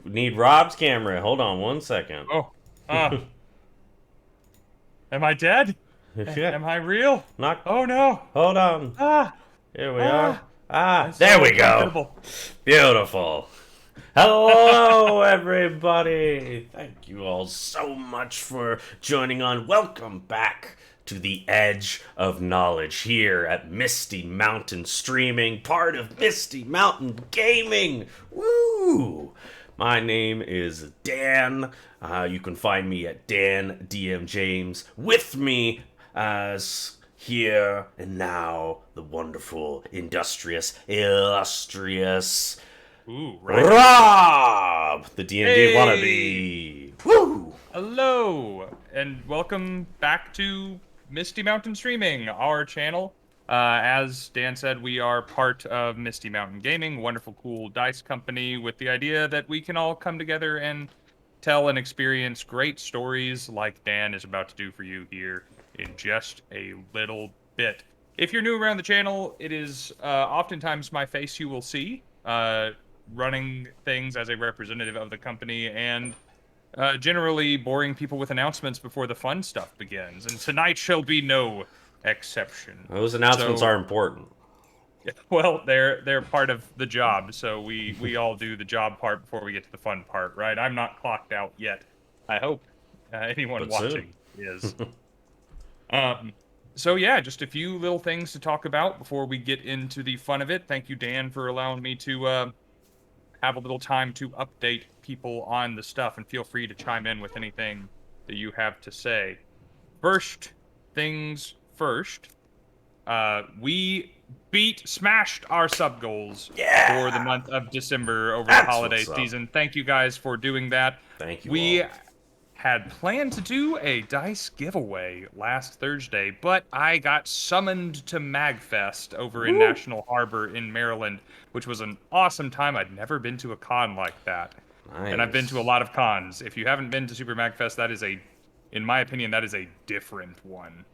Need Rob's camera. Hold on 1 second. Oh, am I dead? Yeah. Am I real? Not. Oh no! Hold on. Ah, Here we are. ah! Ah, It's there so we go. uncomfortable. Beautiful. Hello, everybody. Thank you all so much for joining on. Welcome back to the Edge of Knowledge here at Misty Mountain Streaming, part of Misty Mountain Gaming. Woo! My name is Dan. You can find me at Dan DM James. With me as here and now, the wonderful, industrious, illustrious Ooh, right. Rob, the D&D Hey! wannabe. Woo! Hello, and welcome back to Misty Mountain Streaming, our channel. As Dan said, we are part of Misty Mountain Gaming, wonderful, cool dice company, with the idea that we can all come together and tell and experience great stories like Dan is about to do for you here in just a little bit. If you're new around the channel, it is oftentimes my face you will see, running things as a representative of the company, and generally boring people with announcements before the fun stuff begins, and tonight shall be no exception. Those announcements So, are important. well, they're part of the job, so we all do the job part before we get to the fun part, right? I'm not clocked out yet. I hope anyone But soon. watching is. Um, so yeah, just a few little things to talk about before we get into the fun of it. Thank you, Dan, for allowing me to have a little time to update people on the stuff, and feel free to chime in with anything that you have to say. First things first, we smashed our sub goals for the Yeah! month of December over the That's holiday what's up. season. Thank you guys for doing that. Thank you We all. had planned to do a dice giveaway last Thursday, but I got summoned to MagFest over in Woo! National Harbor in Maryland, which was an awesome time. I'd never been to a con like that. And I've been to a Nice. lot of cons. If you haven't been to Super MagFest, that is in my opinion, that is a different one.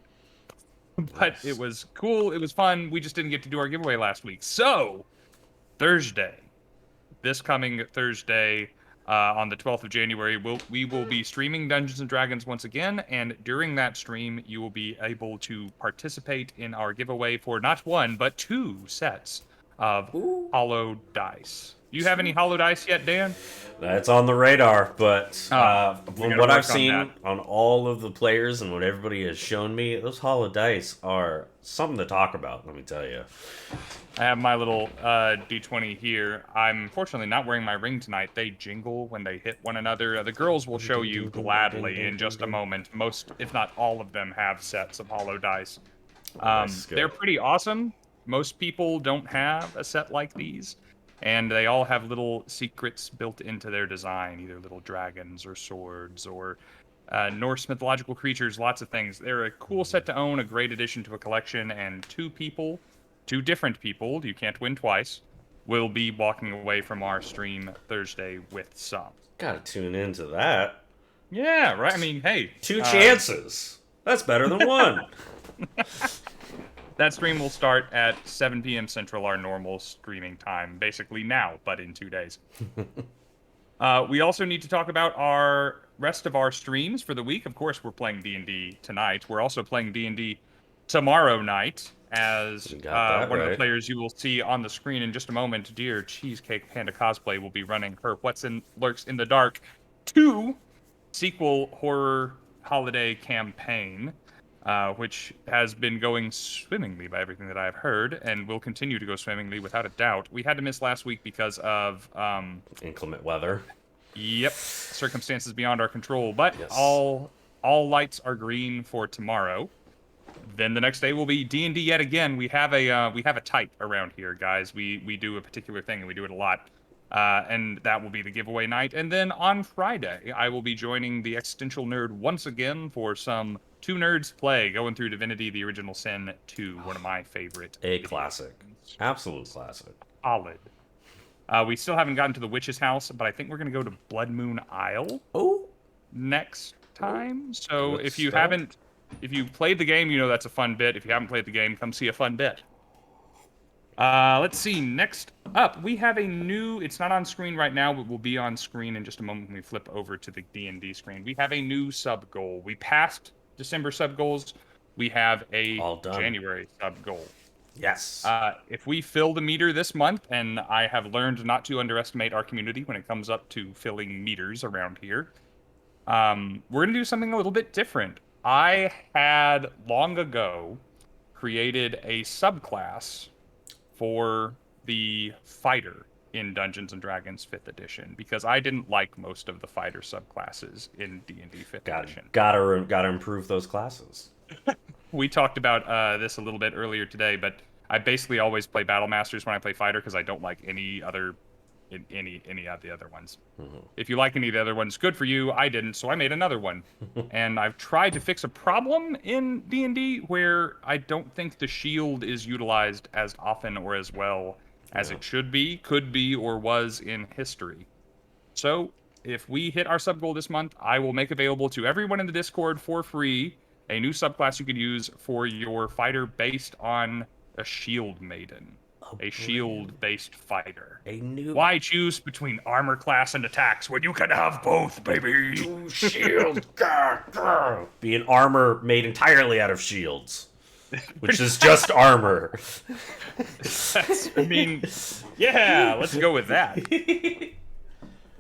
But it Nice. was cool. It was fun. We just didn't get to do our giveaway last week. So, Thursday, this coming Thursday, on the 12th of January, we will be streaming Dungeons and Dragons once again, and during that stream, you will be able to participate in our giveaway for not one but two sets of Ooh. hollow dice. Do you have any Sweet. hollow dice yet, Dan? That's on the radar, but We from got to what I've work on that. seen on all of the players and what everybody has shown me, those hollow dice are something to talk about, let me tell you. I have my little D20 here. I'm fortunately not wearing my ring tonight. They jingle when they hit one another. The girls will show you gladly in just a moment. Most, if not all of them, have sets of hollow dice. Oh, nice They're skill. pretty awesome. Most people don't have a set like these, and they all have little secrets built into their design, either little dragons or swords or Norse mythological creatures, lots of things. They're a cool set to own, a great addition to a collection, and two different people, you can't win twice, will be walking away from our stream Thursday with some. Gotta tune into that. Yeah, right. I mean, hey, Two chances. That's better than one. that stream will start at 7 p.m. Central, our normal streaming time, basically now, but in 2 days. We also need to talk about our rest of our streams for the week. Of course, we're playing D&D tonight. We're also playing D&D tomorrow night, as You got that one of the right. players you will see on the screen in just a moment, dear Cheesecake Panda Cosplay, will be running her What's in Lurks in the Dark 2 sequel horror holiday campaign, which has been going swimmingly by everything that I've heard, and will continue to go swimmingly without a doubt. We had to miss last week because of Inclement weather. yep, circumstances beyond our control, but Yes. all lights are green for tomorrow. Then the next day will be D&D yet again. We have a type around here, guys. We do a particular thing and we do it a lot. And that will be the giveaway night. And then on Friday, I will be joining the Existential Nerd once again for some Two Nerds Play, going through Divinity: The Original Sin 2, one of my favorite A video classic. games. Absolute classic. Solid. We still haven't gotten to the Witch's House, but I think we're gonna go to Blood Moon Isle Oh, next time. So good if you stuff. if you played the game, you know that's a fun bit. If you haven't played the game, come see a fun bit. Let's see. Next up, we have a new. It's not on screen right now, but will be on screen in just a moment when we flip over to the D&D screen. We have a new sub goal. We passed December sub goals. We have a All done. January sub goal. Yes. If we fill the meter this month, and I have learned not to underestimate our community when it comes up to filling meters around here, we're gonna do something a little bit different. I had long ago created a subclass for the fighter in Dungeons and Dragons 5th edition because I didn't like most of the fighter subclasses in D&D 5th edition. Gotta improve those classes. We talked about this a little bit earlier today, but I basically always play Battle Masters when I play fighter because I don't like any of the other ones. If you like any of the other ones, good for you. I didn't, so I made another one. And I've tried to fix a problem in D&D where I don't think the shield is utilized as often or as well as it should be, could be, or was in history. So, if we hit our sub goal this month, I will make available to everyone in the Discord for free a new subclass you can use for your fighter based on a shield maiden. A shield-based fighter. Why choose between armor class and attacks when you can have both, baby? Shield. Be an armor made entirely out of shields, which is just armor. Yeah, let's go with that.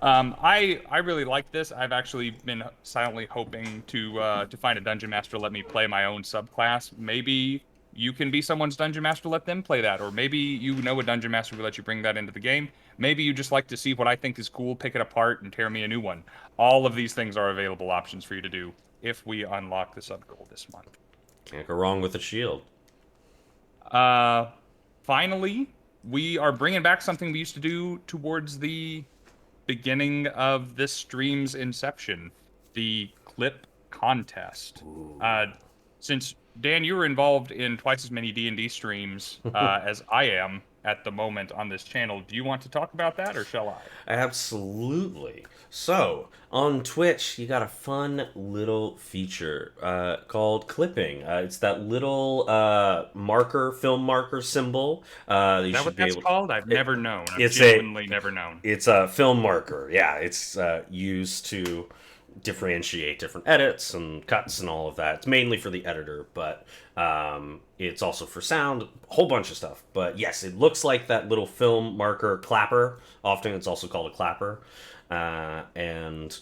I really like this. I've actually been silently hoping to find a dungeon master to let me play my own subclass. Maybe you can be someone's dungeon master, let them play that. Or maybe you know a dungeon master who let you bring that into the game. Maybe you just like to see what I think is cool, pick it apart, and tear me a new one. All of these things are available options for you to do if we unlock the sub-goal this month. Can't go wrong with a shield. Finally, we are bringing back something we used to do towards the beginning of this stream's inception, the clip contest. Since Dan, you were involved in twice as many D&D streams as I am at the moment on this channel. Do you want to talk about that, or shall I? Absolutely. So, on Twitch, you got a fun little feature called clipping. It's that little film marker symbol. Is that what that's called? I've never known. I've genuinely never known. It's a film marker. Yeah, it's used to differentiate different edits and cuts and all of that. It's mainly for the editor, but it's also for sound, a whole bunch of stuff. But yes, it looks like that little film marker clapper. Often it's also called a clapper. And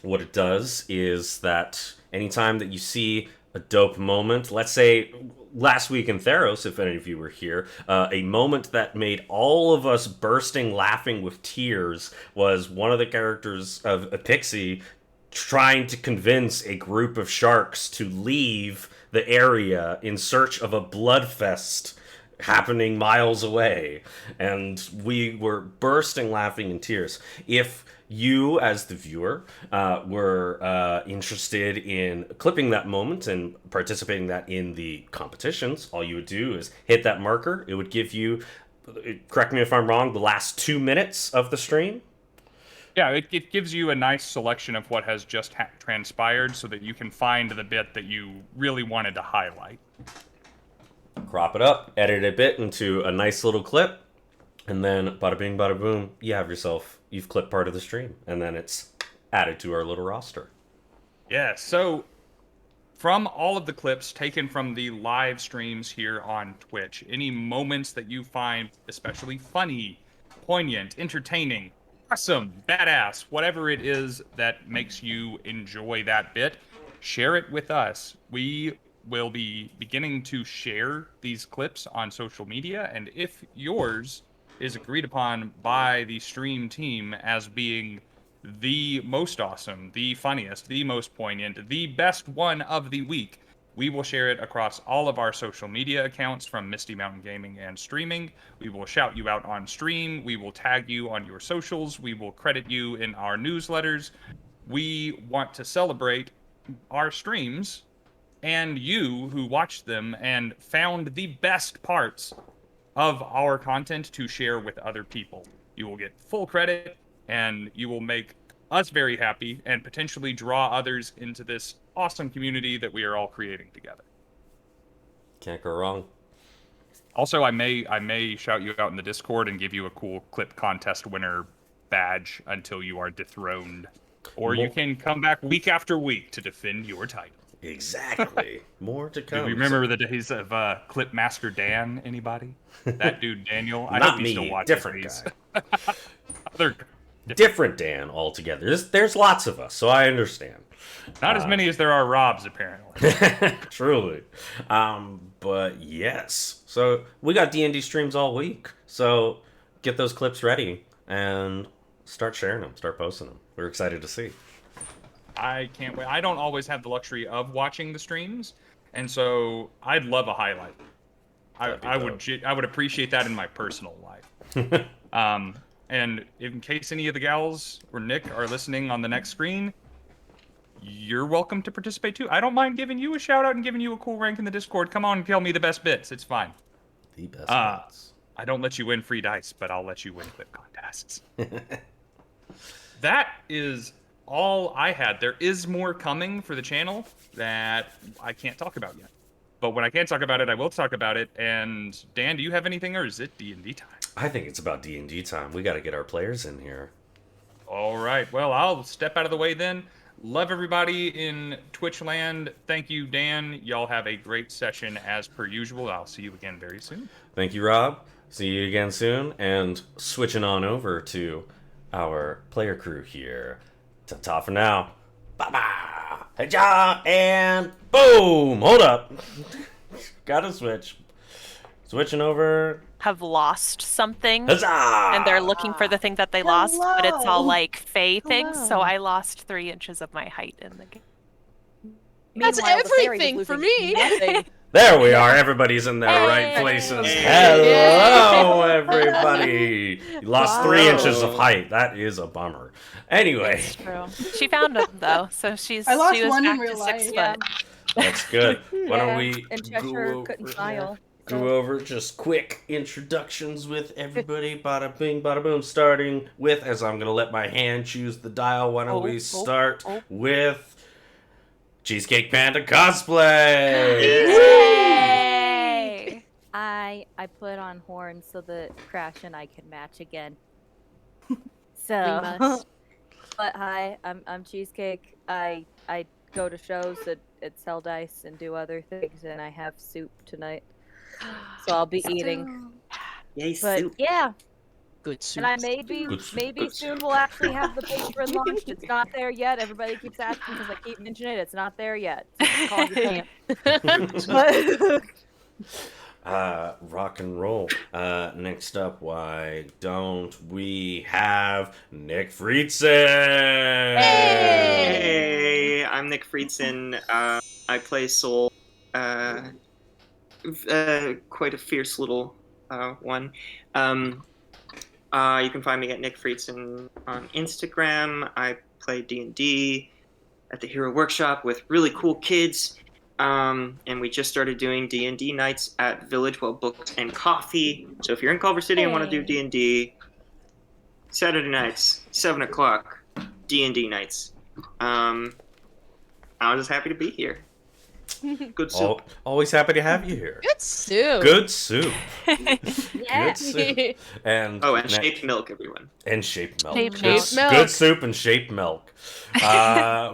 what it does is that anytime that you see a dope moment, let's say last week in Thassas, if any of you were here, a moment that made all of us bursting laughing with tears was one of the characters of Epixie trying to convince a group of sharks to leave the area in search of a bloodfest happening miles away. And we were bursting laughing in tears. If you, as the viewer, were interested in clipping that moment and participating that in the competitions, all you would do is hit that marker. It would give you, correct me if I'm wrong, the last 2 minutes of the stream. Yeah, it gives you a nice selection of what has just transpired so that you can find the bit that you really wanted to highlight. Crop it up, edit a bit into a nice little clip, and then bada bing, bada boom, you've clipped part of the stream, and then it's added to our little roster. Yeah, so from all of the clips taken from the live streams here on Twitch, any moments that you find especially funny, poignant, entertaining, awesome, badass, whatever it is that makes you enjoy that bit, share it with us. We will be beginning to share these clips on social media, and if yours is agreed upon by the stream team as being the most awesome, the funniest, the most poignant, the best one of the week, we will share it across all of our social media accounts from Misty Mountain Gaming and Streaming. We will shout you out on stream. We will tag you on your socials. We will credit you in our newsletters. We want to celebrate our streams and you who watched them and found the best parts of our content to share with other people. You will get full credit, and you will make us very happy and potentially draw others into this awesome community that we are all creating together. Can't go wrong. Also, I may shout you out in the Discord and give you a cool clip contest winner badge until you are dethroned, or you can come back week after week to defend your title. Exactly. More to come. Do we remember the days of Clip Master Dan? Anybody? That dude Daniel. I Not hope you me. still watch Different these. guy. Other Different Dan altogether. There's lots of us, so I understand. Not as many as there are Robs, apparently. Truly. But yes. So we got D&D streams all week. So get those clips ready and start sharing them. Start posting them. We're excited to see. I can't wait. I don't always have the luxury of watching the streams, and so I'd love a highlight. I would appreciate that in my personal life. And in case any of the gals or Nick are listening on the next screen, you're welcome to participate too. I don't mind giving you a shout out and giving you a cool rank in the Discord. Come on and tell me the best bits. It's fine. The best bits. I don't let you win free dice, but I'll let you win clip contests. That is all I had. There is more coming for the channel that I can't talk about yet. But when I can talk about it, I will talk about it. And Dan, do you have anything, or is it D&D time? I think it's about D&D time. We got to get our players in here. All right. Well, I'll step out of the way then. Love everybody in Twitch land. Thank you, Dan. Y'all have a great session as per usual. I'll see you again very soon. Thank you, Rob. See you again soon. And switching on over to our player crew here. Ta-ta for now. Bye-bye. Hey-ja, and boom. Hold up. Gotta switch. Switching over. Have lost something. Huzzah! And they're looking for the thing that they lost, but it's all like Fae things. So I lost 3 inches of my height in the game. That's Meanwhile, the fairy was everything for losing me. nothing. There we are. Everybody's in their right places. Hello, everybody. You lost 3 inches of height. That is a bummer. Anyway. That's true. She found them though, so she was one in back real to 6 life. foot. That's good. Why don't we And Cheshire couldn't smile. go over just quick introductions with everybody. Bada bing, bada boom. Starting with, as I'm going to let my hand choose the dial, why don't we start with Cheesecake Panda Cosplay? Yay! I put on horns so that Crash and I can match again. So, but hi, I'm Cheesecake. I go to shows at sell dice and do other things, and I have soup tonight. So I'll be eating. Yay, But soup. yeah, Good soup. and I maybe soon we'll actually have the patron launched. It's not there yet. Everybody keeps asking because I keep mentioning it. It's not there yet. So just call it your Rock and roll. Next up, why don't we have Nick Friedson? Hey, I'm Nick Friedson. I play Soul. Quite a fierce little one. You can find me at Nick Friedson on Instagram. I play D&D at the Hero Workshop with really cool kids. And we just started doing D&D nights at Village Well Books and Coffee. So if you're in Culver City and want to do D&D, Saturday nights, 7 o'clock, D&D nights. I'm just happy to be here. Good soup. Always happy to have you here. Good soup. Good soup. Yeah. Good soup. And Shaped milk, everyone. And shaped milk. Shaped milk. Good soup and shaped milk.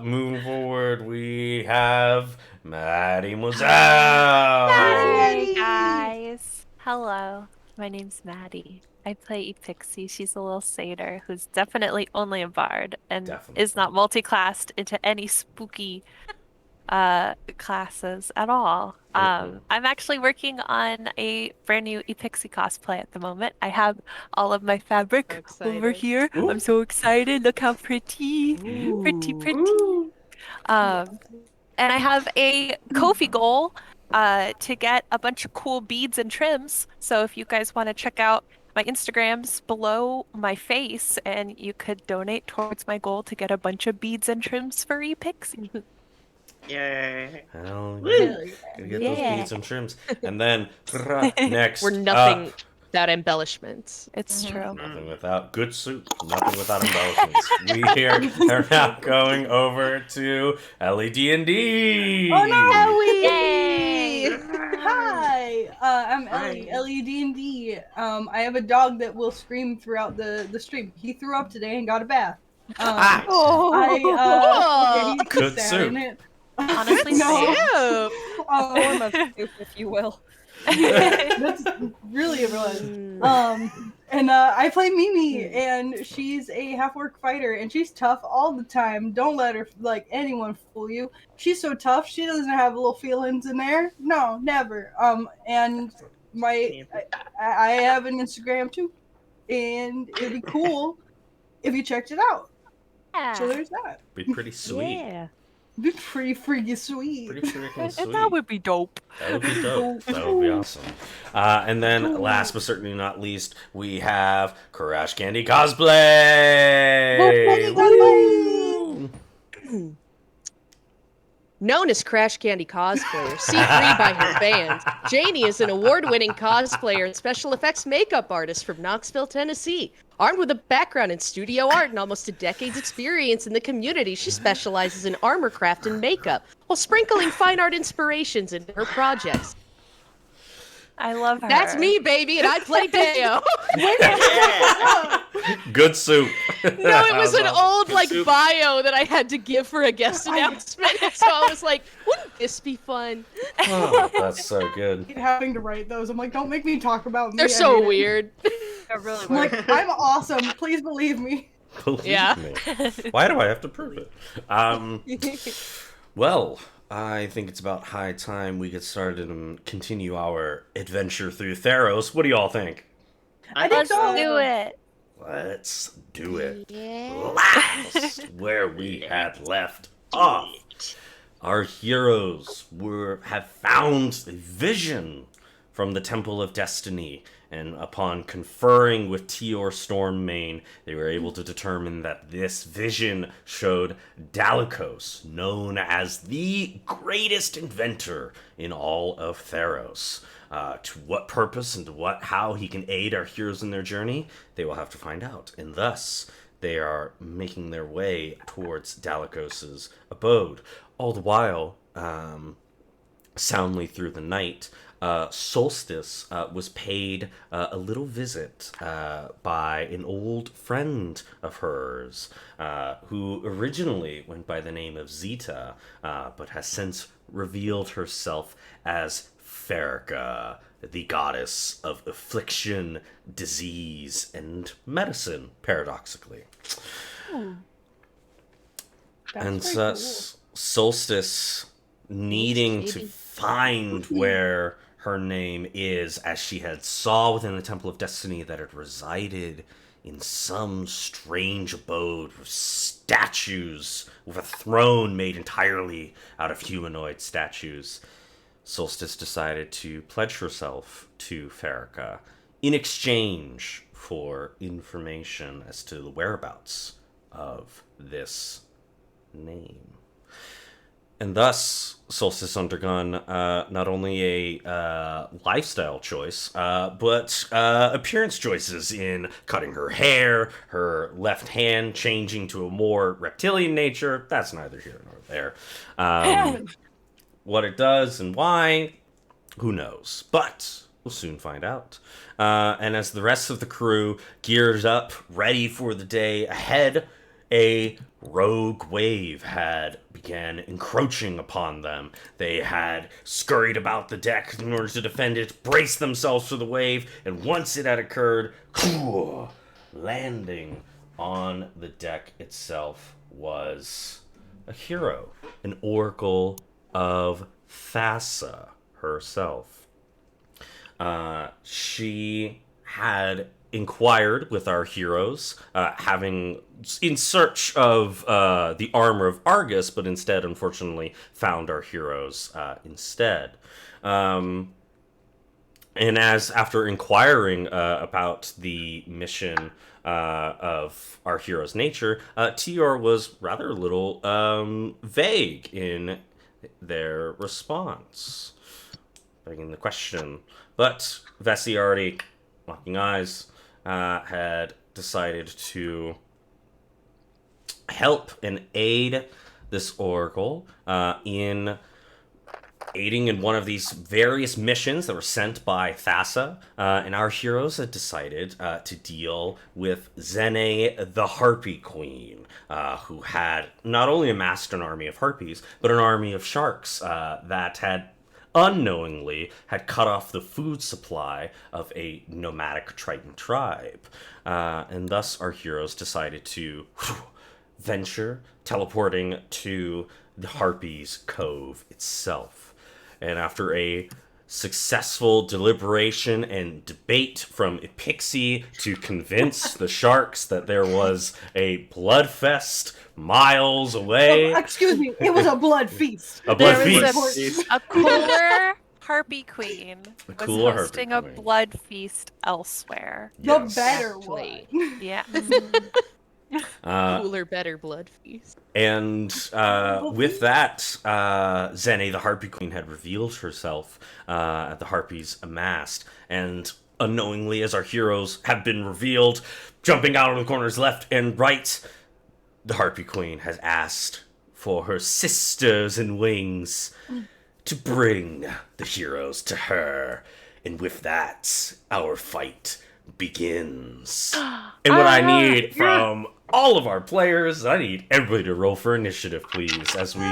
Moving forward, we have Maddie Mozelle. Hi guys. Hello. My name's Maddie. I play Epixie. She's a little satyr who's definitely only a bard and is not multi-classed into any spooky classes at all. I'm actually working on a brand new Epixie cosplay at the moment. I have all of my fabric over here. Ooh. I'm so excited. Look how pretty. Pretty. And I have a Ko-fi goal to get a bunch of cool beads and trims. So if you guys want to check out my Instagram's below my face, and you could donate towards my goal to get a bunch of beads and trims for Epixie. Yay. Hell yeah. Gotta get those beads and trims. And then next We're nothing without embellishments. It's true. Nothing without good soup. Nothing without embellishments. We here are now going over to Ellie D&D. Oh no! Yay! Hi, I'm Ellie, Hi. Ellie D&D. I have a dog that will scream throughout the stream. He threw up today and got a bath. Nice. He's Good sad soup. in it. Honestly, no. Soup. Form of soup, if you will. That's really it was. And I play Mimi, and she's a half-orc fighter, and she's tough all the time. Don't let her anyone fool you. She's so tough. She doesn't have little feelings in there. No, never. And I have an Instagram too, and it'd be cool if you checked it out. So there's that. Be pretty sweet. Yeah. It'd be pretty freaking sweet. Pretty freaking sweet. And that would be dope. That would be dope. That would be awesome. And then, last but certainly not least, we have Crash Candy Cosplay. Woo! Known as Crash Candy Cosplayer, C3 by her band, Janie is an award-winning cosplayer and special effects makeup artist from Knoxville, Tennessee. Armed with a background in studio art and almost a decade's experience in the community, she specializes in armor craft and makeup, while sprinkling fine art inspirations into her projects. I love her. That's me, baby, and I play Deo. Good soup. No, it was an old bio that I had to give for a guest announcement, so I was like, wouldn't this be fun? Oh, that's so good. Having to write those, I'm like, don't make me talk about me. They're so weird. They're really I'm like, I'm awesome. Please believe me. Believe Yeah. me. Why do I have to prove it? Well, I think it's about high time we get started and continue our adventure through Thassas. What do y'all think? I think Let's so. do it. Let's do it. Yeah. Last where we had left off, our heroes have found a vision from the Temple of Destiny, and upon conferring with Tior Stormmane, they were able to determine that this vision showed Dalikos, known as the greatest inventor in all of Thassas. To what purpose and how he can aid our heroes in their journey, they will have to find out. And thus, they are making their way towards Dalikos' abode. All the while, soundly through the night, Solstice was paid a little visit by an old friend of hers, who originally went by the name of Zeta, but has since revealed herself as Farika, the goddess of affliction, disease, and medicine, paradoxically. And thus, Solstice, needing to find where her name is, as she had saw within the Temple of Destiny that it resided in some strange abode with statues, with a throne made entirely out of humanoid statues. Solstice decided to pledge herself to Farika in exchange for information as to the whereabouts of this name. And thus, Solstice undergone not only a lifestyle choice, but appearance choices in cutting her hair, her left hand changing to a more reptilian nature. That's neither here nor there. What it does and why, who knows? But we'll soon find out. And as the rest of the crew gears up, ready for the day ahead, a rogue wave had began encroaching upon them. They had scurried about the deck in order to defend it, braced themselves for the wave, and once it had occurred, landing on the deck itself was a hero, an oracle of Thassas herself. She had inquired with our heroes, having in search of the armor of Argus, but instead, unfortunately, found our heroes instead. And as after inquiring about the mission of our hero's nature, Tior was rather a little vague in their response, begging the question. But Vesi, already locking eyes, had decided to help and aid this oracle in aiding in one of these various missions that were sent by Thassas, and our heroes had decided to deal with Zene, the Harpy Queen, who had not only amassed an army of harpies, but an army of sharks that had unknowingly had cut off the food supply of a nomadic Triton tribe. And thus our heroes decided to venture, teleporting to the Harpy's Cove itself. And after a successful deliberation and debate from Epixie to convince the sharks that there was a bloodfest miles away. Excuse me, it was a blood feast. A blood There feast. was a cooler Harpy Queen was cooler Harpy hosting a Queen. blood feast elsewhere. The Yes. better Actually. one. Yeah. Cooler, better blood feast. And with that, Zene, the Harpy Queen, had revealed herself at the Harpies amassed. And unknowingly, as our heroes have been revealed, jumping out of the corners left and right, the Harpy Queen has asked for her sisters in wings to bring the heroes to her. And with that, our fight begins. And what I need from all of our players, I need everybody to roll for initiative, please, as we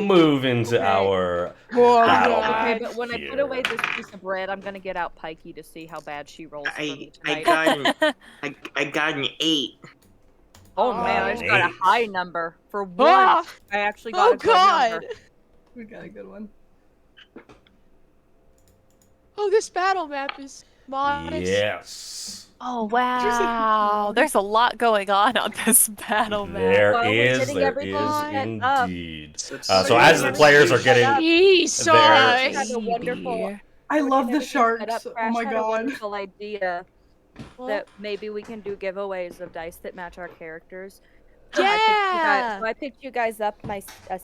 move into our battle. Okay, but when I put here. away this piece of bread, I'm gonna get out Pikey to see how bad she rolls for me I tonight. got an 8. Oh man, I just got a Eight. high number for once. Ah! I actually got Oh a good god! number. We got a good one. Oh, this battle map is modest. Yes. Oh wow. There's a lot going on this battle map. There Well, we're is getting everybody set up. indeed. So So as the players are getting Jesus! There- Have a wonderful. I love the Everything set up. sharks. Oh Crash my had a god. wonderful idea that maybe we can do giveaways of dice that match our characters. Yeah! I picked you guys up my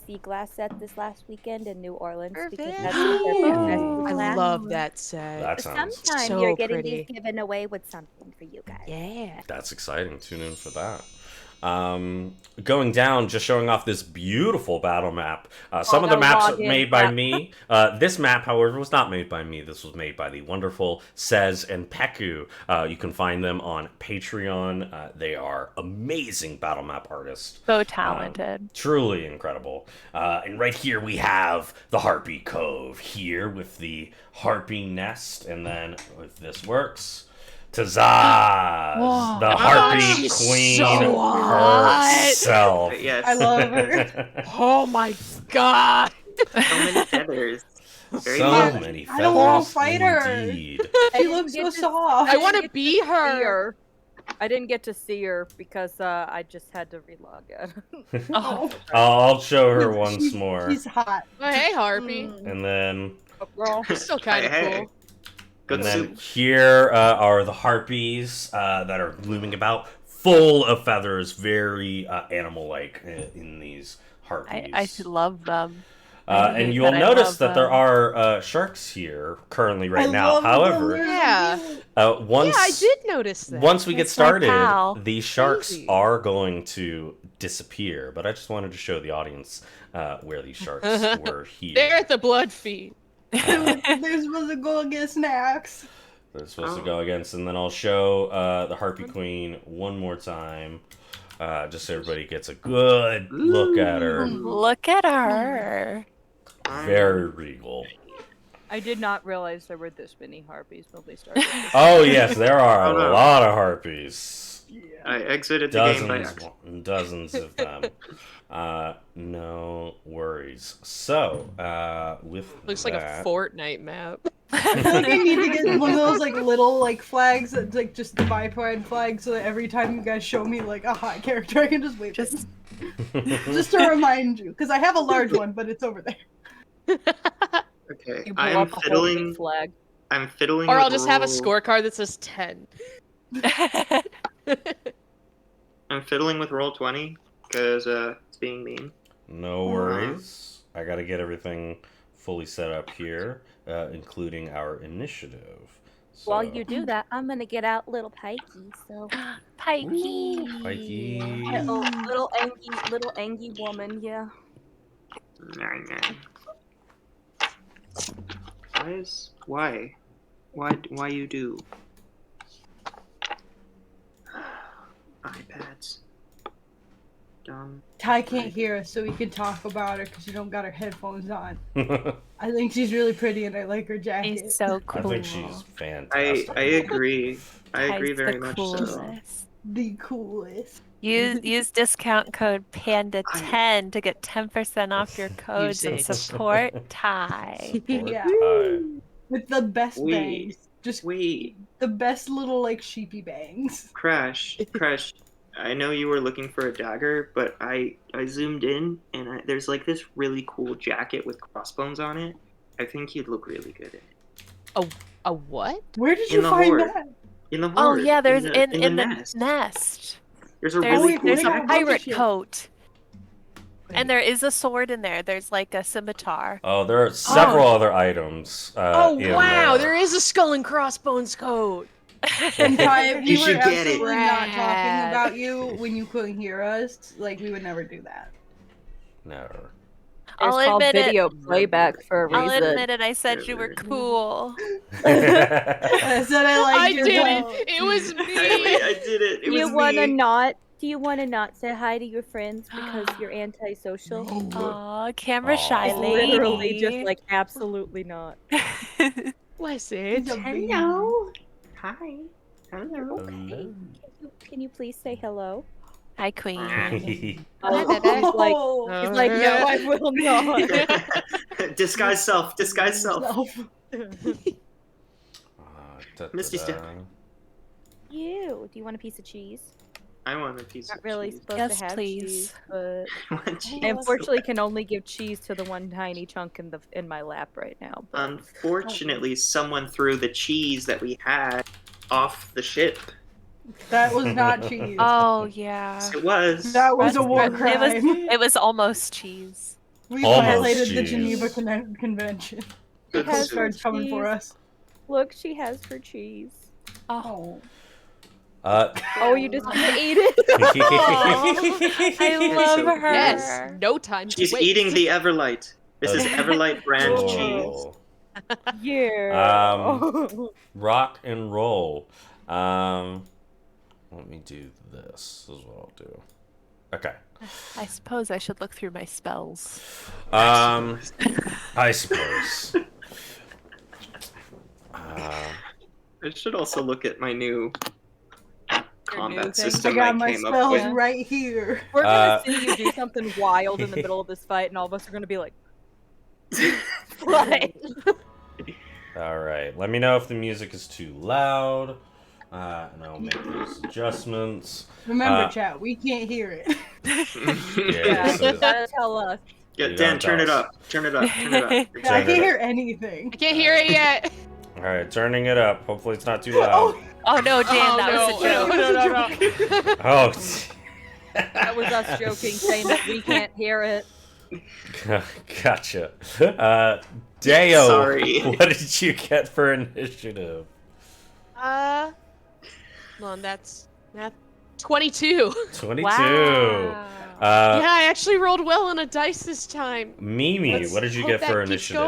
sea glass set this last weekend in New Orleans because Perfect. that's what they're best I class. love that set. that sounds Sometime so you're getting pretty. these given away with something for you guys. Yeah. that's exciting. Tune in for that. Going down, just showing off this beautiful battle map. Some of the gotta maps log are in. made by me. This map, however, was not made by me. This was made by the wonderful Sez and Peku. You can find them on Patreon. They are amazing battle map artists. So talented. Truly incredible. And right here we have the Harpy Cove here with the Harpy Nest. And then if this works, Thassas, Whoa. the Harpy she's Queen so hot. herself. Yes. I love her. Oh my god! So many feathers. Very So good. many feathers. I don't wanna fight her. Indeed. She looks so soft. I want to didn't be get to see her. I didn't get to see her because I just had to relog in. Oh, I'll show her once she's- more. She's hot. Oh, hey, Harpy. And then Girl. You're still kind of Hey, hey. cool. Good And then soup. here are the harpies that are blooming about, full of feathers, very animal-like in these harpies. I love them. I And hate you will that I notice love that there them. are sharks here currently right I now. love However, them. Yeah. once Yeah, I did notice that. once we get That's my started, pal. these sharks Crazy. are going to disappear. But I just wanted to show the audience where these sharks were here. They're at the blood feed. They're supposed to go get snacks. They're supposed to go against, and then I'll show the Harpy Queen one more time, just so everybody gets a good look at her. Look at her. Very regal. I did not realize there were this many harpies when we started. Oh yes, there are Oh, a no. lot of harpies. I exited the game by Dozens accident. and dozens of them. No worries. So, with Looks like a that, Fortnite map. I feel like I need to get one of those like little like flags that's like just the bi-pride flag, so that every time you guys show me like a hot character, I can just wave Just just to remind you, because I have a large one, but it's over there. Okay, You blew I'm up a whole big fiddling. flag. I'm fiddling. Or with I'll just have a roll- scorecard that says 10. I'm fiddling with roll 20 because it's being mean. no worries. I got to get everything fully set up here, including our initiative. So, While you do that, I'm gonna get out little Pikey. So Pikey. Pikey. little angy woman, yeah. Nah, nah. Why you do? iPads. Dumb. Ty can't hear us, so we can talk about her because she don't got her headphones on. I think she's really pretty, and I like her jacket. She's so I cool. think she's fantastic. I agree. I Ty's agree very the much coolest. so. The coolest. Use discount code PANDA10 to get 10% off your codes and Usage. support Ty. Yeah. With the best Wait. bangs. Just Wait, the best little, like, sheepy bangs. Crash. I know you were looking for a dagger, but I zoomed in and there's like this really cool jacket with crossbones on it. I think you'd look really good in it. A what? Where did In you the find horde. that? In the Oh horde. yeah, there's in the nest. There's a There's, really cool there's a jacket. jacket. pirate Shit. coat. And there is a sword in there. There's like a scimitar. Oh, there are several other items. Oh in wow, there there is a skull and crossbones coat. And Ty, if You we were should get it. absolutely not talking Rad. about you when you couldn't hear us, like, we would never do that. Never. I'll It's called admit it. video playback for a I'll reason. admit it. I said you were cool. I said I liked I your did dog. it. It was me. I did it. It Do you was wanna me. not? Do you wanna not say hi to your friends because you're antisocial? Aw, camera Aw. shy It's lady. Literally, just like absolutely not. Was it? He's a baby. Hi. Hello. Hello. Can you please say hello? Hi, queen. He's like, Oh, he's like, no, I will not. Disguise self. Disguise self. Misty Da-da-da. step. You. Do you want a piece of cheese? I want a piece Not of really cheese. supposed Yes, to have please. cheese, but I want cheese. I unfortunately can only give cheese to the one tiny chunk in my lap right now. But Unfortunately, someone threw the cheese that we had off the ship. that was not cheese. Oh yeah. It was. That was a That's- war it was crime. it was almost cheese. We Almost violated the cheese. Geneva Convention. Good Because soup. Started coming for cheese. us. look, she has her cheese. Oh, Oh, you just want to eat it? I love so her. Yes. No time to She's wait. eating the Everlight. This is Oh. Everlight brand cheese. Oh. Yeah. Rock and roll. Let me do this. This is what I'll do. Okay. I suppose I should look through my spells. I suppose. I should also look at my new combat new thing? I system got I my came up spells with. right here. We're Uh, gonna see you do something wild in the middle of this fight, and all of us are gonna be like, "What?" All right. Let me know if the music is too loud, and I'll make those adjustments. Remember, Uh, chat, we can't hear it. Yeah, so- you gotta tell us. Yeah, You Dan, gotta turn it tell up. Turn it up. Turn it up. I Turn can't it up. hear anything. I can't hear it yet. All right, turning it up. Hopefully it's not too loud. Oh no, Dan, that was a joke. No. Oh, That was us joking, saying that we can't hear it. gotcha. Deo, Sorry. what did you get for initiative? Well, that's 22. 22. Wow. Yeah, I actually rolled well on a dice this time. Mimi, Let's what did you hope get that for keeps initiative?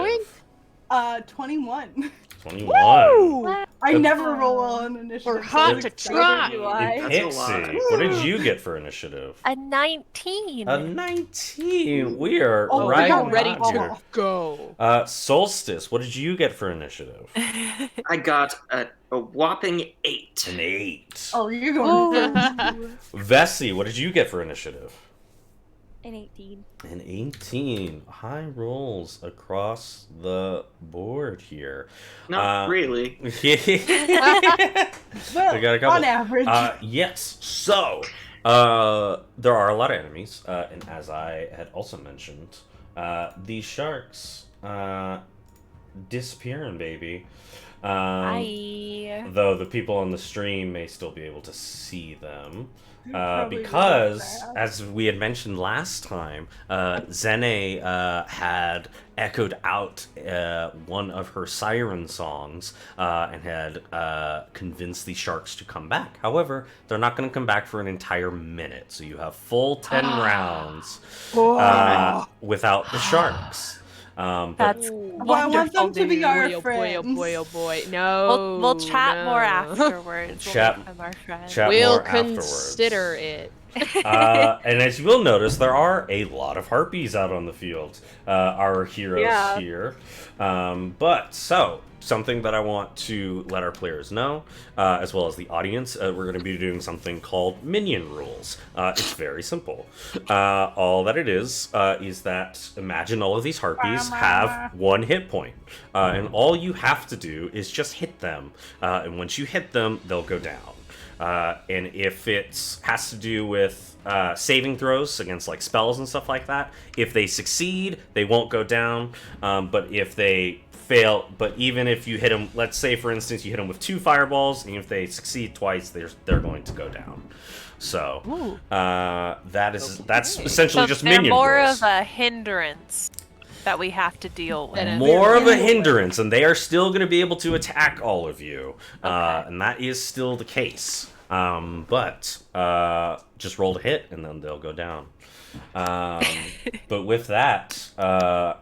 going. 21. 21. I never roll well on initiative. We're hot to so- try. Do I? That's a lot. Epixie, what did you get for initiative? A 19. A 19. We are Oh, right We're on ready on here. to go. Solstice, what did you get for initiative? I got a whopping 8. An 8. Oh, you're going first. Vesi, what did you get for initiative? An 18. An 18. High rolls across the board here. Not really. Well, We got a couple. on average. Yes. So, there are a lot of enemies, and as I had also mentioned, these sharks disappearing, baby. Hi. Though the people on the stream may still be able to see them. Probably Because, really bad. as we had mentioned last time, Zene had echoed out one of her siren songs and had convinced the sharks to come back. However, they're not going to come back for an entire minute, so you have full 10 rounds without the sharks. But That's Well, I want them to be our Oh boy, oh friends. boy, oh boy. No. we'll chat more no. afterwards. Chat- We'll make them our friends. chat We'll more afterwards. consider it. And as you will notice, there are a lot of harpies out on the field. Our heroes here. Something that I want to let our players know, as well as the audience, we're going to be doing something called minion rules. It's very simple. All that it is that imagine all of these harpies have 1 hit point. And all you have to do is just hit them. And once you hit them, they'll go down. And if it has to do with saving throws against like spells and stuff like that, if they succeed, they won't go down. But if they fail, but even if you hit them, let's say for instance you hit them with 2 fireballs, and if they succeed twice, they're going to go down. So that's essentially just they're minion more rules. of a hindrance that we have to deal with. More of a hindrance, and they are still going to be able to attack all of you, and that is still the case. But just roll to hit, and then they'll go down. But with that,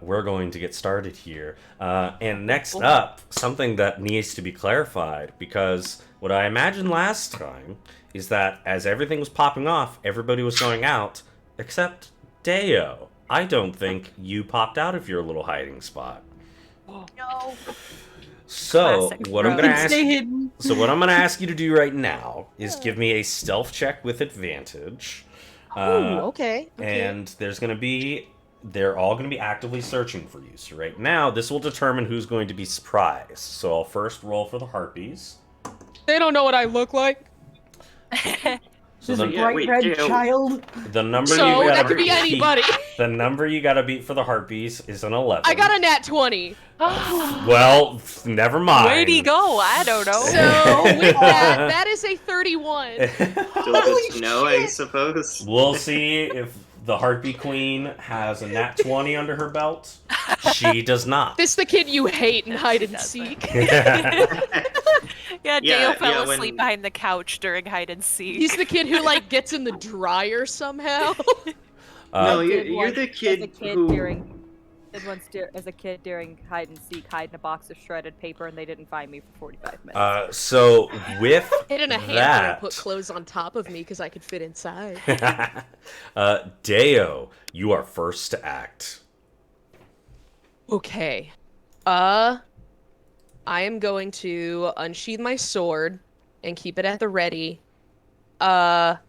we're going to get started here. And next up, something that needs to be clarified, because what I imagined last time is that as everything was popping off, everybody was going out, except Deo. I don't think you popped out of your little hiding spot. No. So Classic what I'm gonna Stay ask, hidden. so what I'm gonna ask you to do right now is give me a stealth check with advantage. Okay. And they're all gonna be actively searching for you. So right now, this will determine who's going to be surprised. So I'll first roll for the harpies. They don't know what I look like. So Just a the, bright red Deo. child. the number So you that gotta could be beat, anybody. the number you gotta beat for the harpies is an 11. I got a nat 20. Well, never mind. Where'd he go? I don't know. So with that is a 31. Still just no, I suppose. We'll see if the Harpy Queen has a nat 20 under her belt. She does not. This the kid you hate in hide and doesn't. seek. Yeah, Deo Yeah, fell yeah, asleep behind the couch during hide and seek. He's the kid who like gets in the dryer somehow. No, Did you're once the as kid a kid who. as a kid during hide and seek, hide in a box of shredded paper, and they didn't find me for 45 minutes. So with Hid in a hamper and that, put clothes on top of me because I could fit inside. Deo, you are first to act. Okay. I am going to unsheath my sword and keep it at the ready. Can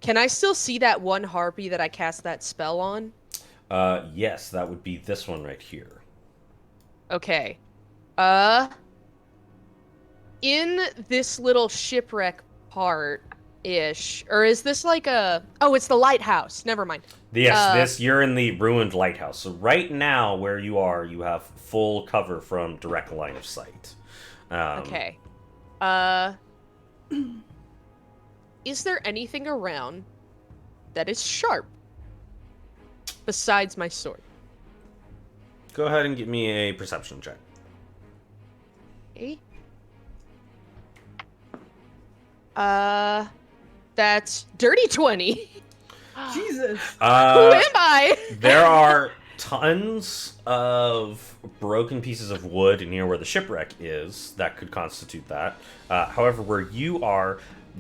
I still see that one harpy that I cast that spell on? Yes, that would be this one right here. Okay. In this little shipwreck part-ish, or is this like a... Oh, it's the lighthouse. Never mind. Yes, you're in the ruined lighthouse. So right now, where you are, you have full cover from direct line of sight. Okay. Is there anything around that is sharp besides my sword? Go ahead and give me a perception check. Okay. That's dirty 20. Jesus. Who am I? There are tons of broken pieces of wood near where the shipwreck is that could constitute that. However, where you are,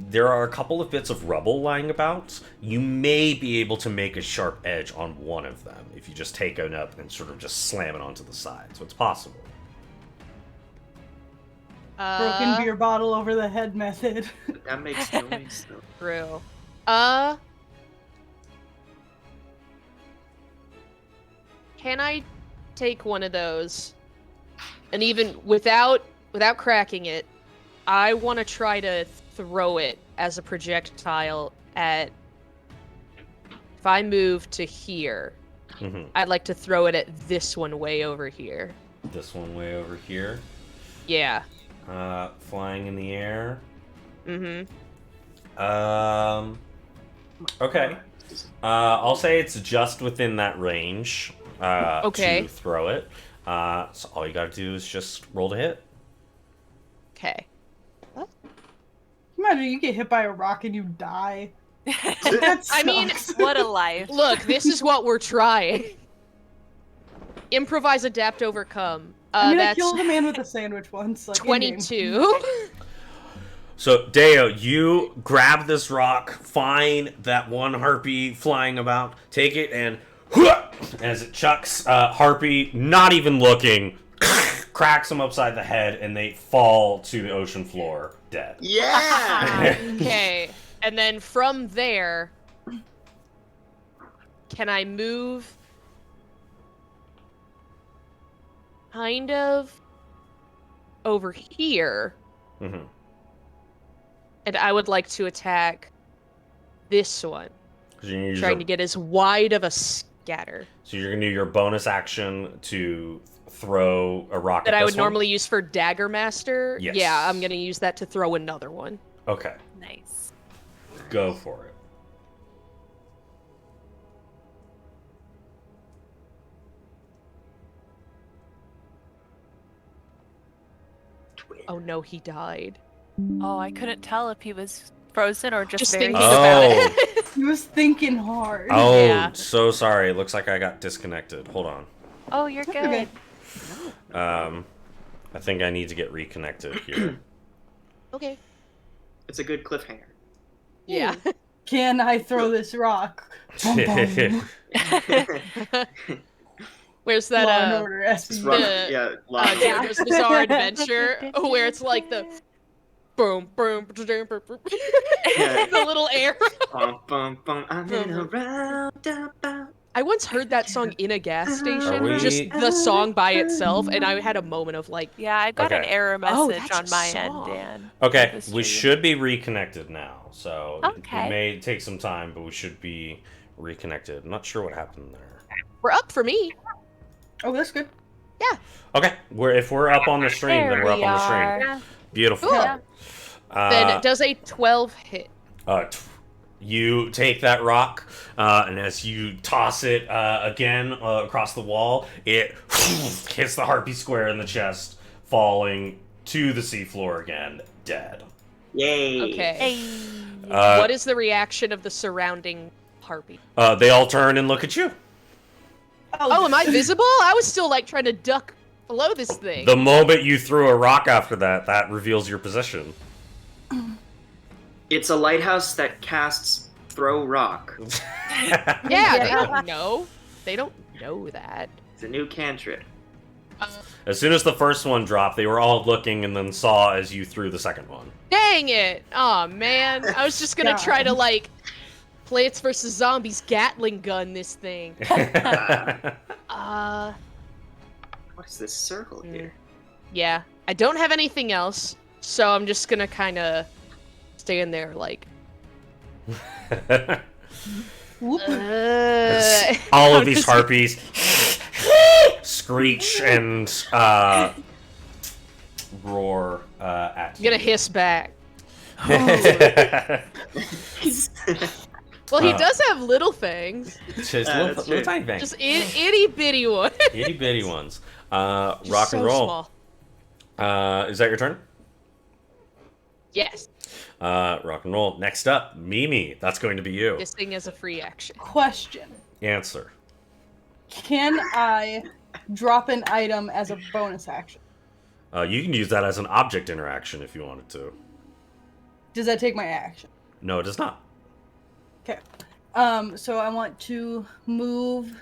there are a couple of bits of rubble lying about. You may be able to make a sharp edge on one of them if you just take it up and sort of just slam it onto the side. So it's possible. Broken beer bottle over the head method. That makes noise though. True. Can I take one of those? And even without cracking it, I want to try to throw it as a projectile at... If I move to here, I'd like to throw it at this one way over here. This one way over here. Yeah. Flying in the air. Mm-hmm. Okay. I'll say it's just within that range. Okay. To throw it. So all you gotta do is just roll to hit. Okay. Imagine you get hit by a rock and you die. I mean, What a life. look, this is what we're trying. improvise, adapt, overcome. I That's killed a man with a sandwich once. Like, in-game. 22. So, Deo, you grab this rock, find that one harpy flying about, take it, and as it chucks, Harpy, not even looking, cracks him upside the head, and they fall to the ocean floor, dead. Yeah! Okay, and then from there, can I move kind of over here? Mm-hmm. And I would like to attack this one, trying to get as wide of a scatter So you're going to do your bonus action to throw a rock that at I this would one? normally use for Dagger Master. Yes. Yeah, I'm going to use that to throw another one. Okay, Nice. go for it. Oh no, he died. Oh, I couldn't tell if he was frozen or just, Just very thinking sad. about it. He was thinking hard. Oh, Yeah. so sorry. It looks like I got disconnected. Hold on. Oh, you're good. Okay. I think I need to get reconnected here. Okay. It's a good cliffhanger. Yeah. Can I throw this rock? Bum, bum. Where's that, Law and Order Just SVU. rock, The- yeah, loud. JoJo's Bizarre Adventure, where it's like the boom, boom, boom, boom, boom. Yeah. The little air. Bum, bum, bum, I'm in a roundabout. I once heard that song in a gas station, we- just the song by itself, and I had a moment of like, Yeah, I got an Okay. error Oh, message that's on a my song. end, Dan. Okay, This we stream. should be reconnected now. So Okay. it may take some time, but we should be reconnected. I'm not sure what happened there. we're up for me. Oh, that's good. Okay, if we're up on the stream, then There we're up we on the stream. are. Beautiful. Cool. Yeah. Then does a 12 hit? You take that rock, and as you toss it again across the wall, it hits the harpy square in the chest, falling to the seafloor again, dead. Yay. Okay. Hey. What is the reaction of the surrounding harpy? They all turn and look at you. Oh, am I visible? I was still like trying to duck below this thing. The moment you threw a rock after that, that reveals your position. It's a lighthouse that casts throw rock. Yeah, they don't know. They don't know that. It's a new cantrip. As soon as the first one dropped, they were all looking and then saw as you threw the second one. Dang it! Oh man, I was just gonna try to like Plants vs Zombies Gatling gun this thing. What is this circle here? Yeah, I don't have anything else, so I'm just gonna kind of stand there like. All of I'm these just- harpies screech and roar at I'm gonna you. hiss back. Well, he does have little things, Just that's little true. tiny things. just itty bitty one. Itty bitty ones. Just Rock so and roll. small. Is that your turn? Yes, Rock and roll. Next up, Mimi. That's going to be you. this thing is a free action. Question. Answer. Can I drop an item as a bonus action? You can use that as an object interaction if you wanted to. Does that take my action? No, it does not. Okay. So I want to move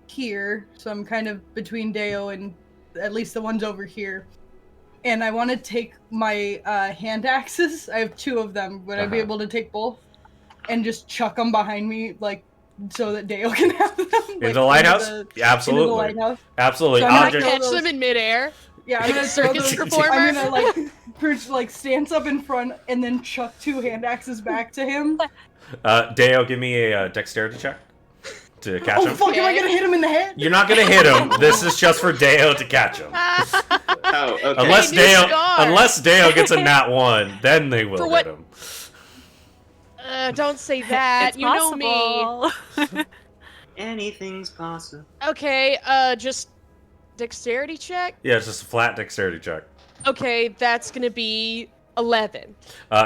here. So I'm kind of between Deo and at least the ones over here. And I want to take my hand axes. I have 2 of them. Would I be able to take both? And just chuck them behind me, like, so that Deo can have them? In the lighthouse? Absolutely. Into the lighthouse. Absolutely. So I'm Can I not Object. catch them in midair? Yeah, I'm gonna throw Circus those. performer? I'm gonna like stance up in front and then chuck 2 hand axes back to him. Deo, give me a dexterity check to catch Oh him. fuck! Am I Okay. gonna hit him in the head? You're not gonna hit him. This is just for Deo to catch him. Oh, okay. Unless New Deo, scar. unless Deo gets a nat 1, then they will For hit what- him. Don't say that. It's you know me. possible. Anything's possible. Okay, just dexterity check. Yeah, it's just a flat dexterity check. Okay, that's gonna be 11.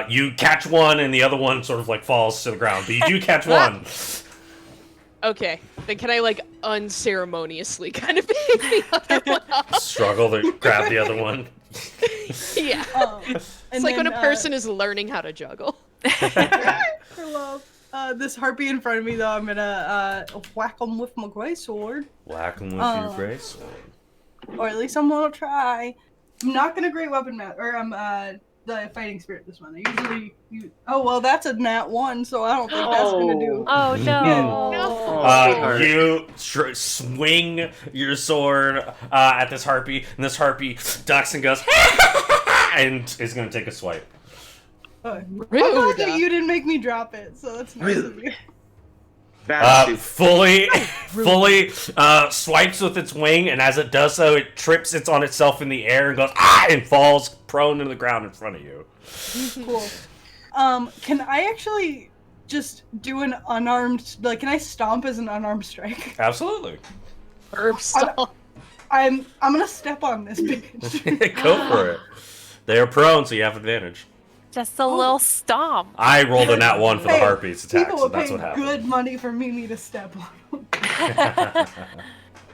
You catch one, and the other one sort of like falls to the ground. But you do catch one. Okay, then can I like unceremoniously kind of pick the other one up? Struggle to grab the other one. Yeah. It's like when a person is learning how to juggle. Hello. This harpy in front of me, though, I'm gonna whack him with my greatsword. Whack him with your great sword. Or at least I'm gonna try. I'm not gonna great weapon the fighting spirit this one. I usually use. Oh well, that's a nat 1, so I don't think that's gonna do. Oh no. You swing your sword at this harpy, and this harpy ducks and goes, and is going to take a swipe. I thought that you didn't make me drop it, so that's nice of you. Fully swipes with its wing, and as it does so, it trips it on itself in the air and goes, and falls prone to the ground in front of you. Cool. Can I actually just do an unarmed, like, can I stomp as an unarmed strike? Absolutely. Herb stomp. I'm gonna step on this bitch. Go for it. They are prone, so you have advantage. Just a little stomp. I rolled a nat 1 for the harpy's attack, People so will that's pay what happened. good money for Mimi to step on.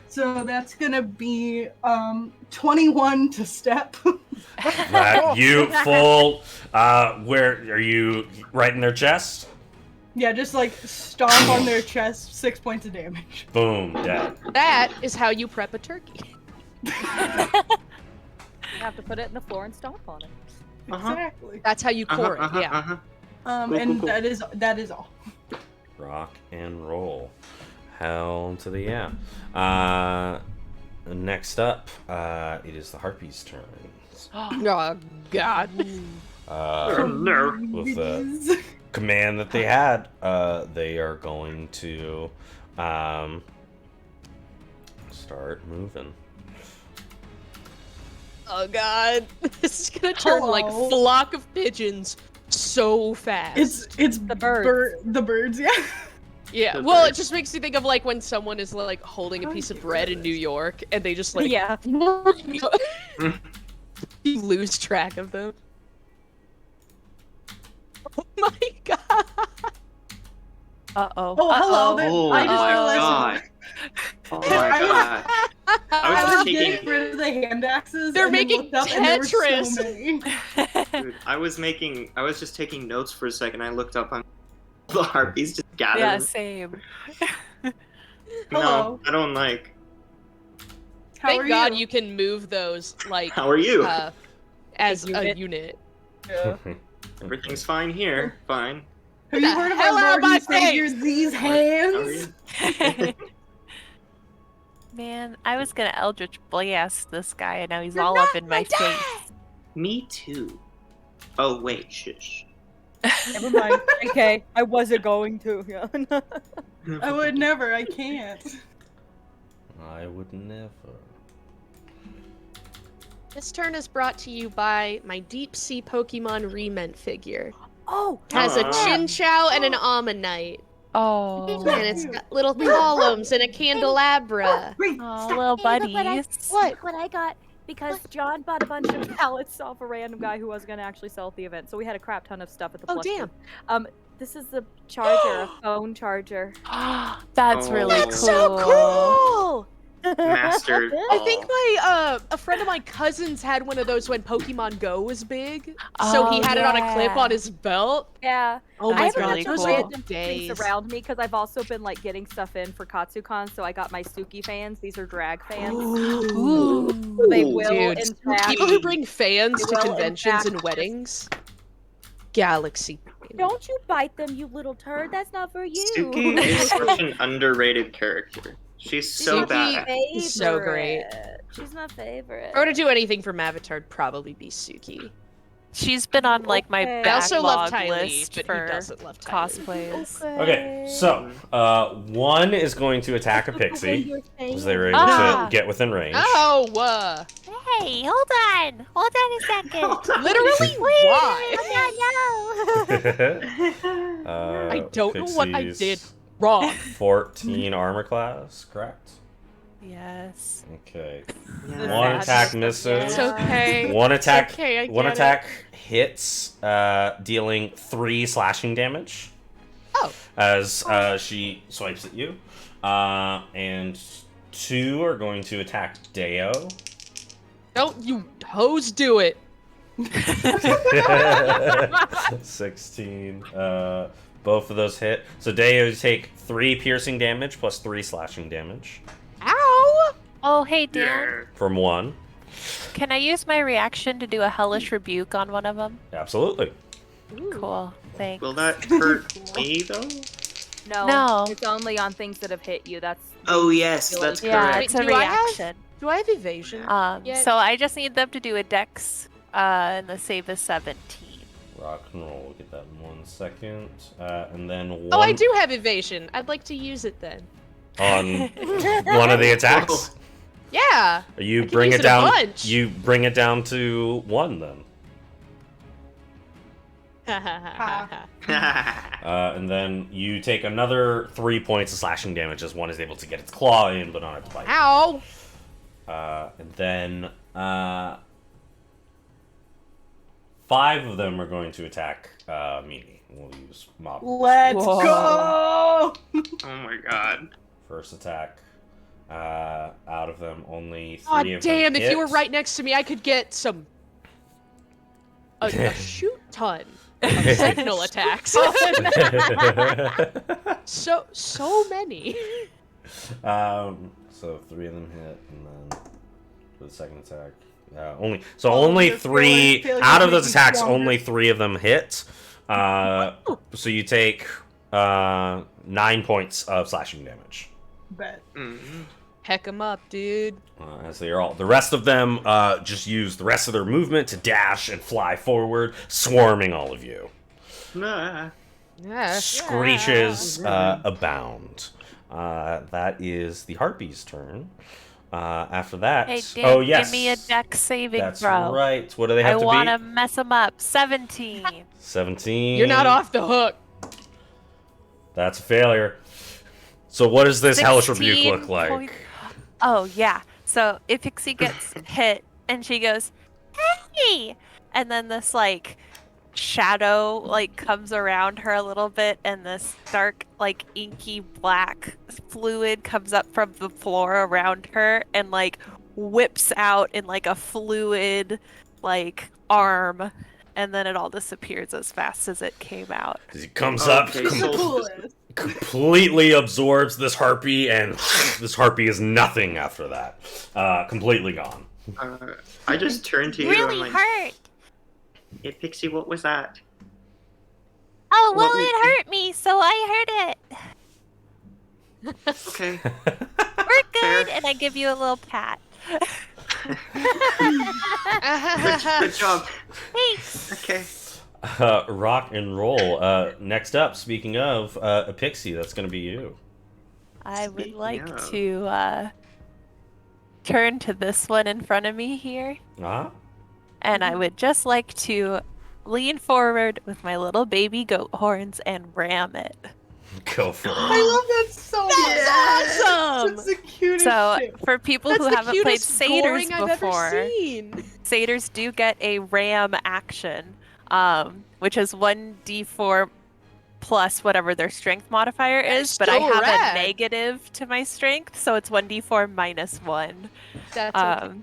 So that's gonna be 21 to step. You full. Where are you? Right in their chest. Yeah, just like stomp on their chest, 6 points of damage. Boom, dead. That is how you prep a turkey. You have to put it in the floor and stomp on it. Exactly. That's how you core it. Yeah. And cool. that is all. Rock and roll. Hell to the yeah. Next up, it is the harpy's turn. Oh God. With the command that they had, they are going to start moving. Oh God. This is gonna turn like Hello. flock of pigeons so fast. It's The birds. The birds, yeah. Yeah. Well, it just makes me think of like when someone is like holding a piece of bread in New York and they just like Yeah. you lose track of them. Oh my God. Uh-oh. Oh, hello. Oh I my just realized. god. Oh my god. I was just getting taking rid of the hand axes. They're and then making looked up and there were so Tetris. many. dude, I was just taking notes for a second. I looked up on the harpies just gathered. Yeah, same. Hello. No, I don't like. How Thank are God you? you can move those like How are you? as A a unit. unit. Yeah. Everything's fine here. Fine. Have you the heard of hell our out Lord of my and Savior, face? these How are hands? you? Man, I was gonna Eldritch Blast this guy, and now he's all up in my face. Me too. Oh wait, shush. Never mind. Okay, I wasn't going to. Yeah. I would never, I can't. I would never. This turn is brought to you by my Deep Sea Pokemon Rement figure. Oh, It has a Aw. Chinchou and an Ammonite. Oh, And it's got little columns and a candelabra. Wait, oh, stop. little Hey, look buddies. what I got because John bought a bunch of pallets off a random guy who was going to actually sell at the event. So we had a crap ton of stuff at the Oh, plus damn. booth. This is the charger, a phone charger. That's really Oh. cool. So cool! Master. I think my a friend of my cousins had one of those when Pokemon Go was big. So he Oh, had it on a clip yeah. on his belt. Yeah. Oh I my have a god, bunch really of those cool. are random the days. things around me because I've also been like getting stuff in for KatsuCon. So I got my Suki fans. These are drag fans. Ooh. So they Ooh. will, Dude, in fact, people who bring fans They to will, in conventions fact, and weddings. Galaxy. don't you bite them, you little turd. That's not for you. Suki is such an underrated character. She's so Suki bad. is so great. She's my favorite. If I were to do anything for Mavatar, it'd probably be Suki. She's been on like my Okay. I also love backlog Tylee, list but who for doesn't love Tylee? cosplays. Okay, so one is going to attack a pixie as they're able Ah. to get within range. Oh, Hey, hold on a second. literally, why? I don't know what I did wrong. 14 armor class, correct? Yes. Okay. Yeah. One attack misses. It's okay. One attack. It's okay, I one get attack hits, dealing 3 slashing damage. Oh. As she swipes at you. And 2 are going to attack Deo. Don't you hoes do it. 16. Both of those hit. So Deo, you take 3 piercing damage plus 3 slashing damage. Ow! Oh, hey, Dan. From 1. Can I use my reaction to do a hellish rebuke on one of them? Absolutely. Cool. Thanks. Will that hurt me though? No. It's only on things that have hit you. That's. Oh yes, that's Yeah, correct. it's a Do I have- reaction. Do I have evasion? yet? So I just need them to do a dex, and the save is 17. Rock and roll. We'll get that in 1 second. And then 1 Oh, I do have evasion. I'd like to use it then. on one of the attacks. Yeah. You I can bring use it it a down. bunch. You bring it down to 1 then. And then you take another 3 points of slashing damage as one is able to get its claw in, but not its bite. Ow! And then 5 of them are going to attack Mimi. We'll use mob. Let's Whoa. go! Oh my god. First attack. Out of them, only 3 Aw, of them damn, if you were hit. right next to me, I could get some... a shoot ton of sentinel attacks. so many. So 3 of them hit, and then for the second attack, only the 3 failure out of makes those you attacks. stronger. Only 3 of them hit. So you take 9 points of slashing damage. Bet. Heck 'em up, dude. As they are all, the rest of them just use the rest of their movement to dash and fly forward, swarming all of you. Nah. Yeah. Screeches abound. That is the Harpy's turn. After that, Hey, Dan, oh yes, give me a dex saving that's throw. right. What do they I have to want to beat? mess them up. 17. 17. You're not off the hook. That's a failure. So what does this hellish rebuke 16 look like? point- Oh, yeah. So Epixie gets hit, and she goes, hey! And then this, like, shadow, like, comes around her a little bit, and this dark, like, inky black fluid comes up from the floor around her and, like, whips out in, like, a fluid, like, arm. And then it all disappears as fast as it came out. Because he comes up, Okay, This is the so- coolest. completely absorbs this harpy, and this harpy is nothing after that. Completely gone. I just turned to you Really and like, hurt. hey Pixie, what was that? Oh, well, What we- it hurt me, so I heard it. Okay. We're good. Fair. And I give you a little pat. Good job. Thanks. Okay. Rock and roll. Next up, speaking of Epixie, that's going to be you. I would Speaking like of. to turn to this one in front of me here. Uh-huh. And I would just like to lean forward with my little baby goat horns and ram it. Go for it. I love that so much. That's awesome. That's the cutest So, shit. for people That's who the haven't played cutest satyrs goring I've before, ever seen. satyrs do get a ram action, which is 1d4 plus whatever their strength modifier is, That's but I so have rad. a negative to my strength, so it's 1d4 minus 1. That's okay.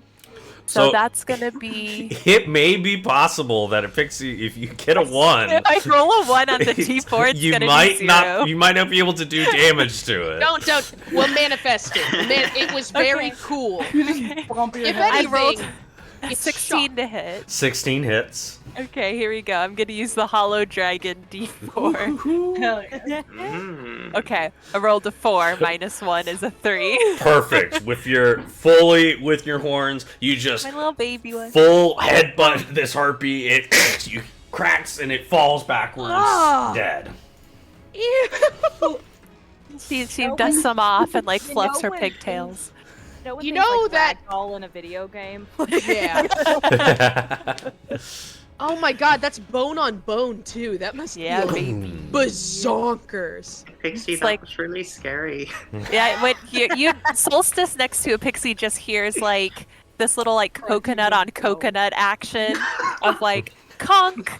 So So- that's gonna be. It may be possible that Epixie, if you get a 1, If I roll a 1 on the d4, it's you gonna might be 0. not. You might not be able to do damage to it. Don't. We'll manifest it. It was very Okay. cool. You just bump your If head. I rolled anything, it's 16 shock. to hit. 16 hits. Okay, here we go. I'm gonna use the hollow dragon d4. Hell yeah. Mm. Okay, I rolled a 4. Minus 1 is a 3. Perfect. With your horns, you just My little baby one. full headbutt this harpy. It you cracks and it falls backwards, Ah. dead. Ew. She know dusts when- them off and like you fluffs know her when pigtails. when You things, know like, that- ragdoll in a video game. Yeah. Oh my god, that's bone on bone too. That must Yeah, be baby. bazonkers. Pixie, It's that like- was really scary. Yeah, when you Solstice next to a pixie just hears like this little like coconut on coconut action of like conk,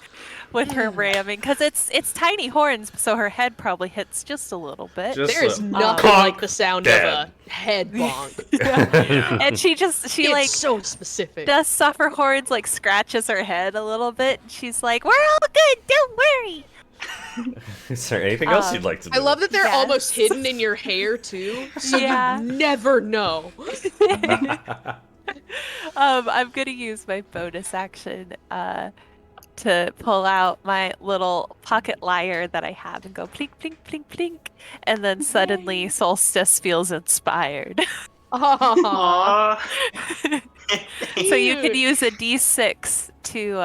with her ramming, because it's tiny horns, so her head probably hits just a little bit. Just There's a nothing conk like the sound dead. of a head bonk. And she It's like so specific. dusts off her horns, like scratches her head a little bit. And she's like, "We're all good, don't worry." Is there anything else you'd like to do? I love that they're Yes. almost hidden in your hair too, so Yeah. you never know. I'm gonna use my bonus action to pull out my little pocket lyre that I have and go plink, plink, plink, plink, and then suddenly Solstice feels inspired. Aww. Aww. So you can Cute. use a d6 to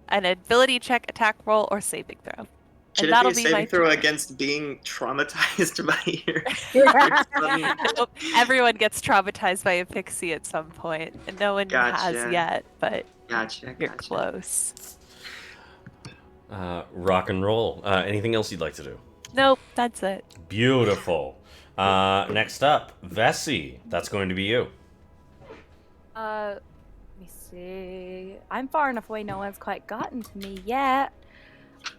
an ability check, attack roll, or saving throw. Should And that'll it be a be my saving throw turn. against being traumatized by your... Nope, everyone gets traumatized by Epixie at some point, and no one has Gotcha. yet, but Gotcha. you're Gotcha. close. Rock and roll. Anything else you'd like to do? Nope, that's it. Beautiful. Next up, Vesi. That's going to be you. Let me see. I'm far enough away. No one's quite gotten to me yet.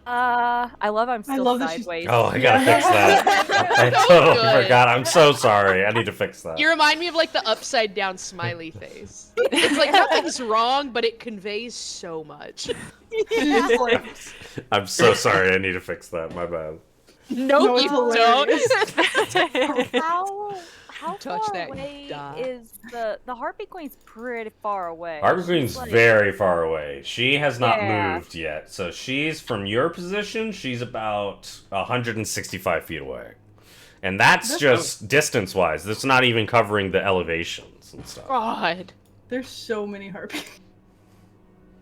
I love I'm still love that she's- sideways. Oh, I gotta fix that. I So totally good. forgot. I'm so sorry. I need to fix that. You remind me of like the upside down smiley face. It's like nothing's wrong, but it conveys so much. It's like, I'm so sorry. I need to fix that. My bad. Nope, No, it's you hilarious. don't. How Touch far that, you away die. is the Harpy Queen's pretty far away. Harpy She's Queen's like- very far away. She has not Yeah. moved yet. So she's, from your position, she's about 165 feet away. And that's just distance-wise. That's not even covering the elevations and stuff. God. there's so many harpies.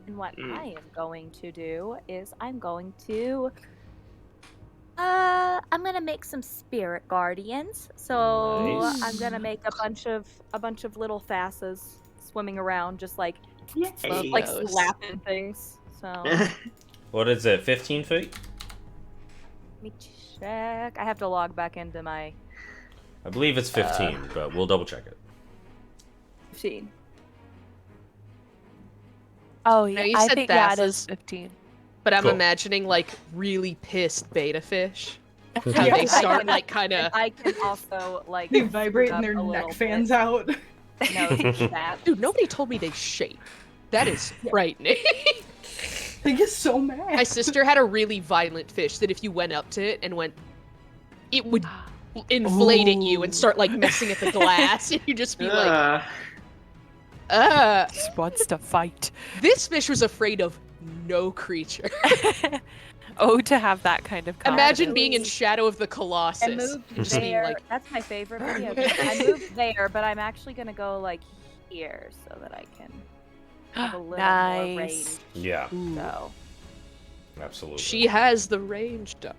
And what Mm. I am going to do is I'm going to I'm gonna make some spirit guardians. So Nice. I'm gonna make a bunch of little Thassas swimming around, just like Hey. like those. slapping things. So What is it, 15 feet? let me check. I have to log back into my I believe it's 15, but we'll double check it. 15. Oh, No, yeah, you I said think that is Thassas. 15. But I'm Cool. imagining like really pissed beta fish. How Yeah, they I start can- like kind of. I can also like They speed vibrate up and their a neck little fans bit. out. No, that. Dude, nobody told me they shape. That is frightening. They get so mad. My sister had a really violent fish that if you went up to it and went, it would inflate at you and start like messing at the glass, and you just be like, Just wants to fight. this fish was afraid of no creature. Oh, to have that kind of Imagine being in confidence. Shadow of the I Colossus. moved Just being there. like, That's my favorite video game. I moved there, but I'm actually gonna go like here so that I can have a little more range. Nice. Yeah, So absolutely. she has the range, dog.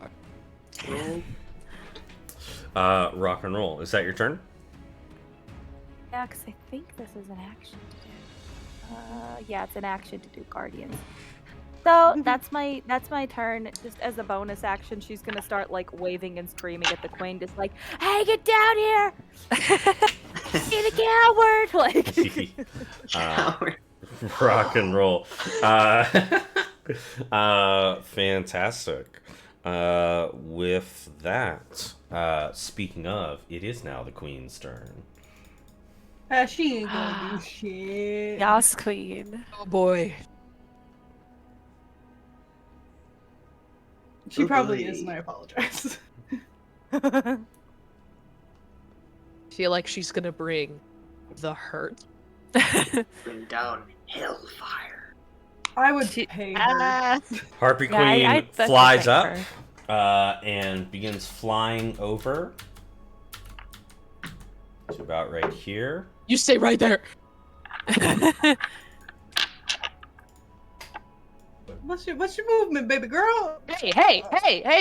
Rock and roll. Is that your turn? yeah, because I think this is an action to do. Yeah, it's an action to do guardians. So that's my turn. Just as a bonus action, she's gonna start like waving and screaming at the queen, just like, "Hey, get down here! Get a coward!" Like, Uh, rock and roll. Fantastic. With that, speaking of, it is now the queen's turn. She ain't gonna do shit. Yas, queen. Oh boy. She Oh, probably boy. is, and I apologize. I feel like she's gonna bring the hurt. Bring down hellfire. I would pay her. Harpy Yeah, Queen I'd flies thank up her. and begins flying over to about right here. You stay right there. What's your movement, baby girl? Hey,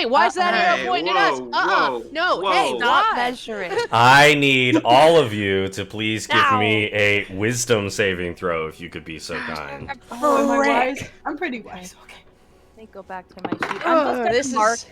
why is that arrow Hey, pointing at us? whoa, No, whoa. hey, Not why? measuring. I need all of you to please give Ow. me a wisdom saving throw if you could be so kind. Oh, am I Frick. wise? I'm pretty wise. Okay. let me go back to my sheet. Oh, I'm just this gonna mark is.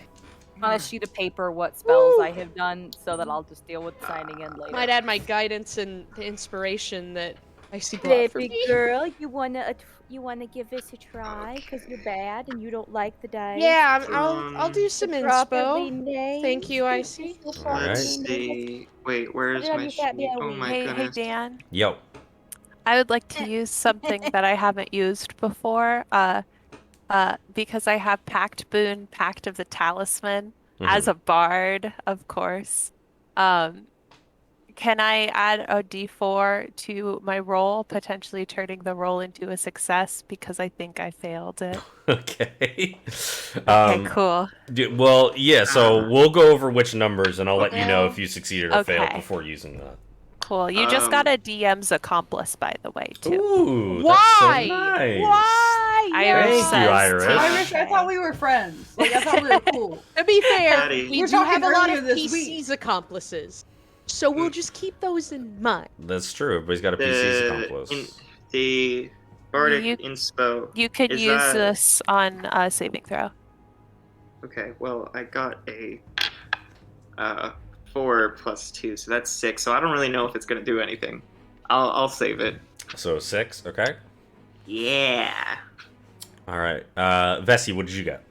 on a sheet of paper what spells I have done, so that I'll just deal with signing in later. Might add my guidance and the inspiration that Icy block for Baby me. girl, you wanna give this a try? Cause you're bad and you don't like the dice. Yeah, I'll do some Properly inspo. named. Thank you, Icy. Alright. Let's see. Wait, where's Put it on my your fat sheet? Oh belly. my Hey, goodness. Dan. Yo. I would like to use something that I haven't used before. Because I have Pact Boon, Pact of the Talisman, as a bard, of course. Can I add a D4 to my roll, potentially turning the roll into a success because I think I failed it? Okay. Okay, cool. Well, yeah, so we'll go over which numbers, and I'll let you know if you succeeded or failed Okay. before using that. Cool. You just got a DM's accomplice, by the way, too. Ooh, Why? that's so nice. Why? Irish Thank you, says Iris. to- Irish, I thought we were friends. Like, I thought we were cool. To be fair, Maddie. we We're do have a talking lot of earlier this PC's week. accomplices. So we'll just keep those in mind. That's true. Everybody's got a PC's accomplice. The Bardic You- Inspo. You could Is use that- this on a saving throw. Okay, well, I got a 4 plus 2, so that's 6. So I don't really know if it's gonna do anything. I'll save it. So 6, okay. Yeah. All right. Vesi, what did you get?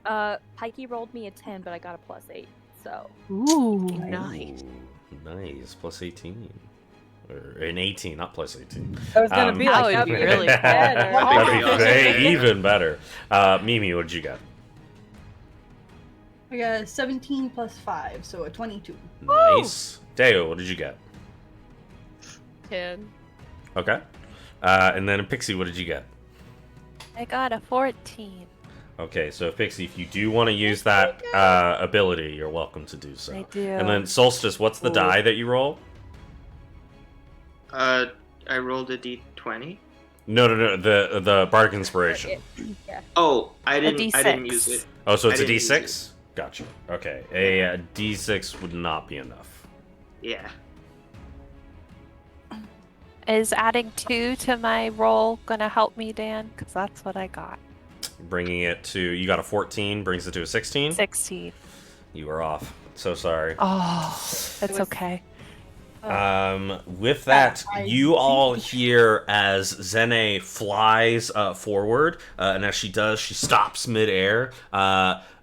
Pikey rolled me a 10, but I got a +8. So Ooh. Nice. Ooh, nice. Plus 18. Or an 18, not plus 18. I was gonna be That like, would be really better. That'd be awesome. way even better. Mimi, what did you get? I got a 17 plus 5, so a 22. Nice. Deo, what did you get? 10. Okay. And then Pixie, what did you get? I got a 14. Okay, so Pixie, if you do want to use that ability, you're welcome to do so. I do. And then Solstice, what's the die that you roll? I rolled a d20. No, the Bardic Inspiration. Oh, I didn't D6. use it. Oh, so it's I a didn't use D6? Gotcha. Okay, a D6 would not be enough. Yeah. Is adding 2 to my roll gonna help me, Dan? Because that's what I got. Bringing it to, you got a 14, brings it to a 16? 16. You are off. So sorry. Oh, that's okay. With that, you all hear as Zene flies forward, and as she does, she stops midair,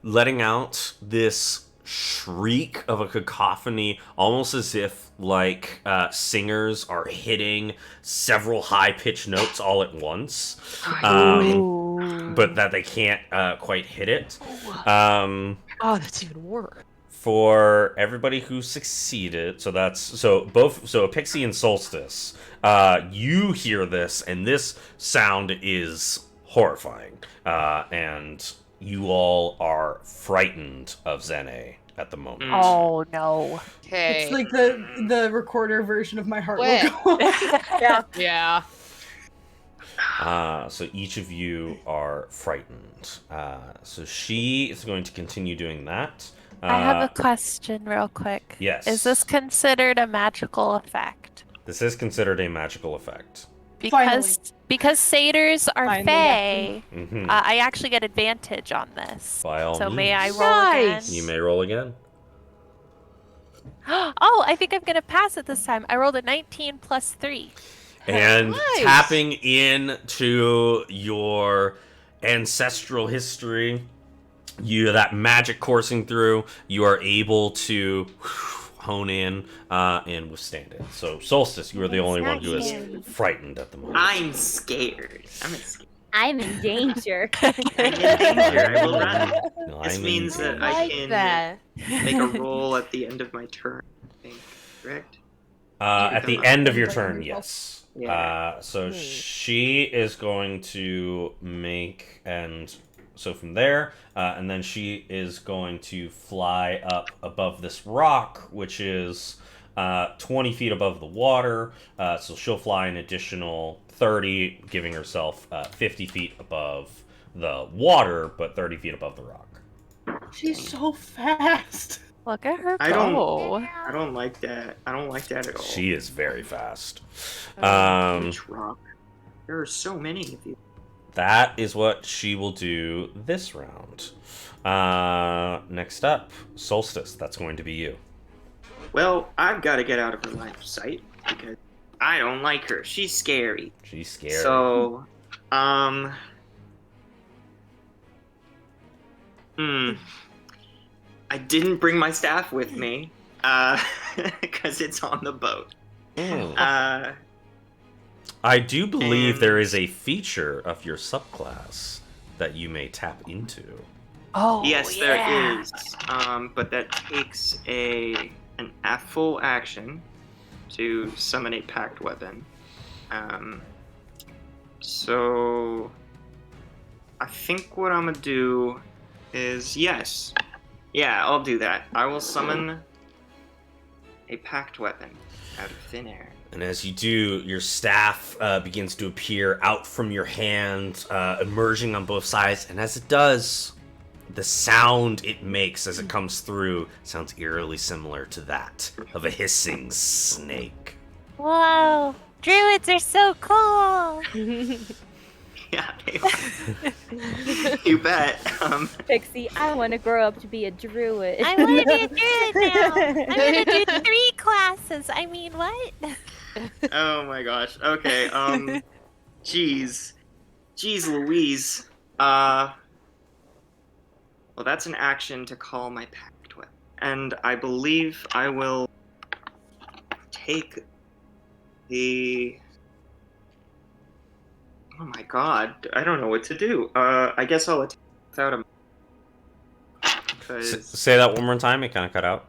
letting out this shriek of a cacophony, almost as if like singers are hitting several high-pitched notes all at once, but that they can't quite hit it. Oh, that's even worse. For everybody who succeeded, so Epixie and Solstice, you hear this, and this sound is horrifying, and you all are frightened of Zene at the moment. Oh no. Okay. It's like the recorder version of my heart Wet. will go. Yeah. Yeah. So each of you are frightened. So she is going to continue doing that. I have a question real quick. Yes. Is this considered a magical effect? This is considered a magical effect. Because satyrs are Finally, fae, Mm-hmm. I actually get advantage on this. By all So means. may I roll Nice. You again? may roll again. Oh, I think I'm gonna pass it this time. I rolled a 19 plus 3. And Nice. tapping into your ancestral history, that magic coursing through, you are able to hone in and withstand it. So Solstice, you are the only one who is frightened at the moment. I'm scared. I'm in danger. I'm in danger. I will run. No, This I'm means in that danger. I Like can that. make a roll at the end of my turn, I think. Correct? At the end of your turn, yes. Yeah. So she is going to make, and so from there, and then she is going to fly up above this rock, which is 20 feet above the water. So she'll fly an additional 30, giving herself 50 feet above the water, but 30 feet above the rock. She's so fast. Look at her I don't- go. I don't like that. I don't like that at all. She is very fast. Which rock? There are so many of you. That is what she will do this round. Next up, Solstice. That's going to be you. Well, I've got to get out of her line of sight because I don't like her. She's scary. She's scary. So, I didn't bring my staff with me, because it's on the boat. I do believe there is a feature of your subclass that you may tap into. Oh, Yes, yeah. there is. But that takes a full action to summon a packed weapon. So I think what I'm gonna do is I'll do that. I will summon a packed weapon out of thin air. And as you do, your staff begins to appear out from your hand, emerging on both sides. And as it does, the sound it makes as it comes through sounds eerily similar to that of a hissing snake. Whoa, druids are so cool. Yeah, they are. You bet. Pixie, I want to grow up to be a druid. I want to be a druid now. I'm gonna do 3 classes. I mean, what? Oh my gosh. Okay. Jeez Louise. Well, that's an action to call my pact weapon, and I believe I will take the. Oh my god, I don't know what to do. I guess I'll attack without a. Because Say that one more time, it kind of cut out.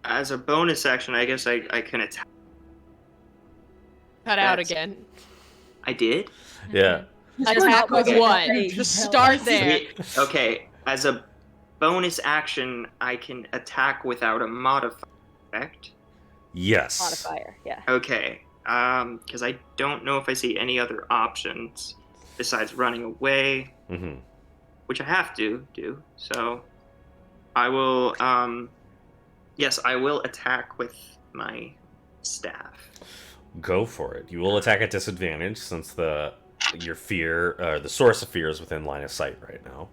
as a bonus action, I guess I can attack. Cut out That's- again. I did? Yeah. Attack with Okay. what? Hey, Just start there. Okay, as a bonus action, I can attack without a modifier effect. Yes. Modifier, yeah. Okay, because I don't know if I see any other options besides running away, Mm-hmm. which I have to do. So I will, yes, I will attack with my staff. Go for it. You will attack at disadvantage since the source of fear is within line of sight right now.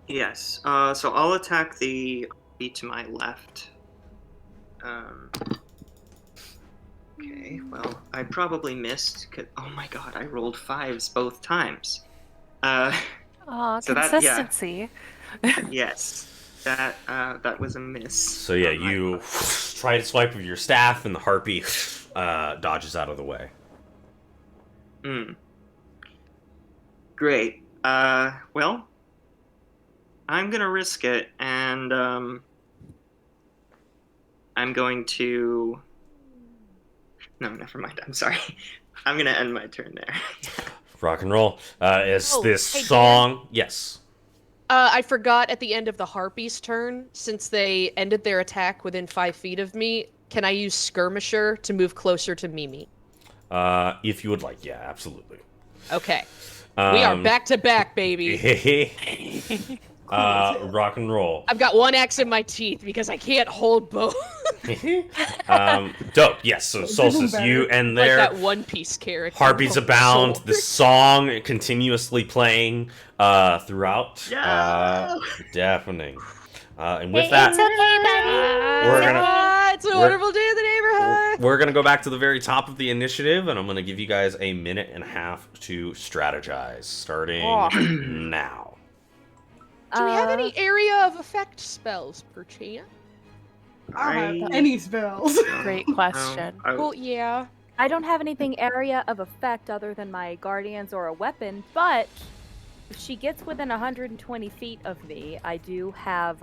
Yes, so I'll attack the beat to my left. Okay, well, I probably missed. Oh my god, I rolled 5s both times. Oh, So that- yeah. consistency. Yes, that was a miss. So yeah, on my you part. try to swipe with your staff, and the harpy dodges out of the way. Great. Well, I'm gonna risk it, and I'm going to. No, never mind. I'm sorry. I'm gonna end my turn there. Rock and roll. Is Oh, this hey, Dan. song? Yes. I forgot at the end of the Harpy's turn, since they ended their attack within 5 feet of me, can I use Skirmisher to move closer to Mimi? If you would like, yeah, absolutely. Okay. We are back to back, baby. Rock and roll. I've got one axe in my teeth because I can't hold both. Dope. Yes. So Solstice, you and Like there. that One Piece character. Harpies Oh, abound. soul. The song continuously playing throughout. Yeah. Deafening. And with that, It's okay, buddy. we're gonna It's a we're- wonderful day in the neighborhood. we're gonna go back to the very top of the initiative, and I'm gonna give you guys a minute and a half to strategize, starting now. Do we have any area of effect spells, perchance? I don't have any spells. Great question. Well, yeah. I don't have anything area of effect other than my guardians or a weapon, but if she gets within 120 feet of me, I do have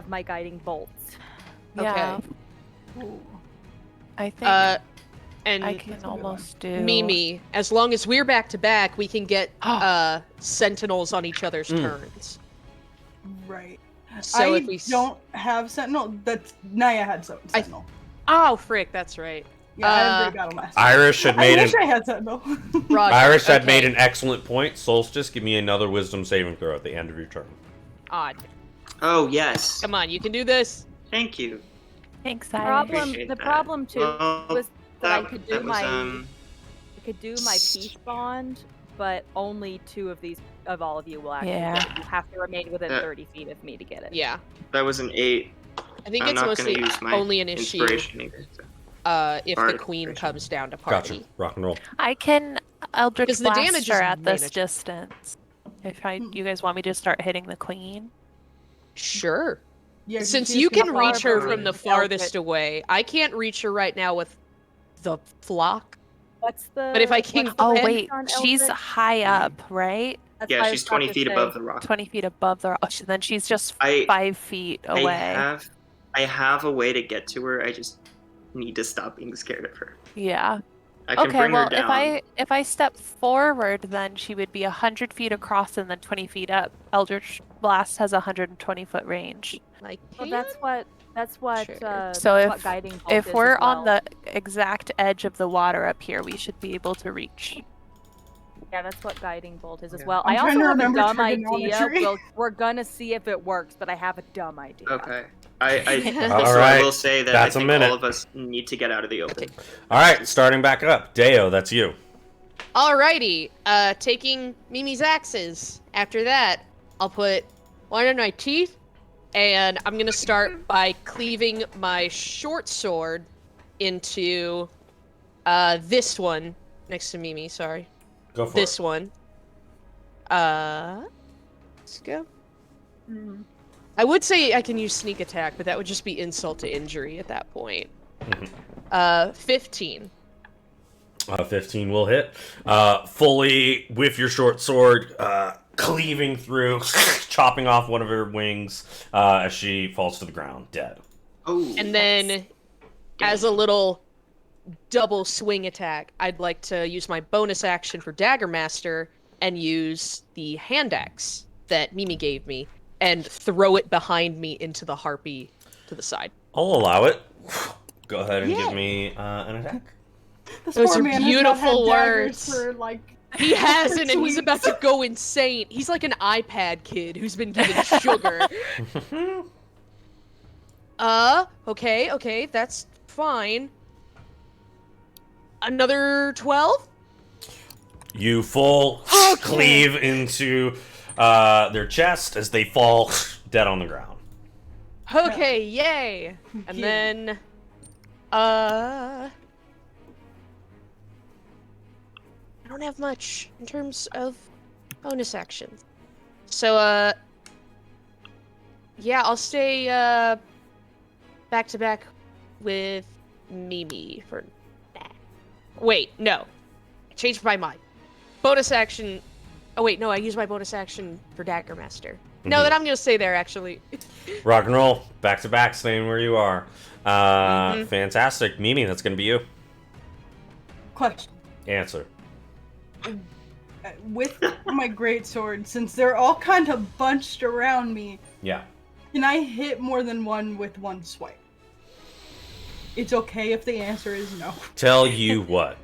my guiding bolts. Yeah. Ooh. I think And I can almost do. Mimi, as long as we're back to back, we can get sentinels on each other's turns. Right. So I if we don't have Sentinel. That's Naya had Sentinel. Oh, frick, that's right. Yeah, I had Great Battle Master. Irish had I made wish an I had Sentinel. Roger. Irish had okay. made an excellent point. Solstice, give me another Wisdom saving throw at the end of your turn. Odd. Oh yes. Come on, you can do this. Thank you. Thanks, Appreciate The that. problem too Well, was that I that could was, do my peace bond, but only 2 of all of you will actually Yeah. get it. You have to remain within Yeah. 30 feet of me to get it. Yeah. that was an 8. I think I'm it's not mostly gonna use my only an issue inspiration either. So. if Bard the queen concentration. comes down to Gotcha. party. Rock and roll. I can Eldritch Because the Blast damage her is at this manageable. distance. If you guys want me to start hitting the queen. Sure. Yeah, Since she's you gonna can fly reach her over from the me. farthest away, I can't reach her right now with the flock. What's the? But if I can- what's the Oh range wait, on she's Eldritch? high up, right? That's Yeah, what I she's was about 20 to feet say. above the rock. 20 feet above the. Oh, then she's just I- 5 feet away. I have a way to get to her. I just need to stop being scared of her. Yeah. I can Okay. bring Well, her down. if I step forward, then she would be 100 feet across and then 20 feet up. Eldritch Blast has a 120-foot range. Like, Well, that's what. Sure. So that's if what guiding bolt if is we're as on well. the exact edge of the water up here, we should be able to reach. Yeah, that's what guiding bolt is as Yeah. well. I'm I trying also to have a remember dumb trigonometry. idea. We're gonna see if it works, but I have a dumb idea. Okay. I All also right. I will say that That's a I think minute. all of us need to get out of the open. All right, starting back up. Deo, that's you. Alrighty, taking Mimi's axes. After that, I'll put one in my teeth, and I'm gonna start by cleaving my short sword into this one next to Mimi. Sorry, Go for this it. one. Let's go. I would say I can use sneak attack, but that would just be insult to injury at that point. 15. 15 will hit. Fully with your short sword, cleaving through, chopping off one of her wings as she falls to the ground, dead. Oh. And then, as a little double swing attack, I'd like to use my bonus action for Dagger Master and use the hand axe that Mimi gave me and throw it behind me into the harpy to the side. I'll allow it. Go ahead and Yeah. give me an attack. This Those poor are man beautiful has not had daggers words. for like He hasn't, and he's Sweet. about to go insane. He's like an iPad kid who's been given sugar. Okay, that's fine. Another 12? You full Okay. cleave into their chest as they fall dead on the ground. Okay, yay. And Yeah. then, I don't have much in terms of bonus actions. So, yeah, I'll stay, back to back with Mimi for that. Wait, no. I changed my mind. Bonus action. Oh, wait, no, I used my bonus action for Dagger Master. No, Mhm. then I'm gonna stay there, actually. Rock and roll, back to back, staying where you are. Mhm. Fantastic. Mimi, that's going to be you. question. Answer. With my great sword, since they're all kind of bunched around me, Yeah. can I hit more than one with one swipe? It's okay if the answer is no. Tell you what.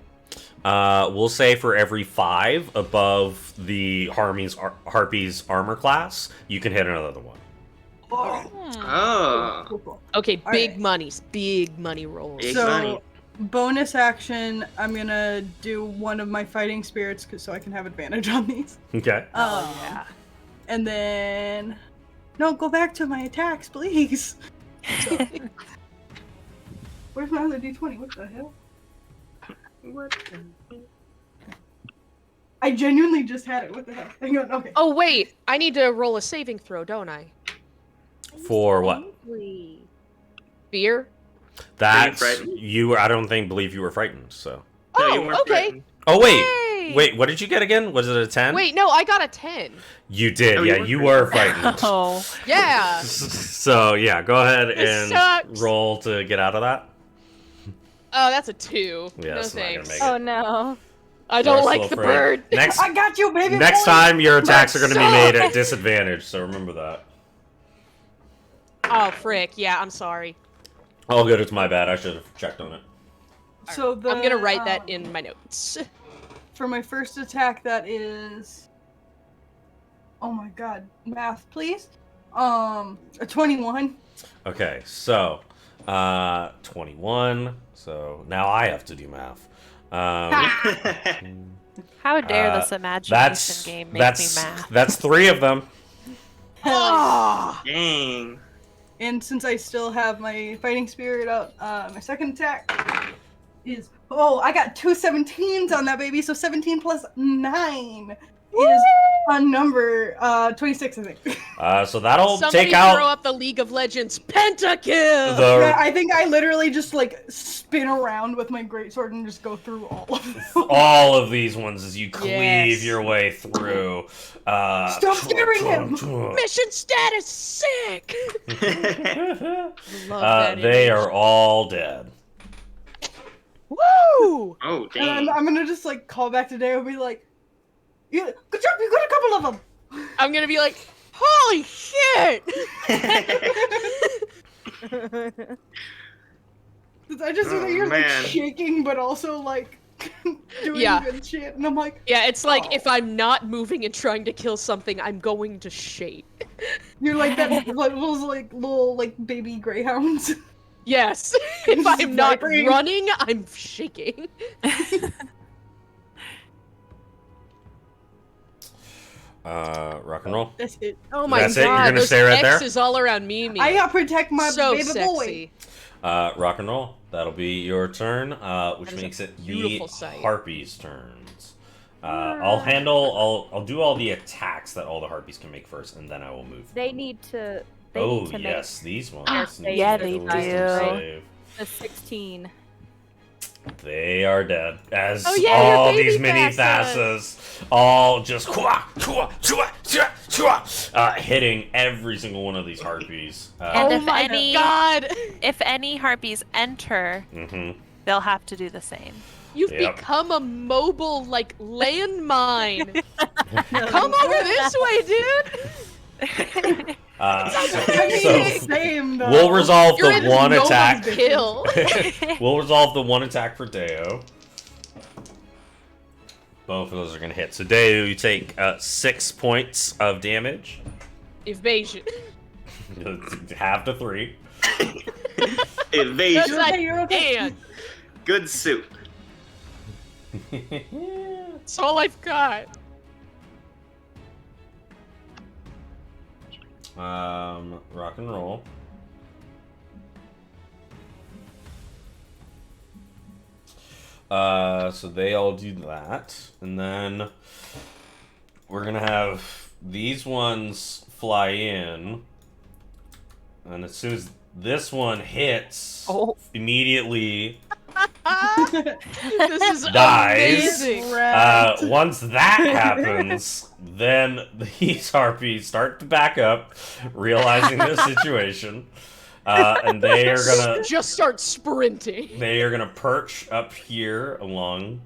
We'll say for every 5 above the Harpy's armor class, you can hit another one. Oh. Cool, cool. Okay, All big right. monies. Big money rolls. Big So, money. bonus action, I'm gonna do one of my fighting spirits so I can have advantage on these. Okay. Yeah. And then... No, go back to my attacks, please. Where's my other d20? What the hell? What? I genuinely just had it. What the hell? Hang on, okay. Oh, wait. I need to roll a saving throw, don't I? For what? Angry. Fear? That's frightened? you. I don't think you were frightened. So. No, you Oh, weren't okay. frightened. Oh wait, Yay! wait. What did you get again? Was it a 10? Wait, no, I got a 10. You did. Oh, you yeah, were you were frightened. Oh. Yeah. So yeah, go ahead This and sucks. roll to get out of that. Oh, that's a 2. Yeah, no it's not gonna thanks. make it. Oh no. I don't Rest like will the afraid. bird. Next, I got you, baby next boy! time your attacks are going to be made at sucks. disadvantage. So remember that. Oh, frick. Yeah, I'm sorry. Oh, good. It's my bad. I should have checked on it. So I'm gonna write that in my notes. For my first attack, that is... Oh my god. Math, please. A 21. Okay, so 21. So now I have to do math. How dare Uh, this imagination That's game make that's me mad? that's 3 of them. Oh, Dang. And since I still have my fighting spirit up, my second attack is I got 2 17s on that baby, so 17 plus 9 is a number 26, I think. So that'll Somebody take out throw up the League of Legends pentakill. Yeah, I think I literally just like spin around with my greatsword and just go through all of them. all of these ones as you cleave Yes. your way through. Stop scaring him! Mission status sick. Love that They image. are all dead. Woo! Oh, And dang. I'm gonna just like call back to Deo and be like, "Yeah, good job, you got a couple of them." I'm gonna be like, holy shit! I just see that you're like man. shaking, but also like doing Yeah. good shit, and I'm like, Yeah, it's like Oh. if I'm not moving and trying to kill something, I'm going to shake. you're like that like those like little like baby greyhounds. Yes, if I'm not Vibrating. running, I'm shaking. Rock and roll. That's it. Oh my That's it? You're god, gonna those stay right there? X's all around me. I gotta protect my so baby sexy. boy. Rock and roll. That'll be your turn, which That is a makes it the beautiful sight. Harpies' turns. I'll do all the attacks that all the Harpies can make first, and then I will move. They need to. They Oh need to yes, these ones. save need Yeah, to they make a wisdom do. save. make a 16. They are dead. As Oh, yeah, your all baby these mini Thassas. Thassas all just hitting every single one of these harpies. And Oh if my any- god! If any harpies enter, Mhm. they'll have to do the same. You've Yep. become a mobile, like, landmine. Come over this way, dude! I mean, So same though. we'll resolve You're the in one no attack. one's kill. We'll resolve the one attack for Deo. Both of those are gonna hit. So Deo, you take 6 points of damage. Evasion. Half to 3. Evasion. You're okay, you're okay. And Good suit. that's all I've got. Rock and roll. So they all do that, and then we're gonna have these ones fly in, and as soon as this one hits, immediately This is Dies. amazing. once that happens, then these harpies start to back up, realizing the situation, and they are gonna Just start sprinting. perch up here along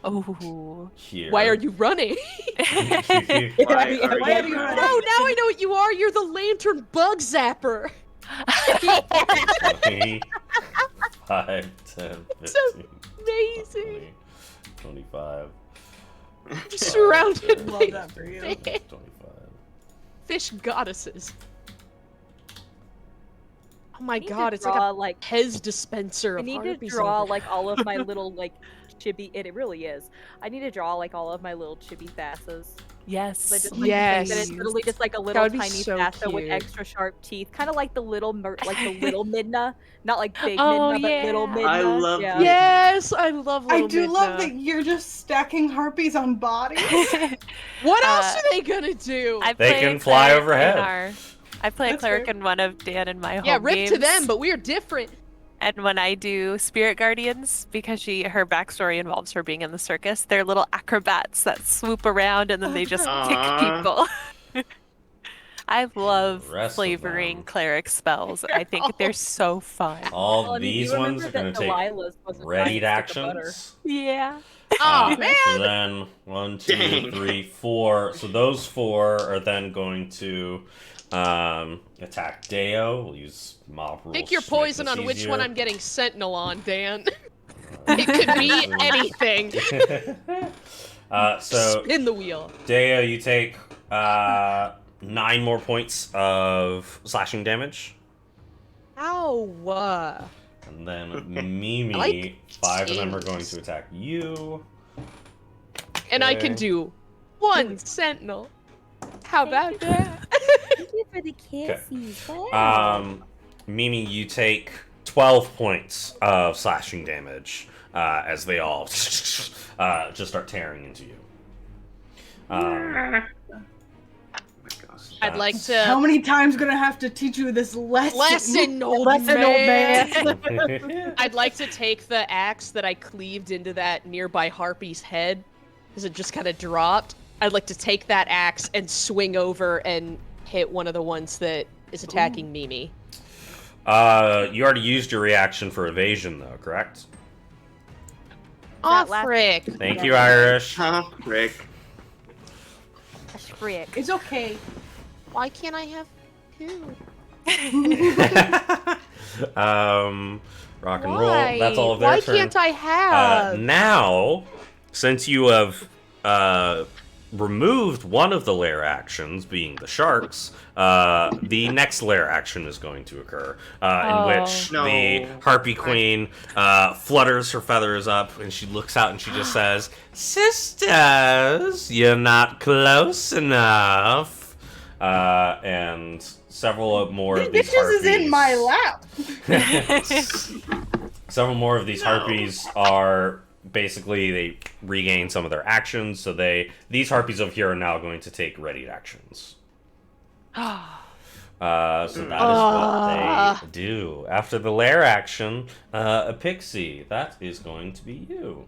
Oh. here. Why are you running? Why are why are you you running? Oh, now I know what you are. You're the lantern bug zapper. 20, 5, 10, 15, So amazing. 20, 25, Surrounded Love by that for you. 25. fish goddesses. Oh my I need to god, it's like draw, a like Pez dispenser I of need to Harpies draw over like all of my little like chibi. It really is. I need to draw like all of my little chibi Thassas. Yes. But just, like, Yes. And it's literally just like a little would be tiny so Thassa with cute. extra sharp teeth, kind of like the little like the little Midna, not like big Oh, Midna, but little yeah. Midna. I love yeah. the- Yes, I love I little do love Midna. that you're just stacking harpies on bodies. What else Uh, are they gonna do? I They play can a fly cleric overhead. I play a That's cleric fair. in one of Dan and my Yeah, home rip games. to them, but we are different. And when I do Spirit Guardians, because her backstory involves her being in the circus, they're little acrobats that swoop around and then they just kick Aw. people. I love The rest of flavoring them. cleric spells. I think they're so fun. All Well, I mean, these you remember ones are that going to take Delilah's wasn't readied nice with the butter. actions. Yeah. Oh man! So then 1, 2, Dang. 3, 4. So those 4 are then going to attack Deo. We'll use mob rules. Pick your to make poison this on which one easier. I'm getting Sentinel on, Dan. It could be anything. So Spin the wheel. Deo, you take 9 more points of slashing damage, Ow. and then Mimi, like 5 of them are going tins. to attack you. And I can Okay. do 1 Sentinel. How about that? Thank you for the kissies. Mimi, you take 12 points of slashing damage as they all just start tearing into you. I'd like How to many times gonna have to teach you this lesson? old Lesson, man. old man. I'd like to take the axe that I cleaved into that nearby Harpy's head, because it just kind of dropped. I'd like to take that axe and swing over and hit one of the ones that is attacking Mimi. You already used your reaction for evasion, though, correct? Oh, last- frick. Thank you, Irish. Huh, Rick. Frick. It's okay. Why can't I have two? Rock and roll. That's all of their Why turn. can't I have? Now, since you have removed one of the lair actions, being the sharks, the next lair action is going to occur, in which the Harpy Queen flutters her feathers up, and she looks out and she just says, "Sisters, you're not close enough." And several more of these Bitches harpies. is in my lap. Several more of these harpies are basically they regain some of their actions, so these harpies over here are now going to take readied actions. So that is what they do. After the lair action, Epixie, that is going to be you.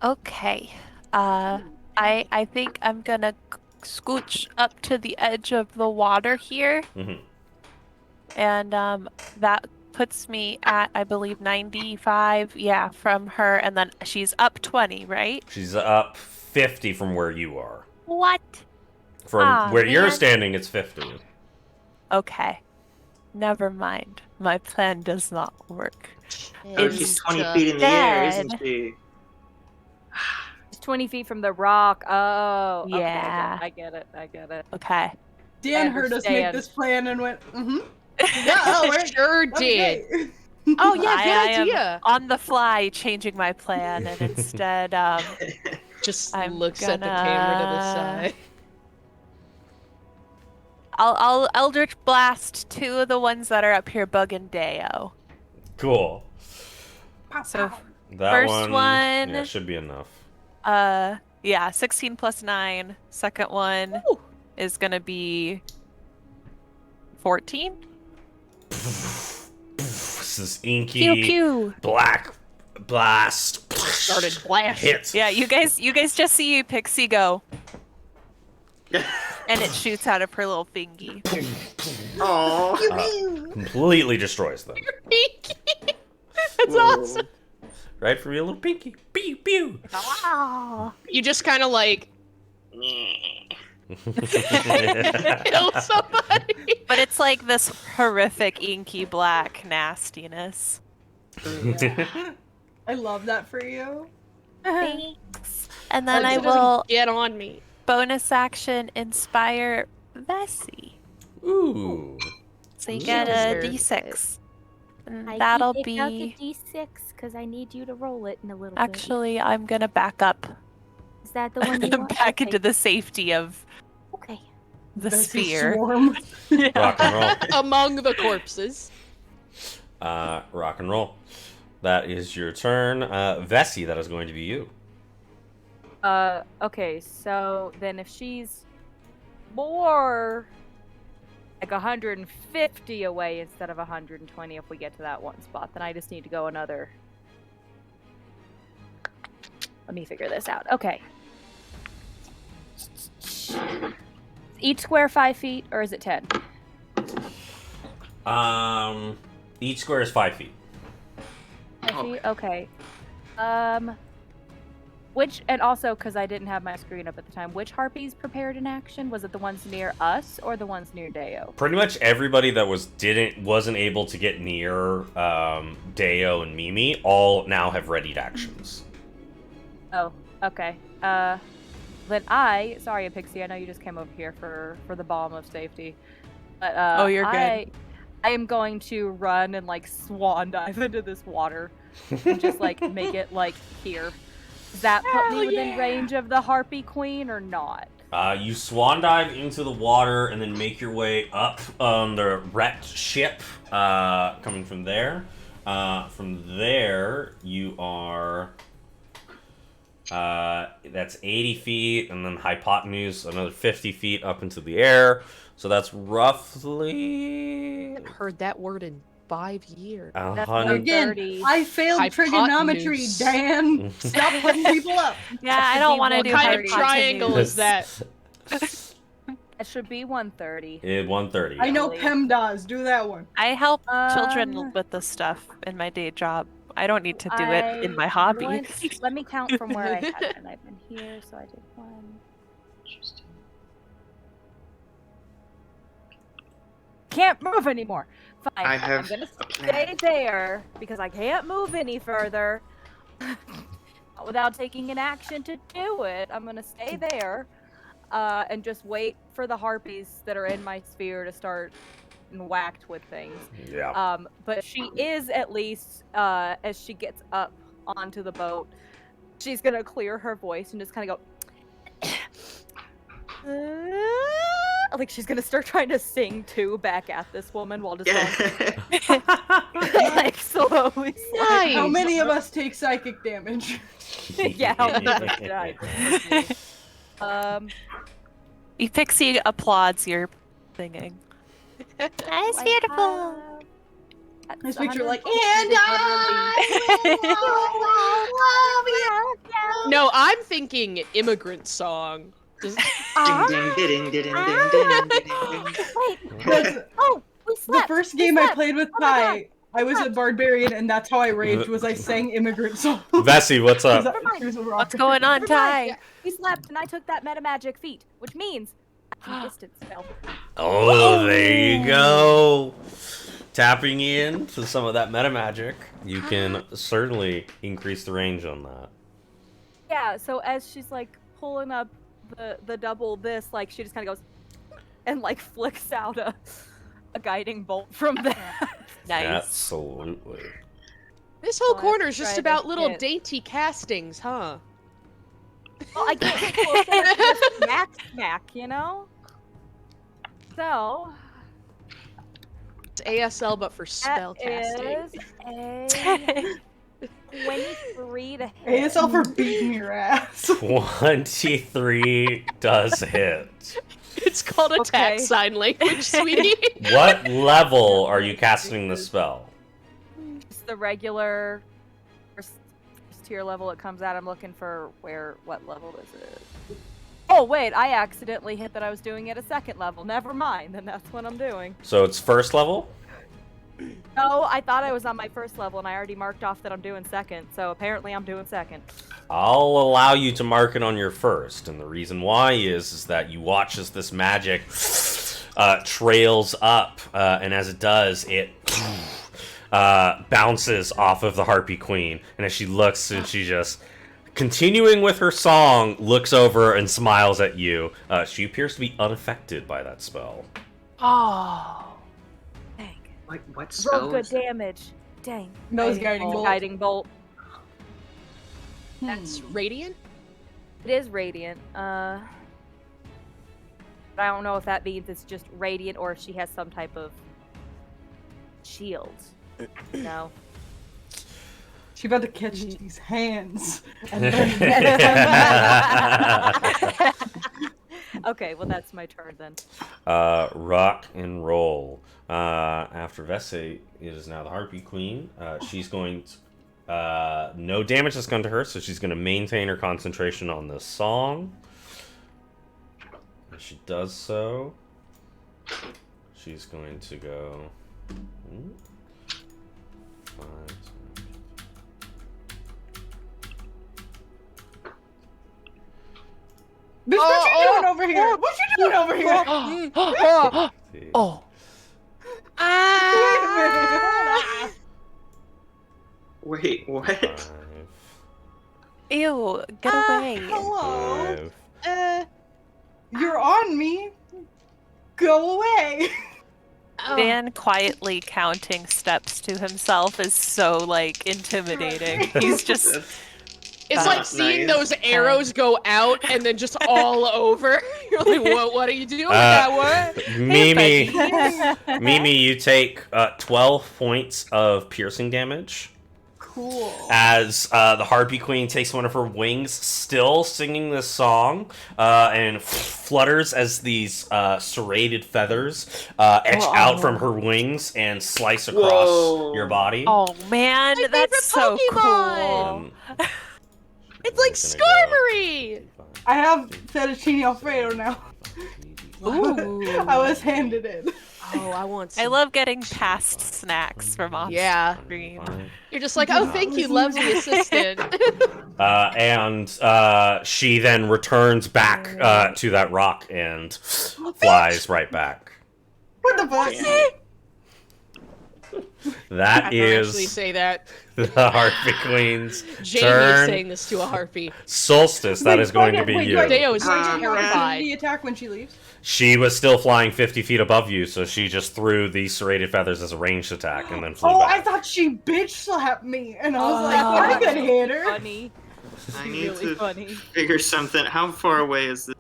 Okay. I think I'm gonna scooch up to the edge of the water here, and that puts me at, I believe, 95. Yeah, from her, and then she's up 20, right? She's up 50 from where you are. What? From where you're man. standing, it's 50. Okay. Never mind. My plan does not work. Oh, she's 20 feet in the air, isn't she? It's 20 feet from the rock. Oh, okay, Yeah. I get it. Okay. Dan heard us make understand. this plan and went, Yeah, oh, we're Sure did. okay. Oh yeah, I good am idea. on the fly changing my plan, and instead, Just I'm looks at the camera to the gonna- side. I'll Eldritch Blast two of the ones that are up here bugging Deo. Cool. So That First one- yeah, should be enough. yeah, 16 plus 9. Second one Ooh. is gonna be 14. This is inky, Pew pew. black blast. Started blasting. Hit. Yeah, you guys just see Pixie go, and it shoots out of her little thingy. Aww. Completely destroys them. That's awesome. Right for your little pinky. Pew pew. You just kind of like kill somebody. But it's like this horrific inky black nastiness. I love that for you. Thanks. And then I It doesn't will get on me. bonus action inspire Vesi. Ooh. So you Ooh. get a Interesting. d6. And I that'll can take out the be. D6 because I need you to roll it in a little Actually, I'm gonna back up. bit. Is that the one you want? Back Okay. into the safety of Okay. the That's a sphere. swarm. Rock and roll. Among the corpses. Rock and roll. That is your turn. Vesi, that is going to be you. Okay, so then if she's more like 150 away instead of 120 if we get to that one spot, then I just need to go another. Let me figure this out. Okay. Each square 5 feet, or is it 10? Each square is 5 feet. 5 feet? Okay. Which, and also because I didn't have my screen up at the time, which harpies prepared in action? Was it the ones near us or the ones near Deo? Pretty much everybody that wasn't able to get near Deo and Mimi all now have readied actions. Oh, okay. Then sorry, Epixie, I know you just came over here for the balm of safety. But Oh, you're good. I am going to run and like swan dive into this water and just like make it like here. Does that put me within range of the Harpy Queen or not? You swan dive into the water and then make your way up on the wrecked ship, coming from there. From there, you are... that's 80 feet, and then hypotenuse, another 50 feet up into the air. So that's roughly... I haven't heard that word in 5 years. That's 100... Again, 30. I failed trigonometry, Hypotenuse. Dan. Stop putting people up. Yeah, I don't want to What do What kind of hypotenuse. triangle is that? It should be 130. 130. I know Ellie. PEMDAS. Do that one. I help children Um, with this stuff in my day job. I don't need to do it in my hobby. Let me count from where I had it. And I've been here, so I did 1. Interesting. Can't move anymore. Fine. I I'm have gonna a stay plan. there because I can't move any further without taking an action to do it. I'm gonna stay there and just wait for the harpies that are in my sphere to start getting whacked with things. Yeah. But she is at least as she gets up onto the boat, she's gonna clear her voice and just kind of go. Like she's gonna start trying to sing too back at this woman while just going, like slowly. Nice. How many of us take psychic damage? Yeah, how many of us died? Epixie applauds your singing. That's I beautiful. have- This picture, like, and No, I'm thinking immigrant song. Does- Ding ding ding ding ding ding ding ding. That's- Oh, we the slept. first we game I slept. played with Oh my God. Kai, I was a barbarian, and that's how I raged. Was I sang immigrant songs? Vesi, what's up? She was a rocker. What's going on, Never mind. Ty? We slept, and I took that meta magic feat, which means I can distance spell. Oh, there you go. Tapping in to some of that meta magic, you can certainly increase the range on that. Yeah, so as she's like pulling up the double this, like she just kind of goes and like flicks out a guiding bolt from that. Nice. Absolutely. This whole Well, corner is try just to about little get- dainty castings, huh? Well, I can't get close enough to just smack, you know? So, It's ASL, but for that spell casting. is a 23 to hit. ASL for beating your ass. 23 does hit. It's called attack Okay. sign language, sweetie. What level are you casting the spell? Just the regular first tier level it comes at. I'm looking for what level is it? Oh wait, I accidentally hit that I was doing it at 2nd level. Never mind, then that's what I'm doing. So it's first level? No, I thought I was on my 1st level and I already marked off that I'm doing 2nd, so apparently I'm doing 2nd. I'll allow you to mark it on your first, and the reason why is that you watch as this magic trails up, and as it does, it bounces off of the Harpy Queen, and as she looks, and she just, continuing with her song, looks over and smiles at you. She appears to be unaffected by that spell. Oh. Dang. What Roll spell? good damage. Dang. Nose guiding bolt. Guiding bolt. That's radiant? It is radiant. But I don't know if that means it's just radiant or if she has some type of shield. No. She about to catch these hands. And Okay, well that's my turn then. Rock and roll. After Vesi, it is now the Harpy Queen. She's going to... no damage has come to her, so she's going to maintain her concentration on this song. As she does so, she's going to go... 5, Bitch, what you doing over here? What you doing over here? Oh. Wait, what? 5, Ew, get away. Hello. 5. You're on me. Go away. Dan quietly counting steps to himself is so, like, intimidating. He's just It's like seeing Nice. those arrows go out and then just all over. You're like, what are you doing with that one? Mimi, you take 12 points of piercing damage. Cool. As the Harpy Queen takes one of her wings, still singing this song, and flutters as these serrated feathers etch out from her wings and slice across Whoa. your body. Oh man, My that's so favorite cool. Pokemon! It's like Skarmory! I have fettuccine Alfredo now. Ooh. I was handed it. Oh, I want some. I love getting past snacks from off Yeah. screen. You're just like, oh, thank you, lovely assistant. And she then returns back to that rock and flies right back. What the fuck? That I don't is actually say that. the Harpy Queen's Jamie is turn. saying this to a harpy. Solstice, that is going to be you. Deo is Uh, terrified. The attack when she leaves. She was still flying 50 feet above you, so she just threw the serrated feathers as a ranged attack and then flew Oh, back. I thought she bitch slapped me, and I was like, I could hit her. Funny. I need Really to funny. figure something. How far away is this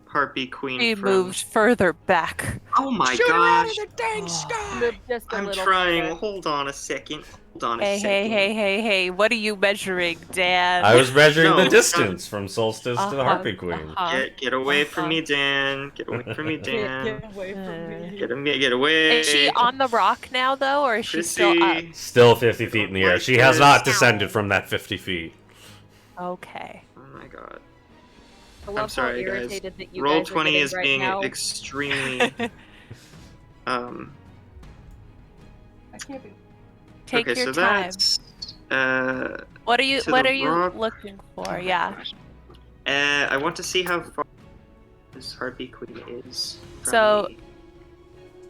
Harpy Queen She from? moved further back. Oh my Shoot her out gosh! of the dang sky! Moved just a I'm little trying. further. Hold on a second. Hold on a Hey, second. hey! What are you measuring, Dan? I was measuring No, the distance from Solstice to the Uh-huh, Harpy Queen. uh-huh. Get away from me, Dan. Get away from me, Dan. Get away from me. Get away. Is she on the rock now, though, or is she still up? Chrissy. Still 50 feet in the air. She has not descended from that 50 feet. Okay. Oh my god. I love I'm sorry, how guys. irritated that you Roll guys are 20 getting is right being now. extremely. I can't be. Take okay, your so time. that's. What are you to What the are you rock. looking for? Yeah. I want to see how far this Harpy Queen is. From So- me.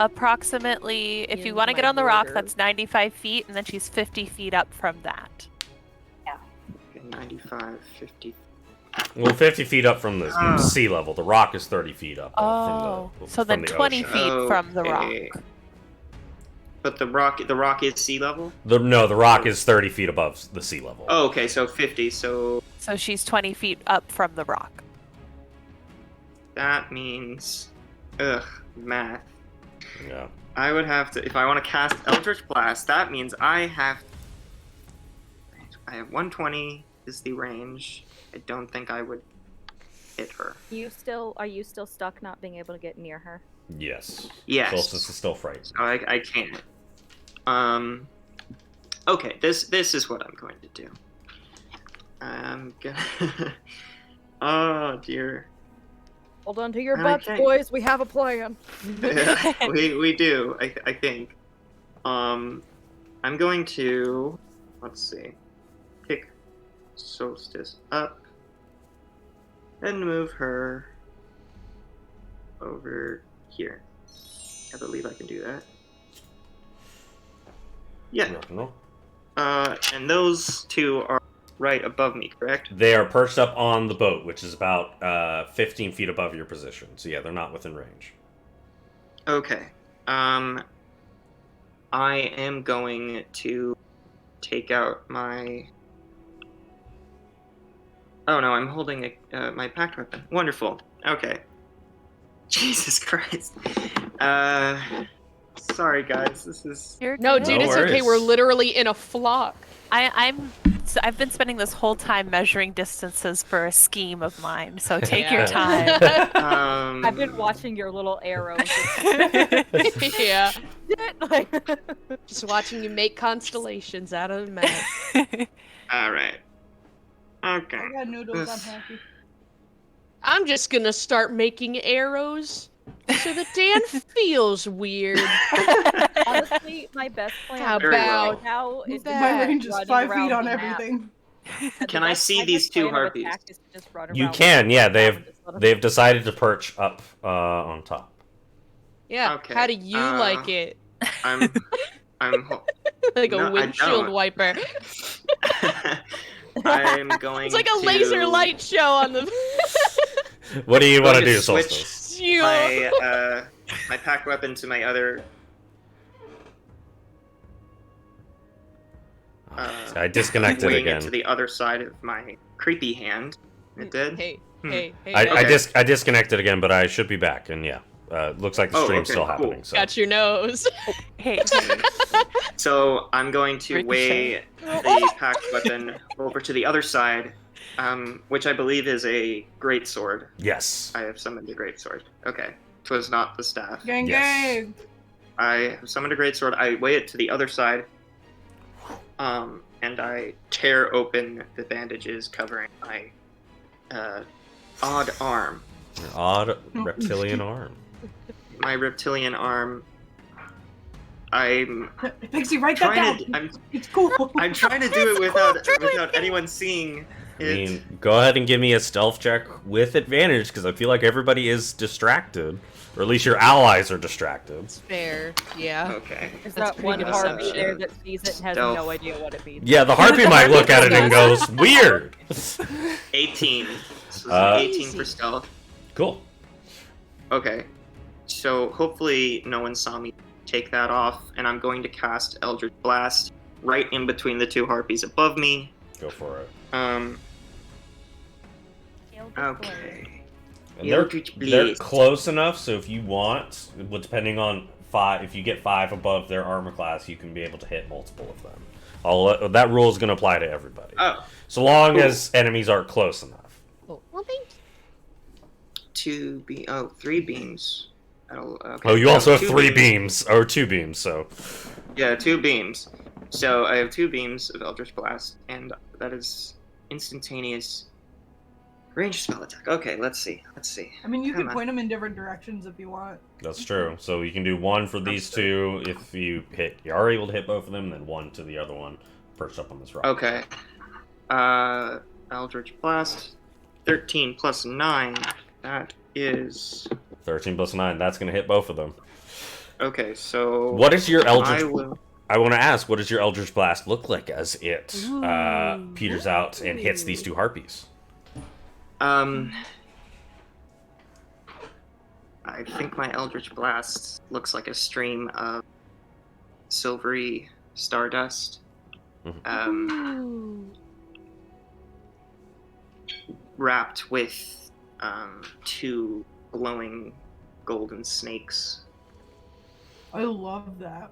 Approximately, if you In want to get my on the rock, border. that's 95 feet, and then she's 50 feet up from that. Okay, 95, 50. Well, 50 feet up from the Ah. sea level. The rock is 30 feet up. Oh, from the, so then from the 20 ocean. feet from the rock. Okay. But the rock is sea level? No, the rock is 30 feet above the sea level. Oh, okay, so 50. So So she's 20 feet up from the rock. that means. Ugh, math. Yeah. I would have to. If I want to cast Eldritch Blast, that means I have 120 is the range. I don't think I would hit her. Are you still stuck not being able to get near her? Yes. Yes. Solstice is still frightened. So I can't. Okay, this is what I'm going to do. I'm gonna. Oh dear. Hold on to your Okay. butts, boys. We have a plan. we do. I think. I'm going to. Let's see. Pick Solstice up and move her over here. I believe I can do that. Yeah. Rock and roll. And those two are right above me, correct? They are perched up on the boat, which is about 15 feet above your position. So yeah, they're not within range. Okay. I am going to take out my. Oh no, I'm holding my packed weapon. Wonderful. Okay. Jesus Christ. Sorry guys, this is. You're No, good. dude, No it's okay. worries. We're literally in a flock. I've been spending this whole time measuring distances for a scheme of mine. So take Yeah. your time. I've been watching your little arrows. Yeah. Like, Just watching you make constellations out of the map. All right. Okay. I got noodles. I'm happy. I'm just gonna start making arrows so that Dan feels weird. honestly, my best plan How Very well. about now is to that? My range is running 5 around feet on the map. everything. Can I see these two harpies? You can, yeah. They've decided to perch up on top. Yeah. Okay, How do you like it? I'm ho- Like No, a I windshield don't. wiper. I'm going. It's like a laser light show on the. What do you want to Going to do, switch Solstice? my packed weapon to my other. I disconnected winging again. it to the other side of my creepy hand. It did? Hey, Hmm. hey, hey. I disconnected again, but I should be back, and yeah, looks like the stream's still happening. So. Got your nose. Hey, So I'm going to Ricochet. weigh the packed weapon over to the other side, which I believe is a greatsword. Yes. I have summoned a greatsword. Okay. 'Twas not the staff. Gang, Yes. gang. I have summoned a greatsword. I weigh it to the other side, and I tear open the bandages covering my odd arm. Your odd reptilian arm. My reptilian arm. I'm Pixie, write that trying down. to. It's cool. I'm trying to do it without anyone seeing I it. mean, go ahead and give me a stealth check with advantage, because I feel like everybody is distracted. Or at least your allies are distracted. Fair, yeah. Okay. There's That's that pretty one good harpy assumption. there that sees it and has Stealth. no idea what it means. Yeah, the harpy might look at it and goes, weird! 18. This is 18 for stealth. Cool. Okay. So hopefully no one saw me take that off, and I'm going to cast Eldritch Blast right in between the two harpies above me. Go for it. Okay. And they're Eldritch Blast. close enough, so if you want, depending on if you get 5 above their armor class, you can be able to hit multiple of them. That rule is going to apply to everybody. Oh, So long as enemies aren't close enough. Oh, well, thank you. 3 beams. Okay. Oh, you also have 2 3 beams, or 2 beams, so. Yeah, 2 beams. So I have 2 beams of Eldritch Blast, and that is instantaneous range spell attack. Okay, let's see. I mean, you Come can on. point them in different directions if you want. That's true. So you can do 1 for these 2 if you are able to hit both of them, then 1 to the other one perched up on this rock. Okay. Eldritch Blast. 13 plus 9. That is... 13 plus 9, that's going to hit both of them. Okay, so... What is your Eldritch... I I will... want to ask, what does your Eldritch Blast look like as it peters out and hits these 2 harpies? I think my Eldritch Blast looks like a stream of silvery stardust. Wrapped with 2 glowing golden snakes. I love that.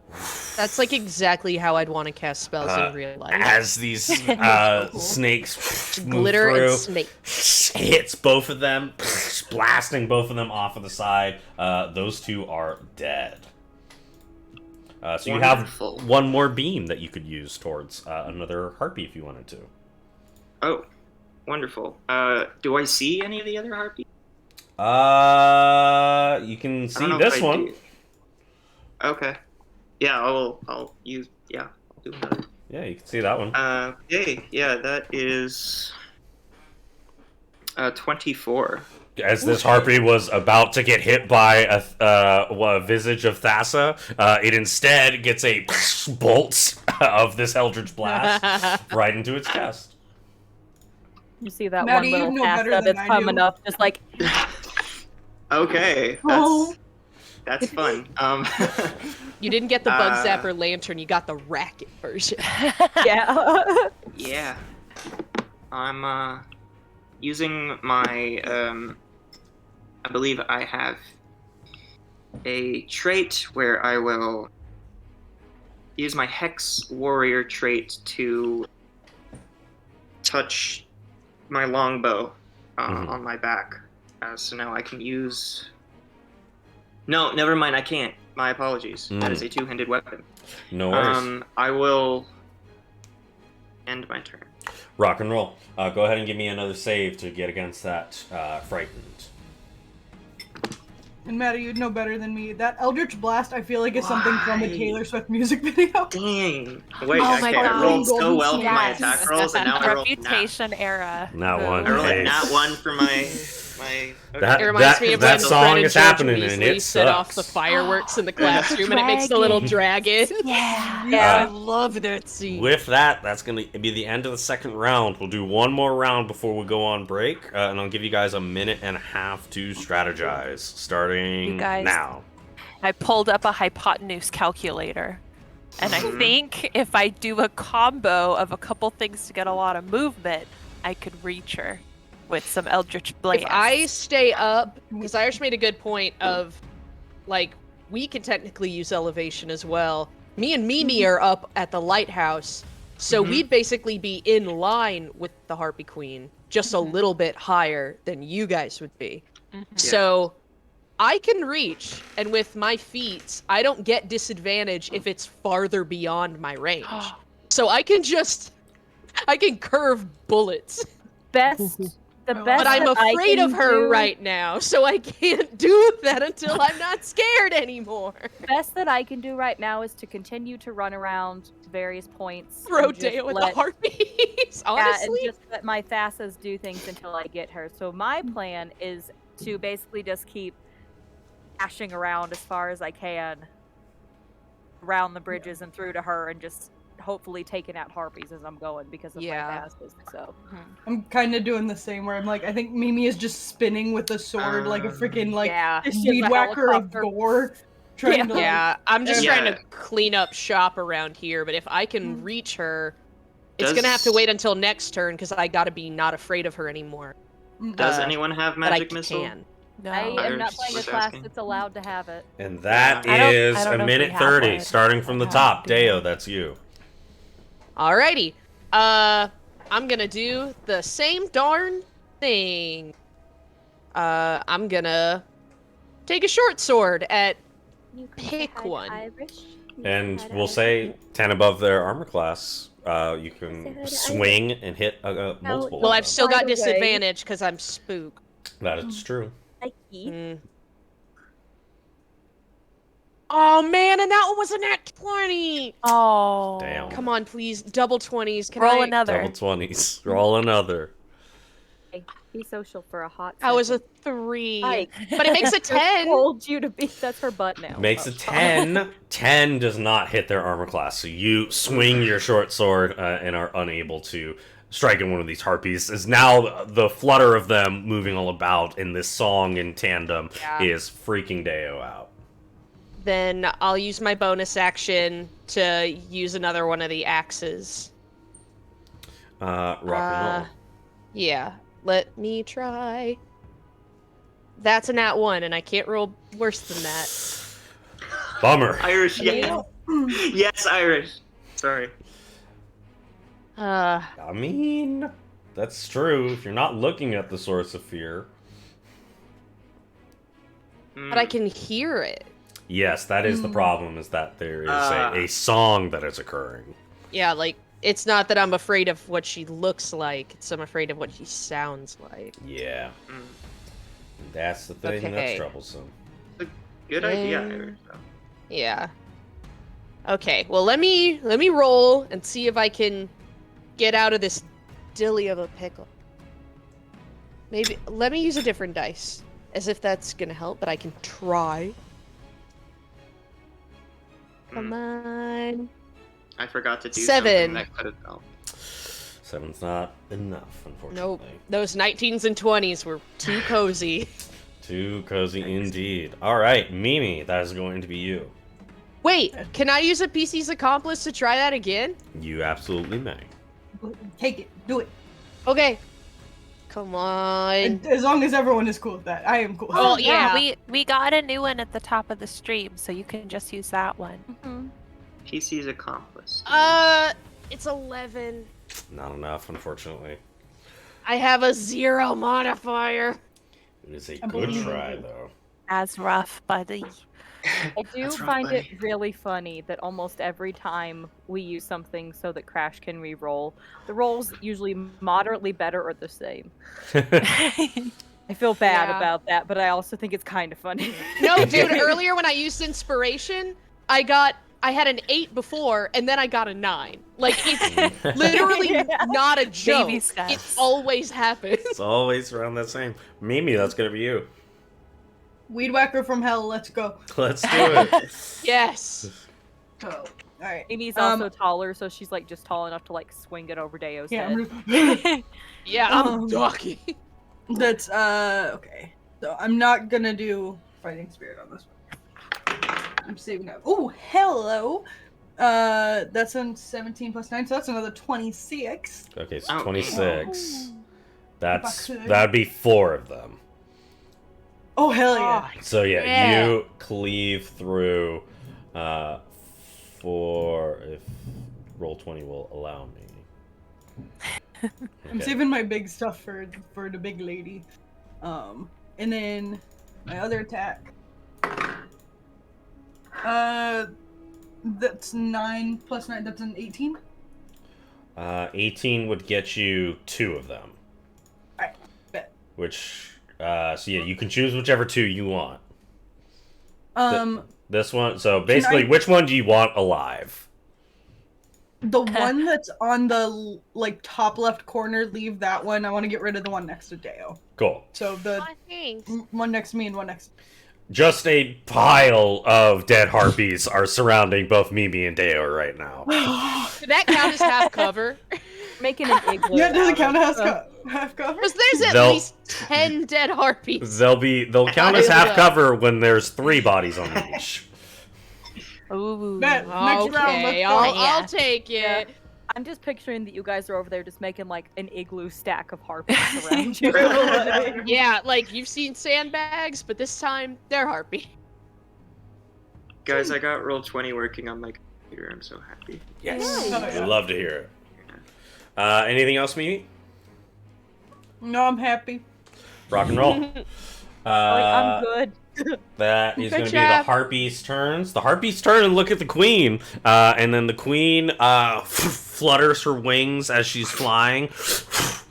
That's like exactly how I'd want to cast spells in real life. As these snakes move Glitter through, and snake. hits both of them, blasting both of them off of the side. Those 2 are dead. So you have Wonderful. 1 more beam that you could use towards another harpy if you wanted to. Oh, wonderful. Do I see any of the other harpies? You can I see don't know this if I one. do. Okay. Yeah, I'll use... Yeah, I'll do another. Yeah, you can see that one. Yeah, that is... 24. As this harpy was about to get hit by a visage of Thassa, it instead gets a bolt of this Eldritch Blast right into its chest. You see that Maddie, one you little know path better that than it's I coming do. up, just like, Okay, Oh. that's fun. You didn't get the bug zapper lantern, you got the racket version. yeah. Yeah. I'm using my I believe I have a trait where I will use my Hex Warrior trait to touch my longbow on my back. So now I can use... No, never mind, I can't. My apologies. That is a 2-handed weapon. No worries. I will end my turn. Rock and roll. Go ahead and give me another save to get against that frightened. And Maddie, you'd know better than me. That Eldritch Blast, I feel like, is something from a Taylor Swift music video. Dang. Wait, Oh my I God. rolled so Golden well for my Yes. attack rolls, and now I rolled nat. Reputation era. Not one. I rolled a Hey. nat 1 for my... That- It reminds me of that when song Fred and is George happening, and Weasley it set off the sucks. fireworks in the classroom, and it makes the little dragon. Yeah. I love that scene. With that, that's going to be the end of the second round. We'll do one more round before we go on break, and I'll give you guys a minute and a half to strategize, starting You guys- now. I pulled up a hypotenuse calculator. And I Mhm. think if I do a combo of a couple things to get a lot of movement, I could reach her with some Eldritch Blast. If I stay up, because Irish made a good point of, like, we can technically use elevation as well. Me and Mimi are up at the lighthouse, so Mhm. we'd basically be in line with the Harpy Queen, just a little bit higher than you guys would be. So I can reach, and with my feats, I don't get disadvantage if it's farther beyond my range. So I can curve bullets. The But best But I'm that I afraid of can her do- right now, so I can't do that until I'm not scared anymore. best that I can do right now is to continue to run around various points. Throw and just Deo at the let- Harpies, Yeah, honestly. and just let my Thassas do things until I get her. So my plan is to basically just keep dashing around as far as I can around the bridges and through to her, and just hopefully taking out Harpies as I'm going because of my Thassas. So I'm kind of doing the same where I'm like, I think Mimi is just spinning with a sword like a freaking like yeah. She's weed a whacker of helicopter. gore. Trying to like, Yeah, I'm just Yeah. trying to clean up shop around here, but if I can reach her, it's Does- gonna have to wait until next turn because I gotta be not afraid of her anymore. Does Uh, anyone have But I magic missile? can. No. I am Irish not playing a was class asking. that's allowed to have it. And that I don't- is I don't a know if we minute have 30, one. starting from the I top. have Deo, one. that's you. Alrighty. I'm gonna do the same darn thing. I'm gonna take a short sword at You can Pick say hi to one. Irish. You can And say hi to we'll Irish. say 10 above their armor class. You Say can hi to swing and hit multiple Well, of I've them. still By got the way- disadvantage because I'm spooked. That is true. Mikey. Mm. Oh man, and that one was a nat 20. Oh. Damn. Come on, please, double 20s. Can Roll I? another. Double 20s. Roll another. Be social for a hot That was a second. 3. Mike. But it makes a I 10. told you to be. That's her butt now. Makes Oh, a 10. 10 does not hit their armor class. So you swing your short sword and are unable to strike at one of these harpies. As now the flutter of them moving all about in this song in tandem Yeah. is freaking Deo out. Then I'll use my bonus action to use another one of the axes. Rock and roll. Yeah, let me try. That's a nat 1, and I can't roll worse than that. Bummer. Irish, yes. Yes, Irish. Sorry. Uh, I mean, that's true. If you're not looking at the source of fear. but I can hear it. Yes, that is the problem, is that there is Ah. a song that is occurring. Yeah, like, it's not that I'm afraid of what she looks like, it's I'm afraid of what she sounds like. Yeah. Mm. That's the thing that's Okay. troublesome. Good idea, Um, Irish. Though. Yeah. Okay, well let me roll and see if I can get out of this dilly of a pickle. Maybe let me use a different dice. As if that's gonna help, but I can try. Come on. I forgot to do 7. something that could have helped. 7's not enough, unfortunately. Nope. Those 19s and 20s were too cozy. Too cozy indeed. Alright, Mimi, that is going to be you. Wait, can I use a PC's accomplice to try that again? You absolutely may. take it, do it. Okay. Come on. As long as everyone is cool with that, I am cool. With Oh, that. yeah. we got a new one at the top of the stream, so you can just use that one. Mhm. PC's accomplice. It's 11. Not enough, unfortunately. I have a 0 modifier. It is a I good believe try, you. though. As rough, buddy. I do That's rough, find buddy. it really funny that almost every time we use something so that Crash can re-roll, the rolls usually moderately better or the same. I feel bad Yeah. about that, but I also think it's kind of funny. No, dude, earlier when I used inspiration, I had an 8 before, and then I got a 9. Like, it's literally Yeah. not a joke. Baby It steps. always happens. It's always around that same. Mimi, that's gonna be you. Weed whacker from hell. Let's go. Let's do it. Yes. Oh, all right. Amy's also taller, so she's like just tall enough to like swing it over Deo's Yeah, head. Yeah, I'm Um, ducky. that's okay. So I'm not gonna do fighting spirit on this one. I'm saving up. Oh, hello. That's a 17 plus 9, so that's another 26. Okay, so Oh. 26. If I could. That'd be 4 of them. Oh, hell yeah. So yeah, Yeah. you cleave through 4 if Roll20 will allow me. I'm saving my big stuff for the big lady. And then my other attack. That's 9 plus 9. That's an 18. 18 would get you 2 of them. Alright, bet. Which, so yeah, you can choose whichever 2 you want. This one, so basically, which one do you want alive? The one that's on the top left corner, leave that one. I want to get rid of the one next to Deo. Cool. So the Thanks. one next to me and one next. Just a pile of dead harpies are surrounding both Mimi and Deo right now. Did that count as half cover? Making an igloo. Yeah, it doesn't out count of as half cover. Because there's at They'll- least 10 dead harpies. They'll count as half cover when there's 3 bodies on each. Ooh. Bet. Next round, Okay, let's go. I'll take it. I'm just picturing that you guys are over there just making like an igloo stack of harpies around you. Yeah, you've seen sandbags, but this time they're harpy. Guys, I got Roll20 working on my computer. I'm so happy. Yes, Nice. I'd love to hear it. Anything else, Mimi? No, I'm happy. Rock and roll. I'm good. That is Good going to be the job. Harpies' turns. The Harpies turn and look at the Queen. And then the Queen flutters her wings as she's flying. Makes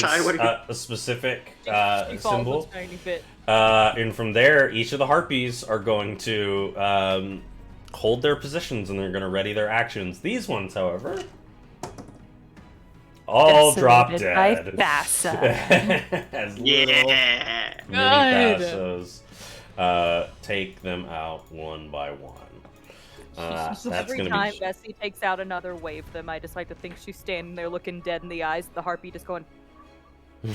Ty, what are a specific She falls a symbol. tiny bit. And from there, each of the Harpies are going to hold their positions and they're going to ready their actions. These ones, however, all drop Decimated by dead. Thassas. As little Yeah. mini Good. Thassas take them out one by one. That's Every going time to Vesi takes out another wave of them, I just like to think she's standing there looking dead in the eyes, the harpy just going be...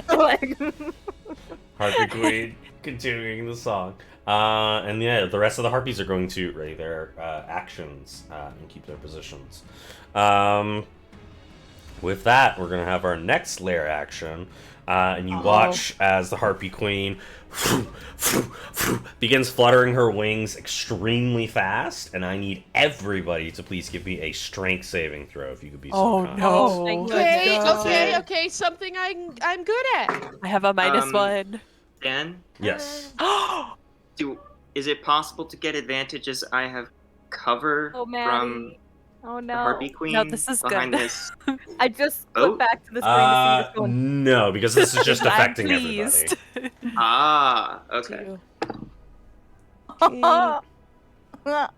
like Harpy Queen continuing the song. And yeah, the rest of the Harpies are going to ready their actions and keep their positions. With that, we're going to have our next lair action. And you watch as the Harpy Queen begins fluttering her wings extremely fast. And I need everybody to please give me a strength saving throw if you could be so kind. no. thank Okay, Let's go. okay, something I'm good at. I have a minus one. Dan, Yes. is it possible to get advantages? I have cover Oh, from Maddie. Oh the no. Harpy Queen No, this is behind good. this. I just Oh. flipped back to the screen to see this going. No, because this is just I'm affecting pleased. everybody. Ah, okay.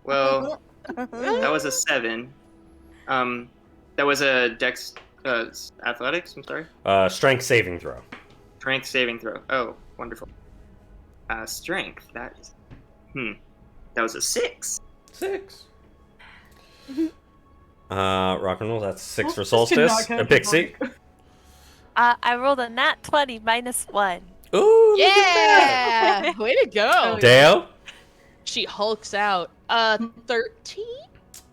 Well, that was a 7. That was a Dex athletics. I'm sorry. Strength saving throw. Strength saving throw. Oh, wonderful. Strength. That is. That was a 6. 6. Rock and roll. That's 6 for This cannot Solstice. count as Epixie. work. I rolled a nat 20 minus 1. Ooh, look at that. Yeah, way to go. Deo. She hulks out. 13?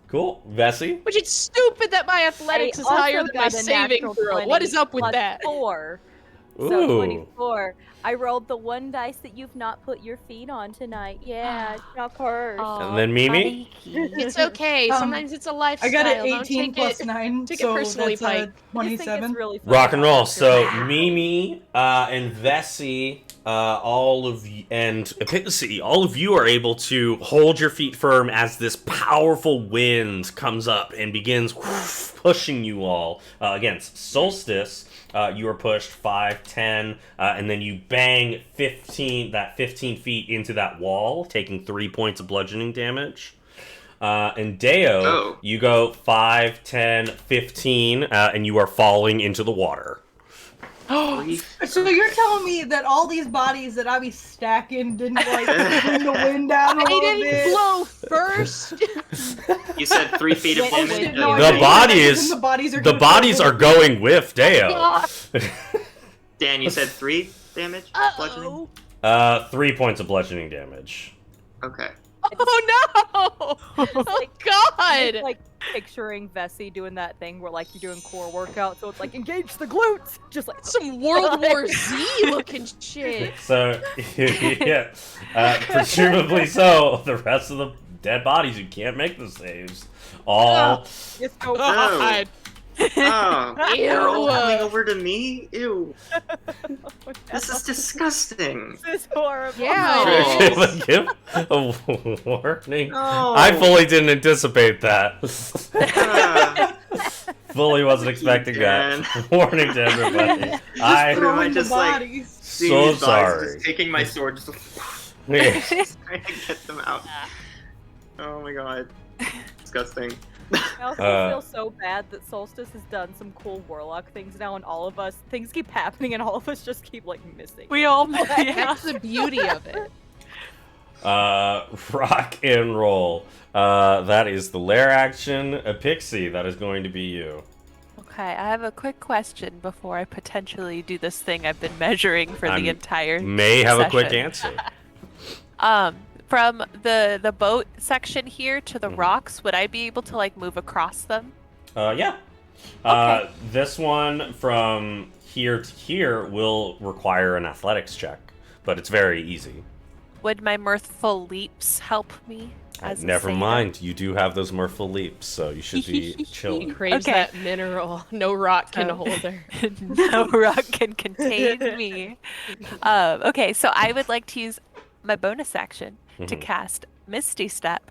Cool. Vesi. Which it's stupid that my athletics I is higher also than my got a saving natural throw. 20 What is up with plus that? 4. Ooh. So 24. I rolled the one dice that you've not put your feet on tonight. Yeah, it's not cursed. And then Mimi? It's okay. Sometimes it's a lifestyle. I got an Don't 18 take plus it- 9, take it so personally, that's Pike. I just think 27. it's really fun Rock and roll. after So that. Mimi and Vesi, all of you, and Epixie, all of you are able to hold your feet firm as this powerful wind comes up and begins pushing you all against Solstice. You are pushed 5, 10, and then you bang 15 feet into that wall, taking 3 points of bludgeoning damage. And Deo, Oh. you go 5, 10, 15, and you are falling into the water. So you're telling me that all these bodies that I be stacking didn't bring the wind down a I little didn't bit? blow first. You said 3 feet of Oh, damage. shit, no, The I didn't. bodies- The bodies are The gonna bodies go are going with Deo. Dan, you said 3 damage bludgeoning. 3 points of bludgeoning damage. Okay. Oh no! It's Oh like, god! it's like picturing Vesi doing that thing where like you're doing core workout, so it's like engage the glutes, just like Some World War Z looking shit. So, yeah, presumably so. The rest of the dead bodies who can't make the saves all. it's so God. Oh, Ew. they're all coming over to me? Ew. This is disgusting. This is horrible. Yeah. Give a warning. No. I fully didn't anticipate that. Ah. Fully wasn't expecting Again. that. Warning to everybody. Am I I Throwing the just, like, bodies. Seeing so these bodies, sorry. just taking my sword, just Yeah. trying to get them out. Oh my god. Disgusting. I also feel so bad that Solstice has done some cool warlock things now, and all of us things keep happening, and all of us just keep like missing. We all yeah. That's the beauty of it. Rock and roll. That is the lair action. Epixie, that is going to be you. Okay, I have a quick question before I potentially do this thing I've been measuring for I'm- the entire May have a quick session. answer. From the boat section here to the Mhm. rocks, would I be able to like move across them? Yeah. Okay. This one from here to here will require an athletics check, but it's very easy. Would my mirthful leaps help me? As a Never sailor? mind, you do have those mirthful leaps, so you should be He chilling. craves Okay. that mineral. No rock can Oh. hold her. No rock can contain me. Okay, so I would like to use my bonus action to Mhm. cast Misty Step,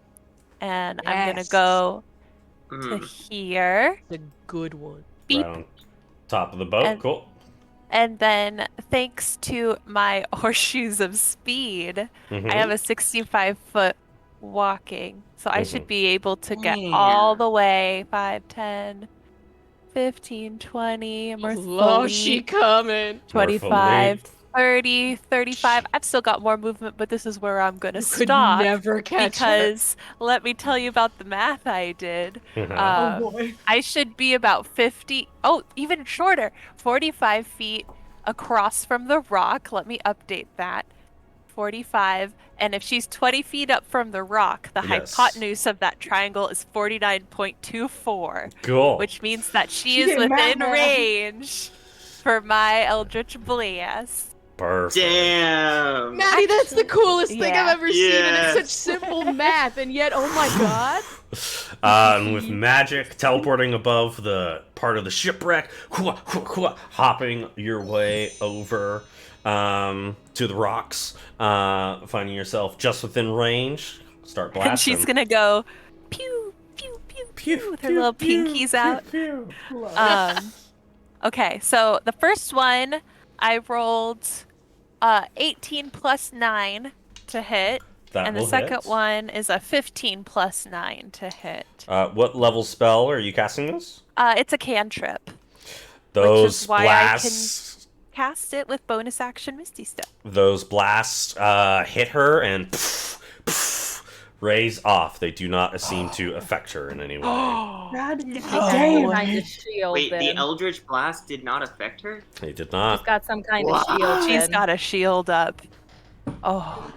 and I'm gonna Yes. go to Mm. here, The good one. beep, Right on top of the boat. And- Cool. and then thanks to my horseshoes of speed, Mhm. I have a 65-foot walking, so I should Mhm. be able to get Yeah. all the way 5, 10, 15, 20, Oh, merciful she leap, coming. 25, Merciful 30, 35. I've still got more movement, but this is where I'm gonna You could stop. never catch her. Because let me tell you about the math I did. leap. Oh boy. I should be about 50, oh, even shorter, 45 feet across from the rock. Let me update that. 45. And if she's 20 feet up from the rock, the Yes. hypotenuse of that triangle is 49.24, Cool. which means that she She is did math, within man. range for my Eldritch Blast. Perfect. Damn. Maddie, that's the coolest thing Yeah. I've ever seen, and it's Yes. such simple math, and yet, oh my god. And with magic teleporting above the part of the shipwreck, hopping your way over to the rocks, finding yourself just within range. Start blasting. And she's gonna go pew, pew, pew, pew, with her little pinkies out. Okay, so the first one I rolled 18 plus 9 to hit, That and the will second hit. one is a 15 plus 9 to hit. What level spell are you casting this? It's a cantrip. Those why I blasts. Cast it with bonus action Misty Step. Those blasts hit her and raise off. They do not seem to affect her in any way. God She's damn. got some kind of shield. Wait, the in. Eldritch Blast did not affect her? They did She's not. got some kind Wow. of shield. She's in. got a shield up. Oh,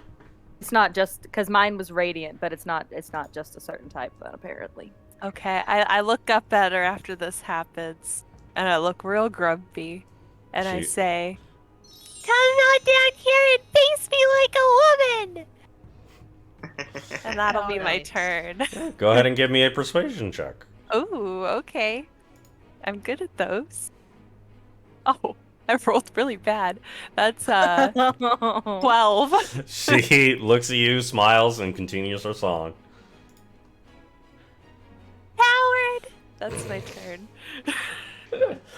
It's not just because mine was radiant, but it's not. It's not just a certain type, then apparently. okay. I look up at her after this happens, and I look real grumpy, and I She- say, "Come on down here and face me like a woman." And that'll be my Alright. turn. Go ahead and give me a persuasion check. Ooh, okay. I'm good at those. Oh, I rolled really bad. That's 12. She looks at you, smiles, and continues her song. Howard! That's my turn.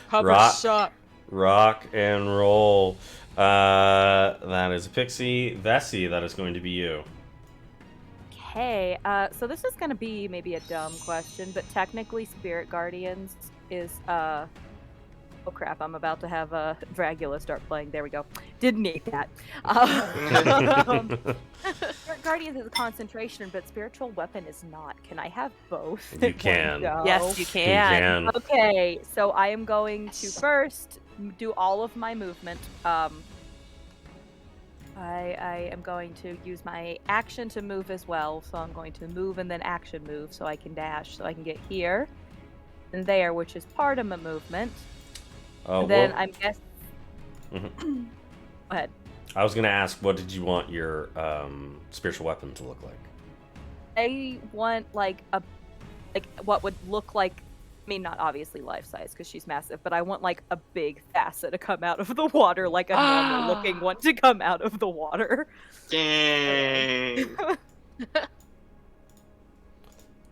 Hubbard, Rock. sup? Rock and roll. That is a pixie. Vesi, that is going to be you. Okay, so this is gonna be maybe a dumb question, but technically, Spirit Guardians is oh crap! I'm about to have Dragula start playing. There we go. Didn't need that. Spirit Guardians is a concentration, but spiritual weapon is not. Can I have both? You in one can. go? Yes, you You can. can. Okay, so I am going to first do all of my movement. I am going to use my action to move as well. So I'm going to move and then action move so I can dash. So I can get here and there, which is part of my movement. And then I'm guessing. Mm-hmm. Go ahead. I was gonna ask, what did you want your spiritual weapon to look like? I want like what would look like. I mean, not obviously life size because she's massive, but I want like a big Thassas to come out of the water, like a normal looking one to come out of the water. Dang.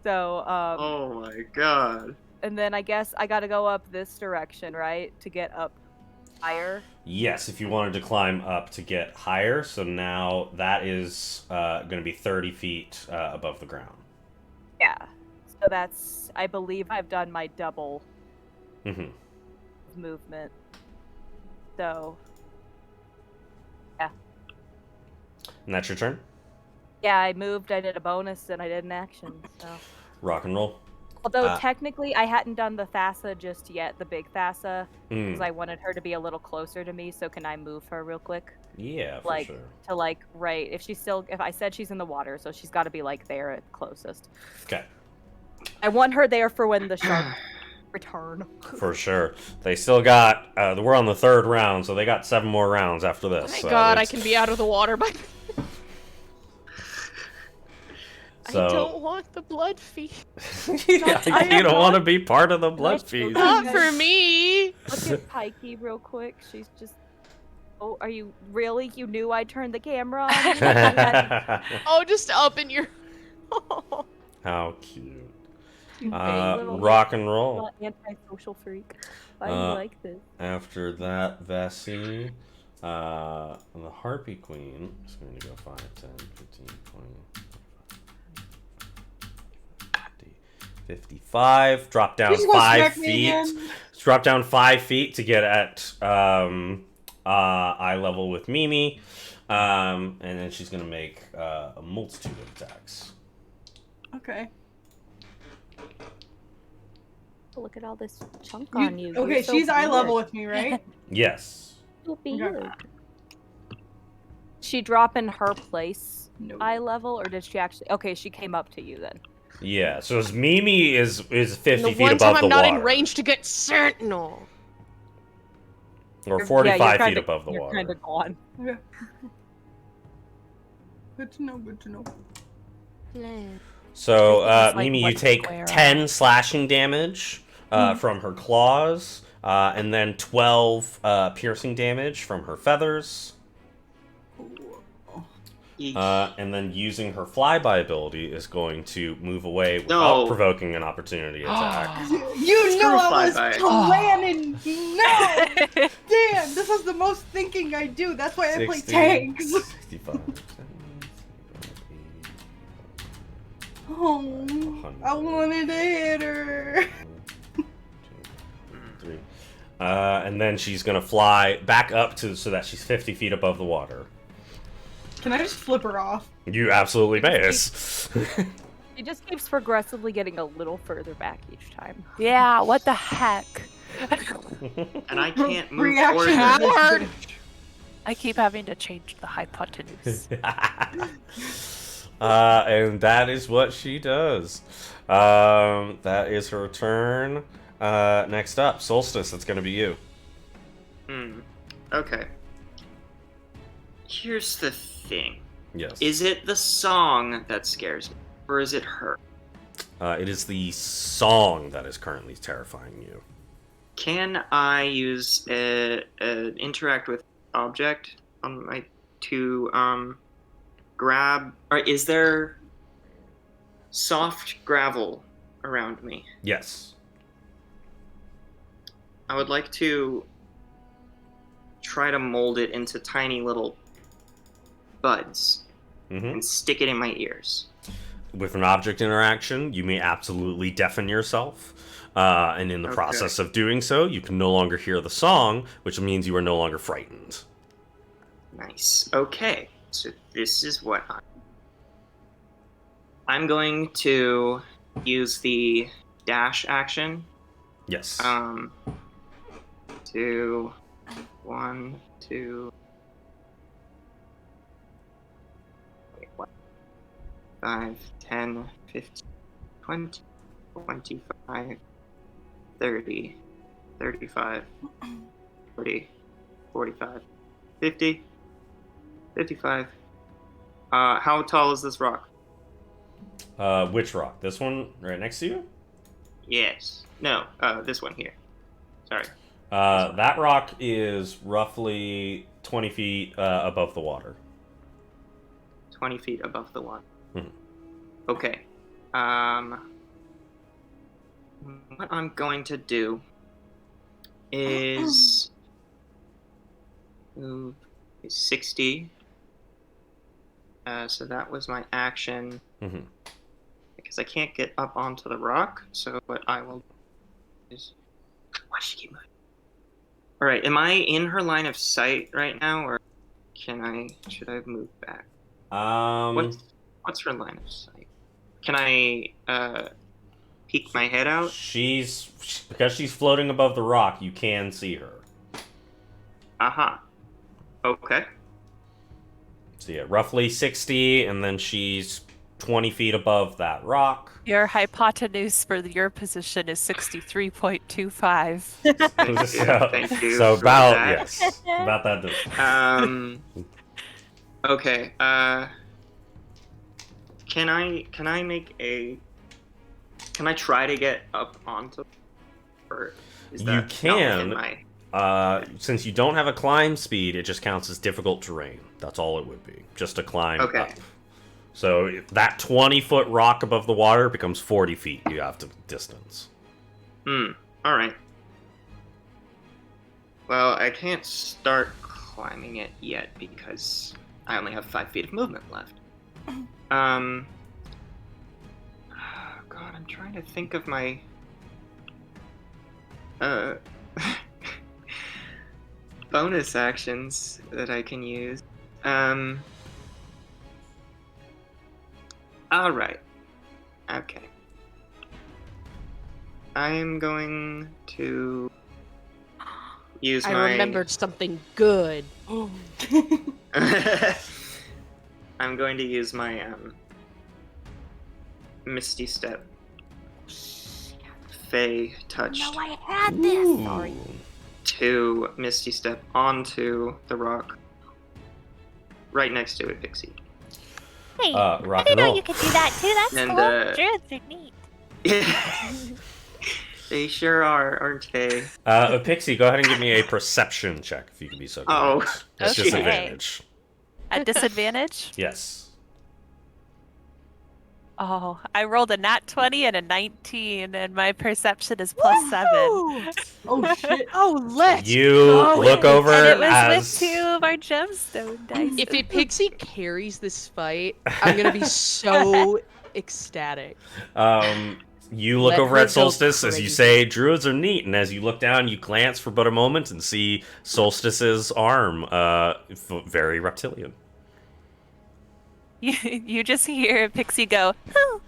So, Oh my god. and then I guess I gotta go up this direction, right? To get up higher. Yes, if you wanted to climb up to get higher. So now that is going to be 30 feet above the ground. Yeah. So that's, I believe I've done my double Mm-hmm. movement. So, yeah. And that's your turn? Yeah, I moved, I did a bonus, and I did an action, so. Rock and roll. Although technically I hadn't done the Thassas just yet, the big Thassas, because I wanted her to be a little closer to me, so can I move her real quick? Yeah, for Like, sure. to like, right, if I said she's in the water, so she's gotta be like there at closest. Okay. I want her there for when the sharks return. For sure. They still got, we're on the 3rd round, so they got 7 more rounds after this. My so God, I it's- can be out of the water by. So... I don't want the blood feast. Yeah, you don't want to be part of the blood feast. Not for me. Look at Pikey real quick. She's just. Oh, are you really? You knew I turned the camera on? Oh, just up in your. How cute. little Rock and roll. Antisocial freak. I like this. After that, Vesi, the Harpy Queen is going to go 5, 10, 15, 20, 55. Drop down Please go 5 smack me feet. again. Drop down 5 feet to get at eye level with Mimi. And then she's going to make a multitude of attacks. Okay. Look at all this chunk on you. Okay, You're so she's eye weird. level with me, right? Yes. So Okay. weird. She drop in her place No. eye level, or did she actually? Okay, she came up to you then. Yeah, so as Mimi is 50 The feet one above time the I'm not water. in range to get Sentinel. Or 45 yeah, feet above the you're water. kind of gone. Okay. Good to know, good to know. So, Everything is, like, Mimi, you one take square 10 slashing damage from her claws, and then 12 piercing damage from her feathers. Eek. And then using her flyby ability is going to move away without No. provoking an opportunity attack. You know I was flyby. planning. No! Damn, this is the most thinking I do. That's why I play 60, tanks. 65, 70, 80, Oh, I wanted to hit her. 3. And then she's going to fly back up to so that she's 50 feet above the water. Can I just flip her off? You absolutely may. She just keeps progressively getting a little further back each time. Yeah, what the heck? And I can't move Reaction forward. hard. I keep having to change the hypotenuse. And that is what she does. That is her turn. Next up, Solstice. That's going to be you. Okay. Here's the thing. Yes. Is it the song that scares me? Or is it her? It is the song that is currently terrifying you. Can I use interact with object on my to grab? Or is there soft gravel around me? Yes. I would like to try to mold it into tiny little buds and stick it in my ears. With an object interaction, you may absolutely deafen yourself. And in the process of doing so, you can no longer hear the song, which means you are no longer frightened. Nice. Okay. So this is what I'm going to use the dash action. Yes. To 1, 2, 5, 10, 15, 20, 25, 30, 35, 40, 45, 50, 55. How tall is this rock? Which rock? This one right next to you? Yes. No, this one here. Sorry. That rock is roughly 20 feet above the water. 20 feet above the water. Mhm. Okay. What I'm going to do is move 60. So that was my action. Mm-hmm. Because I can't get up onto the rock, so what I will do is... Why does she keep moving? Alright, am I in her line of sight right now, or should I move back? What's her line of sight? Can I peek my head out? Because she's floating above the rock, you can see her. Uh-huh. Okay. So yeah, roughly 60, and then she's 20 feet above that rock. Your hypotenuse for your position is 63.25. Thank you So for about that. yes, about that distance. Okay. Can I make a? Can I try to get up onto? Or is You that not can. within my... Since you don't have a climb speed, it just counts as difficult terrain. That's all it would be. Just a climb Okay. up. So that 20-foot rock above the water becomes 40 feet you have to distance. Alright. Well, I can't start climbing it yet because I only have 5 feet of movement left. God, I'm trying to think of my... bonus actions that I can use. Alright. Okay. I am going to use I my... remembered something good. I'm going to use my Misty Step. Fey touched No, I had this. Sorry. to Misty Step onto the rock right next to it, Pixie. Hey, Rock I and didn't know roll. you could do that too. That's And, cool. Druids are neat. They sure are, aren't they? Pixie, go ahead and give me a perception check if you can be so kind. Oh, That's okay. disadvantage. At disadvantage? Yes. Oh, I rolled a nat 20 and a 19, and my perception is plus 7. Oh shit. Oh, let's You go. look over And it was as with 2 of our gemstone dice. If it Pixie carries this fight, I'm gonna be so ecstatic. you look Let over her at go Solstice as you crazy. say, "Druids are neat," and as you look down, you glance for but a moment and see Solstice's arm, very reptilian. You just hear Pixie go, "Oh."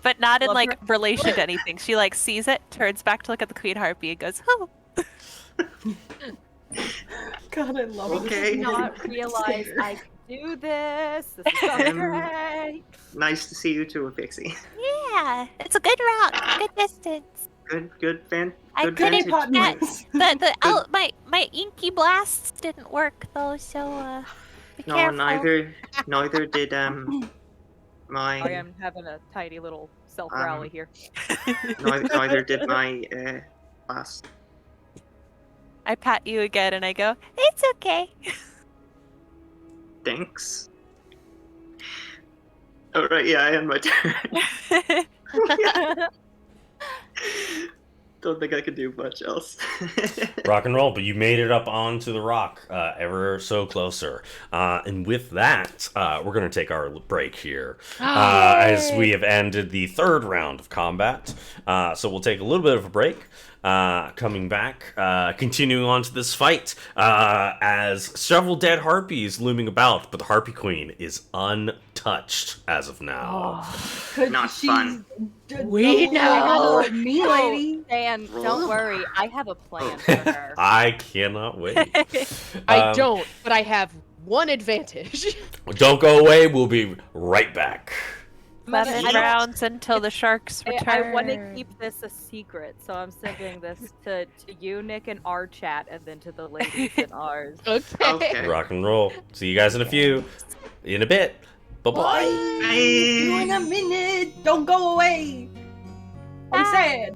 But not in Love like her. relation to anything. She like sees it, turns back to look at the Queen Harpy, and goes, "Oh." God, I love it. Okay. Did not realize I could do this. This is so great. Nice to see you too, Pixie. Yeah, it's a good rock, good distance. Good fan. I Good couldn't vantage get point. my inky blasts didn't work though, so be No, careful. neither did my I am having a tidy little self rally here. neither did my last. I pat you again, and I go, It's okay. Thanks. All right, yeah, I end my turn. Don't think I could do much else. Rock and roll, but you made it up onto the rock, ever so closer. And with that, we're going to take our break here as we have ended the third round of combat. So we'll take a little bit of a break. Coming back, continuing on to this fight, as several dead harpies looming about, but the Harpy Queen is untouched as of now. Cause Not she's fun. We know. Me Oh, lady. Dan, don't worry. I have a plan for her. I cannot wait. I don't, but I have one advantage. Don't go away. We'll be right back. 11 rounds until the sharks I return. want to keep this a secret, so I'm sending this to you, Nick, in our chat, and then to the ladies in ours. Okay. Rock and roll. See you guys in a few. In a bit. Bye-bye. See you in a minute. Don't go away. I'm sad.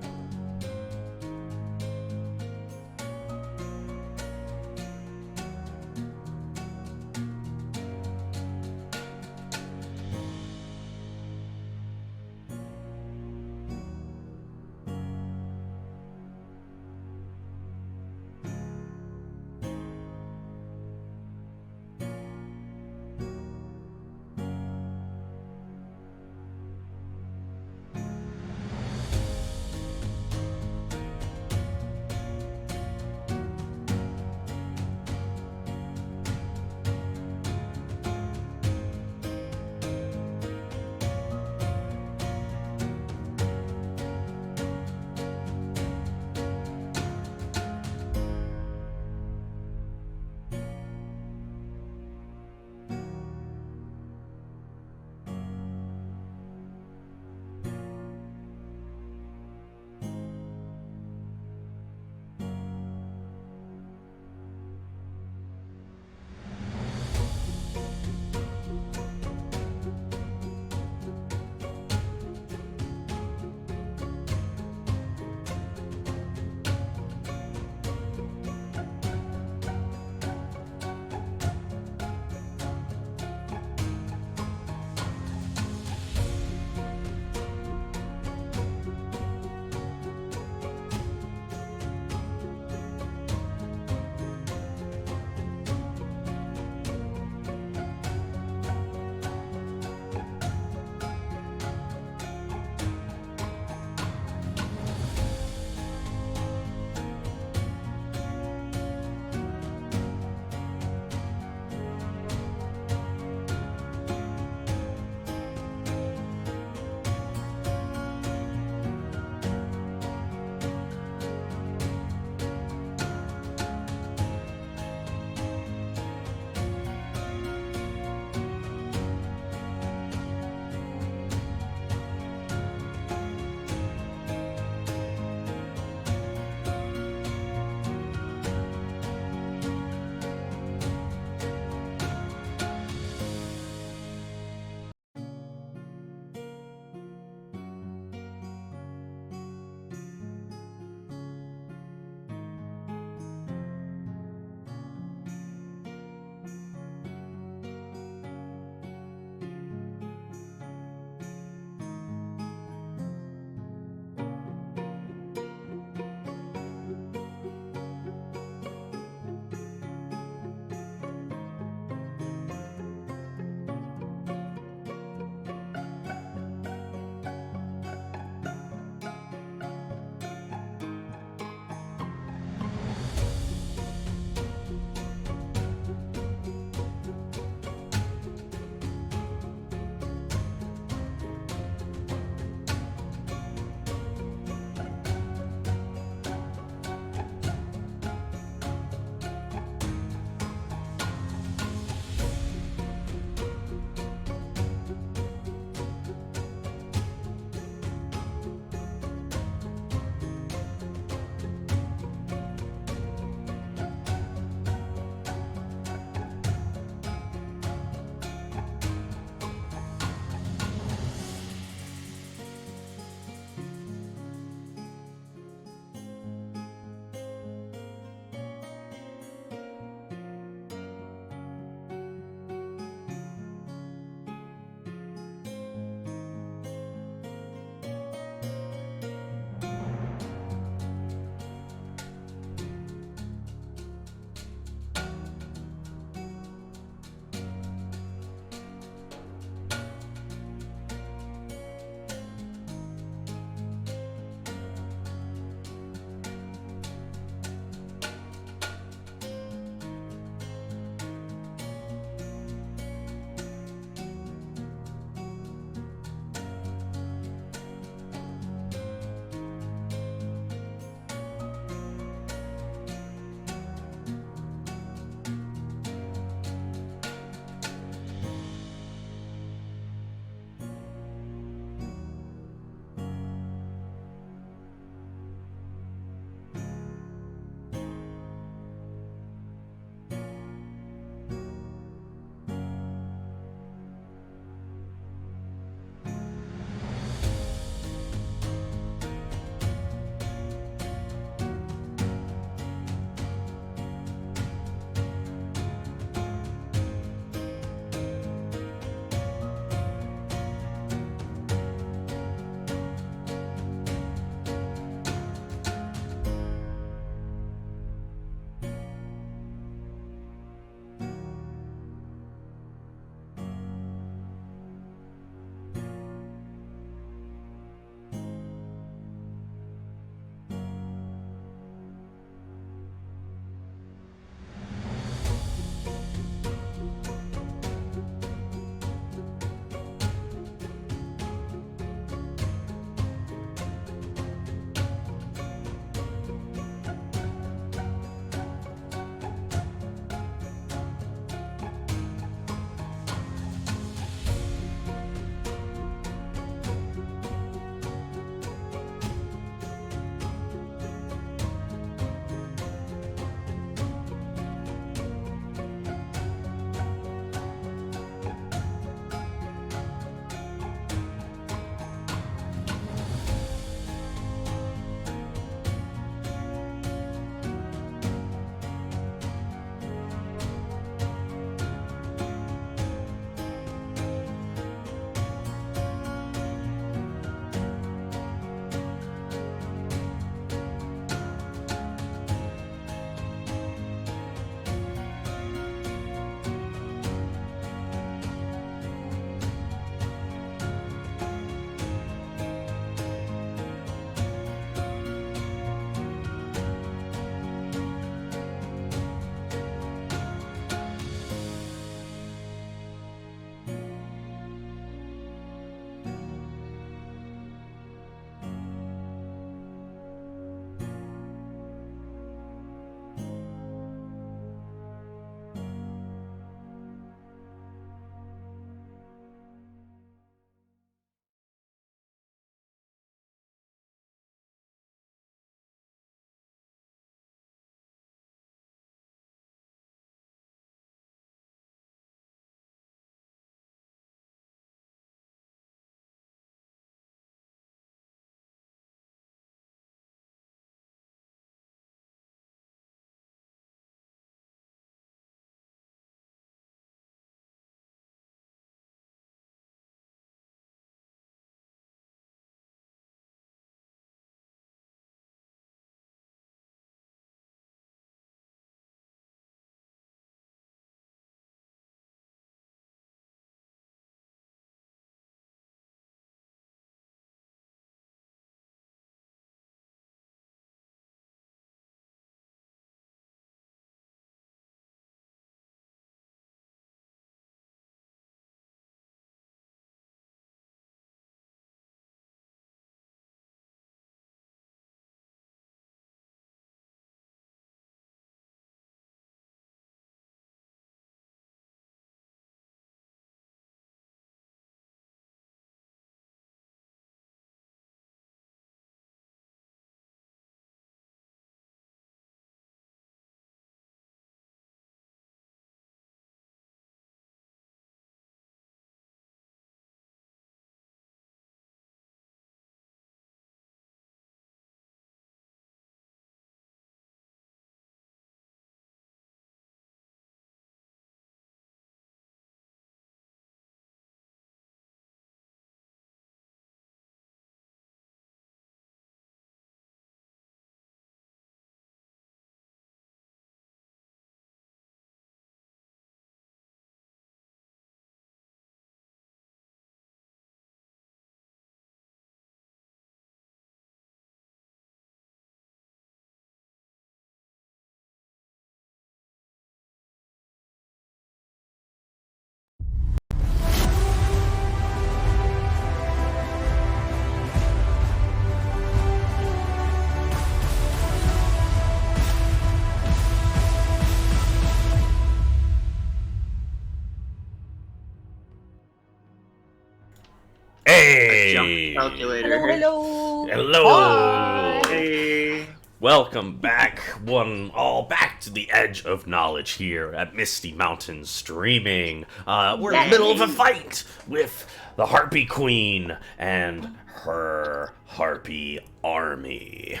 Harpy. Calculator. Hello. Hello. Hey. Welcome back, back to the edge of knowledge here at Misty Mountain Streaming. We're in the middle of a fight with the Harpy Queen and her Harpy army.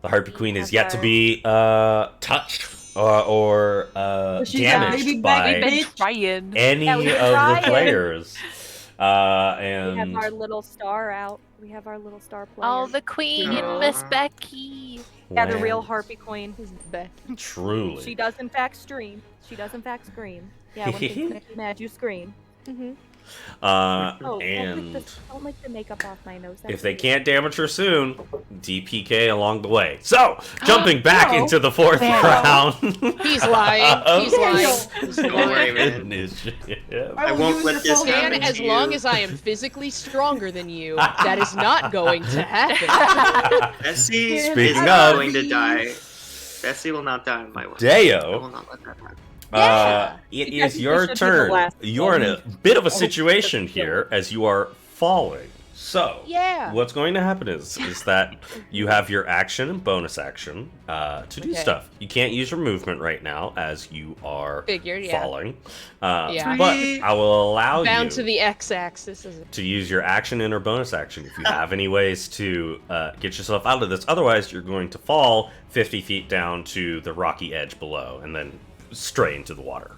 The Harpy Queen is yet to be touched or damaged by any of the players. And we have our little star out. We have our little star player. Oh, the queen, Miss Becky. Yeah, the real Harpy Queen. Truly. She does in fact scream. Yeah, when things make you mad, you scream. And don't lick the makeup off my nose. if they can't damage her soon, DPK along the way. So, jumping back into the fourth round. He's lying. He's lying. Don't worry, man. I won't let this happen. And as long as I am physically stronger than you, that is not going to happen. Bessie is Speaking not of- going to die. Bessie will not die in my way. I Deo, will not let that happen. it Because is you your should be the turn. last You're in a one. bit of a situation here as you are falling. So, Yeah. what's going to happen is that you have your action and bonus action to do Okay. stuff. You can't use your movement right now as you are Figured, yeah. falling. Yeah. But I will allow Bound you to the x-axis. to use your action and or bonus action if you have any ways to get yourself out of this. Otherwise, you're going to fall 50 feet down to the rocky edge below and then straight into the water.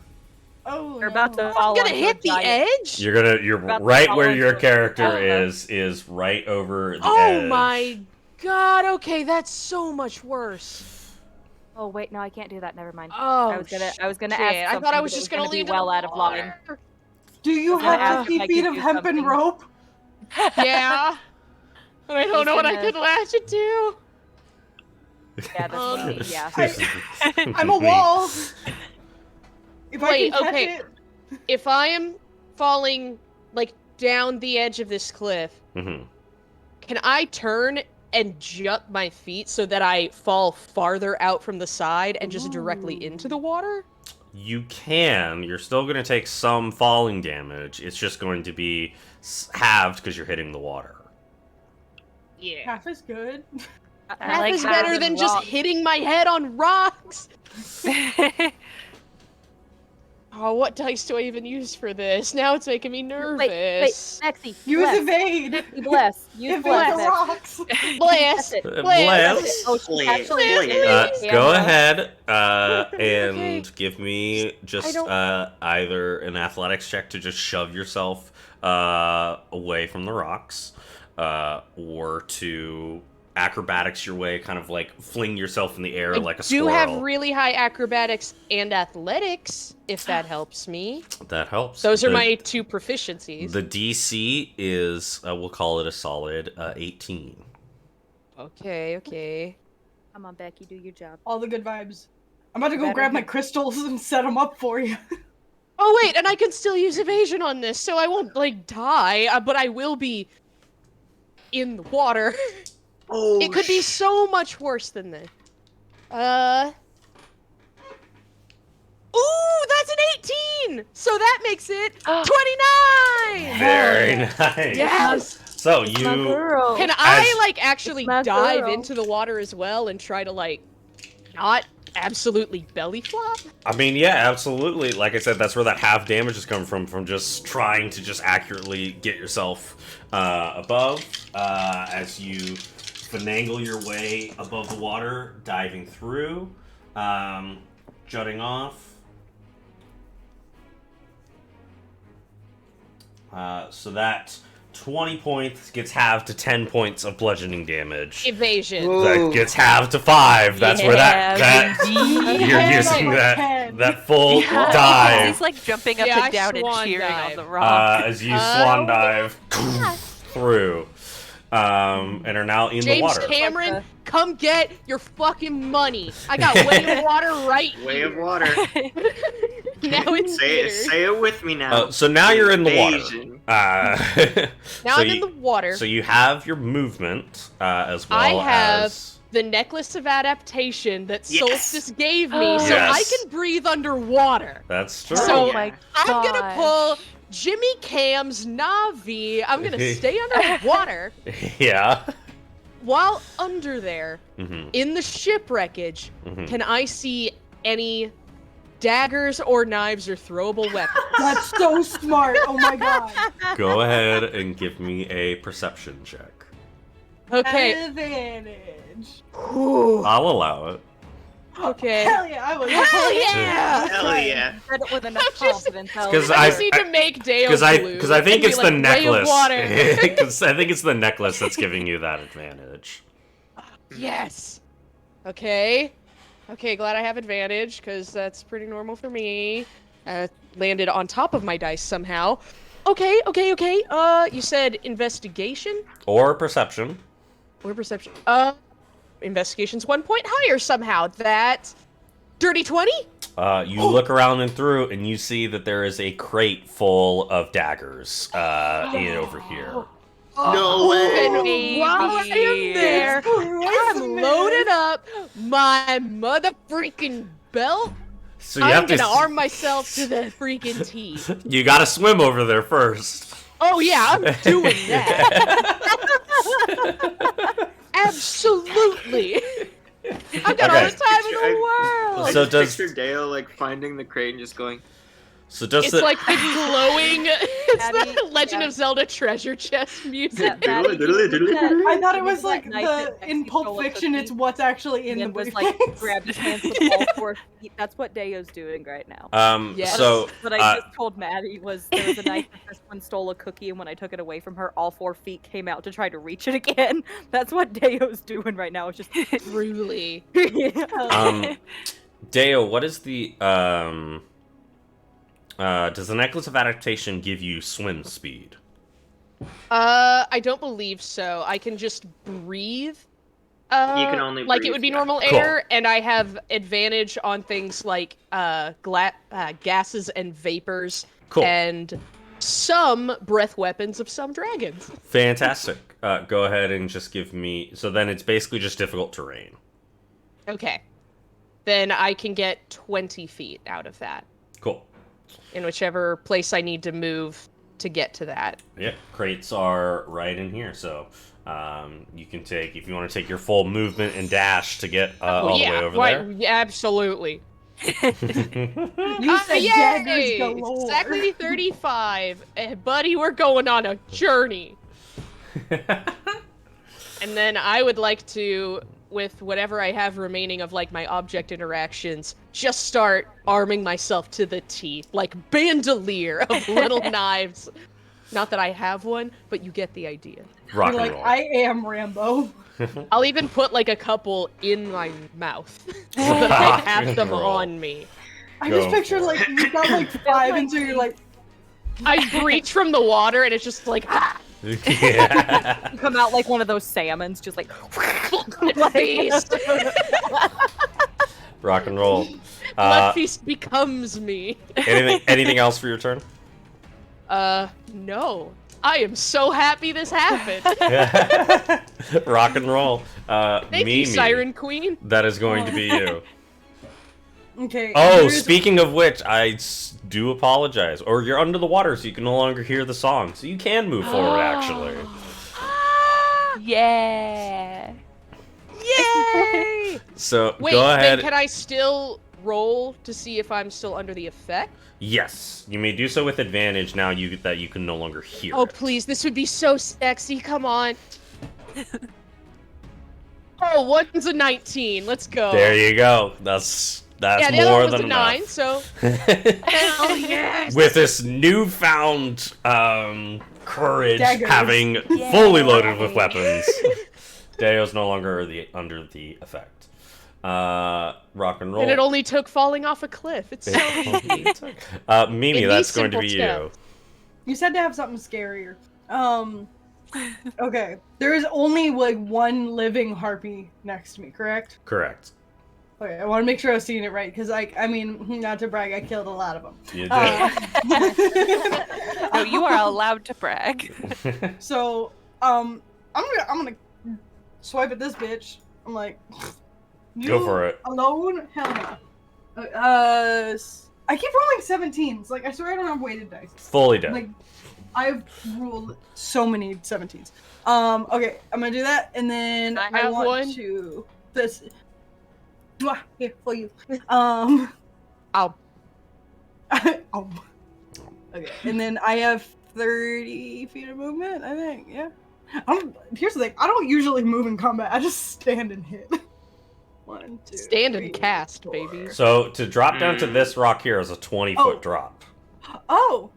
Oh, You're about to no. fall. I'm gonna onto a hit the giant- edge? You're About to right fall where into your it. character Uh-oh. is right over the Oh edge. my god, okay, that's so much worse. Oh wait, no, I can't do that. Never mind. Oh, I was gonna shit. ask. I thought I was but it just gonna be leave it well out of line. water. Do you I was gonna have ask if 50 I feet could of do hempen something. rope? Yeah. And I don't know what I gonna- could latch it to. Yeah, that's yeah. I'm a wall. If I Wait, can catch okay. it. If I am falling, like, down the edge of this cliff, Mhm. can I turn and jut my feet so that I fall farther out from the side and just directly into the water? You can. You're still going to take some falling damage. It's just going to be halved because you're hitting the water. Yeah. Half is good. Half like is half better is than just rock. hitting my head on rocks. Oh, what dice do I even use for this? Now it's making me nervous. Wait, Maxie, Use bless. evade. Maxie, bless. Use Evade bless. the Maxie. rocks. Bless. That's it. Bless. Oh, she Please, actually please. did it. Go Camera. ahead and Okay. give me just don't- either an athletics check to just shove yourself away from the rocks, or to acrobatics your way, kind of like fling yourself in the air like a I squirrel. do have really high acrobatics and athletics, if that helps me. That helps. Those are The- my two proficiencies. The DC is, we'll call it a solid 18. Okay. Come on, Becky, do your job. All the good vibes. I'm about to go Better grab my hit- crystals and set them up for you. Oh wait, and I can still use evasion on this, so I won't like die, but I will be in the water. Oh, It could be so much worse than this. Ooh, that's an 18! So that makes it 29! Very nice. Yes! So My you girl. Can I, As- like, actually It's my dive girl. into the water as well and try to, like, not absolutely belly flop? I mean, yeah, absolutely. Like I said, that's where that half damage is coming from just trying to just accurately get yourself above as you finagle your way above the water, diving through, jutting off. So that 20 points gets halved to 10 points of bludgeoning damage. Evasion. Ooh. That gets halved to 5. That's where that indeed. you're Yeah, using like that 10. that full Yeah. dive He's like jumping up Yeah, I and down and swan cheering dive. on the rock. as you swan dive through, and are now in the James water. Cameron, come get your fucking money. I got way of water right Way here. of water. Now it's bitter. Say it with me now. So now you're in the water. Evasion. Now so I'm you, in the water. So you have your movement as well I have as the necklace of adaptation that Yes. Solstice gave me, so Yes. I can breathe underwater. that's true. So Oh my I'm gonna gosh. pull Jimmy Cam's Navi. I'm gonna stay underwater. Yeah. While under there, Mm-hmm. in the shipwreckage, Mm-hmm. can I see any daggers or knives or throwable weapons? That's so smart. Oh my god. Go ahead and give me a perception check. Okay. Advantage. Ooh, I'll allow it. okay. Hell yeah, I was. Hell yeah! Hell yeah. Said it with enough just- confidence. I was 'Cause like, I just need to make Dale Because I think it's the necklace. Water. Because I think it's the necklace that's giving you that advantage. Yes. Okay. Okay, glad I have advantage, because that's pretty normal for me. Landed on top of my dice somehow. Okay. You said investigation Or perception. or perception? Investigation's 1 point higher somehow. That dirty 20? You look around and through, and you see that there is a crate full of daggers in over here. No way. And while I am there, I'm loading up my mother-freaking belt. So you I'm have to. gonna arm myself to the freaking teeth. You gotta swim over there first. Oh yeah, I'm doing that. Absolutely. I've got all Okay. the time in the world. I So just does- picture Dale like finding the crate and just going, So does It's the like the glowing. It's Maddie, the Legend yeah. of Zelda treasure chest music. that Maddie, Diddly, diddly, diddly. I thought it Remember was that like knife that in Epixie Pulp stole a Fiction. cookie It's what's actually in and the was like briefcase. grabbed his hands with all 4 feet. That's what Deo's doing right now. Yes. so What I just told Maddie was there was a knife that this one stole a cookie, and when I took it away from her, all 4 feet came out to try to reach it again. That's what Deo's doing right now. It's just Truly. yeah. Deo, what is the does the necklace of adaptation give you swim speed? I don't believe so. I can just breathe. You can only like it breathe, would be yeah. normal Cool. air, and I have advantage on things like gases and vapors, Cool. and some breath weapons of some dragons. Fantastic. Go ahead and just give me. So then it's basically just difficult terrain. Okay. Then I can get 20 feet out of that, Cool. in whichever place I need to move to get to that. Yeah, crates are right in here, so you can take if you want to take your full movement and dash to get all the way over there. Yeah, absolutely. You said Yay! daggers galore. Exactly 35. Buddy, we're going on a journey. And then I would like to, with whatever I have remaining of like my object interactions, just start arming myself to the teeth, like bandolier of little knives. Not that I have one, but you get the idea. Rock You're and like, roll. I am Rambo. I'll even put like a couple in my mouth so that I Rock have and them roll. on me. I Go just pictured for like you've got like 5, and so you're like, I breach from the water and it's just like, ah, Yeah. You come out like one of those salmons, just like feast. Rock and roll. Blood feast becomes me. Anything else for your turn? No. I am so happy this happened. Rock and roll. Thank Mimi, you, Siren Queen. that is going to be you. okay. Oh, here's- speaking of which, do apologize. Or you're under the water, so you can no longer hear the song. So you can move forward, actually. Yeah. Yay! So Wait, go then ahead. can I still roll to see if I'm still under the effect? Yes, you may do so with advantage now that you can no longer hear Oh, it. please, this would be so sexy. Come on. Oh, one's a 19. Let's go. There you go. That's yeah, the other more one was than a enough. 9, so. Hell yes! With this newfound courage, Daggers. having fully loaded with weapons, Deo's no longer under the effect. Rock and roll. And it only took falling off a cliff. It's so easy. Mimi, In that's these going to simple be steps. You said to have something scarier. Okay. There is only like one living harpy next to me, correct? you. Correct. Okay, I want to make sure I was seeing it right, because I mean, not to brag, I killed a lot of them. You did. No, you are allowed to brag. So, I'm gonna swipe at this bitch. I'm like, Go for it. Alone? Hell no. I keep rolling 17s. Like, I swear I don't have weighted dice. Fully dead. Like, I've rolled so many 17s. Okay, I'm gonna do that, and then I I have want one. to this. Mwah, here for you. Ow. Oh. Okay, and then I have 30 feet of movement. I think, yeah. Here's the thing. I don't usually move in combat. I just stand and hit. 1, 2, Stand and 3, cast, 4. baby. So to drop down to this rock here is a 20-foot Oh. drop. Oh,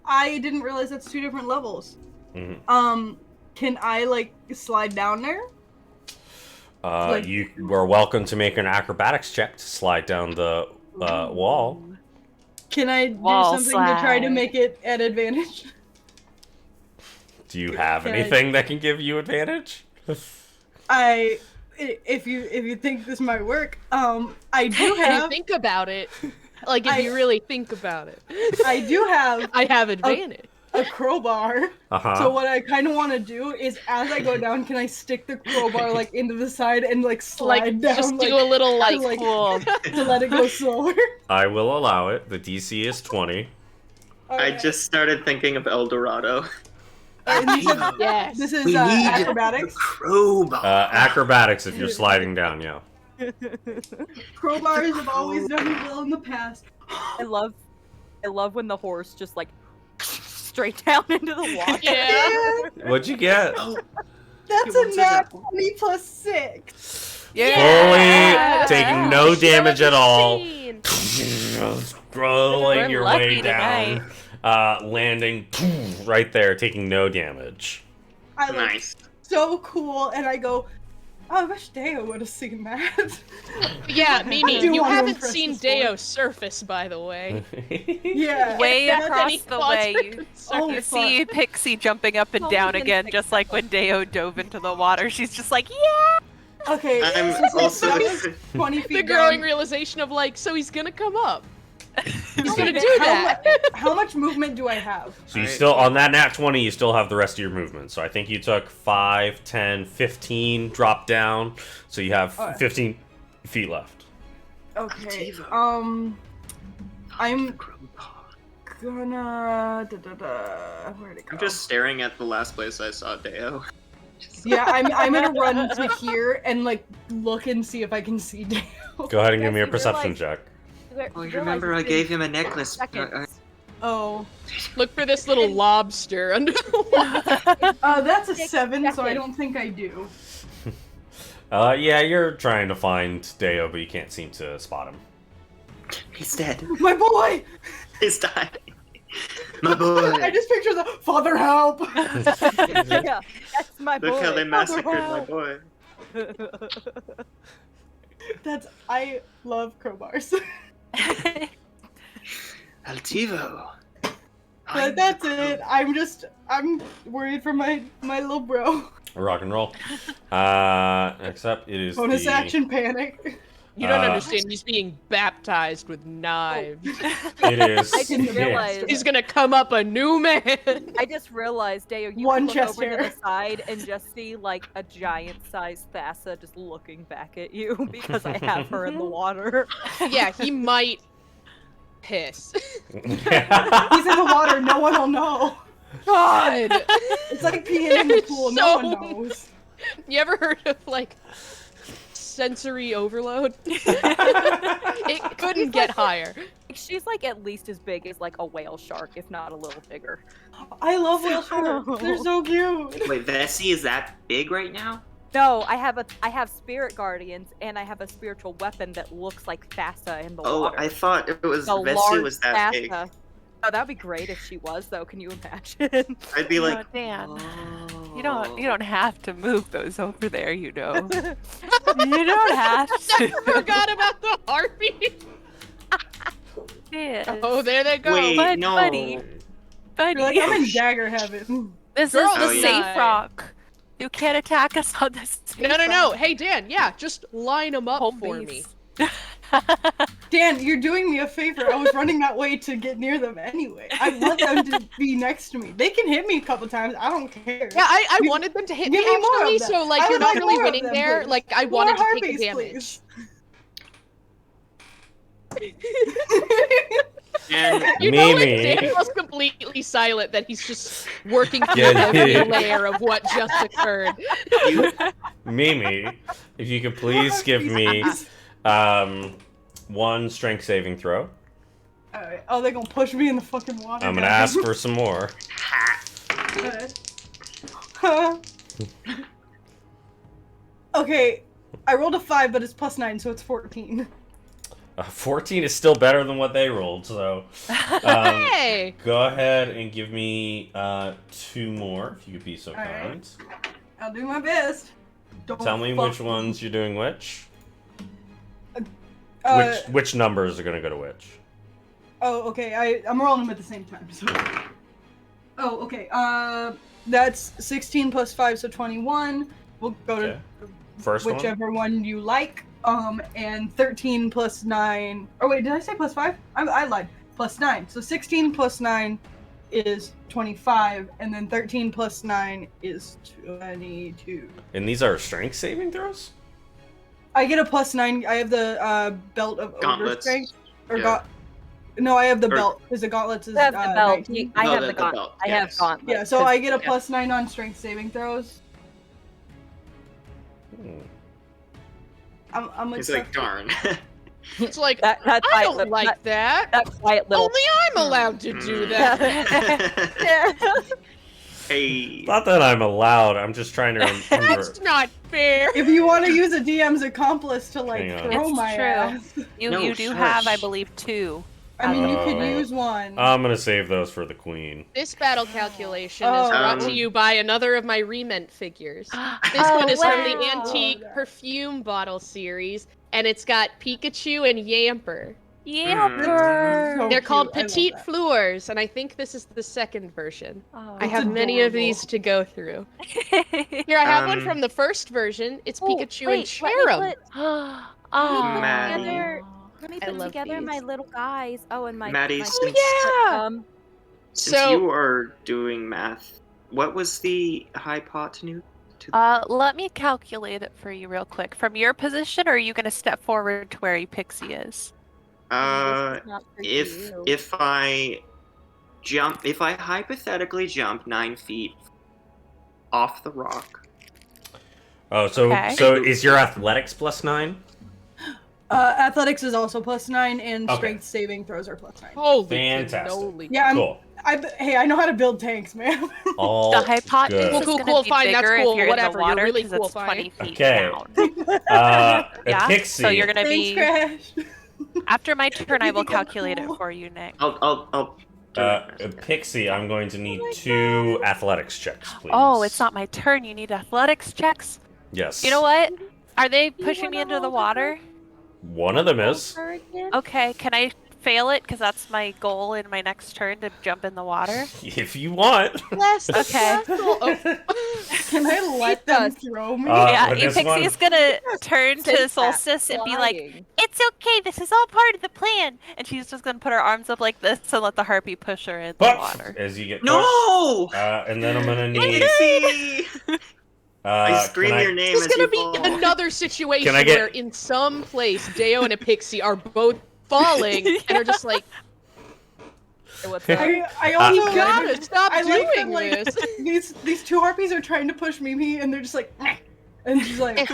I didn't realize that's 2 different levels. Mhm. Can I like slide down there? You were welcome to make an acrobatics check to slide down the wall. Can I do Wall something to try to slide. make it at advantage? Do you have Can I- anything that can give you advantage? If you think this might work, I do If you have think about it, like if you really think about it, I do have I have advantage. a crowbar. Uh-huh. So what I kind of want to do is, as I go down, can I stick the crowbar like into the side and like slide Like down, just like, do a little like, like Cool. to let it go slower? I will allow it. The DC is 20. I Okay. just started thinking of El Dorado. And this is, yes. this is We need acrobatics. a crowbar. Acrobatics if you're sliding down, yeah. Crowbars have always done me well in the past. I love when the horse just like straight down into the water. Yeah. What'd you get? That's He a wants nat it. 20 plus 6. Fully taking no damage at all. 16. Scrolling We're your lucky way down. Landing right there, taking no damage. I look Nice. so cool, and I go, oh, I wish Deo would have seen that. Yeah, I Mimi, do you want to haven't impress seen this boy. Deo surface, by the way. Yeah. Way If that's across any the cause way, for you, Oh, you fuck. see Pixie jumping up and Only down been again, 6 just like when Deo dove into the water. She's just like, yeah! Okay, I'm since also. it's 20 feet The growing down, realization of like, so he's gonna come up. He's Okay, gonna do that. how much movement do I have? So you Alright. still, on that nat 20, you still have the rest of your movement. So I think you took 5, 10, 15, drop down. So you have Alright. 15 feet left. Okay, Altivo. I'm Crowbar. gonna... Where'd it go? I'm just staring at the last place I saw Deo. Yeah, I'm gonna run to here and like look and see if I can see Deo. Go ahead and give me a Yes, you perception realize- check. Oh, you remember I gave him a necklace. Seconds. Oh. Look for this little lobster under the water. That's a 6 7, so I seconds. don't think I do. Yeah, you're trying to find Deo, but you can't seem to spot him. He's dead. My boy! He's dying. My boy. I just picture the father help! Yeah, that's my boy. Look how they massacred my Wow. boy. I love crowbars. Altivo. But that's it. I'm worried for my little bro. Rock and roll. Except it is Bonus the... action panic. You don't Uh, understand. He's being baptized with knives. It is... I didn't yeah. realize. He's gonna come up a new man. I just realized, Deo, you One can look chest over to hair. the side and just see like a giant-sized Thassa just looking back at you because I have her in the water. Yeah, he might piss. He's in the water, no one will know. God. It's like peeing in the pool, no one So- knows. You ever heard of like sensory overload? It couldn't get higher. She's like at least as big as like a whale shark, if not a little bigger. I love whale sharks. They're so cute. Wait, Vesi is that big right now? No, I have spirit guardians and I have a spiritual weapon that looks like Thassa in the Oh, water. I thought it was The Vesi large was that big. Thassa. Oh, that'd be great if she was though. Can you imagine? I'd be like, Dan, oh. you don't have to move those over there, you know. You don't have I to. forgot about the harpy. Yeah. Oh, there they go. Wait, But no. buddy. Buddy, You're like, I'm in dagger heaven. this Girl, is the oh, yeah. safe rock. You can't attack us on this. No. Hey, Dan. Yeah, just line them up Home for base. me. Dan, you're doing me a favor. I was running that way to get near them anyway. I want them to be next to me. They can hit me a couple times. I don't care. Yeah, I You- wanted them to hit give me me more actually, of them. so like I you're would not like really more of winning them, there. please. Like I More wanted to take harpies, the damage. please. And You know, when Mimi. Dan was completely silent, that he's just working through Yeah, every yeah. layer of what just occurred. you, Mimi, if you could please give me one strength saving throw. Alright. Oh, they're gonna push me in the fucking water. I'm gonna guys. ask for some more. Okay, I rolled a 5, but it's +9, so it's 14. 14 is still better than what they rolled, so Hey! go ahead and give me 2 more, if you could be so Alright. kind. I'll do my best. Don't Tell me fuck which ones you're doing which. Uh, Which numbers are gonna go to which? Oh, okay. I'm rolling them at the same time. So. Oh, okay. That's 16 plus 5, so 21. We'll go Okay. to First whichever one you like. And 13 plus 9. Oh wait, did I say plus 5? I lied. Plus 9. So 16 plus 9 is 25, and then 13 plus 9 is 22. And these are strength saving throws? I get a plus 9. I have the belt of Gauntlets. overstrength. Or Yeah. No, I have the Or- belt. Because the gauntlets is I have the belt. 19. I No, have the the gauntlet. belt, I have yes. gauntlet. Yeah, so I get a plus 9 on strength saving throws. I'm it's like, darn. It's like, That I quiet don't little- like that. that quiet little. Only I'm allowed to do that. Hey. Not that I'm allowed, I'm just trying to remember. That's not fair. If you want to use a DM's accomplice to like Hang on. throw It's my true. ass, You No, do have, I shush. believe, 2. I mean you could Oh. use one. I'm gonna save those for the queen. This battle calculation Oh. is brought to Um, you by another of my rement figures. This Oh, one is from the wow. antique perfume bottle series, and it's got Pikachu and Yamper. Yamper! So They're called cute. I love Petite that. Fleurs, and I think this is the second version. Oh. I have It's many of adorable. these to go through. Here, I have one from the first version. It's Oh, Pikachu and wait, Cherub. Oh. Maddie. Let me I put love together these. my little guys. Oh, and my. Maddie, my since- Yeah. Since So- you are doing math, what was the hypotenuse? To Let me calculate it for you real quick. From your position, or are you going to step forward to where Epixie is? if I hypothetically jump 9 feet off the rock, Oh, so Okay. so is your athletics plus 9? Athletics is also plus 9, and Okay. strength saving throws are plus 9. Holy Fantastic. cannoli. Yeah, Cool. Hey, I know how to build tanks, man. All The hypotenuse good. is Cool, going to cool, be fine, that's bigger cool, if you're whatever, in you're the water really because cool, it's fine. 20 feet Okay. down. Yeah? Epixie. So you're going to Thanks, be... Crash. After my turn, I will You think I'm calculate it cool? for you, Nick. I'll do it. Epixie, I'm going to need 2 athletics checks, please. Oh, it's not my turn. You need athletics checks. Yes. You know what? Are they pushing wanna me into the hold water? One of them is. Okay, can I fail it? Because that's my goal in my next turn to jump in the water. If you want. Bless the Okay. castle. Oh, Can I let them throw me? Yeah, with this Epixie's one- gonna turn Since to Solstice and be like, flying. "It's okay. This is all part of the plan." And she's just gonna put her arms up like this and let the harpy push her in the But water. as you get No! pushed, and then I'm gonna need. Ipsy! I scream can I- your name This is as gonna you be fall. another situation Can I get- where in some place Deo and Epixie are both falling and are just like, Hey, what's up? I also you gotta like, stop I like that doing like this. these 2 harpies are trying to push Mimi, and they're just like, and she's like,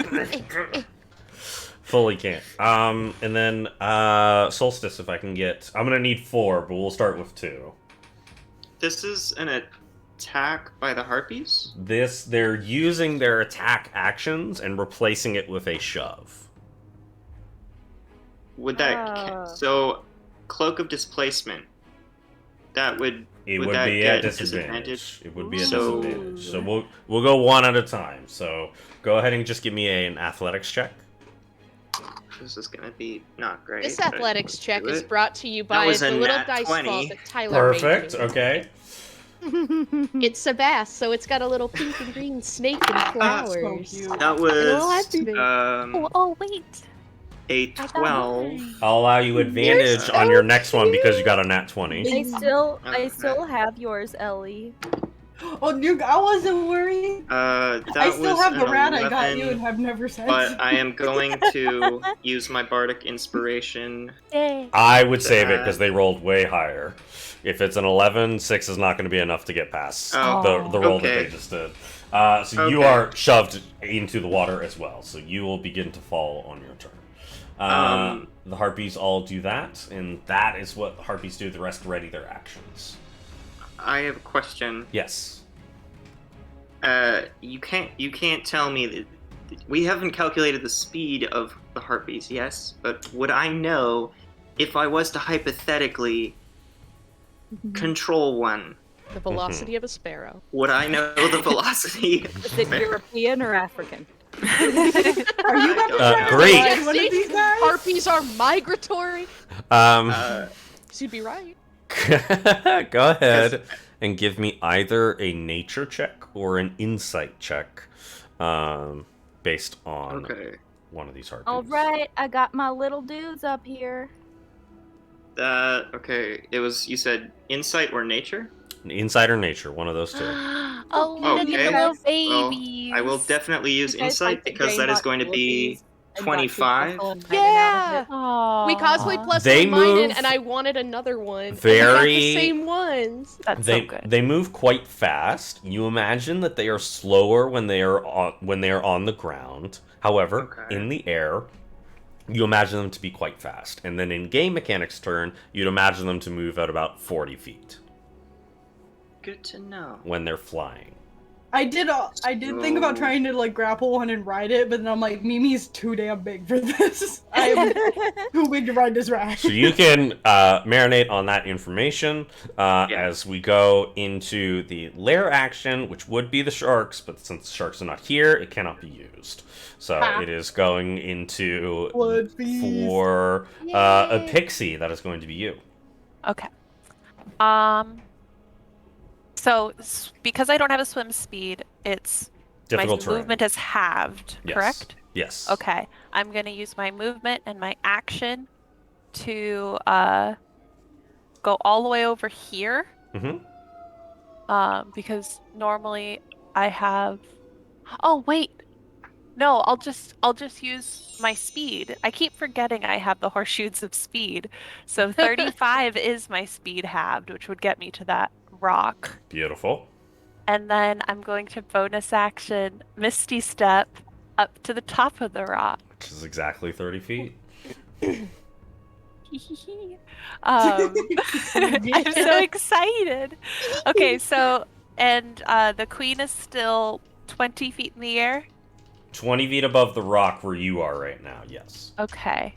Fully can't. And then Solstice, if I can get. I'm gonna need 4, but we'll start with 2. This is an attack by the harpies? They're using their attack actions and replacing it with a shove. Would that... So, Cloak of Displacement. That would... It Would would that be get at disadvantage. It would be a So- disadvantage. So we'll go one at a time. So go ahead and just give me an athletics check. This is gonna be not great. This but athletics let's check do is it. brought to you That by was the a little nat dice 20. vault that Tyler Perfect. made me. Okay. It's Sabas, so it's got a little pink and green snake and so flowers. cute. That It'll was have to be. Oh wait. A I got 12. mine. I'll allow you advantage on your next one because you got a nat 20. I still Okay. have yours, Ellie. Oh, I wasn't worried. That I still was have the an rat I got 11, you and have never since. but I am going to use my bardic inspiration. Yay. I would save it because they rolled way higher. If it's an 11, 6 is not going to be enough to get past the roll that okay. they just did. So you are shoved into the water as well. So you will begin to fall on your turn. The harpies all do that, and that is what the harpies do. The rest ready their actions. I have a question. Yes. You can't tell me that we haven't calculated the speed of the harpies, yes? But would I know if I was to hypothetically control one? The velocity of a sparrow. Would I know the velocity? Is it European or African? Are you about to try to Great. ride one of these guys? Harpies are migratory. Uh, So you'd be right. Go ahead and give me either a nature check or an insight check, based on one of these harpies. All right, I got my little dudes up here. Okay. It was, you said insight or nature? Insight or nature, one of those two. Oh, look Okay. at Well, little babies. I will definitely use You guys insight like to because that gain is going to be abilities and got too 25. comfortable and hiding out of it. Aww. We cosplay plus They one minded, move and I wanted another one. and we got very- the same ones. That's so good. They move quite fast. You imagine that they are slower when they are on the ground. However, in the air, you imagine them to be quite fast. And then in game mechanics turn, you'd imagine them to move at about 40 feet Good to know. when they're flying. I did think about trying to like grapple one and ride it, but then I'm like, Mimi's too damn big for this. I am too big to ride this rat. So you can marinate on that information as we go into the lair action, which would be the sharks, but since the sharks are not here, it cannot be used. So it is going into Blood feast. for a pixie. That is going to be you. Okay. So because I don't have a swim speed, it's Difficult my terrain. movement is halved, Yes. correct? Yes. Okay. I'm gonna use my movement and my action to go all the way over here. Mm-hmm. Because normally I have. Oh wait. No, I'll just use my speed. I keep forgetting I have the horseshoes of speed. So 35 is my speed halved, which would get me to that rock. Beautiful. And then I'm going to bonus action Misty Step up to the top of the rock. Which is exactly 30 feet. I'm so excited. Okay, so and the queen is still 20 feet in the air. 20 feet above the rock where you are right now, yes. Okay.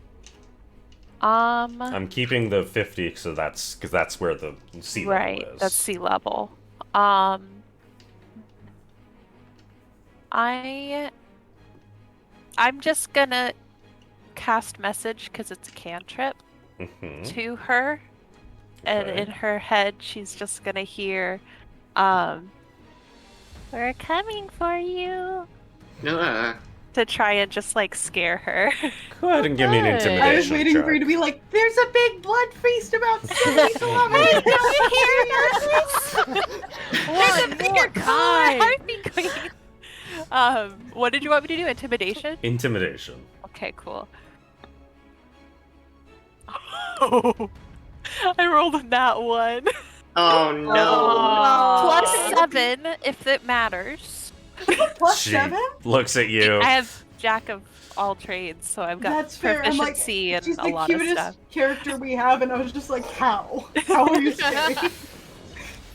I'm keeping the 50 because that's where the sea level Right, is. that's sea level. I'm just gonna cast message because it's a cantrip to her, and in her head she's just gonna hear, "We're coming for you," to try and just like scare her. Go ahead and give me an intimidation I was waiting check. for you to be like, there's a big blood feast about 70 kilometers. There's a bigger Harpy queen. What did you want me to do? Intimidation? Intimidation. Okay, cool. Oh, I rolled a nat 1. Oh no. Plus 7, if it matters. Plus She 7? looks at you. I have Jack of all trades, so I've got That's fair. I'm like, proficiency she's and a the lot of cutest stuff. character we have, and I was just like, how? How are you scary?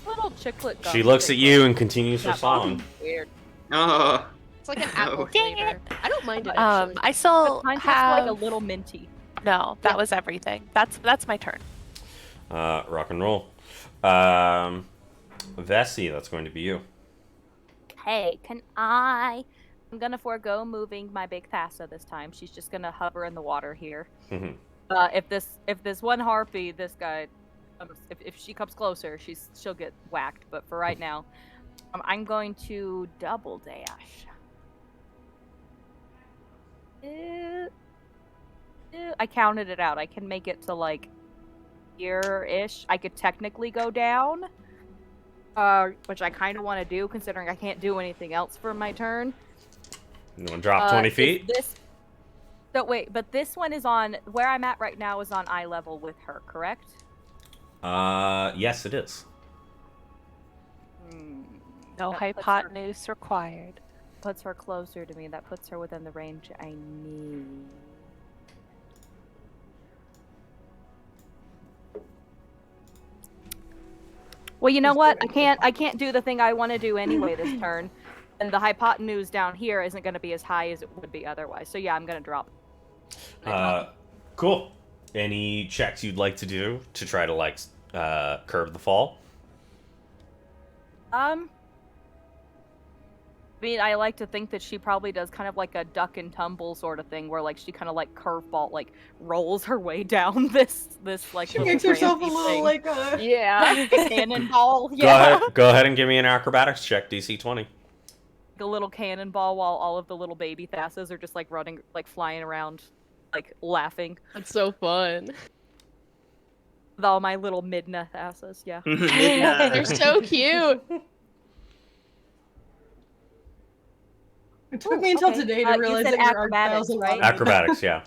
Little chicklet gum. She looks at you and continues her song. Weird. Oh. It's like an apple Dang flavor. I don't mind it actually. I still Mine's just have like a little minty. no. That was everything. That's my turn. Rock and roll. Vesi, that's going to be you. Hey, I'm gonna forego moving my big Thassa this time. She's just gonna hover in the water here. Mhm. If this one harpy, this guy, if she comes closer, she'll get whacked. But for right now, I'm going to double dash. I counted it out. I can make it to like here-ish. I could technically go down. which I kind of want to do, considering I can't do anything else for my turn. You want to drop 20 feet? So wait, but this one is on where I'm at right now is on eye level with her, correct? Yes, it is. No hypotenuse required. Puts her closer to me. That puts her within the range I need. Well, you know what? I can't do the thing I want to do anyway this turn. And the hypotenuse down here isn't going to be as high as it would be otherwise. So yeah, I'm going to drop. Cool. Any checks you'd like to do to try to, like, curb the fall? I mean, I like to think that she probably does kind of like a duck and tumble sort of thing, where like she kind of like curveball, like rolls her way down this like. She makes herself a little thing. like a Cannonball. Yeah. Go ahead and give me an acrobatics check, DC 20. A little cannonball while all of the little baby Thassas are just like running, like flying around, like laughing. That's so fun. With all my little Midna Thassas, yeah. They're so cute. It took me until today to realize that your art styles a lot. Acrobatics, yeah.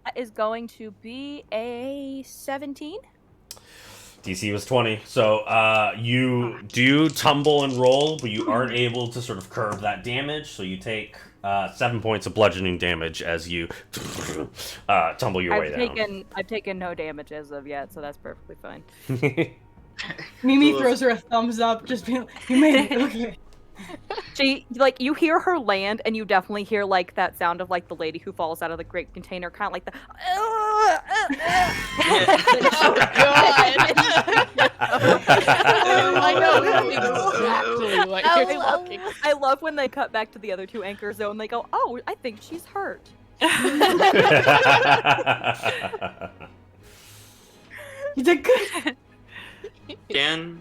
That is going to be a 17. DC was 20. So you do tumble and roll, but you aren't able to sort of curb that damage. So you take 7 points of bludgeoning damage as you tumble your way down. I've taken no damage as of yet, so that's perfectly fine. Mimi throws her a thumbs up, just being like, you made it, okay. She, like, you hear her land, and you definitely hear, like, that sound of, like, the lady who falls out of the grape container, kind of like the... Oh, God! I know exactly what you're talking about. I love when they cut back to the other two anchors, though, and they go, oh, I think she's hurt. You did good. Dan,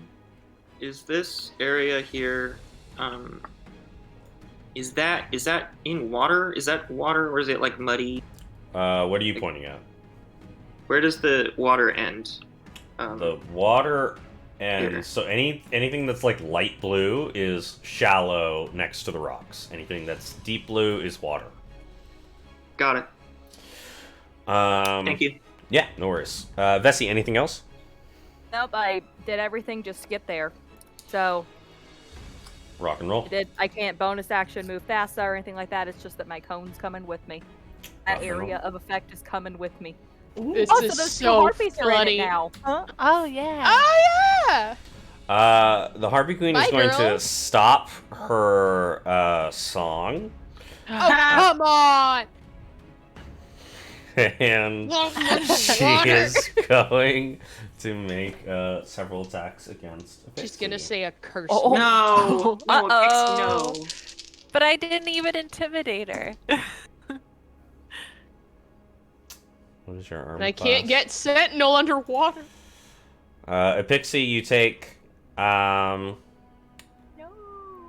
is this area here... is that in water? Is that water, or is it like muddy? What are you pointing at? Where does the water end? The water ends. Here. So anything that's like light blue is shallow next to the rocks. Anything that's deep blue is water. Got it. Thank you. Yeah, no worries. Vesi, anything else? Nope, I did everything, just skip there. So... Rock and roll. I can't bonus action move Thassa or anything like that. It's just that my cone's coming with me. That area of effect is coming with me. This also, is those so two harpies are in funny. it now. Huh? Oh yeah. Oh yeah! The Harpy Queen Bye, is going to girls. stop her song. Oh, come on! And she is going to make several attacks against Epixie. She's gonna say a curse. Oh. No. No. Uh-oh. No. But I didn't even intimidate her. What is your armor And I can't class? get Sentinel underwater. Epixie, you take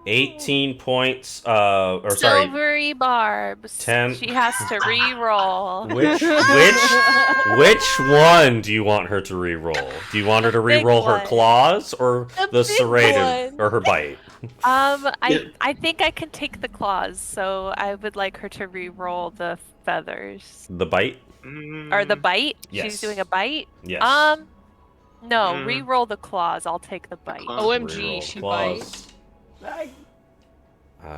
18 points or sorry, Silvery barbs. 10. She has to re-roll. which one do you want her to re-roll? Do you want her to The big re-roll her one. claws or The the big serrated one. or her bite? I think I can take the claws, so I would like her to re-roll the feathers. The bite? Or the bite? Yes. She's doing a bite? Yes. No, re-roll the claws. I'll take the bite. OMG, Re-roll she claws.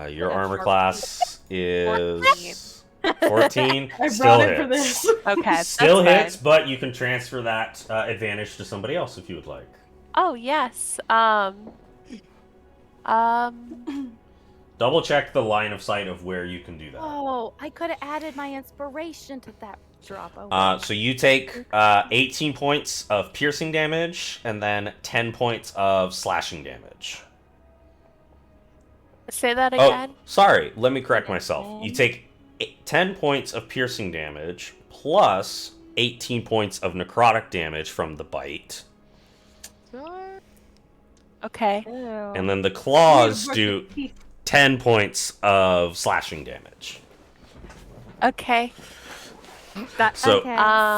Your That's armor sharp. class is 14. I Still brought it hits. for this. Okay, Still that's hits, fine. but you can transfer that advantage to somebody else if you would like. Oh, yes. Double check the line of sight of where you can do that. Oh, I could have added my inspiration to that drop. Oh, well. So you take 18 points of piercing damage and then 10 points of slashing damage. Say that again. Oh, sorry. Let me correct myself. You take 10 points of piercing damage plus 18 points of necrotic damage from the bite. Okay. And then the claws do 10 points of slashing damage. Okay. So okay.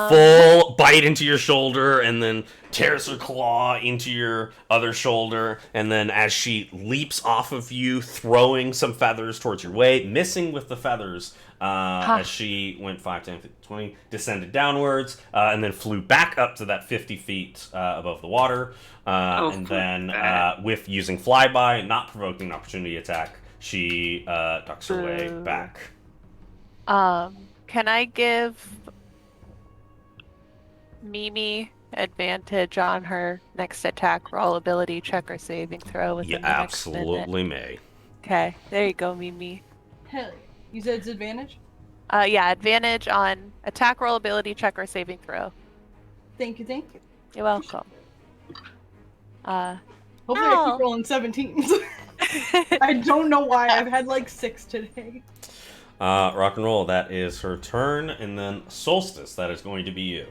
full bite into your shoulder, and then tears her claw into your other shoulder, and then as she leaps off of you, throwing some feathers towards your way, missing with the feathers as she went 5, 10, 15, 20, descended downwards, and then flew back up to that 50 feet above the water, and then with using flyby, not provoking an opportunity attack, she ducks her way back. Can I give Mimi advantage on her next attack roll, ability check, or saving throw within You the next minute? absolutely may. Okay, there you go, Mimi. Hell yeah. You said it's advantage? Yeah, advantage on attack roll, ability check, or saving throw. Thank you, thank you. You're welcome. Hopefully I keep rolling 17s. I don't know why. I've had like 6 today. Rock and roll, that is her turn, and then Solstice, that is going to be you.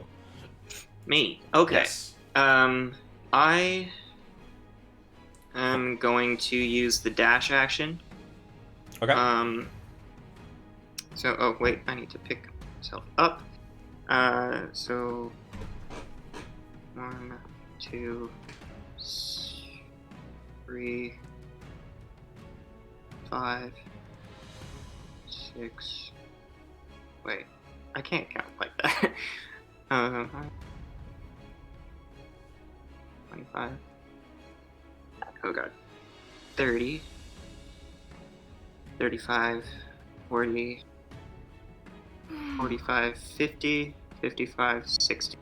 Me. Okay. Yes. I am going to use the dash action. Okay. Oh wait, I need to pick myself up. So 1, 2, 3, 5, 6. Wait, I can't count like that. 25. Oh god. 30. 35. 40. 45. 50. 55. 60.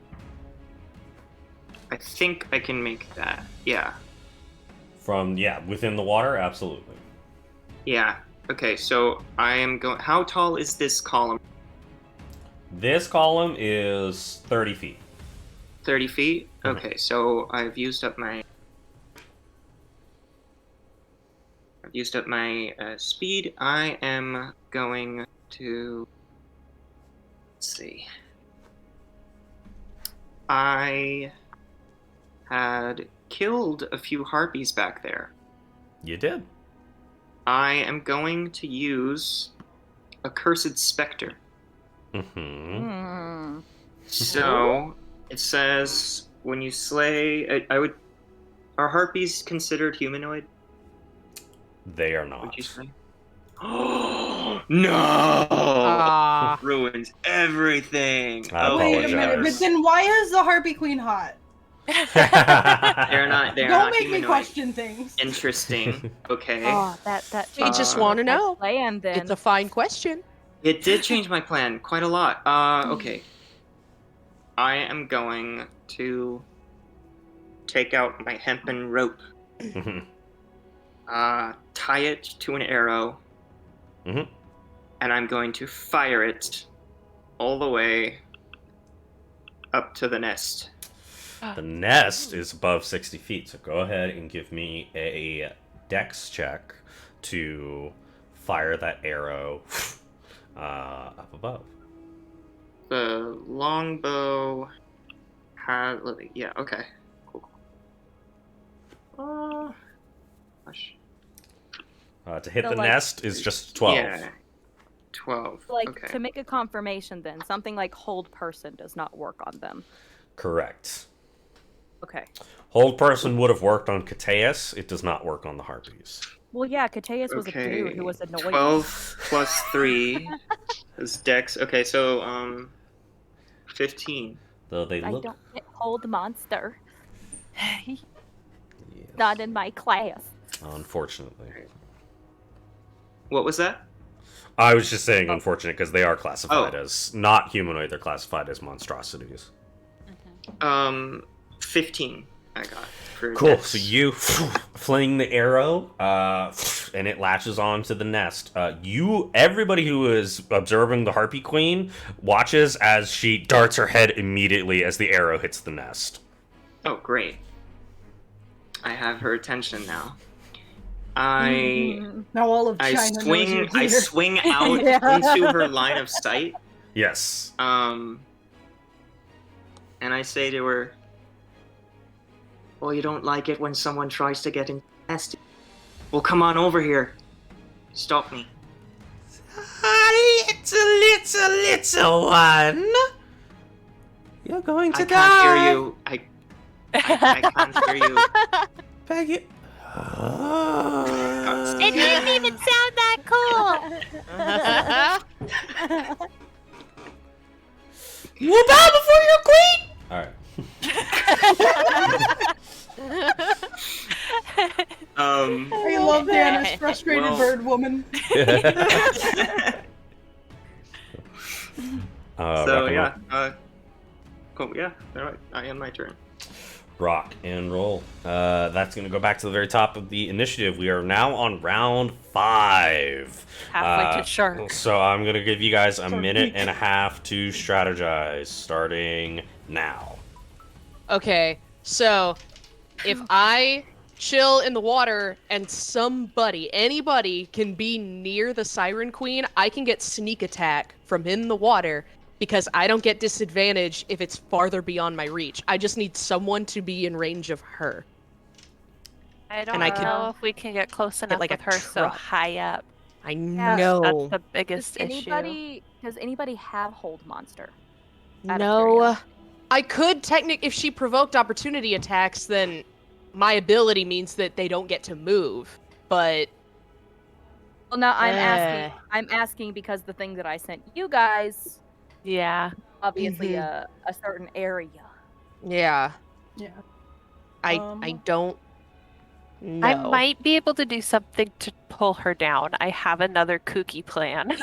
I think I can make that. Yeah. Within the water, absolutely. Yeah. Okay, so I am going. How tall is this column? This column is 30 feet. 30 feet? Mhm. Okay, so I've used up my speed. I am going to, let's see. I had killed a few harpies back there. You did. I am going to use a cursed specter. Mm-hmm. So it says when you slay, are harpies considered humanoid? They are Would not. you say? Oh no! Ruins everything. I Wait a minute, but apologize. then why is the Harpy Queen hot? They're not. They're Don't not make me humanoid. question things. Interesting. Okay. Oh, that We just Uh, want to know. plan then. It's a fine question. It did change my plan quite a lot. Okay. I am going to take out my hempen rope, Mhm. tie it to an arrow, Mhm. and I'm going to fire it all the way up to the nest. The nest is above 60 feet, so go ahead and give me a dex check to fire that arrow up above. The longbow has. Yeah, okay. Cool. Gosh. To hit So, the like- nest is just 12. Yeah. 12. Like, okay. to make a confirmation then, something like hold person does not work on them. Correct. Okay. Hold person would have worked on Cateus. It does not work on the harpies. Well, yeah, Cateus was a Okay. dude who was annoying. 12 plus 3 is dex. Okay, so 15. Though they I look. don't get hold monster. Yes. Not in my class. Unfortunately. What was that? I was just saying unfortunate because they are classified Oh. as not humanoid. They're classified as monstrosities. 15 I got. For Cool. dex. So you fling the arrow, and it latches onto the nest. Everybody who is observing the Harpy Queen watches as she darts her head immediately as the arrow hits the nest. Oh, great. I have her attention now. I Now all of China knows you're I here. swing out Yeah. into her line of sight. Yes. And I say to her, "Well, you don't like it when someone tries to get in the nest. Well, come on over here. Stop me." It's a little little one. You're going to I die. can't hear you. I can't hear you. Peggy. It didn't even sound that cool. You will bow before your queen. All right. I love Dana's frustrated bird woman. So yeah, cool. Yeah, all right. I end my turn. Rock and roll. That's going to go back to the very top of the initiative. We are now on round 5. Halfway to shark. So I'm going to give you guys a minute and a half to strategize, starting now. Okay, so if I chill in the water and anybody can be near the Siren Queen, I can get sneak attack from in the water because I don't get disadvantage if it's farther beyond my reach. I just need someone to be in range of her. I don't And I could- know if we can get close enough like, with a her so truck. high up. I Yeah, know. That's the biggest issue. Does anybody have hold monster? Out of No. curiosity. I could if she provoked opportunity attacks, then my ability means that they don't get to move. But Well, no, I'm Eh. asking. I'm asking because the thing that I sent you guys, Yeah. obviously a certain area. yeah, Yeah. I don't know. I might be able to do something to pull her down. I have another kooky plan.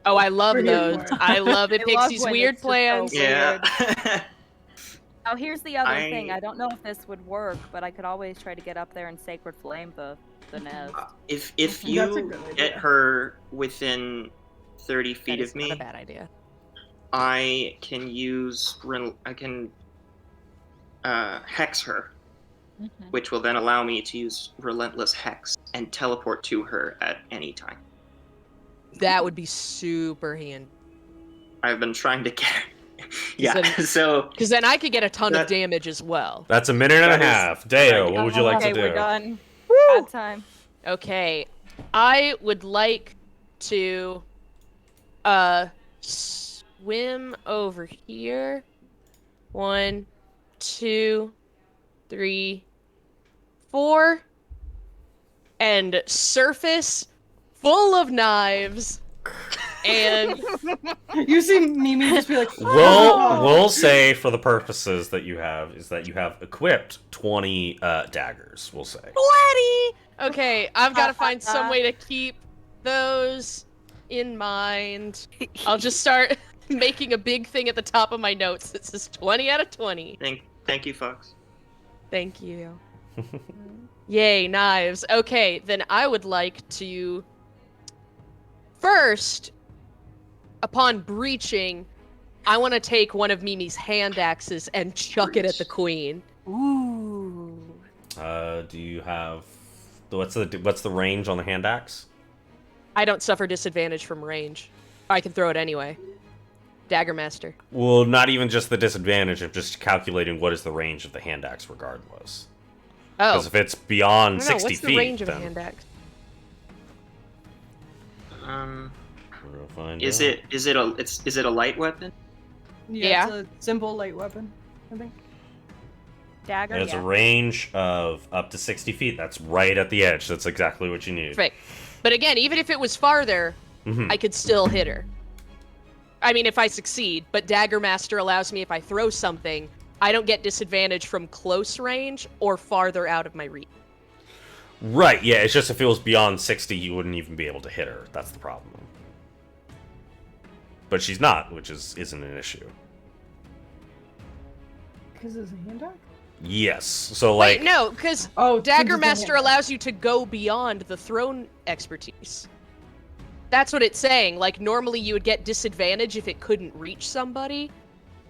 Oh, I love We're here those. for it. I love I it. love Pixie's when weird it's just so plans. Yeah. Now, here's the other I- thing. I don't know if this would work, but I could always try to get up there and sacred flame the nest. If That's a you good get idea. her within 30 That feet is of me, not a bad idea. I can hex her, which will then allow me to use Relentless Hex and teleport to her at any time. That would be super handy. I've been trying to get her. Yeah, then- so Because then I could get a ton of That- damage as well. That's a minute and a That is- half. Deo, what would you like okay, to do? we're done. Bad time. Okay, I would like to swim over here. 1, 2, 3, 4, and surface full of knives. And You see Mimi just be like, We'll say for the purposes that you have equipped 20 daggers. We'll say. okay, I've got to find some way to keep those in mind. I'll just start making a big thing at the top of my notes that says 20 out of 20. thank you, Fox. Thank you. Yay, knives. Okay, then I would like to first, upon breaching, I want to take one of Mimi's hand axes and chuck it at the queen. Ooh. Do you have what's the range on the hand axe? I don't suffer disadvantage from range. I can throw it anyway. Dagger Master. Well, not even just the disadvantage of just calculating what is the range of the hand axe, regardless. Oh, Because if it's beyond I don't know, 60 what's the feet, range of a then hand axe? we'll find Is out. it a light weapon? yeah, it's a simple light weapon, I think. Dagger. And it's yeah. a range of up to 60 feet. That's right at the edge. That's exactly what you need. Perfect. But again, even if it was farther, Mhm. I could still hit her. I mean, if I succeed, but Dagger Master allows me, if I throw something, I don't get disadvantage from close range or farther out of my reach. Right, yeah, it's just if it was beyond 60, you wouldn't even be able to hit her. That's the problem. But she's not, which isn't an issue. Because it's a hand axe? Yes, so like... Wait, no, because Oh, Dagger since it's a Master hand axe. allows you to go beyond the throne expertise. That's what it's saying. Like, normally you would get disadvantage if it couldn't reach somebody.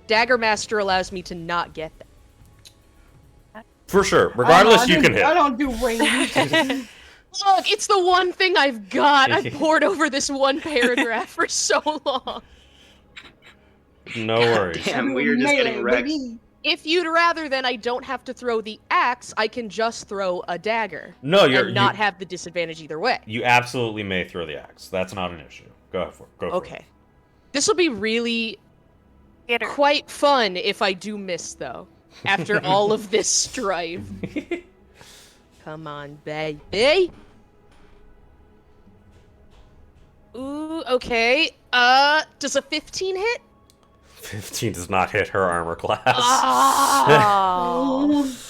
Dagger Master allows me to not get that. For sure, regardless, you can I hit. don't do range. Look, it's the one thing I've got. I've poured over this one paragraph for so long. No worries. Damn, we are just Melee, getting wrecked. baby. If you'd rather, then I don't have to throw the axe. I can just throw a dagger No, and not have the disadvantage either way. you absolutely may throw the axe. That's not an issue. Go for it. Go for Okay. This will be really Get her. quite fun if I do miss, though. After all of this strife. Come on, baby. Ooh, okay. Does a 15 hit? 15 does not hit her armor class. Oh,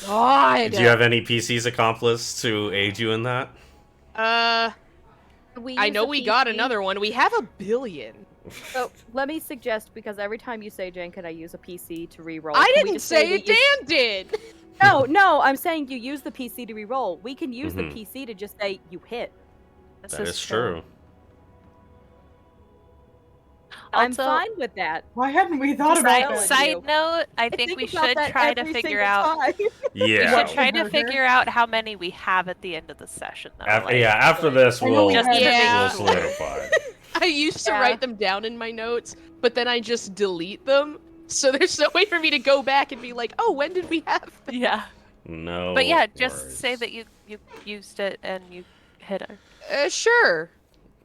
God. Do you have any PC's accomplice to aid you in that? I know we got PC? another one. We have 1 billion. So let me suggest, because every time you say, Jen, can I use a PC to reroll? I can we didn't just say that it, you- Dan did! No, I'm saying you use the PC to reroll. We can use the PC to just say you hit. This That is true. I'm Also- fine with that. Why hadn't we thought about that? Side note, I think we about should that try to every figure single out. time. We Yeah. should try to Murder. figure out how many we have at the end of the session, though. After this, I know we'll we had Yeah. solidify. I used to Yeah. write them down in my notes, but then I just delete them. So there's no way for me to go back and be like, oh, when did we have that? Yeah. No. But yeah, just worries. say that you used it and you hit her. Sure.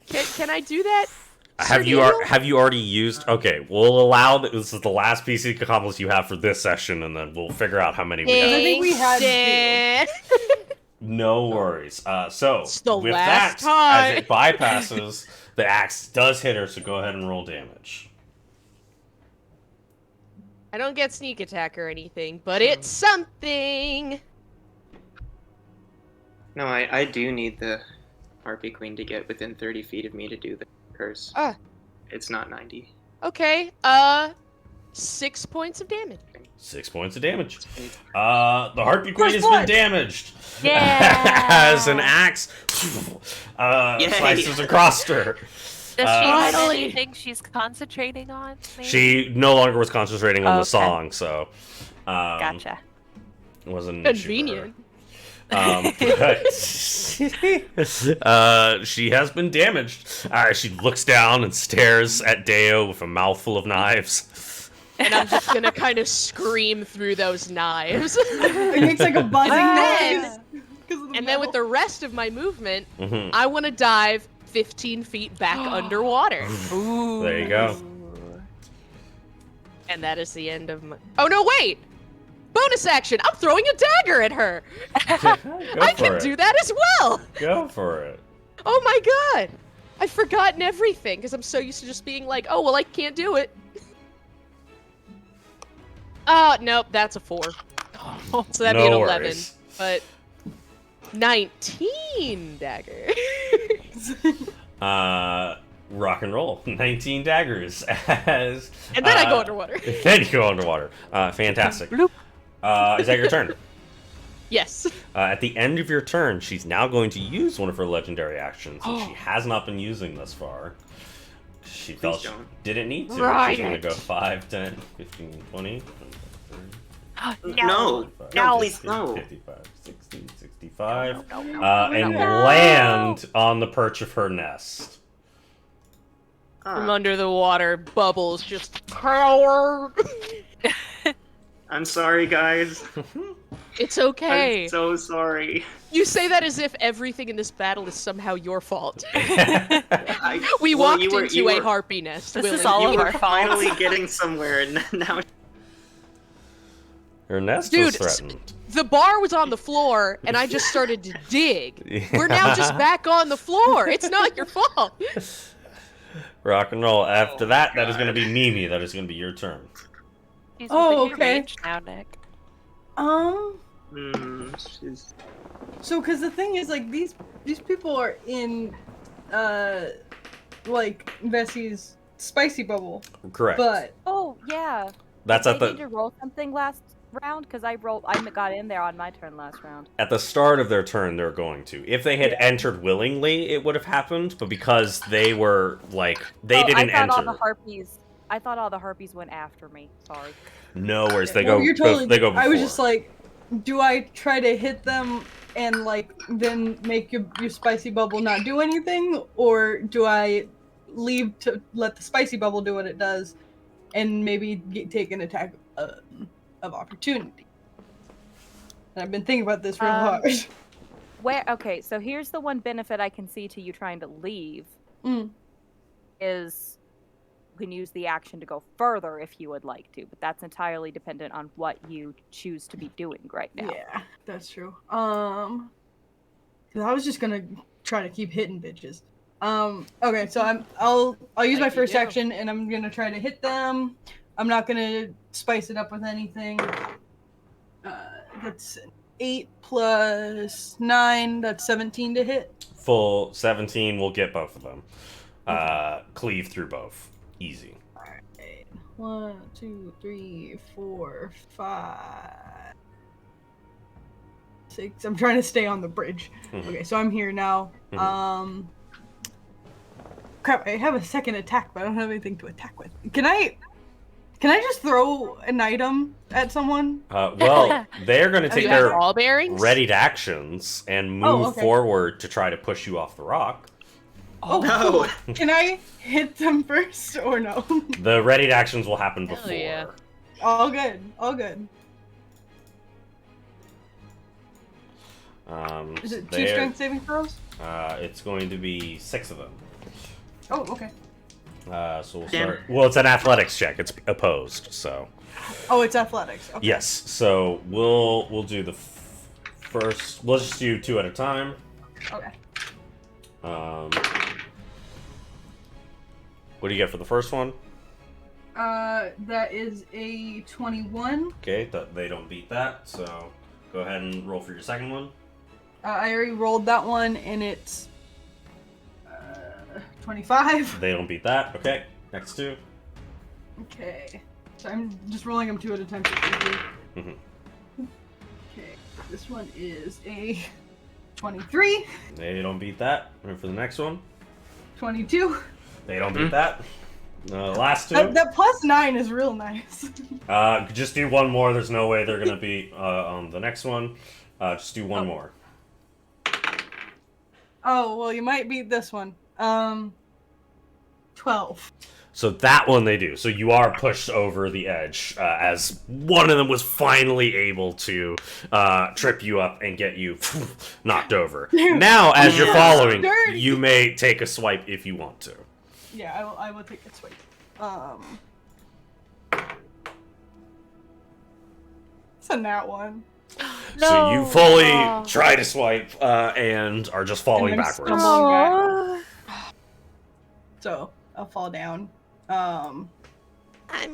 Can I do that? Have Sir you Daniel? have you already used? Okay, we'll allow this is the last PC accomplice you have for this session, and then we'll figure out how many we have. I think we had Dan. No worries. So It's the with last that, as time. it bypasses, the axe does hit her. So go ahead and roll damage. I don't get sneak attack or anything, but it's something. No, I do need the Harpy Queen to get within 30 feet of me to do the curse. Ah. It's not 90. Okay, 6 points of damage. 6 points of damage. The Harpy Queen First has blood. been damaged. Yeah. As an axe Yay. slices across her. Does she have Finally. anything she's concentrating on? Maybe? She no longer was concentrating on the Okay. song, so Gotcha. it wasn't an issue for her. Convenient. But she has been damaged. She looks down and stares at Deo with a mouthful of knives. And I'm just gonna kind of scream through those knives. It makes like a buzzing then- noise. 'cause of the And then with metal. the rest of my movement, Mhm. I want to dive 15 feet back underwater. Ooh. There you go. And that is the end of my... Oh, no, wait! Bonus action! I'm throwing a dagger at her! Go I for can it. do that as well! Go for it. Oh my god! I've forgotten everything, because I'm so used to just being like, oh, well, I can't do it. Nope, that's a 4. So that'd be No an 11. worries. But 19 dagger. Rock and roll. 19 daggers as. And then I go underwater. Then you go underwater. Fantastic. Is that your turn? Yes. At the end of your turn, she's now going to use one of her legendary actions that she has not been using thus far. She felt she don't. didn't need to. Right. She's going to go 5, 10, 15, 20. No, No. please, no. 55, 60, 65. And land on the perch of her nest. From under the water, bubbles just power. I'm sorry, guys. It's okay. I'm so sorry. You say that as if everything in this battle is somehow your fault. I, We well, walked you were- into you a were- harpy nest. This is willingly. all You of were our fault. finally getting somewhere, and now Her nest Dude, was threatened. The bar was on the floor, and I just started to dig. We're now just back on the floor. It's not your fault. Rock and roll. After that is going to be Mimi. That is going to be your turn. She's Oh, within your okay. range now, Nick. she's So, because the thing is, like, these people are in, like, Vesi's spicy bubble, Correct. but Oh yeah. That's Did at I need the to roll something last round? Because I got in there on my turn last round. at the start of their turn. They're going to. If they had entered willingly, it would have happened. But because they were like they didn't I thought enter. I thought all the harpies went after me. Sorry. No worries. They well, go. you're totally. They go before. I was just like, do I try to hit them and like then make your spicy bubble not do anything, or do I leave to let the spicy bubble do what it does, and maybe take an attack of opportunity? And I've been thinking about this real hard. Okay, so here's the one benefit I can see to you trying to leave Mm. is can use the action to go further if you would like to, but that's entirely dependent on what you choose to be doing right now. Yeah, that's true. 'Cause I was just gonna try to keep hitting bitches. Okay, so I'll use my Like you first do. action and I'm gonna try to hit them. I'm not gonna spice it up with anything. That's 8 plus 9. That's 17 to hit. Full 17 will get both of them. Cleave through both. Easy. Alright. 1, 2, 3, 4, 5, 6. I'm trying to stay on the bridge. Mhm. Okay, so I'm here now. Mhm. Crap, I have a second attack, but I don't have anything to attack with. Can I just throw an item at someone? Well, they're going to take You have their ball bearings? readied actions and move Oh, okay. forward to try to push you off the rock. Oh, No. cool. Can I hit them first or no? The readied actions will happen Hell before. yeah. All good. All good. Is it 2 they're- strength saving throws? It's going to be 6 of them. Oh, okay. So we'll Damn. start. Well, it's an athletics check. It's opposed, so Oh, it's athletics. Okay. yes. So we'll do the first. We'll just do 2 at a time. Okay. What do you get for the first one? That is a 21. Okay, they don't beat that. So go ahead and roll for your second one. I already rolled that one, and it's 25. They don't beat that. Okay, next 2. Okay. So I'm just rolling them 2 at a time. So it's easier. Mhm. Okay. This one is a 23, They don't beat that. And for the next one, 22. they don't beat that. Last 2. That plus 9 is real nice. Just do one more. There's no way they're gonna beat on the next one. Just do one more. Oh, well, you might beat this one. 12. So that one they do. So you are pushed over the edge as one of them was finally able to trip you up and get you knocked over. Now, as you're following, Dirty. you may take a swipe if you want to. Yeah, I will take a swipe. It's a nat one. So you fully try to swipe and are just falling And I'm backwards. stumbling back. So I'll fall down.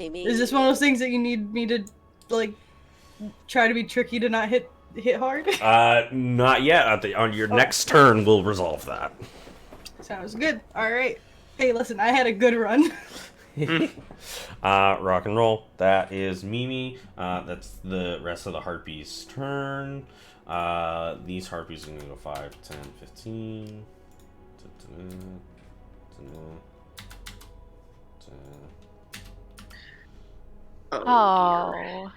Is this one of those things that you need me to like try to be tricky to not hit hard? Not yet. On your next turn, we'll resolve that. Sounds good. All right. Hey, listen, I had a good run. Rock and roll. That is Mimi. That's the rest of the Harpies' turn. These Harpies are going to go 5, 10, 15. Oh.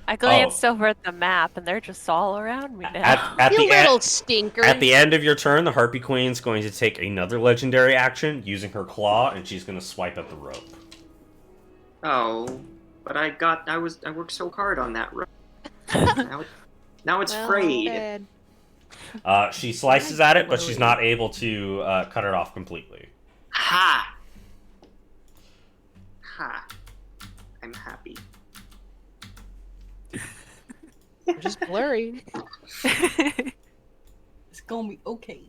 I glanced over at the map and they're just all around me now. At You the little end, stinker. at the end of your turn, the Harpy Queen's going to take another legendary action using her claw, and she's going to swipe at the rope. Oh, but I worked so hard on that rope. now it's Well, frayed. bad. She slices at it, but she's not able to cut it off completely. Ha! Ha! I'm happy. You're just blurry. It's gonna be okay.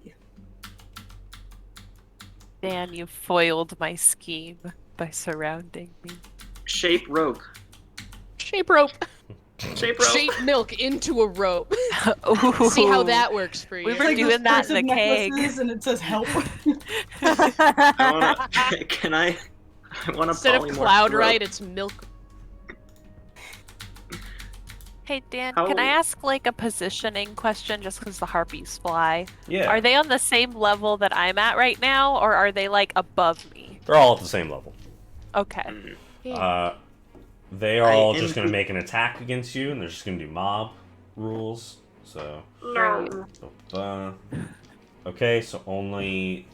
Dan, you foiled my scheme by surrounding me. Shape rope. Shape rope. Shape rope. Shape milk into a rope. Ooh. See how that works for you. We It's were like doing those that in cursive the keg. necklaces and it says help. I wanna Instead of polymorph cloud rope. right, it's milk. Hey Dan, How- can I ask like a positioning question just because the harpies fly? Yeah. Are they on the same level that I'm at right now, or are they like above me? They're all at the same level. Okay. They are all just going to make an attack against you, and they're just going to do mob rules. So, okay, so only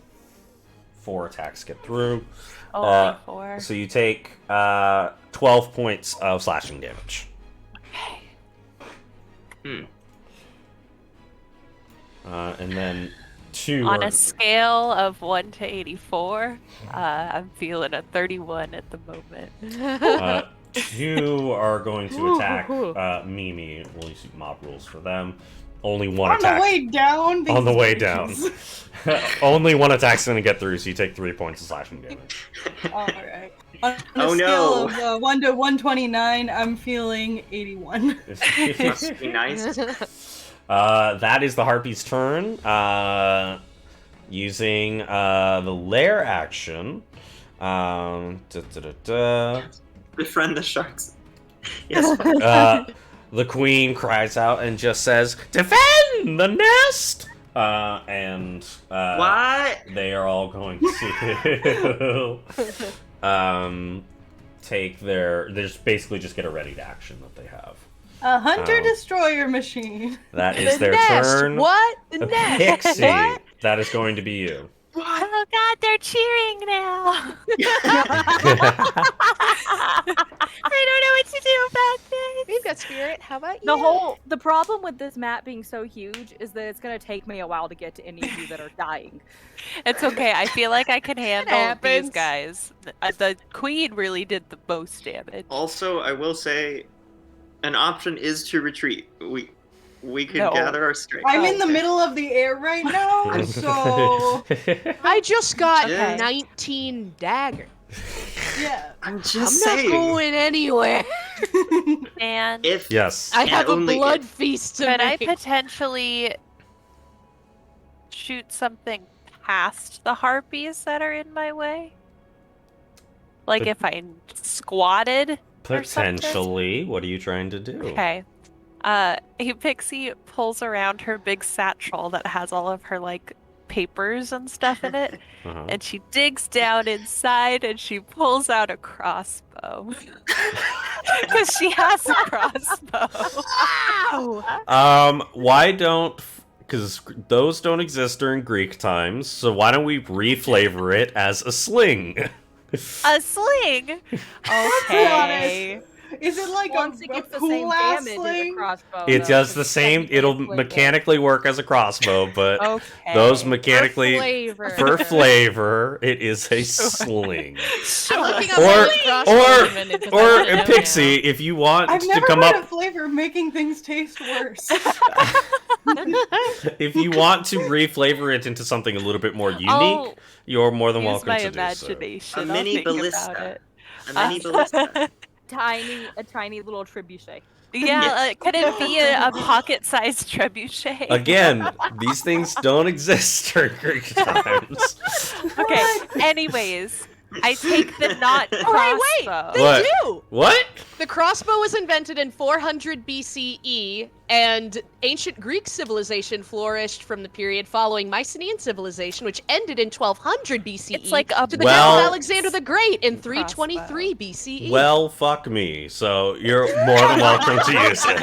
4 attacks get through. Only 4. So you take 12 points of slashing damage. Okay. And then 2 On are, a scale of 1 to 84, I'm feeling a 31 at the moment. 2 are going to attack Mimi. Well, you see mob rules for them. Only one On attack. the way down. On the these way down. bitches. Only one attack's going to get through, so you take 3 points of slashing damage. All right. On a Oh, scale no. of 1 to 129, I'm feeling 81. Must be nice. That is the Harpy's turn. Using the lair action. Befriend the sharks. Yes. The queen cries out and just says, "Defend the nest!" And What? they are all going to take their. They just basically just get a ready to action that they have. A hunter-destroyer machine. That is The their nest. turn. What? The nest. Pixie, What? that is going to be you. Oh God, they're cheering now. I don't know what to do about this. We've got spirit. How about you? The problem with this map being so huge is that it's gonna take me a while to get to any of you that are dying. It's okay. I feel like I can handle these happens. guys. The queen really did the most damage. Also, I will say, an option is to retreat. We can No. gather our strength. I'm in the middle of the air right now, so I just got Okay. 19 daggers. yeah. I'm I'm just not saying. going anywhere. And If Yes. I and have a only blood if- feast to could I make. potentially shoot something past the harpies that are in my way? Like But- if I squatted? Potentially. What are you trying to do? Okay. Pixie pulls around her big satchel that has all of her like papers and stuff in it, Uh-huh. and she digs down inside and she pulls out a crossbow. Because she has a crossbow. Ow! Why don't... Because those don't exist during Greek times, so why don't we reflavor it as a sling? A sling? Okay. Is it like Once a it gets the same cool ass damage as a sling? crossbow. It though, does it's the same. technically It'll a sling. mechanically work as a crossbow, but Okay. those mechanically... flavor. For flavor, it is a sling. I'm looking up Or- my crossbow invented 'cause I Or wanna know Pixie, if you want I've to never come heard up... a flavor making things taste worse. If you want to reflavor it into something a little bit more unique, I'll you're more than use welcome my to do so. imagination. A I'll mini think about ballista. it. A mini ballista. A tiny little trebuchet. Yeah, could it be a pocket-sized trebuchet? Again, these things don't exist during Greek times. Okay. Anyways, I take the not crossbow. wait, They What? do! What? The crossbow was invented in 400 BCE, and ancient Greek civilization flourished from the period following Mycenaean civilization, which ended in 1200 BCE. It's like a to the Well- death of Alexander the Great in 323 BCE. Well, fuck me. So you're more than welcome to use it.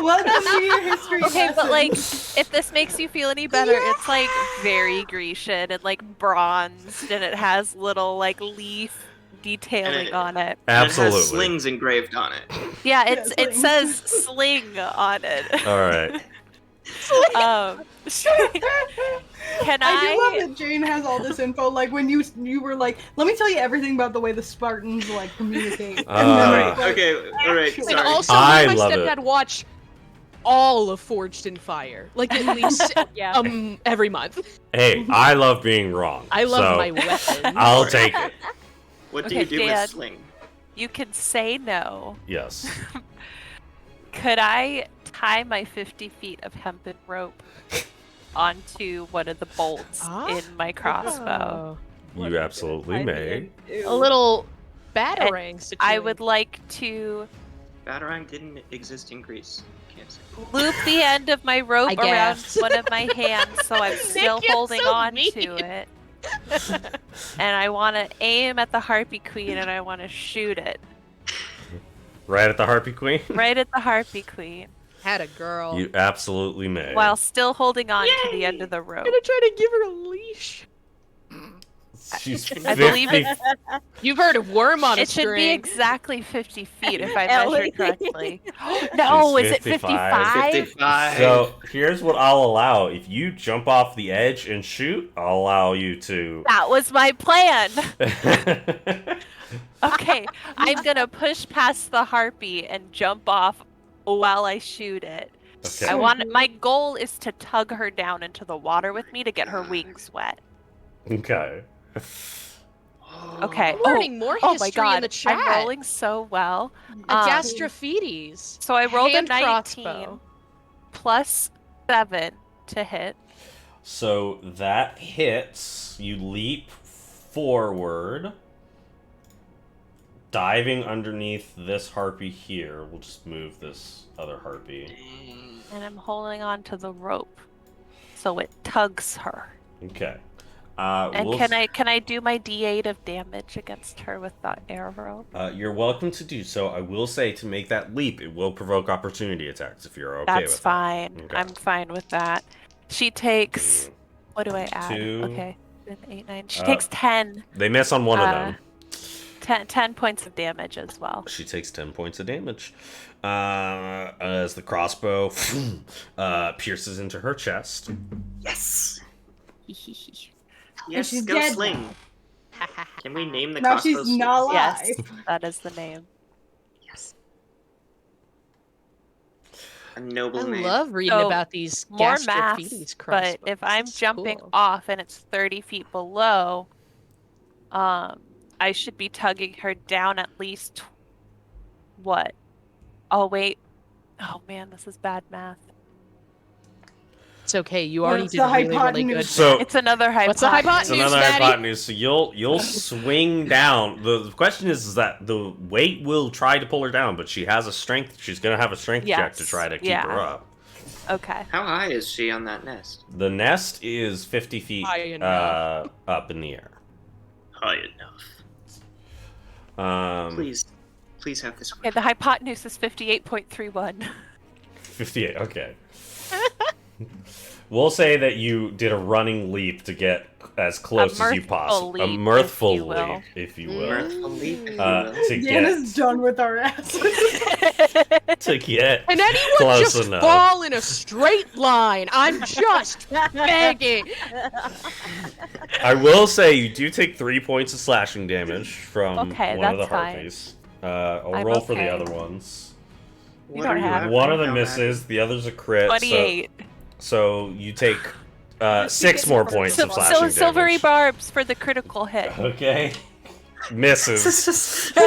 Welcome to your history Okay, but like, lessons. if this makes you feel any better, it's like very Grecian and like bronzed, and it has little like leaf detailing on it. And Absolutely. it has slings engraved on it. Yeah, Yeah, it slings. says sling on it. All right. Can I do love I? that Jane has all this info. Like when you were like, let me tell you everything about the way the Spartans like communicate. And then it's like, Okay, alright, actually- And sorry. also, I me and my love it. stepdad watch all of Forged in Fire, like at least Yeah. every month. Hey, I love being wrong. I love so my weapons. I'll take it. What do Okay, you do Dad. with sling? You can say no. Yes. Could I tie my 50 feet of hempen rope onto one of the bolts Ah. in my crossbow? You absolutely may. A little batarang situation. I would like to Batarang didn't exist in Greece. Can't say. loop the end of my rope I around gasped. one of my hands so I'm still you're holding so on mean. to it. And I want to aim at the Harpy Queen and I want to shoot it. Right at the Harpy Queen? Right at the Harpy Queen. Had a girl. You absolutely may. While still holding on to the end of the rope. I'm gonna try to give her a leash. She's 50. I believe You've heard of worm on a it should be string. exactly 50 feet if I Ellie. measure correctly. No, She's is it 55? 55. So here's what I'll allow. If you jump off the edge and shoot, I'll allow you to. That was my plan. Okay, I'm gonna push past the harpy and jump off while I shoot it. Okay. My goal is to tug her down into the water with me to get her wings wet. Okay. Okay. I'm learning more Oh history my god, in the chat. I'm rolling so well. Gastrophetes. So I rolled a Hand 19 crossbow. plus 7 to hit. So that hits. You leap forward, diving underneath this harpy here. We'll just move this other harpy. And I'm holding on to the rope, so it tugs her. Okay. And we'll can I do my D8 of damage against her with that arrow? You're welcome to do so. I will say to make that leap, it will provoke opportunity attacks if you're okay with That's fine. that. Okay. I'm fine with that. She takes. What do I add? 2. Okay, 8, 9. She takes 10. They miss on one of them. 10 points of damage as well. She takes 10 points of damage. As the crossbow pierces into her chest. Yes. And Yes, she's go dead sling. Can we name the Now crossbow? she's not alive. Yes, that is the name. Yes. A noble I name. love reading So, about these More math, Gastrophetes but crossbows. if I'm It's jumping cool. off and it's 30 feet below, I should be tugging her down at least. What? Oh wait. Oh man, this is bad math. It's okay. You already What's did the really, really hypotenuse? good. So It's another hypotenuse. What's the hypotenuse? it's another Maddie. hypotenuse. So you'll swing down. The question is that the weight will try to pull her down, but she has a strength. She's gonna have a strength check to Yes, try to keep yeah. her up. Okay. How high is she on that nest? The nest is 50 feet High enough. up in the air. High enough. Please have this. Okay, the hypotenuse is 58.31. 58. Okay. We'll say that you did a running leap to get as close as you mirthful possibly. A leap, mirthful if you will. leap, if you will. Mirthful leap, if you Uh, will. to Deanna's get done with our asses. to get Can anyone close just enough. fall in a straight line? I'm just begging. I will say you do take 3 points of slashing damage from Okay, one of the that's fine. harpies. I'll I'm roll for okay. the other ones. You don't have One of to them misses, the other's a crit. 28. So you take 6 more points of slashing damage. Silvery barbs for the critical hit. Okay. Misses. Who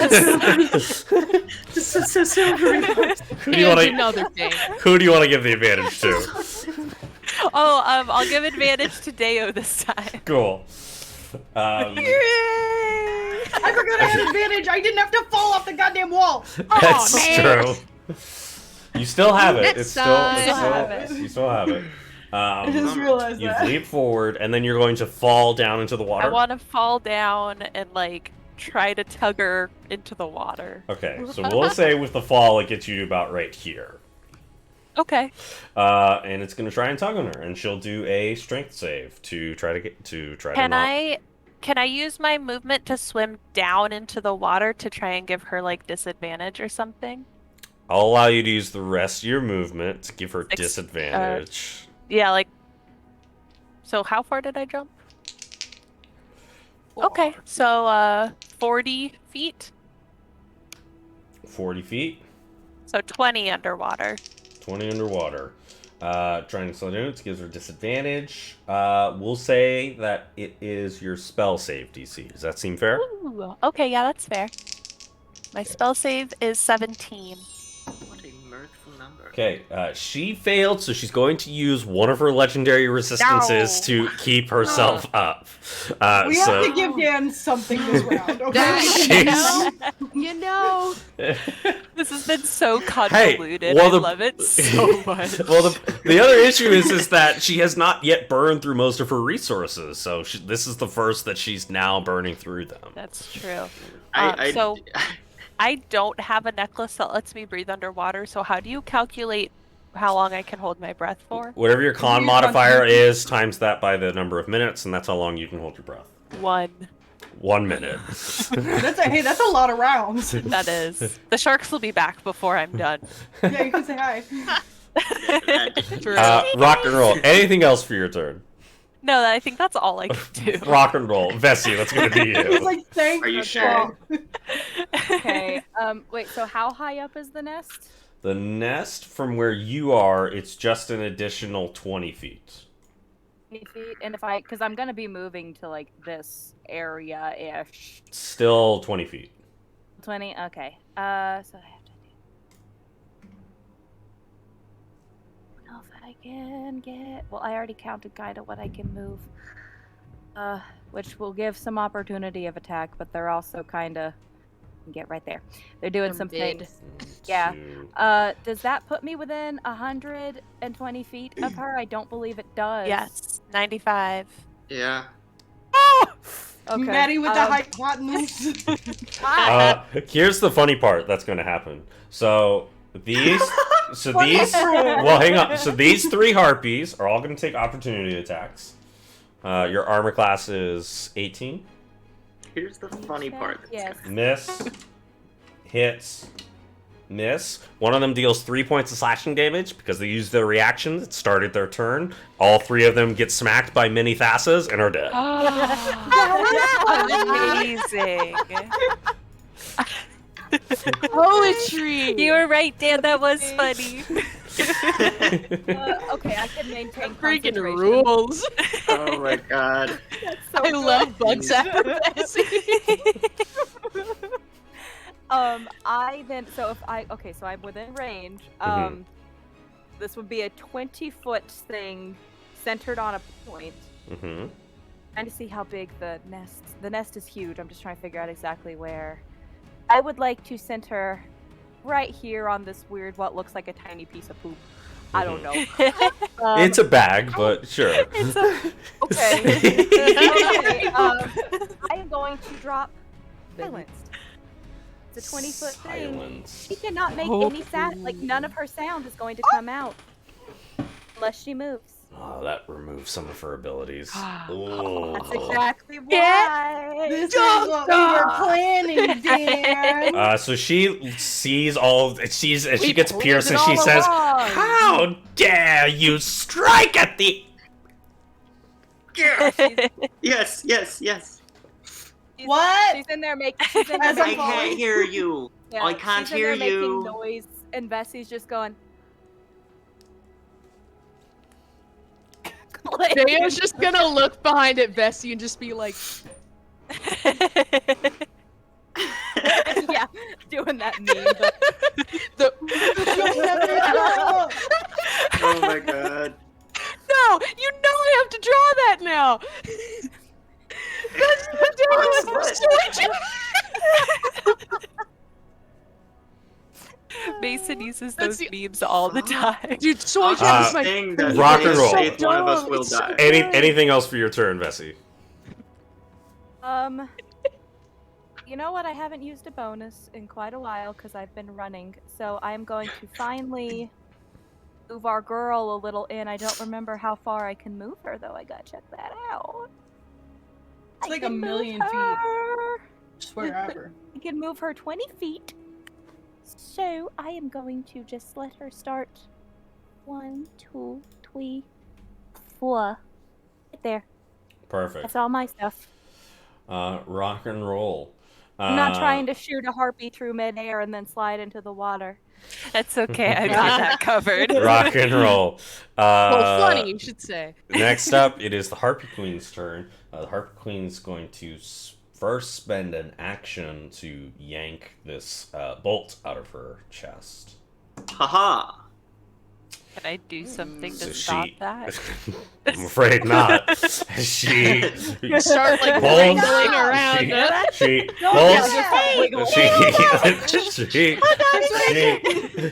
do you And want to? another thing. Who do you want to give the advantage to? Oh, I'll give advantage to Deo this time. Cool. I forgot I had advantage. I didn't have to fall off the goddamn wall. That's man. true. You still have it. Next It's still. time. It's Still have still you still have it. I just realized You've that. leaped forward, and then you're going to fall down into the water. I want to fall down and like try to tug her into the water. Okay, so we'll say with the fall, it gets you about right here. Okay. And it's going to try and tug on her, and she'll do a strength save to try to Can not. I use my movement to swim down into the water to try and give her like disadvantage or something? I'll allow you to use the rest of your movement to give her Six- disadvantage. Yeah, like. So how far did I jump? Okay, so 40 feet. 40 feet, So 20 underwater. 20 underwater. Trying to slow down, it gives her disadvantage. We'll say that it is your spell save DC. Does that seem fair? Ooh, okay, yeah, that's fair. My spell save is 17. What a mirthful number. Okay, she failed, so she's going to use one of her legendary resistances to keep herself up. We so have to give Dan something this round, okay? That, you know. This has been so convoluted. well, I the- love it so much. well, the other issue is that she has not yet burned through most of her resources, so this is the first that she's now burning through them. That's true. I So I don't have a necklace that lets me breathe underwater, so how do you calculate how long I can hold my breath for? Whatever your con Use modifier constitution. is, times that by the number of minutes, and that's how long you can hold your breath. 1. 1 minute. That's a lot of rounds. That is. The sharks will be back before I'm done. Yeah, you can say hi. True. Rock and roll. Anything else for your turn? No, I think that's all I can do. Rock and roll. Vesi, that's going to be It's you. like, thank Are you you. sure? Okay. Wait. So how high up is the nest? The nest, from where you are, it's just an additional 20 feet. 20 feet. And because I'm gonna be moving to like this area-ish. Still 20 feet. 20. Okay. So I have to know if I can get. Well, I already counted kind of what I can move. Which will give some opportunity of attack, but they're also kind of get right there. They're doing some things. Yeah. Does that put me within 120 feet of her? I don't believe it does. Yes, 95. Yeah. Okay. Maddie with the hypotenuse. Here's the funny part that's going to happen. So these, well, hang on. So these 3 harpies are all going to take opportunity attacks. Your armor class is 18. Here's the funny part. Yes. Miss, hits, miss. One of them deals 3 points of slashing damage because they used their reaction. It started their turn. All 3 of them get smacked by mini Thassas and are dead. Amazing. Poetry. You were right, Dan. That was funny. Okay, I can maintain Freaking concentration. rules. Oh my god. So I love bug sacrifice. I then so I'm within range. This would be a 20-foot thing centered on a point. Mm-hmm. Trying to see how big the nest is huge. I'm just trying to figure out exactly where. I would like to center right here on this weird, what looks like a tiny piece of poop. I don't know. It's a bag, but sure. Okay. I am going to drop silenced. It's a 20-foot thing. Silence. She cannot make any sound. Like, none of her sound is going to come out unless she moves. Oh, that removes some of her abilities. That's Ooh. exactly why. This is what we were planning, Dan. So she sees all. She gets planned pierced, it and she all says, along. "How dare you strike at the?" Yes, yes, yes. What? She's in there making. She's in there As I'm I making, can't falling. hear you. yeah, I can't she's in hear there you. making noise, and Vesi's just going. Deo's just gonna look behind at Vesi and just be like, Yeah, doing that meme. the Oh my god. No, you know I have to draw that now. That's Mason uses That's those memes all the time. Dude, soy I'm jam is my saying that Rock in and good roll. faith, one of us dumb. will It's so die. Anything else for your turn, Vesi? You know what? I haven't used a bonus in quite a while because I've been running. So I'm going to finally move our girl a little in. I don't remember how far I can move her though. I gotta check that out. It's I like a can move million feet. her. Just wherever. I can move her 20 feet. So I am going to just let her start. 1, 2, 3, 4. Right there. Perfect. That's all my stuff. Rock and roll. I'm not trying to shoot a harpy through midair and then slide into the water. That's okay. I've got that covered. Rock and roll. well, funny, you should say. Next up, it is the Harpy Queen's turn. The Harpy Queen's going to first spend an action to yank this bolt out of her chest. Haha. Can I do something to So stop she- that? I'm afraid not. She You start like pulls- wriggling around. she- huh? She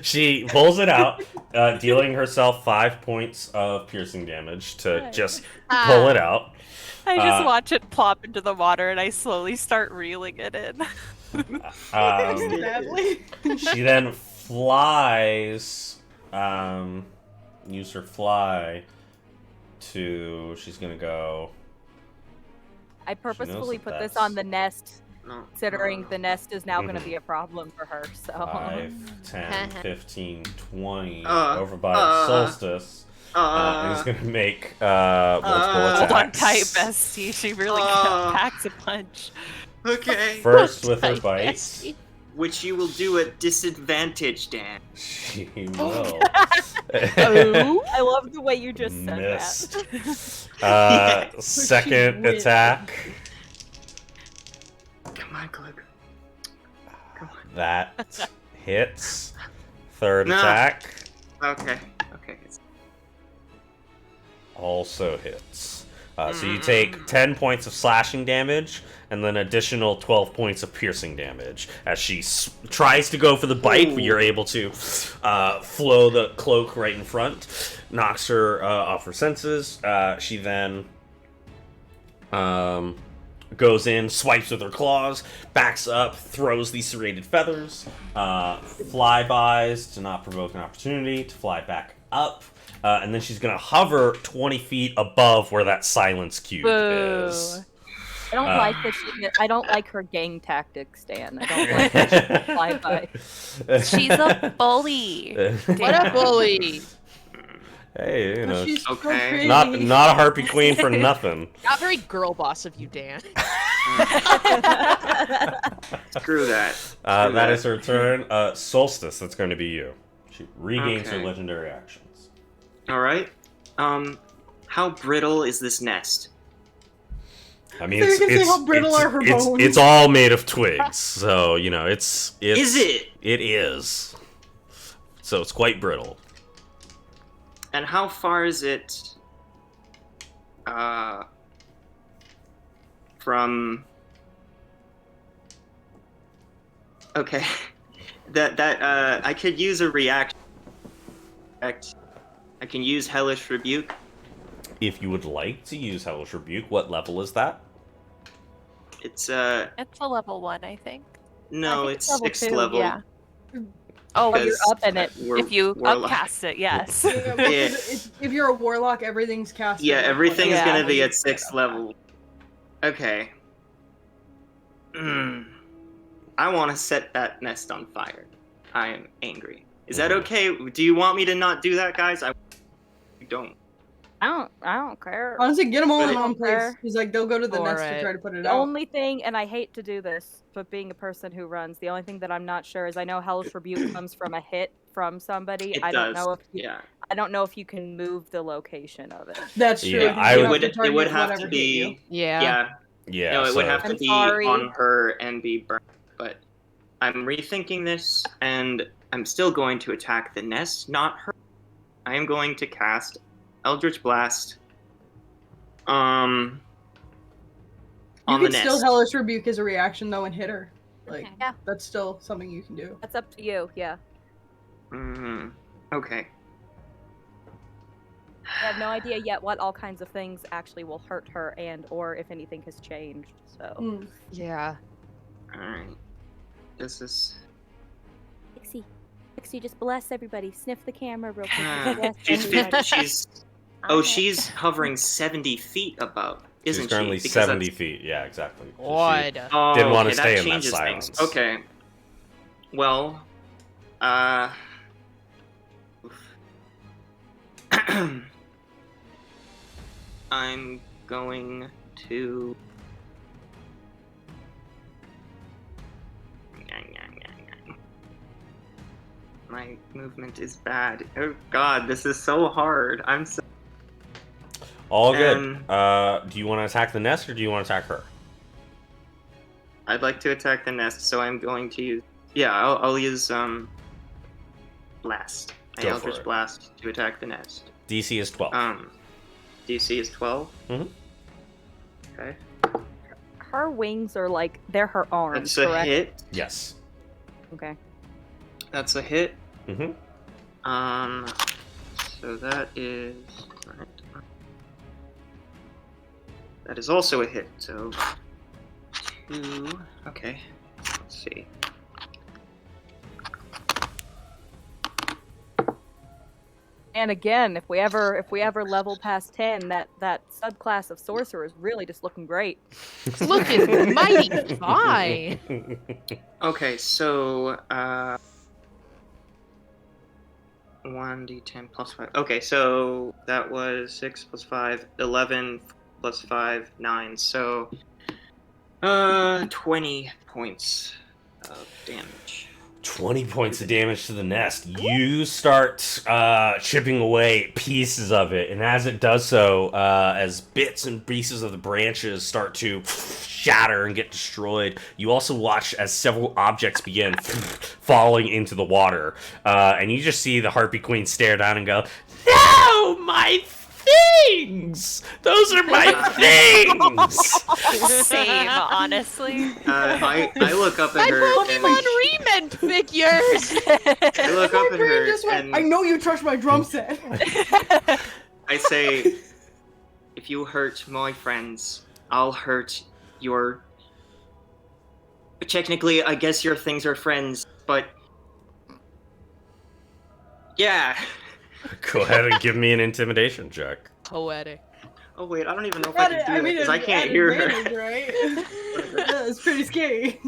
she pulls it out, dealing herself 5 points of piercing damage to just pull it out. I just watch it plop into the water and I slowly start reeling it in. Sadly. She then flies, use her fly to, she's gonna go I purposefully that put this that's- on the nest, No. considering the nest is now going to Mhm. be a problem for her. So 5, 10, 15, 20. Uh, over by uh, Solstice. And he's gonna make multiple Hold on attacks. tight, bestie. She really packs a punch. Okay. First with her Tight, bite. bestie. Which you will do at disadvantage, Dan. She will. I love the way you just said Missed. that. Second wins. attack. Come on, Glug. Come on. That hits. Third Nah. attack Okay. Okay. also hits. So you take 10 points of slashing damage and then additional 12 points of piercing damage as she tries to go for the bite, but you're able to flow the cloak right in front. Knocks her off her senses. She then goes in, swipes with her claws, backs up, throws these serrated feathers, flybys to not provoke an opportunity, to fly back up. And then she's gonna hover 20 feet above where that silence cube is. I don't like that. I don't like her gang tactics, Dan. I don't like that she can fly by. She's a bully. What a bully! Hey, you know, She's so Okay. pretty. not a harpy queen for nothing. Not very girl boss of you, Dan. Screw that. That is her turn. Solstice, that's going to be you. She regains her Okay. legendary actions. All right. How brittle is this nest? I mean, So you can see how brittle are her bones. it's all made of twigs, so you know it's. Is it? It is. So it's quite brittle. And how far is it? From. Okay. That I could use a reaction. I can use Hellish Rebuke. If you would like to use Hellish Rebuke, what level is that? It's It's a level 1, I think. no, I think it's it's level 6th 2, level. Yeah. Oh, because you're up in it. we're if you warlock. upcast it, yes. Yeah, because if you're a warlock, everything's casted. Yeah, everything is Yeah. gonna be at 6th level. Okay. I want to set that nest on fire. I am angry. Is that okay? Do you want me to not do that, guys? I don't. I don't care. Honestly, get them all in But- one place. He's like, they'll go to the nest to Alright. try to put it The out. only thing, and I hate to do this, but being a person who runs, the only thing that I'm not sure is I know Hellish Rebuke comes from a hit from somebody. It I don't does. know if you, Yeah. I don't know if you can move the location of it. That's true. Yeah, think I you would- have to It would target have to whatever hit you. be. Yeah. Yeah. Yeah. No, it so would have to I'm be sorry. on her and be burned. But I'm rethinking this, and I'm still going to attack the nest, not her. I am going to cast Eldritch Blast. On You the can nest. still Hellish Rebuke as a reaction though and hit her. Like Yeah. that's still something you can do. That's up to you. Yeah. Okay. I have no idea yet what all kinds of things actually will hurt her and or if anything has changed. So Mm. Yeah. Alright. This is. Pixie, just bless everybody. Sniff the camera real quick. Bless she's everybody. 50, she's. Oh, she's hovering 70 feet above, isn't She's currently she? 70 feet. Yeah, exactly. So she- What? Oh, Didn't wanna okay, stay that in that changes silence. things. Okay. Well, I'm going to. My movement is bad. Oh God, this is so hard. I'm so. All good. Do you want to attack the nest or do you want to attack her? I'd like to attack the nest, so I'm going to use. Yeah, I'll use blast. Go for Eldritch it. Blast to attack the nest. DC is 12. DC is 12. Mhm. Okay. Her wings are like they're her arms, That's a correct? hit. Yes. Okay. That's a hit. Mm-hmm. So that is. That is also a hit. So 2. Okay. Let's see. And again, if we ever level past 10, that subclass of sorcerer is really just looking great. It's looking mighty fine. Okay, so 1d10 plus 5. Okay, so that was 6 plus 5, 11 plus 5, 9. So 20 points of damage. 20 points of damage to the nest. You start chipping away pieces of it, and as it does so, as bits and pieces of the branches start to shatter and get destroyed, you also watch as several objects begin falling into the water. And you just see the Harpy Queen stare down and go, "No, my things! Those are my things!" Same, honestly. I look up at My her. Pokemon Rement figures! I look up at her Just went, and I know you trust my drum set. I say, if you hurt my friends, I'll hurt your... Technically, I guess your things are friends, but... Yeah. Go ahead and give me an intimidation check. Poetic. Oh wait, I don't even know if I can do that, because I can't hear her. Right? Yeah, it's pretty scary.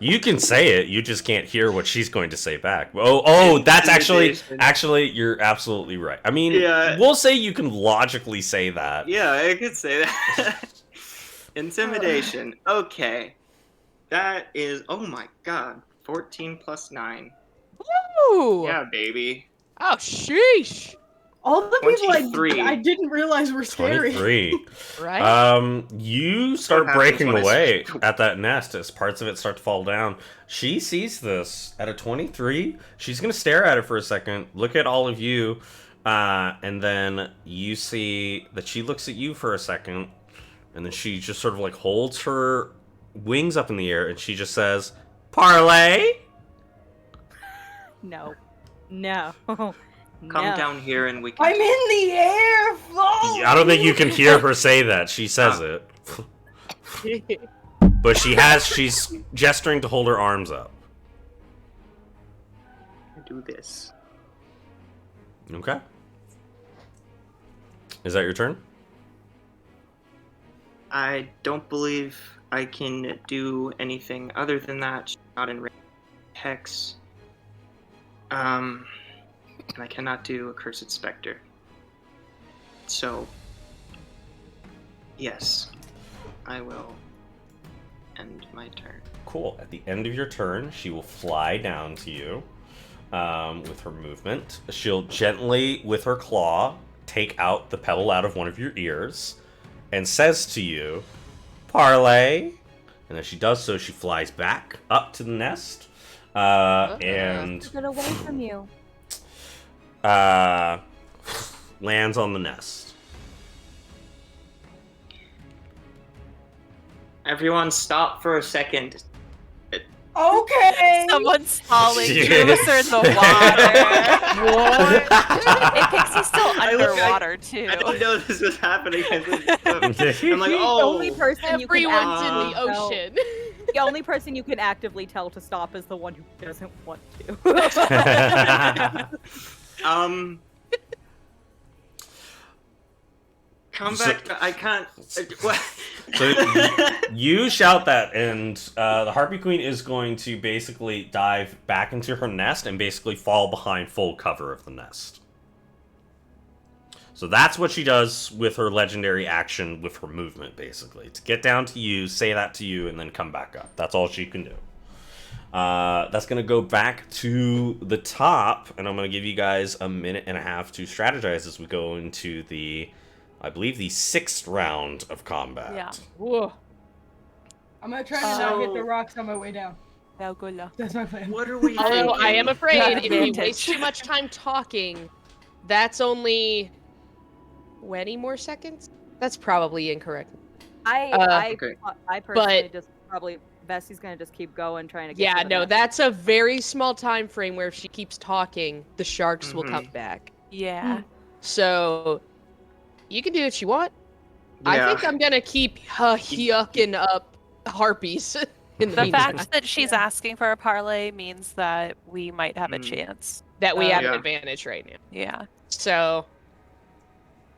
You can say it, you just can't hear what she's going to say back. Oh, that's actually, you're absolutely right. I mean, Yeah. we'll say you can logically say that. Yeah, I could say that. Intimidation. Okay. That is, oh my god, 14 plus 9. Woo! Yeah, baby. Oh, sheesh! All the people 23. I didn't realize were scary. 23. Right? You start What happens breaking when I away start- at that nest as parts of it start to fall down. She sees this at a 23. She's going to stare at it for a second, look at all of you, and then you see that she looks at you for a second, and then she just sort of like holds her wings up in the air, and she just says, "Parlay?" No. Come No. down here and we can... I'm in the air! Fall! I don't think you can hear her say that. She says it. But she's gesturing to hold her arms up. do this. Okay. Is that your turn? I don't believe I can do anything other than that. She's not in hex. And I cannot do a Cursed Spectre. So, yes, I will end my turn. Cool. At the end of your turn, she will fly down to you with her movement. She'll gently, with her claw, take out the pebble out of one of your ears and says to you, "Parlay." And as she does so, she flies back up to the nest and Get away from you. lands on the nest. Everyone stop for a second. Okay! Someone's falling Yeah. closer in the water. What? Epixie's still I look- underwater, too. I didn't know this was happening. I'm like, The oh. only person Everyone's in the tell- ocean. The only person you can actively tell to stop is the one who doesn't want to. Come So- back. I can't. What? So you shout that, and the Harpy Queen is going to basically dive back into her nest and basically fall behind full cover of the nest. So that's what she does with her legendary action with her movement, basically. To get down to you, say that to you, and then come back up. That's all she can do. That's going to go back to the top, and I'm going to give you guys a minute and a half to strategize as we go into the, I believe, the 6th round of combat. Yeah. Whoa. I'm gonna try to not hit the rocks on my way down. No, good luck. That's my plan. What are we Although I am afraid if you Advantage. waste too much time talking, that's only 20 more seconds? That's probably incorrect. I personally but- just probably Vesi's gonna just keep going trying to get Yeah, to the no, nest. that's a very small time frame where if she keeps talking, the sharks will come back. Yeah. So you can do what you want. I Yeah. think I'm gonna keep yucking up harpies in the The meantime. fact that she's asking for a parlay means that we might have a Mm. chance. that we have Yeah. an advantage right now. Yeah. So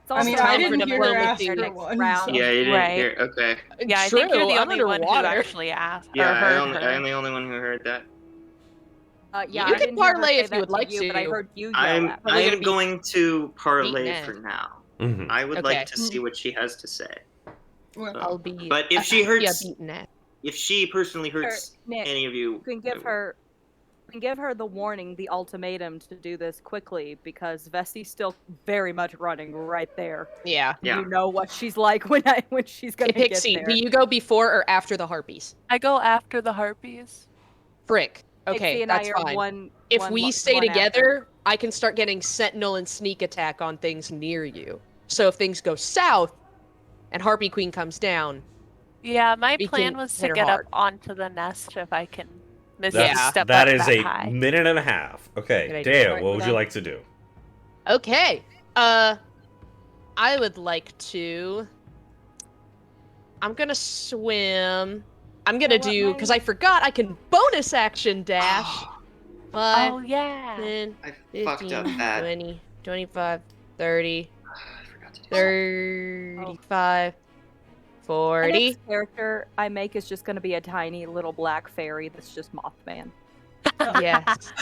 It's I mean, also I time didn't for hear her diplomacy. ask for next one. round. So. Yeah, you didn't Right. hear. Okay. Yeah, I true. think you're the I'm only one underwater. who actually asked Yeah, or heard her. I'm the only one who heard that. Yeah, You I can didn't hear her parlay say if you that would to like you, but I to. heard you yell I'm at me. Probably gonna I'm be going to parlay beaten for at. now. Mhm. I would Okay. like to see what she has to say. Well, So- I'll be. But if she hurts, yeah, beaten at. if she personally hurts Nick, any of you, You can give her the warning, the ultimatum to do this quickly because Vesi's still very much running right there. Yeah. Yeah. You know what she's like when she's gonna Epixie, get do there. you go before or after the harpies? I go after the harpies. Frick. Pixie Okay, and that's I are fine. If we stay one after. together, I can start getting sentinel and sneak attack on things near you. So if things go south and Harpy Queen comes down, Yeah, my We plan can was to hit her get hard. up onto the nest if I can miss Yeah. step That up is that a high. minute and a half. Okay, Good idea. Deo, Alright, what we're would you done. like to do? okay. I would like to. I'm gonna swim. I'm gonna what, do May? because I forgot I can bonus action dash. 5, Oh yeah. 10, I 15, fucked up bad. 20, 25, 30, I forgot to do 35, The 40. next character I make is just gonna be a tiny little black fairy that's just Mothman. Yes.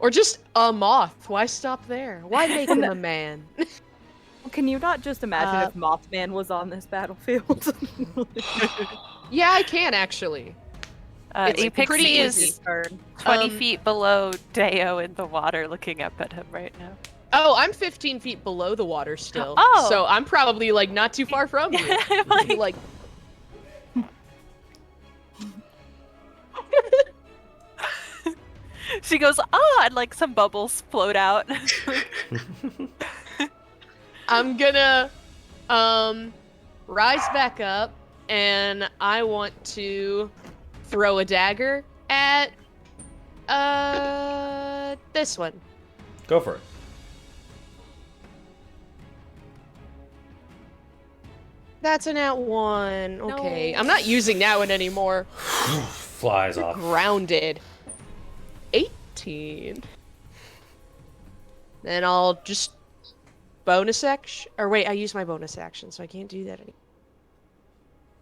Or just a moth. Why stop there? Why make him a man? Can you not just imagine if Mothman was on this battlefield? Yeah, I can actually. It's Epixie pretty easy. is Turn. 20 Um, feet below Deo in the water looking up at him right now. Oh, I'm 15 feet below the water still. Oh. So I'm probably like not too far from you. I'm like, she goes, oh, and like some bubbles float out. I'm gonna rise back up and I want to throw a dagger at this one. Go for it. That's an at 1. Okay. No. I'm not using that one anymore. Flies off. Grounded. 18. Then I'll just bonus action. Or wait, I used my bonus action, so I can't do that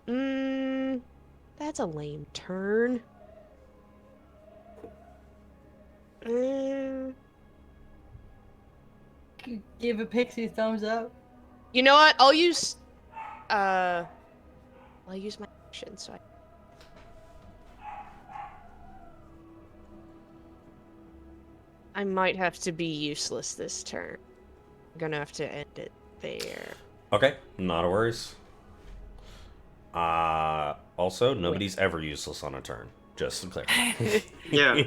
anymore. That's a lame turn. Give a pixie thumbs up. You know what? I'll use my action, so I might have to be useless this turn. I'm gonna have to end it there. Okay, not a worries. Also, nobody's ever useless on a turn. Just to clear. Yeah.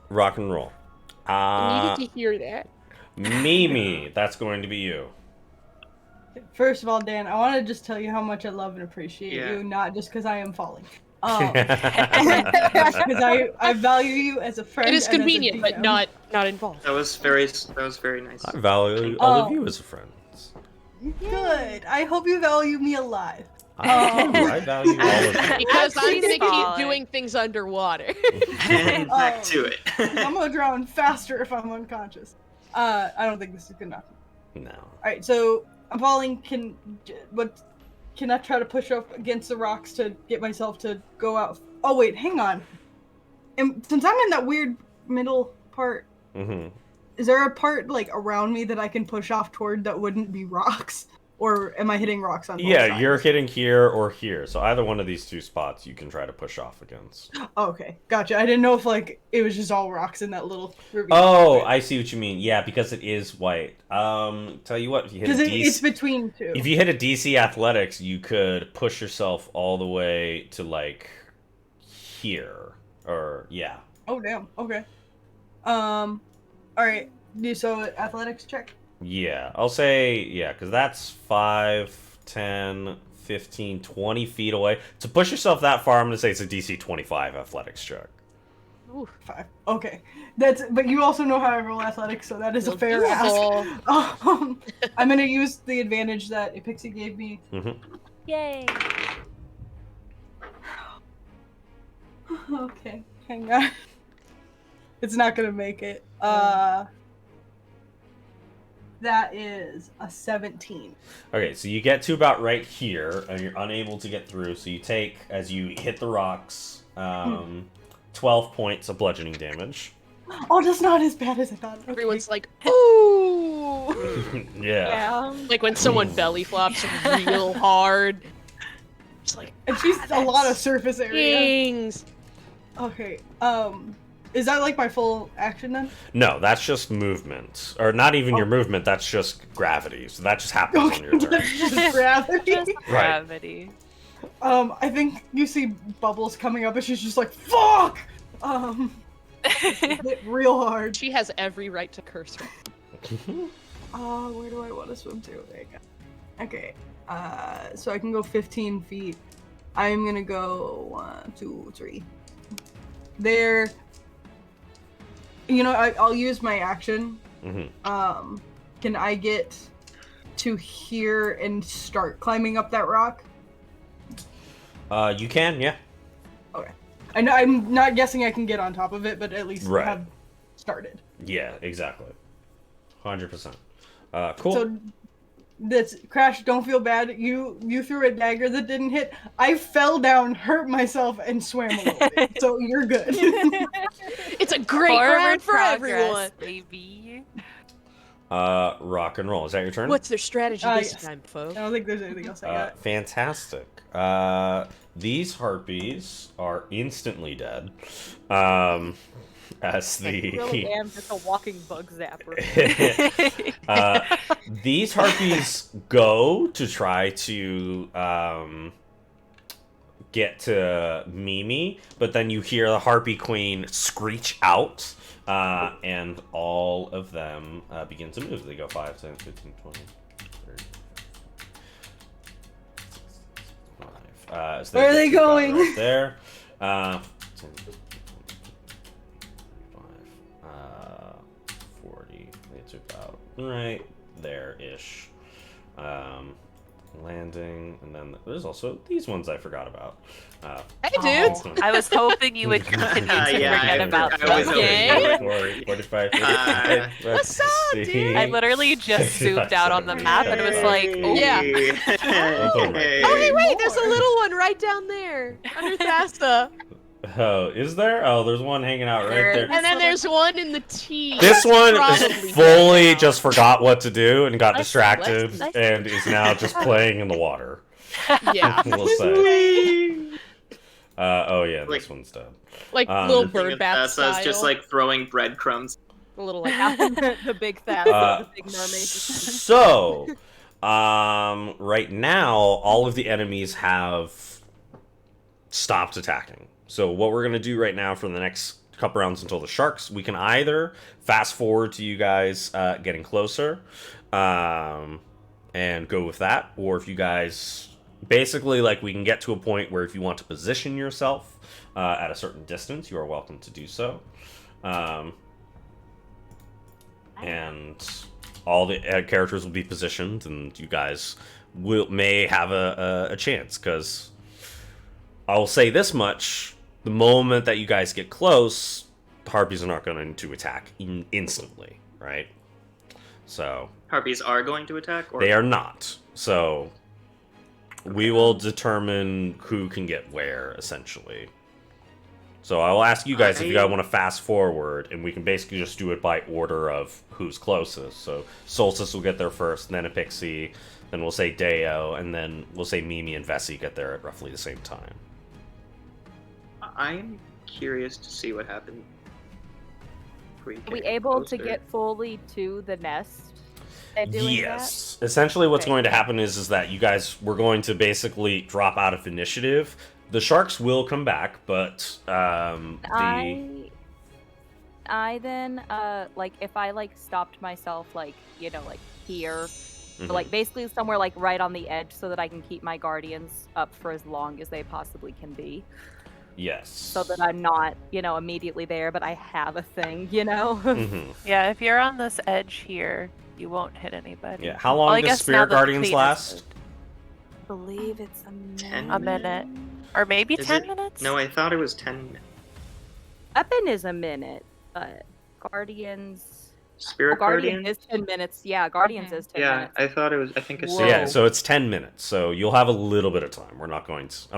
Rock and roll. I needed to hear that. Mimi, that's going to be you. First of all, Dan, I want to just tell you how much I love and appreciate Yeah. you, not just because I am falling. Because I value you as a friend. It is and as a convenient, but DM. not involved. That was very nice. I value all of Oh. you as a friend. Good. I hope you value me alive. I value all of you. Because I'm gonna She's keep falling. doing things underwater. And back Oh. to it. I'm gonna drown faster if I'm unconscious. I don't think this is good enough. No. All right, so I'm falling. Can I try to push up against the rocks to get myself to go out? Oh wait, hang on. And since I'm in that weird middle part, Mm-hmm. is there a part like around me that I can push off toward that wouldn't be rocks, or am I hitting rocks on both Yeah, sides? you're hitting here or here. So either one of these two spots you can try to push off against. Oh, okay, gotcha. I didn't know if like it was just all rocks in that little ravine. Oh, I see what you mean. Yeah, because it is white. Tell you what, if you hit a because DC, it's between two. if you hit a DC Athletics, you could push yourself all the way to like here, or yeah. Oh damn. Okay. All right. So athletics check. Yeah, I'll say, yeah, because that's 5, 10, 15, 20 feet away. To push yourself that far, I'm going to say it's a DC 25 athletics check. Ooh, 5. Okay. But you also know how I roll athletics, so that is a Well, fair beautiful. ask. I'm gonna use the advantage that Epixie gave me. Mm-hmm. Yay. Okay. Hang on. It's not gonna make it. That is a 17. Okay, so you get to about right here, and you're unable to get through. So you take, as you hit the rocks, 12 points of bludgeoning damage. Oh, that's not as bad as I thought. Okay. Everyone's like, ooh! Yeah. Like when someone belly flops real hard. It's like, And she's a lot of surface area. Dings. Okay, is that like my full action then? No, that's just movement. Or not even your movement, that's just gravity. So that just happens on your turn. That's just gravity. Just gravity. I think you see Bubbles coming up and she's just like, fuck! Hit real hard. she has every right to curse her. Where do I want to swim to? Okay, so I can go 15 feet. I'm gonna go 1, 2, 3. There. You know, I'll use my action. Can I get to here and start climbing up that rock? You can, yeah. Okay. I know I'm not guessing I can get on top of it, but at least Right. have started. Yeah, exactly. 100%. Cool. So that's Crash, don't feel bad. You threw a dagger that didn't hit. I fell down, hurt myself, and swam a little bit. So you're good. It's a great round for everyone. Baby. Rock and roll. Is that your turn? What's their strategy this Yes. time, I folks? don't think there's anything else I got. Fantastic. These harpies are instantly dead. As I the really am just a walking bug zapper. these harpies go to try to get to Mimi, but then you hear the Harpy Queen screech out, and all of them begin to move. They go 5, 10, 15, 20, 30. So Where are they get to about going? Right there. 10, 40. It's about right there-ish. Landing, and then there's also these ones I forgot about. Hey, dudes! I was hoping you would continue to Yeah, forget I about was them. hoping- 45, What's up, dude? I literally just zoomed out on the map and it was like, oh, Yeah. Hey. Oh, hey, wait, there's a little one right down there under Thassa. Oh, is there? Oh, there's one hanging out right there. And then there's one in the T. This one Probably fully dead now. just forgot what to do and got Nice, distracted nice. and is now just playing in the water. Yeah. We'll say. Oh yeah, Like- this one's dead. Like Um, little The thing bird of bat Thassas style. just like throwing breadcrumbs. a little like the big Thassas, Uh, the big mermaid. So, right now, all of the enemies have stopped attacking. So what we're gonna do right now for the next couple rounds until the sharks, we can either fast forward to you guys getting closer, and go with that, or if you guys basically like we can get to a point where if you want to position yourself at a certain distance, you are welcome to do so. And all the characters will be positioned, and you guys may have a chance, because I'll say this much: the moment that you guys get close, the harpies are not going to attack instantly, right? So Harpies are going to attack, or they are not. So we will determine who can get where, essentially. So I will ask you guys if you guys want to fast forward, and we can basically just do it by order of who's closest. So Solstice will get there first, and then Epixie, then we'll say Deo, and then we'll say Mimi and Vesi get there at roughly the same time. I'm curious to see what happened. Are we able to get fully to the nest? And doing Yes. Essentially what's Okay. going to happen is that you guys, we're going to basically drop out of initiative. The sharks will come back, but that? I then like if I like stopped myself like like here, Mhm. so, like basically somewhere like right on the edge so that I can keep my guardians up for as long as they possibly can be. Yes. So that I'm not, immediately there, but I have a thing, Mhm. Yeah, if you're on this edge here, you won't hit anybody. Yeah. How Well, long I does guess now Spirit that the Guardians queen is last? moved. I believe it's a minute. 10 A minute. Or maybe Is 10 it? minutes? No, I thought it was 10 minutes. Weapon is a minute. Guardians. Spirit Guardian Guardian? is 10 minutes. Yeah, Guardians Okay. is 10 Yeah, minutes. I thought it was. I think it's. So yeah, so it's 10 minutes. So you'll have a little bit of time. I'm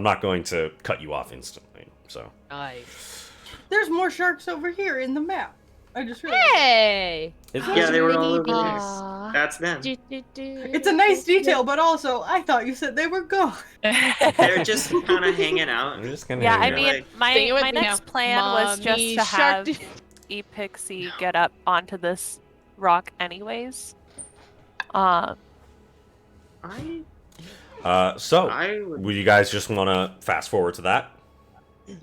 not going to cut you off instantly. So. Nice. There's more sharks over here in the map. I just realized. Hey! Yeah, they were all over there. Aw. That's them. It's a nice detail, but also I thought you said they were gone. They're just kind of hanging out. I'm just gonna Yeah, hang I out. mean, Like, my Think of it next now. plan was just Mommy to shark have Epixie get up onto this rock anyways. I So would. would you guys just want to fast forward to that?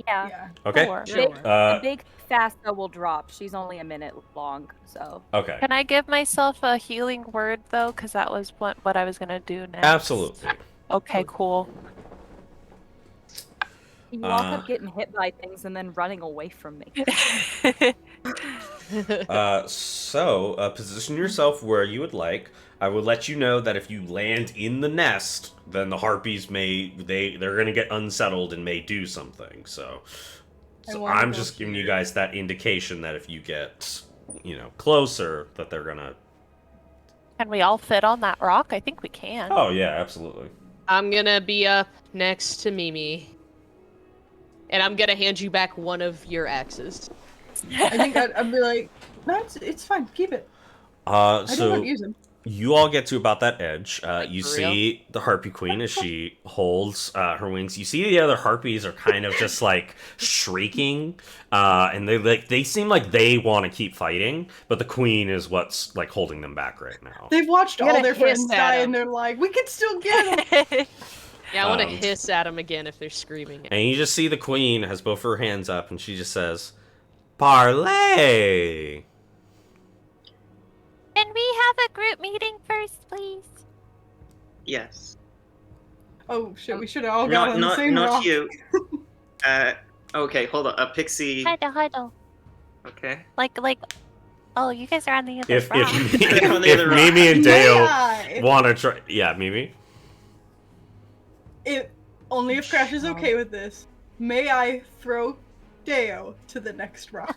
Yeah. Yeah. Okay. Sure. Big, Sure. the big Thassas will drop. She's only a minute long, so. Okay. Can I give myself a healing word though? Because that was what I was gonna do next. Absolutely. Okay, cool. You all kept getting hit by things and then running away from me. Position yourself where you would like. I will let you know that if you land in the nest, then the harpies they're gonna get unsettled and may do something. So wanna I'm go just giving you here. guys that indication that if you get, closer, that they're gonna. Can we all fit on that rock? I think we can. Oh yeah, absolutely. I'm gonna be up next to Mimi. And I'm gonna hand you back one of your axes. I think I'd be like, no, it's fine. Keep it. I don't So want to use them. you all get to about that edge. You for see the Harpy Queen as she holds her wings. You see the other harpies are kind of just like shrieking, and they seem like they want to keep fighting, but the Queen is what's like holding them back right now. They've watched I'm all gonna their friends hiss at die, 'em. and they're like, we can still get them. Yeah, I want to Um, hiss at them again if they're screaming. And you just see the Queen has both her hands up, and she just says, "Parlay." Can we have a group meeting first, please? Yes. Oh shit, we should have all got on the Not same rock. you. Okay, hold on. A pixie. Huddle. Okay. Like, oh, you guys are on the other If rock. On the other rock. Mimi and Deo Yeah, want to try, yeah, Mimi. only if Crash is okay with this. May I throw Deo to the next rock?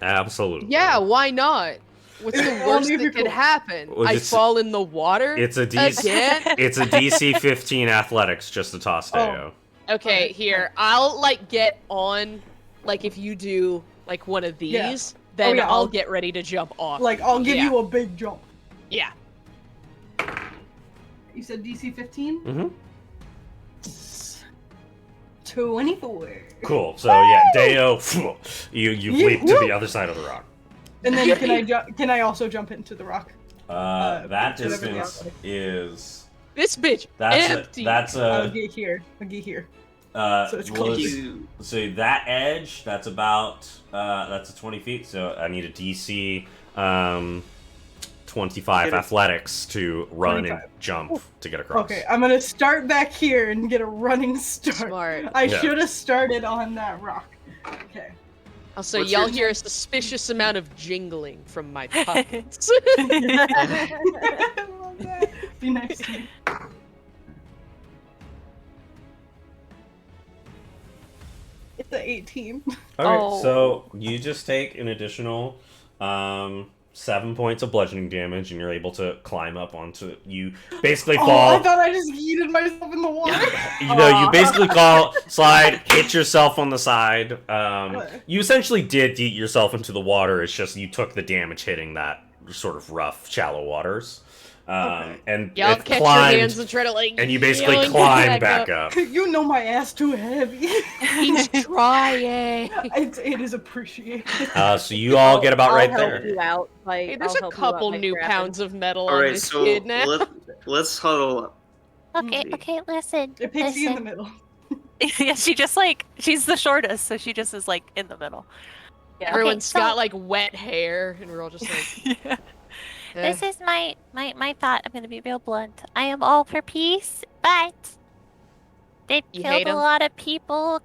Absolutely. Yeah, why not? What's the Only worst if you're that could cool. happen? Well, I it's- fall in the water? It's a DC. Again? It's a DC 15 athletics just to toss Deo. Okay, here. I'll, get on, if you do, one of these, Yeah. then yeah, I'll I'll- get ready to jump off. I'll give Yeah. you a big jump. Yeah. You said DC 15? Mm-hmm. 24. Cool. So yeah, Deo, you leap to the other side of the rock. And then can I also jump into the rock? That whatever the distance rock is This bitch empty. I'll get here. So it's well, close. so that edge, that's about that's a 20 feet. So I need a DC 25 Get it. athletics to run 25. and jump to get across. Okay, I'm gonna start back here and get a running start. Smart. I Yeah. should have started on that rock. Okay. Also, What's y'all your- hear a suspicious amount of jingling from my pockets. I love that. Be nice to me. It's a 18. Alright, Oh. so you just take an additional 7 points of bludgeoning damage, and you're able to climb up onto. You basically Oh, fall. I thought I just yeeted myself in the water. You basically slide, hit yourself on the side. You essentially did yeet yourself into the water. It's just you took the damage hitting that sort of rough, shallow waters. And Y'all it catch climbed, your hands and try to and you basically yoink climb back up. You know my ass too heavy. He's trying. It is appreciated. So you all get about I'll right help there. You out, Hey, there's I'll a help you out couple by new grabbing- pounds of metal All on right, this so kid now. let's huddle up. Okay, listen. It picks you in the listen. middle. Yeah, she's the shortest, so she just is in the middle. Yeah. Everyone's so- got wet hair, and we're all just like, Yeah. This is my thought. I'm gonna be real blunt. I am all for peace, but they've You killed hate a 'em? lot of people,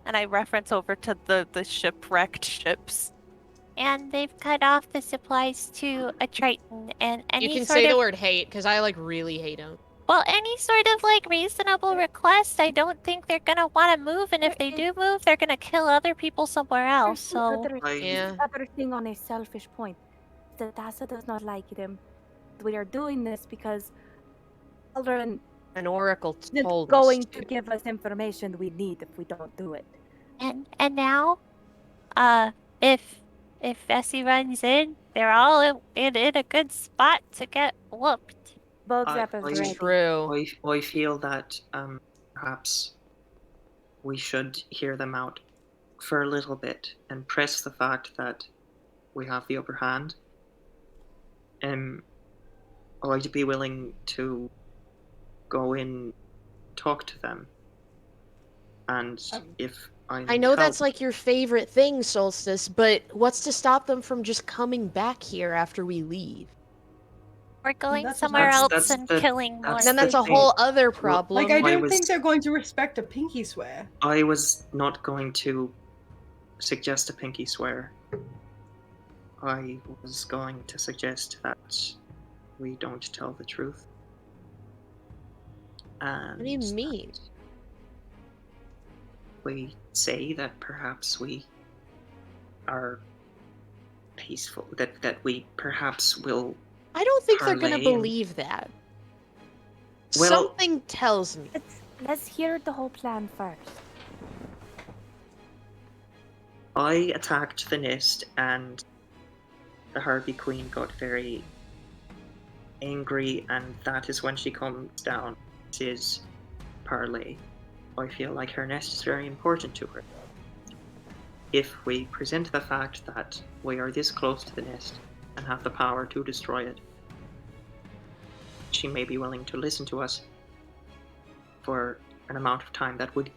And I reference over to the shipwrecked ships. and they've cut off the supplies to a Triton, and any you can sort say of the word hate because I really hate him. Well, any sort of like reasonable request, I don't think they're gonna want to move, and if they do move, they're gonna kill other people somewhere else. So Yeah. Other thing on a selfish point, the Thassas does not like them. We are doing this because Aldrin An oracle is told going us to give us information we need if we don't do it. and now, if Vesi runs in, they're all in a good spot to get whooped. Bogzap I- is ready. True. I feel that perhaps we should hear them out for a little bit and press the fact that we have the upper hand. I'd be willing to go in, talk to them, and if I know that's like your favorite thing, Solstice, but what's to stop them from just coming back here after we leave? We're going That's- somewhere that's- else that's and the- killing more. that's Then that's the a thing. whole other problem. Like, I I don't was- think they're going to respect a pinky swear. I was not going to suggest a pinky swear. I was going to suggest that we don't tell the truth. And What do you mean? that we say that perhaps we are peaceful, that we perhaps will. I don't think they're gonna parlay and- believe that. Well- Something tells me. Let's hear the whole plan first. I attacked the nest, and the Harpy Queen got very angry, and that is when she comes down. Says parley. I feel like her nest is very important to her. If we present the fact that we are this close to the nest and have the power to destroy it, she may be willing to listen to us for an amount of time that would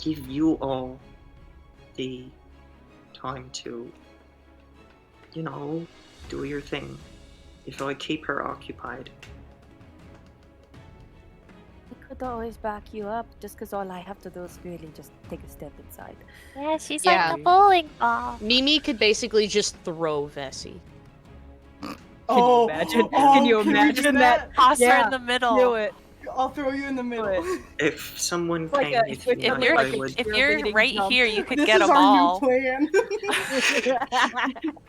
give you all the time to, do your thing. If I keep her occupied. I could always back you up just because all I have to do is really just take a step inside. Yeah, she's Yeah. like a bowling ball. Mimi could basically just throw Vesi. Oh, imagine? oh, Can you we imagine do that? Toss her Yeah, in the middle. Do it. I'll throw you in the middle. it. If someone Like came a- with if me, If you're I would. if you're Cheerleading right jump. here, you could This get is them our all. new plan.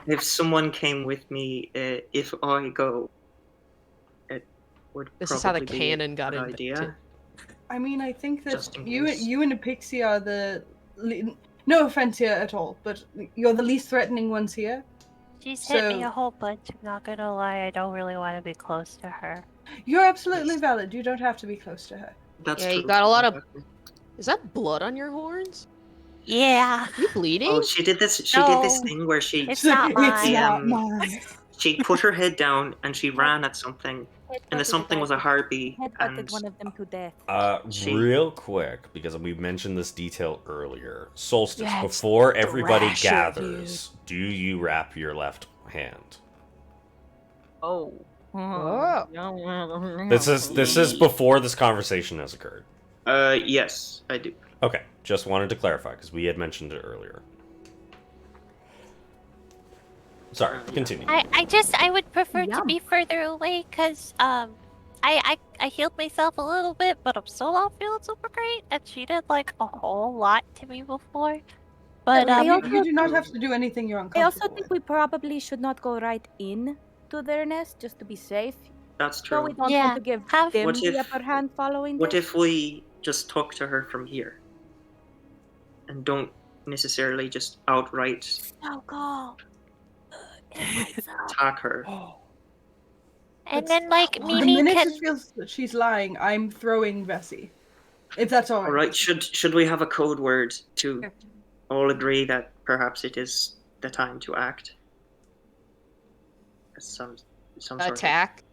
If someone came with me, if I go, it would. This is how the probably be cannon a got good invented. idea. I mean, I think that Just in you case. you and Epixie are no offense here at all, but you're the least threatening ones here. She's hit me So- a whole bunch. I'm not gonna lie. I don't really want to be close to her. You're absolutely valid. You don't have to be close to her. That's Yeah, you true. got a lot of- Is that blood on your horns? Yeah, Are you bleeding? Oh, she did this. She did this No. thing where she it's not It's mine. not mine. she put her head down and she ran at something, and the something was a harpy. Headbutted And one of them to death. She- Real quick, because we mentioned this detail earlier. Solstice, Yeah, it's before everybody Thrasher, gathers, do you wrap your left hand? Oh. This is before this conversation has occurred. yes, I do. Okay, just wanted to clarify because we had mentioned it earlier. Sorry, continue. I would prefer to Yum. be further away because I healed myself a little bit, but I'm still not feeling super great. And she did like a whole lot to me before. But I You, also- you do not have to do anything you're I uncomfortable also think with. we probably should not go right in to their nest just to be safe. That's So we true. don't Yeah, want to give have- them What the if- upper hand following What this. if we just talk to her from here, and don't necessarily just outright oh god. attack her? And then like The Mimi minute can it feels that she's lying, I'm throwing Vesi. If that's all All right. Should we have a code word to Sure. all agree that perhaps it is the time to act? Some sort of- Attack.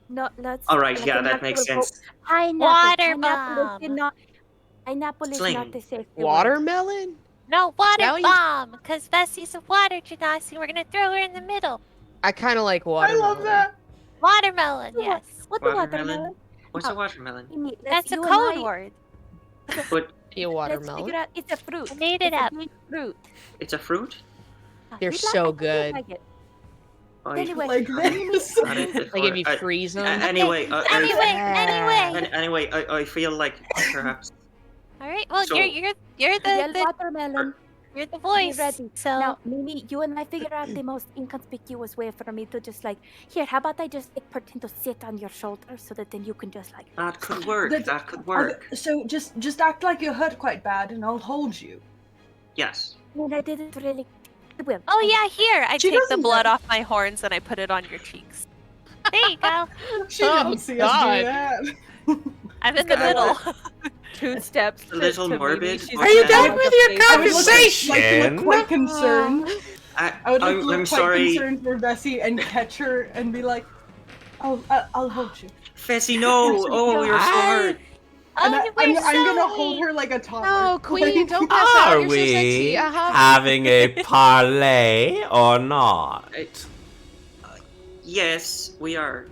No, let's. All right. like Yeah, an that makes actual sense. Pineapple. Water Pineapple bomb. is not. Pineapple is Sling. not the safe word. Watermelon? no water Now you- bomb because Vesi's a water genasi. We're gonna throw her in the middle. I kind of like I watermelon. love that. Watermelon, What? yes. What the Watermelon? watermelon? What's a watermelon? Mimi, That's a you and code I- word. But You Let's watermelon. figure out. It's a fruit. I made it It's a up. big fruit. it's a fruit. You're You'd so like- I think good. you'd like it. Anyway, Like this. had it before. Like if you freeze them. Anyway, Anyway. I feel like perhaps All right. Well, So- you're Yell the watermelon. you're the Be voice. ready. So Now, Mimi, you and I figure out the most inconspicuous way for me to just like, here, how about I just pretend to sit on your shoulder so that then you can just like, that could work. That- That could work. So just act like you're hurt quite bad, and I'll hold you. Yes. I mean, I didn't really. Well, oh yeah, here I She take the doesn't blood know. off my horns and I put it on your cheeks. There you go. She Oh, didn't see God. us do that. I'm in the middle. 2 steps. A little to morbid. Mimi. She's Are you like, done with your I would look conversation? quite concerned. I would I'm look quite sorry. concerned for Vesi and catch her and be like, I'll hold you. Fessy, no! Oh, you're so hurt. And Oh, I'm we're gonna so hold her like a toddler. No, Queen, don't pass out. Are You're so sexy. we Uh-huh. having a parlay or not? Yes, we are.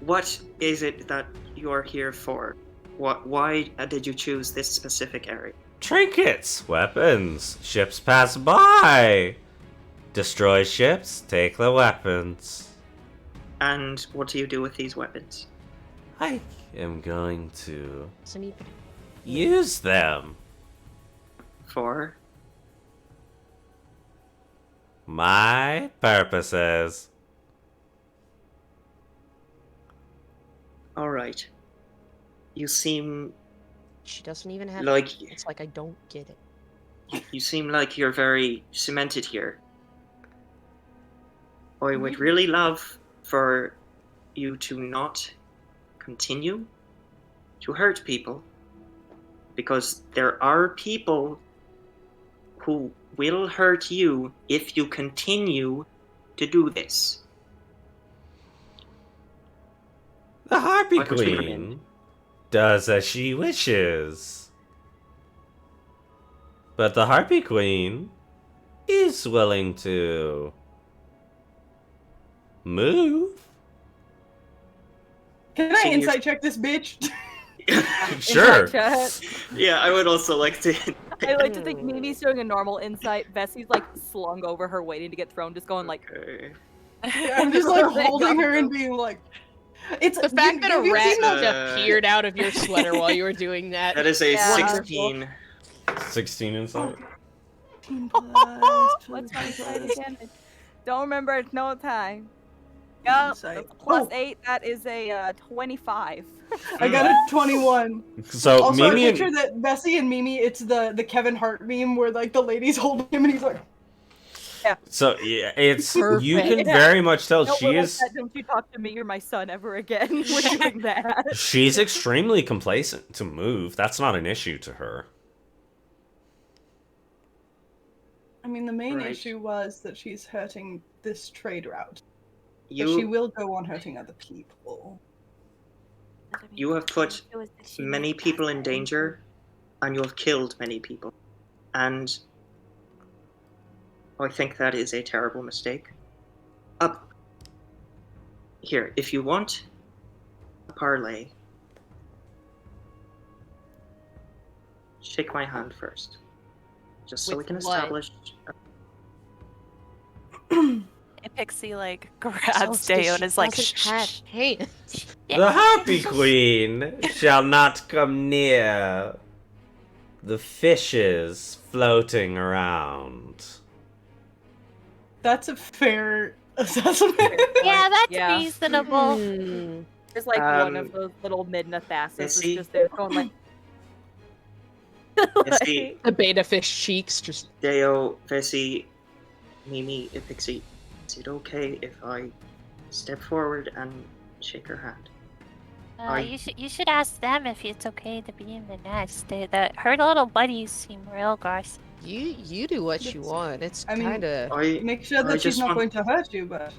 What is it that you're here for? Why did you choose this specific area? Trinkets, weapons, ships pass by. Destroy ships, take the weapons. And what do you do with these weapons? I am going to Some even- use them. For? My purposes. Alright. You seem She doesn't even have. like It's like I don't get it. you seem like you're very cemented here. I would really love for you to not continue to hurt people, because there are people who will hurt you if you continue to do this. The Harpy Why don't you come Queen does as she wishes. But the Harpy Queen is willing to move. Can I Senior- insight check this bitch? Sure. Yeah, I would also like to. I like to think Mimi's doing a normal insight. Vesi's like slung over her, waiting to get thrown, just going like. Okay. I'm just like holding her and being like, it's The fact that a have you rat seen just the- appeared out of your sweater while you were doing that. That is a Yeah. 16. 16 inside. What's my insight again? Don't remember. It's no time. Yup. Insight. Plus Oh. 8. That is a 25. I got a 21. So Also, I Mimi picture that Vesi and Mimi, it's the Kevin Hart meme where like the lady's holding him and he's like, So yeah, it's you Perfect. can very much tell Don't she look like is that, don't you talk to me or my son ever again. We're doing that. she's extremely complacent to move. That's not an issue to her. I mean, the main Right. issue was that she's hurting this trade route. But You she will go on hurting other people. You have put many people in danger, and you have killed many people. And I think that is a terrible mistake. Up here, if you want a parlay, shake my hand first, just so we With can what? establish. Epixie like grabs Deo and is like, shh, shh, shh. Hey, The Harpy Queen shall not come near the fishes floating around. That's a fair assessment. Yeah, that's Yeah. reasonable. There's like one Um, of those little Midna Thassas is Missy? just there going like. Missy, the beta fish cheeks just. Deo, Vesi, Mimi, Epixie, is it okay if I step forward and shake her hand? You should ask them if it's okay to be in the nest. Her little buddies seem real gross. You do what you want. It's I mean- kind of. Make sure I that she's just not want- going to hurt you, but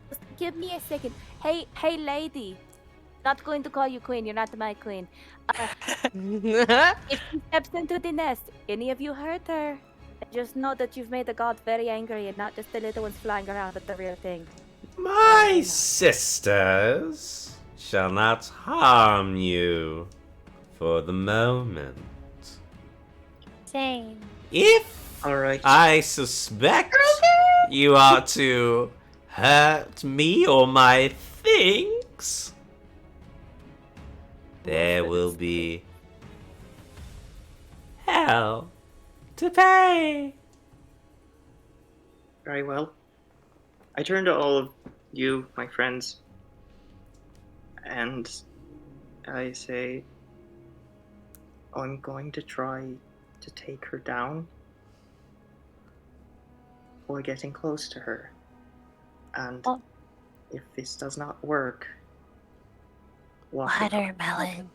Just give me a second. Hey, lady. Not going to call you queen. You're not my queen. If she steps into the nest, any of you hurt her, just know that you've made the gods very angry and not just the little ones flying around, but the real thing. My sisters shall not harm you for the moment. Same. If Alright. I suspect you ought to hurt me or my things, there will be hell to pay. Very well. I turn to all of you, my friends, and I say, I'm going to try to take her down or getting close to her. And Oh. if this does not work, Watermelon.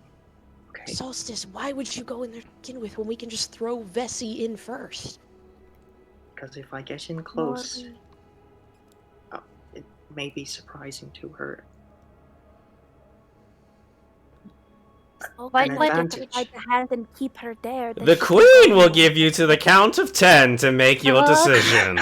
Okay. Solstice, why would you go in there to begin with when we can just throw Vesi in first? Because if I get in close, it may be surprising to her. Why An would advantage. By the hand and keep her there. then The she can queen go will in. give you to the count of 10 to make your decision.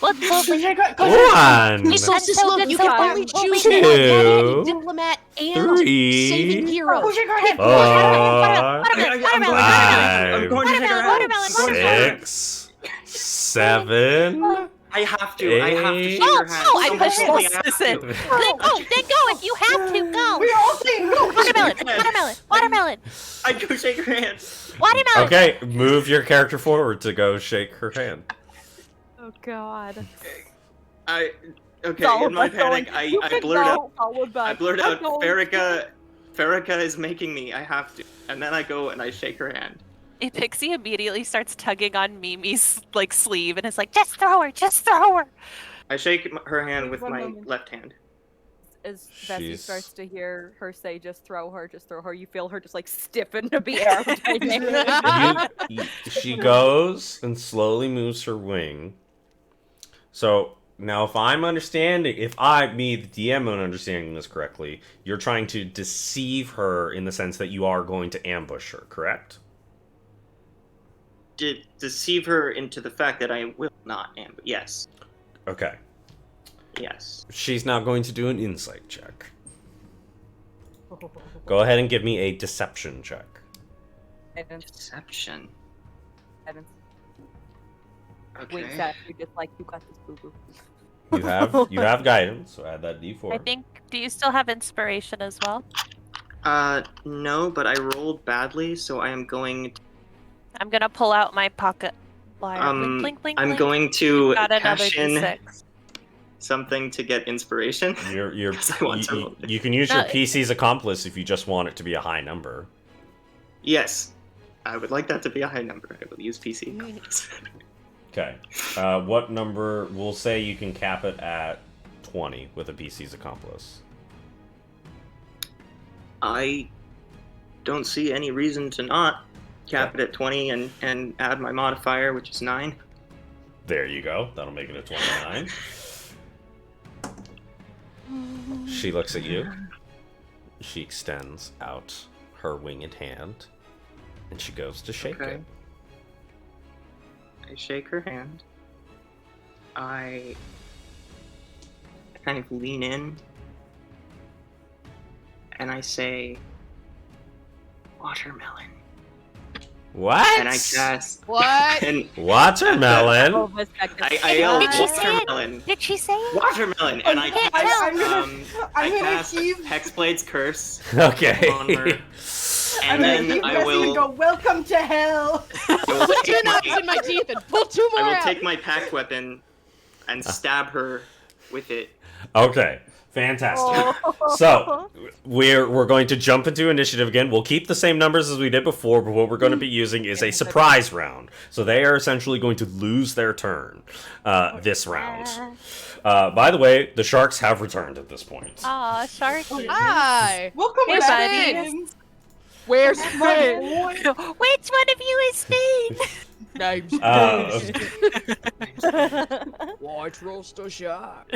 what? One, Solstice, so look, good you so can far. only Well, we choose can- one Two, diplomat and three, saving hero. Watermelon, four, I'm going to take her Watermelon, out. watermelon. 6, 7, I have to. I have to shake Eight. her hand. Oh, I Somebody pushed tell me I Solstice have in. to. Then go if you have to go. We're all saying go. Watermelon. I go shake her hand. Watermelon. Okay, move your character forward to go shake her hand. Oh God. Okay, in my panic, I blurt out. Followed by, I blurt out. "I'm going." Farrakha is making me. I have to. And then I go and I shake her hand. Epixie immediately starts tugging on Mimi's like sleeve and is like, just throw her. I shake her hand with One my moment. left hand. As Bessie She's- starts to hear her say, just throw her, you feel her just like stiffen to be air behind me. She goes and slowly moves her wing. So now, if I'm understanding, the DM, am understanding this correctly, you're trying to deceive her in the sense that you are going to ambush her, correct? Deceive her into the fact that I will not ambush. Yes. Okay. Yes. She's now going to do an insight check. Go ahead and give me a deception check. Deception. Winks Okay. at you just like, you got this, boo boo. You have guidance, so add that d4. I think, do you still have inspiration as well? No, but I rolled badly, so I am going. I'm gonna pull out my pocket wire. Blink, blink, blink, I'm blink. going to Got another cash in D6. something to get inspiration. You're, Because I want to roll it. you can use No, your PC's accomplice if you just want it to be a high number. Yes, I would like that to be a high number. I will use PC. Okay. What number? We'll say you can cap it at 20 with a PC's accomplice. I don't see any reason to not cap it at 20 and add my modifier, which is 9. There you go. That'll make it a 29. She looks at you. She extends out her winged hand, and she goes to shake Okay. it. I shake her hand. I kind of lean in, and I say, "Watermelon." What? And I cast. What? And Watermelon? I yell, Did she say it? "Watermelon! Did she say it? Watermelon!" And I can't cast. tell. I'm gonna I cast heave. Hexblade's Curse Okay. on her, I'm and gonna then heave I Bessie and go, will. welcome to hell. I will Put two take knives my, in my teeth and pull two more I will out. take my pack weapon and stab her with it. Okay. Fantastic. So we're going to jump into initiative again. We'll keep the same numbers as we did before, but what we're going to be using is a surprise round. So they are essentially going to lose their turn this round. By the way, the sharks have returned at this point. Aw, Sharky. Hi. Welcome Hey, back. buddy. in. Where's My Finn? boy. Which one of you is Finn? Name's Why trust a shark?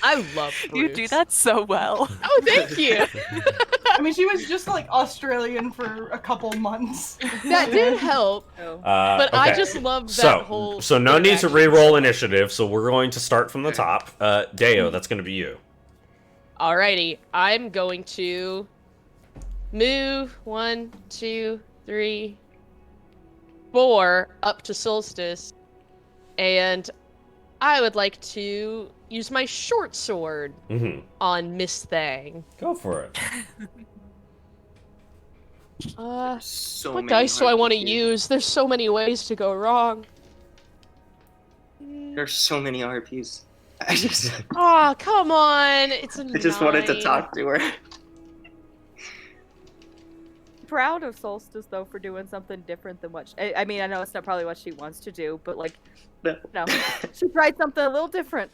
I love You do Bruce. that so well. Oh, thank you. I mean, she was just like Australian for a couple months. That did help, but I okay. just love that So whole. no need to interaction. re-roll initiative, so we're going to start from the top. Deo, that's going to be you. Alrighty, I'm going to move 1, 2, 3, 4 up to Solstice, and I would like to use my short sword on Miss Thang. Go for it. So What many dice do I want to RPGs. use? There's so many ways to go wrong. There's so many RPs. I just Come on. It's a I just wanted to 9. talk to her. Proud of Solstice though for doing something different than what I mean, I know it's not probably what she wants to do, but like, no, she tried something a little different.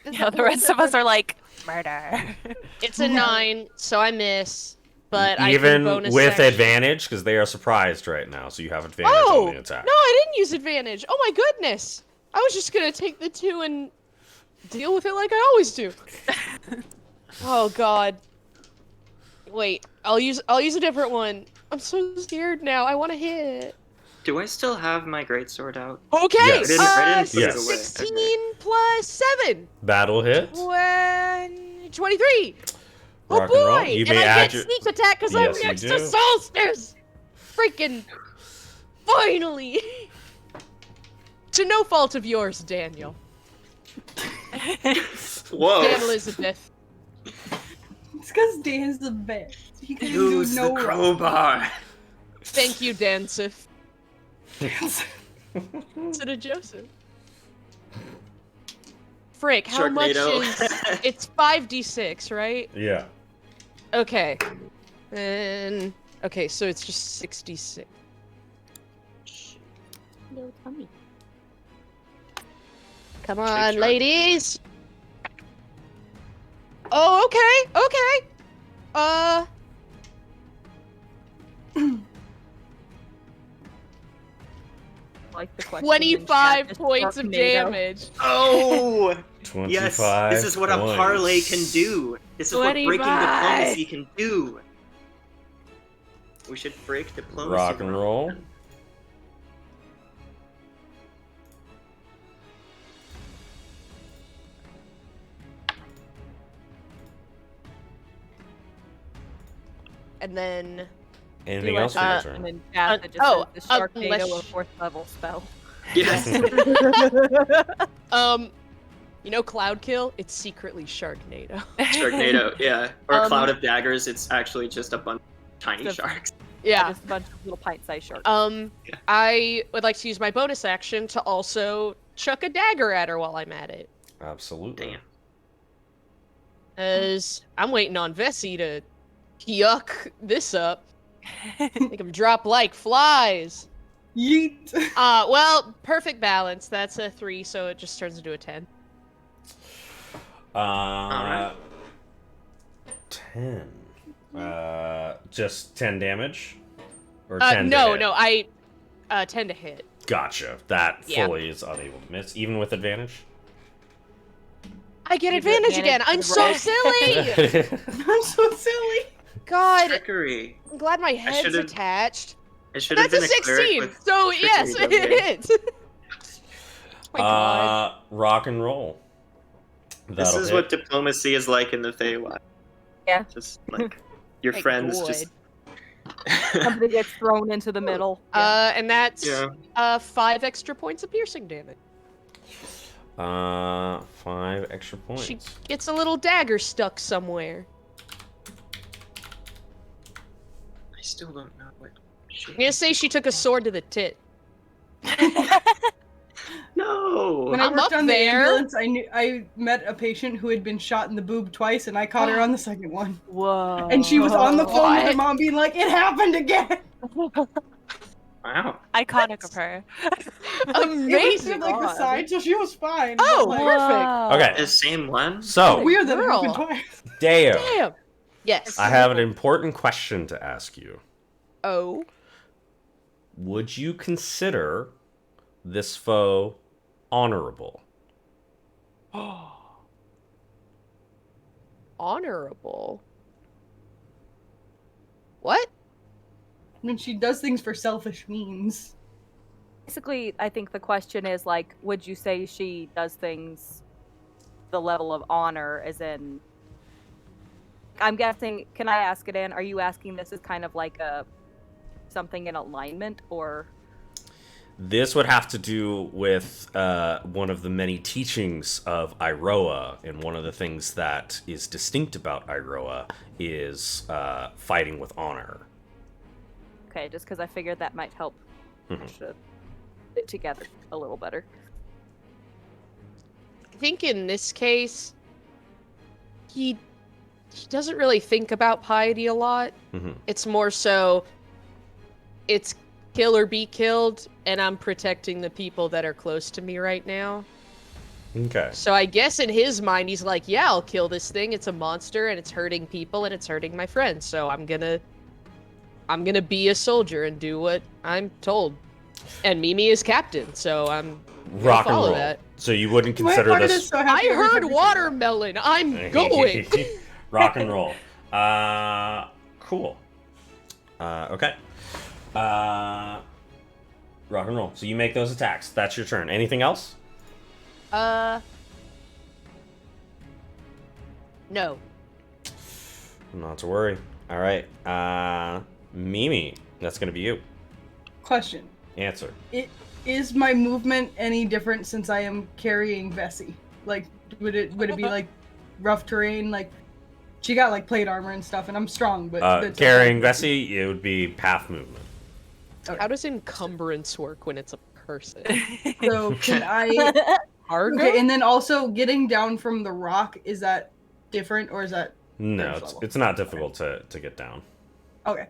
Yeah, the rest of us are like, murder. It's a 9, so I miss. But I can Even bonus with action. advantage, because they are surprised right now, so you have advantage Oh! on the attack. No, I didn't use advantage. Oh my goodness. I was just gonna take the 2 and deal with it like I always do. Oh god. Wait, I'll use a different one. I'm so scared now. I want to hit. Do I still have my greatsword out? Okay. Yes. I didn't put it away. 16 plus 7. Battle hit. 23. Oh Rock and roll. boy! You And may I add get your- sneak attack because Yes, I'm you next do. to Solstice. Freaking finally. To no fault of yours, Daniel. Whoa! Dan Elizabeth. It's because Dan's the best. He can Use do the no wrong. crowbar. Thank you, Dansif. Instead of Joseph. Frick, how much Sharknado. is... It's 5d6, right? Yeah. Okay. And... Okay, so it's just 66. No tummy. Come Shake on, shark. ladies! Oh, okay, okay! Like the question 25 in chat, points of Sharknado. damage. Oh! 25 Yes, this is what a points. parlay can do. This is what breaking 25. diplomacy can do. We should break diplomacy. Rock and roll. And then... Anything Do else for like your a- turn? and in chat that just oh, says the Sharknado unless- a 4th level spell. Yes. You know Cloud Kill? It's secretly Sharknado. Sharknado, yeah. Or Um, Cloud of Daggers, it's actually just a bunch of tiny Just- sharks. Yeah. Just a bunch of little pint-sized sharks. I would like to use my bonus action to also chuck a dagger at her while I'm at it. Absolutely. Damn. As I'm waiting on Vesi to yuck this up. Make them drop like flies. Yeet. Well, perfect balance. That's a 3, so it just turns into a 10. Alright. 10. Just 10 damage? Or 10 to No, hit? no, I 10 to hit. Gotcha. That Yeah. fully is unable to miss, even with advantage? I get You get advantage again. I'm advantage to so roll. silly. I'm so silly. God, Trickery. I'm glad my head's should've- attached. It should have That's been a a cleric 16. with So trickery, yes, okay. it hits. My God. Rock and roll. This That'll is hit. what diplomacy is like in the Feywild. Yeah. Just like your My friends God. just Somebody gets thrown into the middle. And that's Yeah. 5 extra points of piercing damage. 5 extra points. She gets a little dagger stuck somewhere. I still don't know what she I'm gonna say she took a sword to the tit. No. When I I'm worked up on the there. ambulance, I met a patient who had been shot in the boob twice, and I caught her on the second one. Whoa. And she was on the phone with her What? mom, being like, "It happened again." Wow. Iconic of her. It was Amazing. like the side, so she was fine. Oh, but, like, perfect. Okay, The same one? so, weird that it Girl. happened twice. Deo, Damn. Yes. I have an important question to ask you. Oh. Would you consider this foe honorable? Honorable. What? I mean, she does things for selfish means. Basically, I think the question is like, would you say she does things the level of honor, as in? I'm guessing. Can I ask it in? Are you asking this as kind of like a something in alignment, or? This would have to do with one of the many teachings of Iroha, and one of the things that is distinct about Iroha is fighting with honor. Okay, just because I figured that might help push it together a little better. I think in this case, he doesn't really think about piety a lot. It's more so, it's kill or be killed, and I'm protecting the people that are close to me right now. Okay. So I guess in his mind, he's like, yeah, I'll kill this thing. It's a monster, and it's hurting people, and it's hurting my friends. So I'm gonna be a soldier and do what I'm told. And Mimi is captain, so I'm Rock and follow roll. that. So you wouldn't My consider heart this is so happy I every heard time you say watermelon. I'm going. rock and roll. Cool. Okay. Rock and roll. So you make those attacks. That's your turn. Anything else? No. Not to worry. All right. Mimi, that's gonna be you. Question. Answer. Is my movement any different since I am carrying Vesi? Like, would it be like rough terrain? Like, she got like plate armor and stuff, and I'm strong, but that's Carrying okay. Vesi, it would be path movement. How does encumbrance work when it's a person? So can I? Hard. Okay, and then also getting down from the rock, is that different, or is that No, first level? it's not difficult to get down. Okay.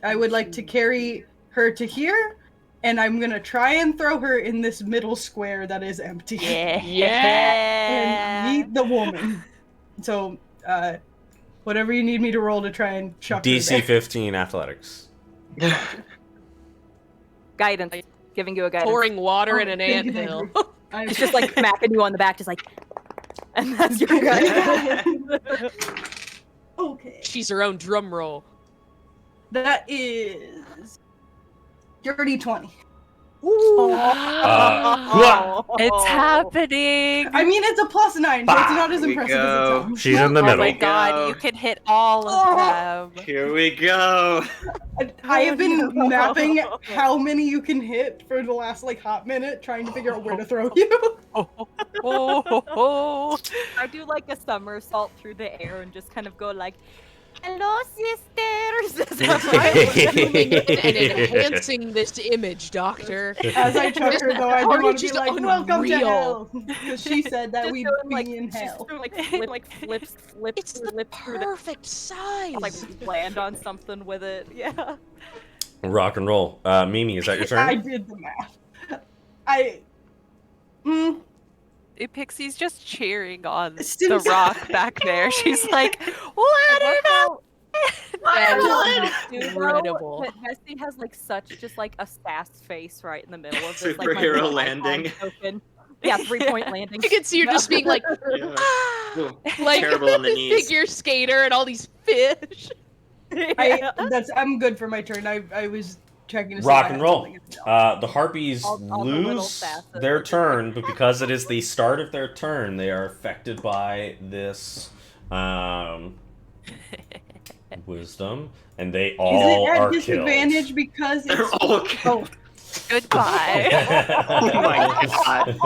I would like to carry her to here, and I'm gonna try and throw her in this middle square that is empty. Yeah. And yeet the woman. So, whatever you need me to roll to try and chuck her DC there. 15 athletics. Guidance. Giving you a guidance. Pouring water in an thank you, anthill. thank you. It's just like smacking you on the back, just like, and that's your guidance. Okay. She's her own drum roll. That is dirty 20. It's happening. I mean, it's a +9, so it's not as Here we impressive go. as it sounds. She's in the Oh middle. my god, Go. you can hit all of them. Here we go. I have been mapping how many you can hit for the last like hot minute, trying to figure out where to throw you. Oh. I do like a somersault through the air and just kind of go like, "Hello, sisters." and enhancing this image, Doctor. As I chuck her, though, I do How want did to be you like, "Welcome to unreal." hell," because she said that Just we'd doing, be like, in just hell. doing, like flips, It's the through the perfect size. like land on something with it. Yeah. Rock and roll. Mimi, is that your I turn? did the math. Pixie's just cheering on the Since- rock back there. She's like, watermelon! Incredible. But Vesi has like such just like a sass face right in the middle of this like my Superhero little landing. icon token. Yeah, 3-point landing. You can see her just being like, Yeah. ah, Ooh, like terrible on the knees. figure skater and all these fish. I'm good for my turn. I was checking to see Rock if I and had roll. something else. The Harpies All the little lose Thassas. their turn, but because it is the start of their turn, they are affected by this wisdom, and they Is all it at are disadvantage killed. because They're it's all killed. Goodbye. Oh my god.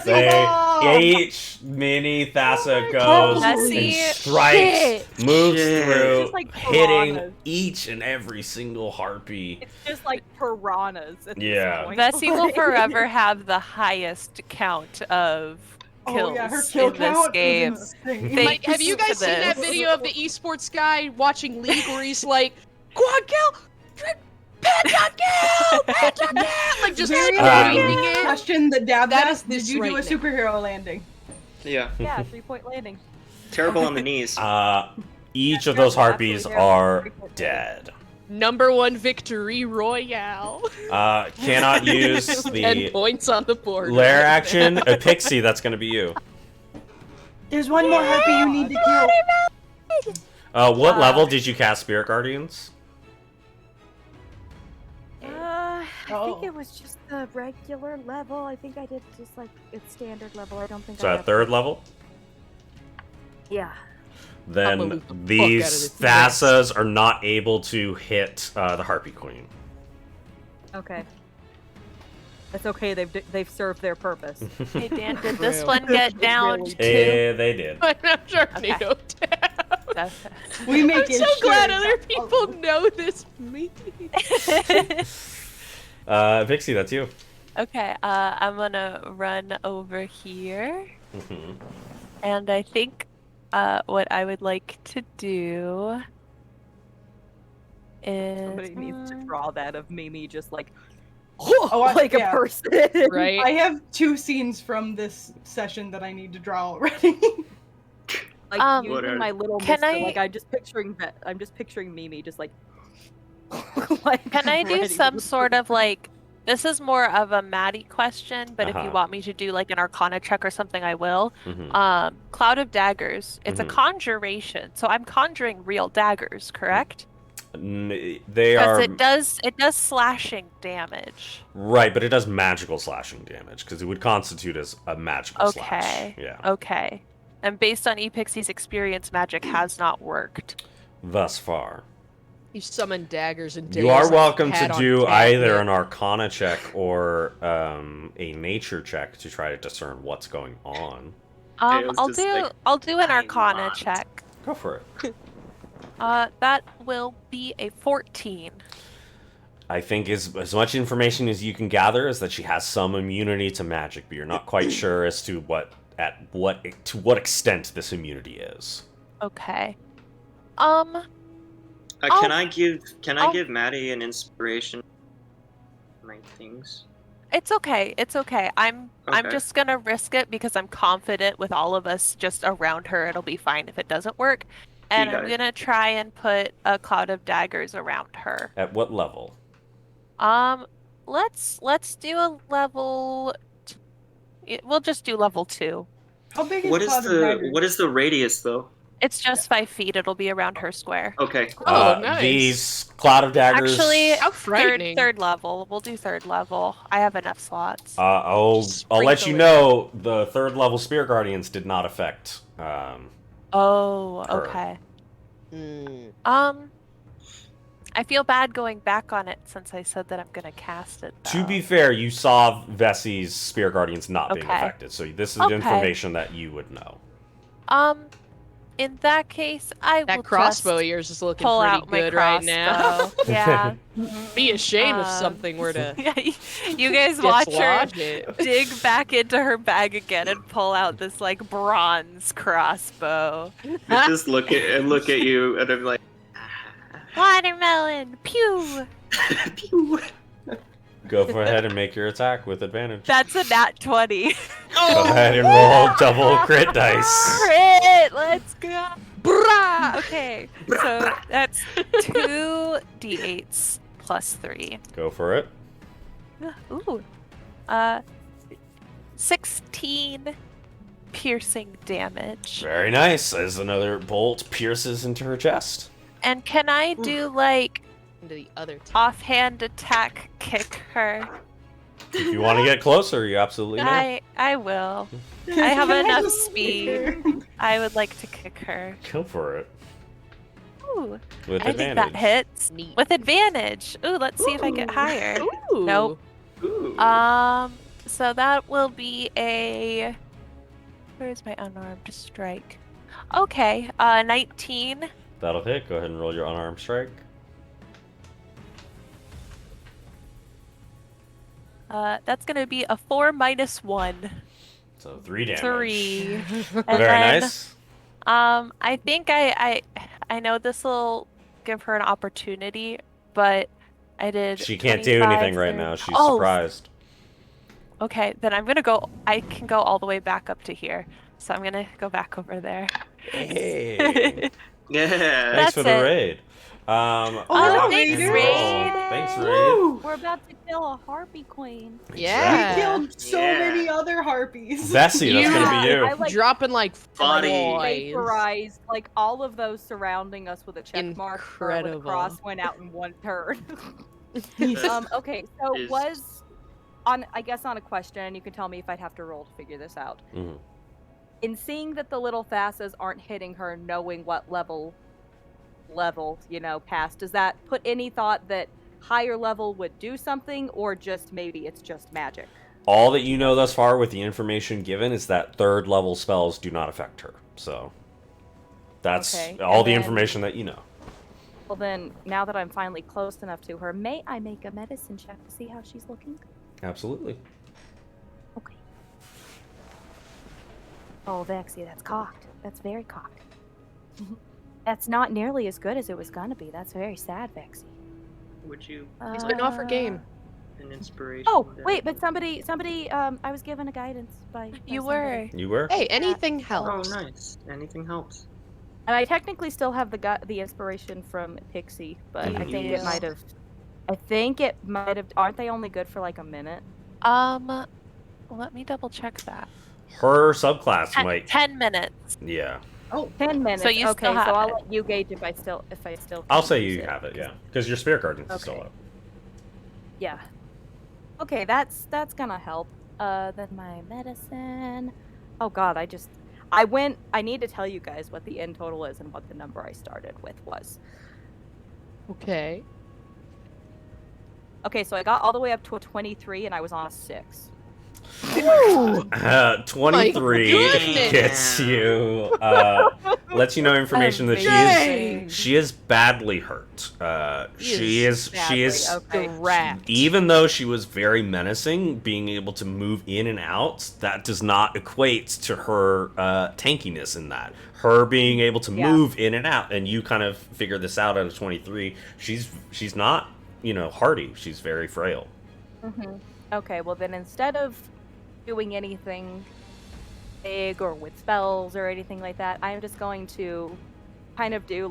They each mini Thassa goes Vesi, and strikes, moves Shit. through, Just like hitting piranhas. each and every single harpy. It's just like piranhas at Yeah. this point. Vesi will forever have the highest count of kills Oh yeah, her kill in this count game. is insane. Thank Like, have you you guys for seen that this. video of the esports guy watching League where he's like, quad kill, pentatkill, pentatkill, like just Very screaming important it. question that Dab That asked, is this did you do a right now. superhero landing? Yeah. Yeah, 3-point landing. Terrible on the knees. Each of those harpies are dead. #1 victory royale. Cannot use 10 the points on the board. lair action. Epixie, that's going to be you. There's one more harpy you need to kill. What level did you cast Spirit Guardians? I Oh. think it was just the regular level. I think I did just like its standard level. I don't think So I at have... third level? Yeah. Then I'll move the fuck out of these this Thassas are not able to hit the Harpy Queen. Okay. That's okay. They've served their purpose. Hey Dan, did this True. one get down to? Yeah, they did. I'm Sharknado down. We make I'm it so sure glad it's other not people followed. know this me. Pixie, that's you. Okay, I'm gonna run over here, Mm-hmm. and I think what I would like to do is Somebody needs to draw that of Mimi just like, I- yeah. a person. Right? I have 2 scenes from this session that I need to draw already. Like What using are- my little Can mister, I- like I'm just picturing Mimi just like, like Can I do ready some to- sort of like? This is more of a Maddie question, but if you Uh-huh. want me to do like an Arcana check or something, I will. Mm-hmm. Cloud of Daggers. It's Mhm. a conjuration, so I'm conjuring real daggers, correct? They Because are it does slashing damage. right, but it does magical slashing damage because it would constitute as a magical slash. Okay. Yeah. Okay. And based on Epixie's experience, magic has not worked. Thus far. You summon daggers and You are days welcome had to on do catnip. either an Arcana check or a Nature check to try to discern what's going on. Dale's I'll just do like, I'll do an "I Arcana want." check. Go for it. That will be a 14. I think as much information as you can gather is that she has some immunity to magic, but you're not quite sure as to to what extent this immunity is. Okay. Can I I'll- give Maddie an inspiration? My things. It's okay. It's okay. I'm Okay. just gonna risk it because I'm confident with all of us just around her. It'll be fine if it doesn't work. And got I'm it. gonna try and put a cloud of daggers around her. At what level? Let's do a level. We'll just do level 2. How big is What is Cloud of the Daggers? radius though? It's just 5 feet. It'll be around her square. Okay. Oh, nice. These cloud of daggers. Actually, How frightening. third level. We'll do 3rd level. I have enough slots. I'll let you Sprinkle it. know the 3rd level Spear Guardians did not affect. Oh, her. okay. Mm. I feel bad going back on it since I said that I'm gonna cast it. To though. be fair, you saw Vesi's Spear Guardians not being Okay. affected, so this is Okay. information that you would know. In that case, I will That crossbow of just yours is looking pull pretty out my good right now. crossbow. Yeah. Be ashamed if Um, something were to Yeah, you guys watch her dislodge it. dig back into her bag again and pull out this like bronze crossbow. I just look at you and I'm like, Watermelon. Pew. pew. Go for ahead and make your attack with advantage. That's a nat 20. Go ahead and roll double crit dice. Crit! Let's go! Brah! Okay, so that's 2 d8s plus 3. Go for it. Ooh. 16 piercing damage. Very nice. As another bolt pierces into her chest. And can I do like into the other team. offhand attack kick her? If you want to get closer, you absolutely may. I will. I have enough speed. I would like to kick her. Go for it. Ooh, With I think advantage. that hits. Neat. With advantage. Ooh, let's see if I get higher. Ooh. Nope. Ooh. So that will be a. Where's my unarmed strike? Okay, 19. That'll hit. Go ahead and roll your unarmed strike. That's gonna be a 4 minus 1. So 3 damage. 3. And Very then, nice. I think I know this will give her an opportunity, but I did. She can't do 25, anything right 30. now. She's Oh, surprised. Okay, then I'm gonna go. I can go all the way back up to here, so I'm gonna go back over there. Hey. Yeah. Thanks That's for the it. raid. Oh, thanks, Raider. Raid. Thanks, Raid. Woo! We're about to kill a Harpy Queen. We Yeah. killed so Yeah. many other harpies. Bessie, that's gonna be you. I like Dropping like Body. flies. vaporized like all of those surrounding us with a check mark or with a Incredible. cross went out in one turn. That's- Okay, so is- was on I guess on a question, you can tell me if I'd have to roll to figure this out. Mhm. In seeing that the little Thassas aren't hitting her, knowing what level, past, does that put any thought that higher level would do something, or just maybe it's just magic? All that you know thus far with the information given is that 3rd level spells do not affect her. So that's Okay, all and the then- information that you know. Well then, now that I'm finally close enough to her, may I make a medicine check to see how she's looking? Absolutely. Okay. Oh, Vexy, that's cocked. That's very cocked. That's not nearly as good as it was gonna be. That's very sad, Vexy. Would you He's been off her game. an inspiration? Oh, wait, but somebody, I was given a guidance by You somebody. were. You were? Hey, anything Oh, helps. nice. Anything helps. And I technically still have the inspiration from Epixie, but I think it Yeah. might have. I think it might have. Aren't they only good for like a minute? Let me double check that. Her subclass might. 10 minutes. Yeah. Oh, 10 minutes. So you okay, still have so I'll it. let you gauge if I still. I'll can say use you have it, yeah. Because your spirit guardian's is still Okay. up. Yeah. Okay, that's gonna help. Then my medicine. Oh God, I need to tell you guys what the end total is and what the number I started with was. Okay. Okay, so I got all the way up to a 23 and I was on a 6. 23 goodness. gets you, lets you know information that she is badly hurt. She is Okay. Wrapped. even though she was very menacing, being able to move in and out, that does not equate to her tankiness in that. Her being able to Yeah. move in and out, and you kind of figure this out at a 23. She's not, hardy. She's very frail. Okay, well then instead of doing anything big or with spells or anything like that, I'm just going to kind of do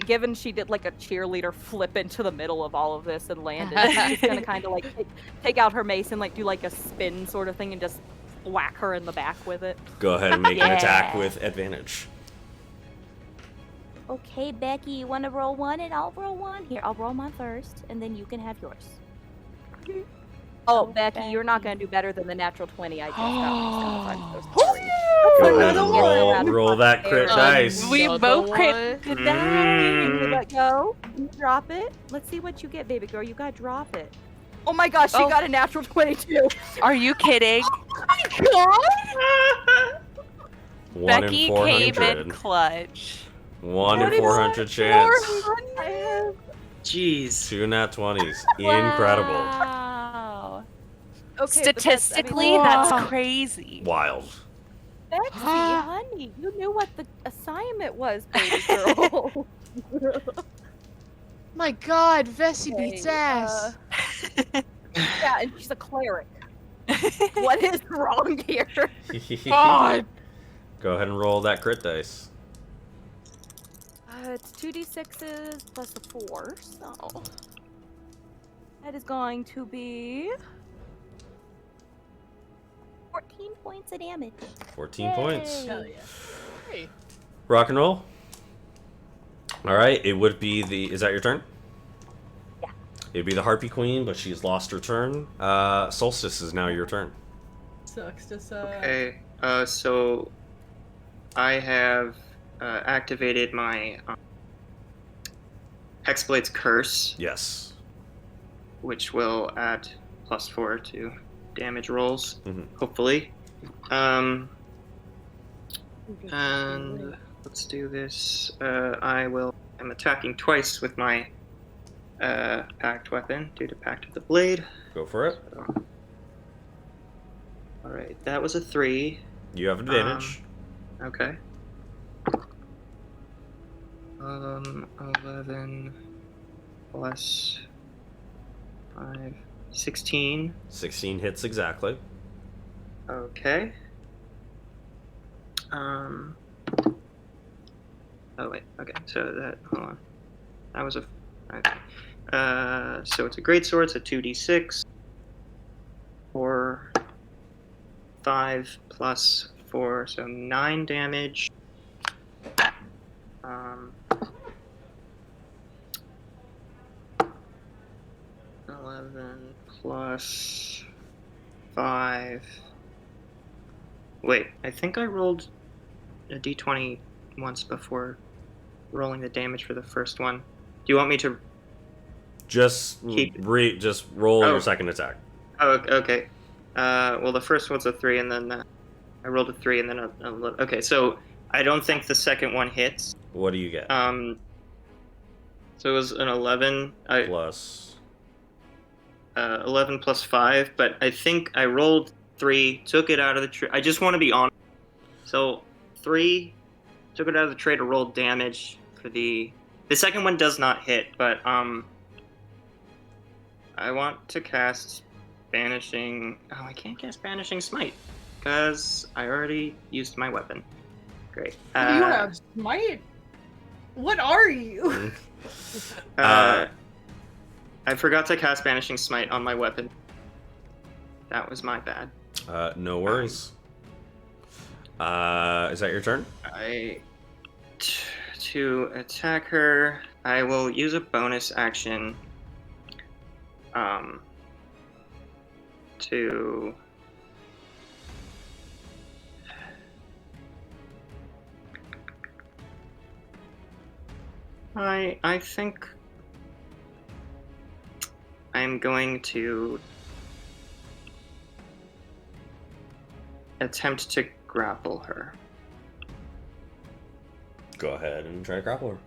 given she did like a cheerleader flip into the middle of all of this and landed, she's just gonna kind of like take out her mace and like do like a spin sort of thing and just whack her in the back with it. Go ahead and make an attack Yeah. with advantage. Okay, Becky, you want to roll one and I'll roll one? Here, I'll roll mine first, and then you can have yours. Oh, Becky, you're not going to do better than the natural 20 I just got. I'm so sorry. Go ahead Another and roll that crit dice. We Another both crit one. good You Mm. let go. You drop it. Let's see what you get, baby girl. You got to drop it. Oh my gosh, she Oh. got a natural 22. Are you kidding? 1 Becky in came 400. in clutch. 1 in 400 chance. Jeez. 2 nat 20s. Incredible. Wow. Okay, Statistically, but that's crazy. Wild. Betsy, honey, you knew what the assignment was, baby girl. My God, Vesi beats Okay, ass. Yeah, and she's a cleric. What is wrong here? God. Go ahead and roll that crit dice. It's 2d6s plus a 4, so that is going to be 14 points of damage. 14 points. hell yeah. Hey. Rock and roll. Alright, it would be the... Is that your turn? Yeah. It'd be the Harpy Queen, but she's lost her turn. Solstice is now your turn. Sucks to suck. Okay. So I have activated my Hexblade's Curse, Yes. which will add +4 to damage rolls, Mhm. hopefully. And let's do this. I'm attacking twice with my packed weapon due to Pact of the Blade. Go for it. Alright, that was a 3. You have advantage. Okay. 11 plus 5, 16. 16 hits exactly. Okay. Oh wait. Okay. So that. Hold on. That was a. Okay. So it's a great sword. It's a 2d6. 4, 5 plus 4, so 9 damage. 11 plus 5. Wait, I think I rolled a d20 once before rolling the damage for the first one. Do you want me to Just keep. just roll Oh. your second attack. Oh, okay. Well, the first one's a 3, and then I rolled a 3, and then a okay. So I don't think the second one hits. What do you get? So it was an 11. Plus. 11 plus 5, but I think I rolled 3, took it out of the tray. I just want to be honest. So 3, took it out of the tray to roll damage for the second one does not hit, but I want to cast Banishing. Oh, I can't cast Banishing Smite because I already used my weapon. Great. You have smite? What are you? I forgot to cast Banishing Smite on my weapon. That was my bad. No worries. Is that your turn? To attack her, I will use a bonus action. To I think I'm going to attempt to grapple her. Go ahead and try to grapple her.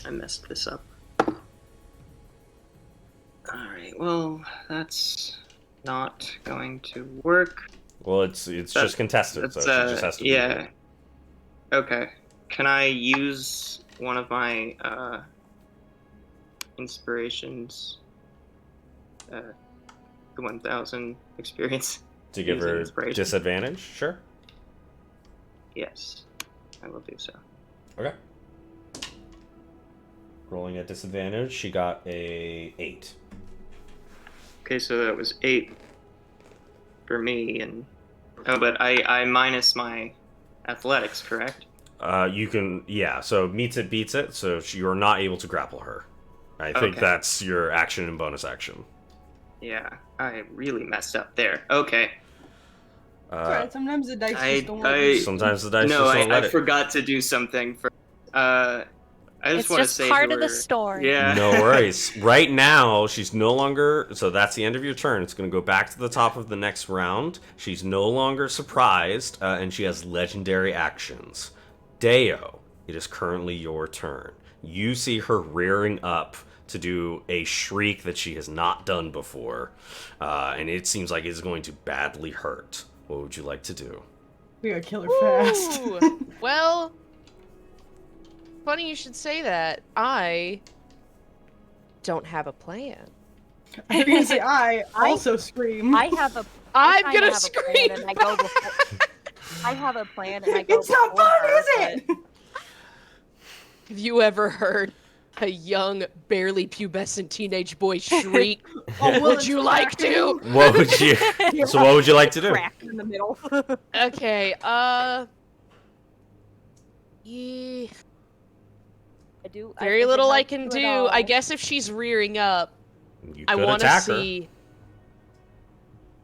I messed this up. Alright, well, that's not going to work. Well, it's just contested, so she just has to be yeah. Okay. Can I use one of my inspirations? The 1000 experience. to give using her inspiration? disadvantage? Sure. Yes, I will do so. Okay. Rolling at disadvantage, she got a 8. Okay, so that was 8 for me, and but I minus my athletics, correct? You can, yeah, so meets it, beats it, so you're not able to grapple her. I think Okay. that's your action and bonus action. Yeah, I really messed up there. Okay. Sorry, sometimes the dice I- just don't work. Sometimes the dice No, just don't let I it. forgot to do something for. I just It's want to just say part to of the her- story. Yeah. No worries. Right now, she's no longer... So that's the end of your turn. It's going to go back to the top of the next round. She's no longer surprised, and she has legendary actions. Deo, it is currently your turn. You see her rearing up to do a shriek that she has not done before, and it seems like it's going to badly hurt. What would you like to do? We gotta kill her fast. Ooh, well, funny you should say that. I don't have a plan. I was gonna say I also scream. I have a. I'm kinda gonna have a plan scream. and I go before. I have a plan and I go It's not before fun, her, is it? Have you ever heard a young, barely pubescent teenage boy shriek? Oh, well, Would it's you like to? What would you... So what would you like to do? Crack in the middle. Okay, yeah. I do. Very think it little I helps can you at do. all. I guess if she's rearing up, You I could want to attack her. see.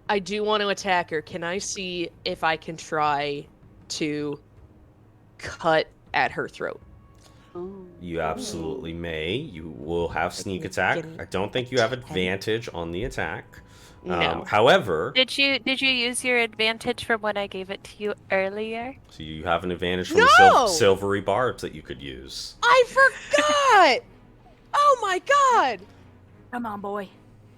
I do want to attack her. Can I see if I can try to cut at her throat? Ooh. You absolutely may. You will have sneak can attack. get an I don't think you have attack. advantage on the attack. No. However, Did you use your advantage from when I gave it to you earlier? so you have an advantage from the No! silvery barbs that you could use. I forgot! Oh my god! Come on, boy.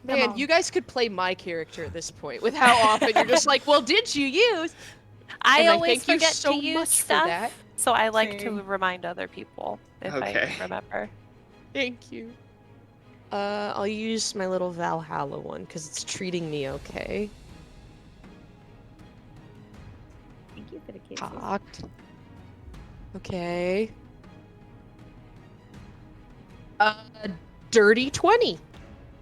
Come Man, on. you guys could play my character at this point with how often you're just like, well, did you use? I And always thank you forget so to use much for stuff, that. so I like to Same. remind other people if Okay. I remember. Thank you. I'll use my little Valhalla one because it's treating me okay. Thank you for the kisses. Cocked. Okay. Dirty 20.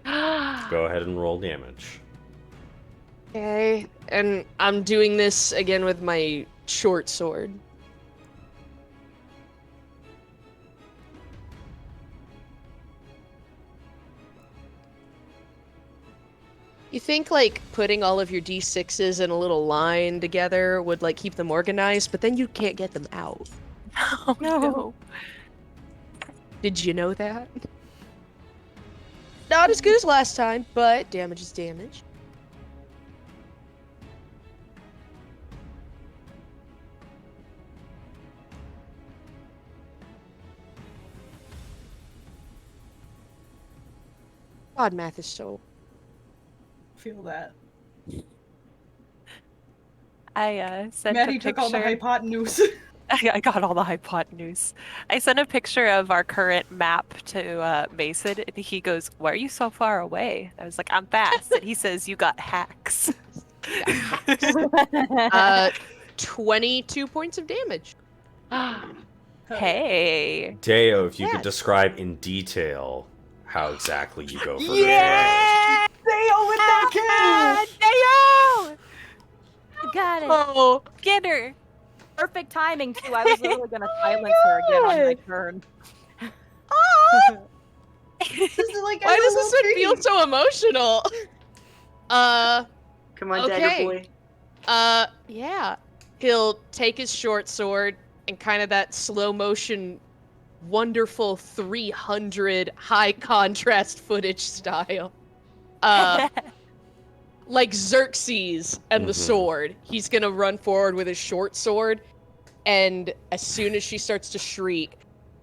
Go ahead and roll damage. Okay. And I'm doing this again with my short sword. You think like putting all of your d6s in a little line together would like keep them organized, but then you can't get them out. Oh no. Did you know that? Not as good as last time, but damage is damage. God, math is so... Feel that. I sent Maddie a took all the picture. hypotenuse. I got all the hypotenuse. I sent a picture of our current map to Mason, and he goes, "Why are you so far away?" I was like, "I'm fast," and he says, "You got hacks." 22 points of damage. Hey. Deo, if you could Yes. describe in detail how exactly you go for Yeah! Deo with that kill! Deo! You got it. Oh, get her. Perfect timing too. I was literally gonna silence her again on my turn. This is like Why a does little this one feel treat. so emotional? Come on, Okay. Dagger Boy. Yeah. He'll take his short sword and kind of that slow motion, wonderful 300 high contrast footage style. Like Xerxes and the Mhm. sword. He's gonna run forward with his short sword, and as soon as she starts to shriek,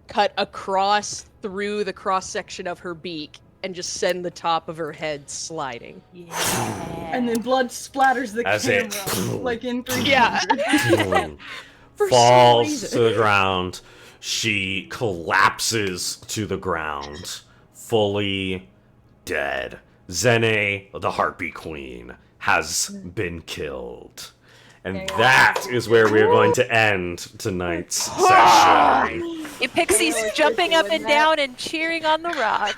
cut across through the cross section of her beak and just send the top of her head sliding. And then blood splatters the As it- camera. Like in 300. Yeah. For some Falls reason. to the ground. She collapses to the ground, fully dead. Zene, the Harpy Queen, has been killed. And that is where we are going to end tonight's session. Epixie's jumping up and down and cheering on the rock.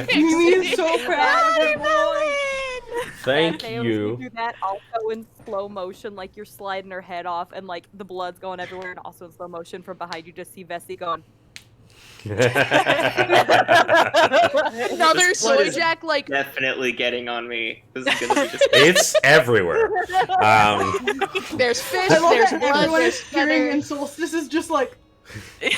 Mimi is so proud of her boy. Thank Naomi, you. do that also in slow motion, like you're sliding her head off, and like the blood's going everywhere, and also in slow motion from behind you just see Vesi going. Another This blood soy is jack, like, Definitely getting on me. This is gonna be just. It's everywhere. there's fish, I love there's that blood, everyone there's is cheering, feather. and Solstice is just like, Hey,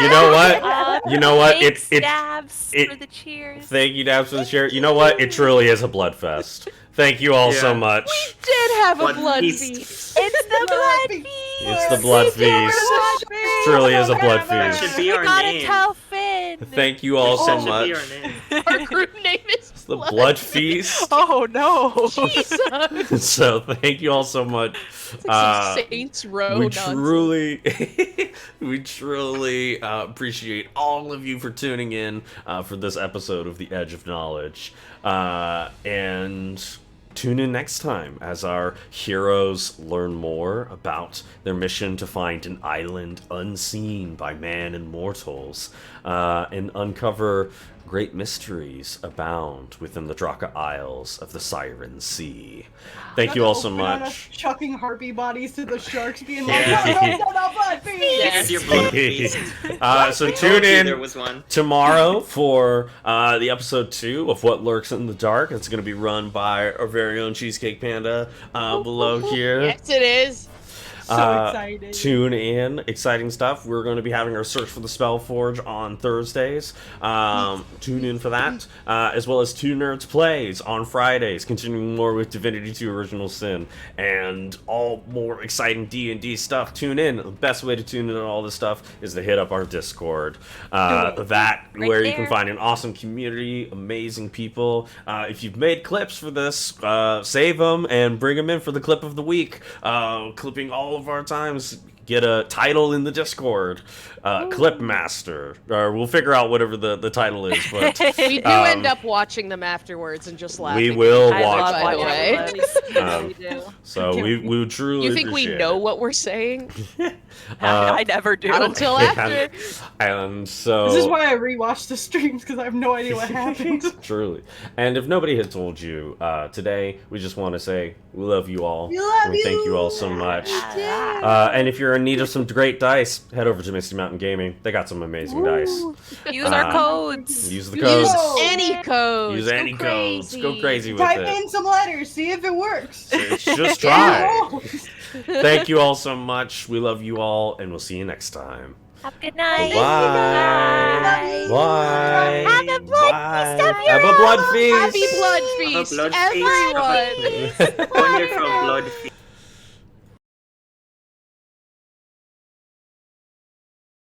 you know what? You know what? Thanks, It Dabs, it- for the cheers. Thank you, Dabs, for the share. You know what? It truly is a blood fest. Thank you all so Yeah. much. Did have a Blood blood feast. feast. It's the blood feast. feast. It's the blood feast. It truly is a blood That feast. should be We our got name. a tough in. Thank you all so That should be our much. name. Our group name is It's the blood feast. Oh no. Jesus. So thank you all so much. It's like some Saints Row we nonsense. truly appreciate all of you for tuning in for this episode of The Edge of Knowledge. And tune in next time as our heroes learn more about their mission to find an island unseen by man and mortals, and uncover great mysteries abound within the Draka Isles of the Siren Sea. Thank you all so Open on us much. chucking harpy bodies to the sharks, being like, Yeah. no, blood feast. It's your blood feast. So I tune told you in There was one. tomorrow for the episode 2 of What Lurks in the Dark. It's going to be run by our very own Cheesecake Panda below here. Yes, it is. So excited. Tune in. Exciting stuff. We're going to be having our Search for the Spellforge on Thursdays. Tune in for that. As well as Two Nerds Plays on Fridays. Continuing more with Divinity 2 Original Sin. And all more exciting D&D stuff. Tune in. The best way to tune in on all this stuff is to hit up our Discord. That where you can there. find an awesome community, amazing people. If you've made clips for this, save them and bring them in for the clip of the week. Clipping all of our times, get a title in the Discord. Clip Master. Or we'll figure out whatever the title is. But We do end up watching them afterwards and just laughing. we will I watch love by the them. way. Really do. So we truly You think we appreciate know it. what we're saying? I never do. Not until after. And so This is why I rewatch the streams, because I have no idea what happened. truly. And if nobody had told you today, we just want to say we love you all. We love and we thank you all so much. And if you're in need of some great dice, head over to Misty Mountain Gaming. They got some amazing dice. Use our codes. Use the Use codes. Oh, Any codes. Use Go any codes. crazy. Go crazy with Type it. in some letters, see if it works. Just Yeah. try. Thank you all so much. We love you all, and we'll see you next time. Have a good night. Bye. Bye. Have a blood feast of your Have a blood feast. Happy blood Have a feast, blood feast. everyone! Have a wonderful blood feast.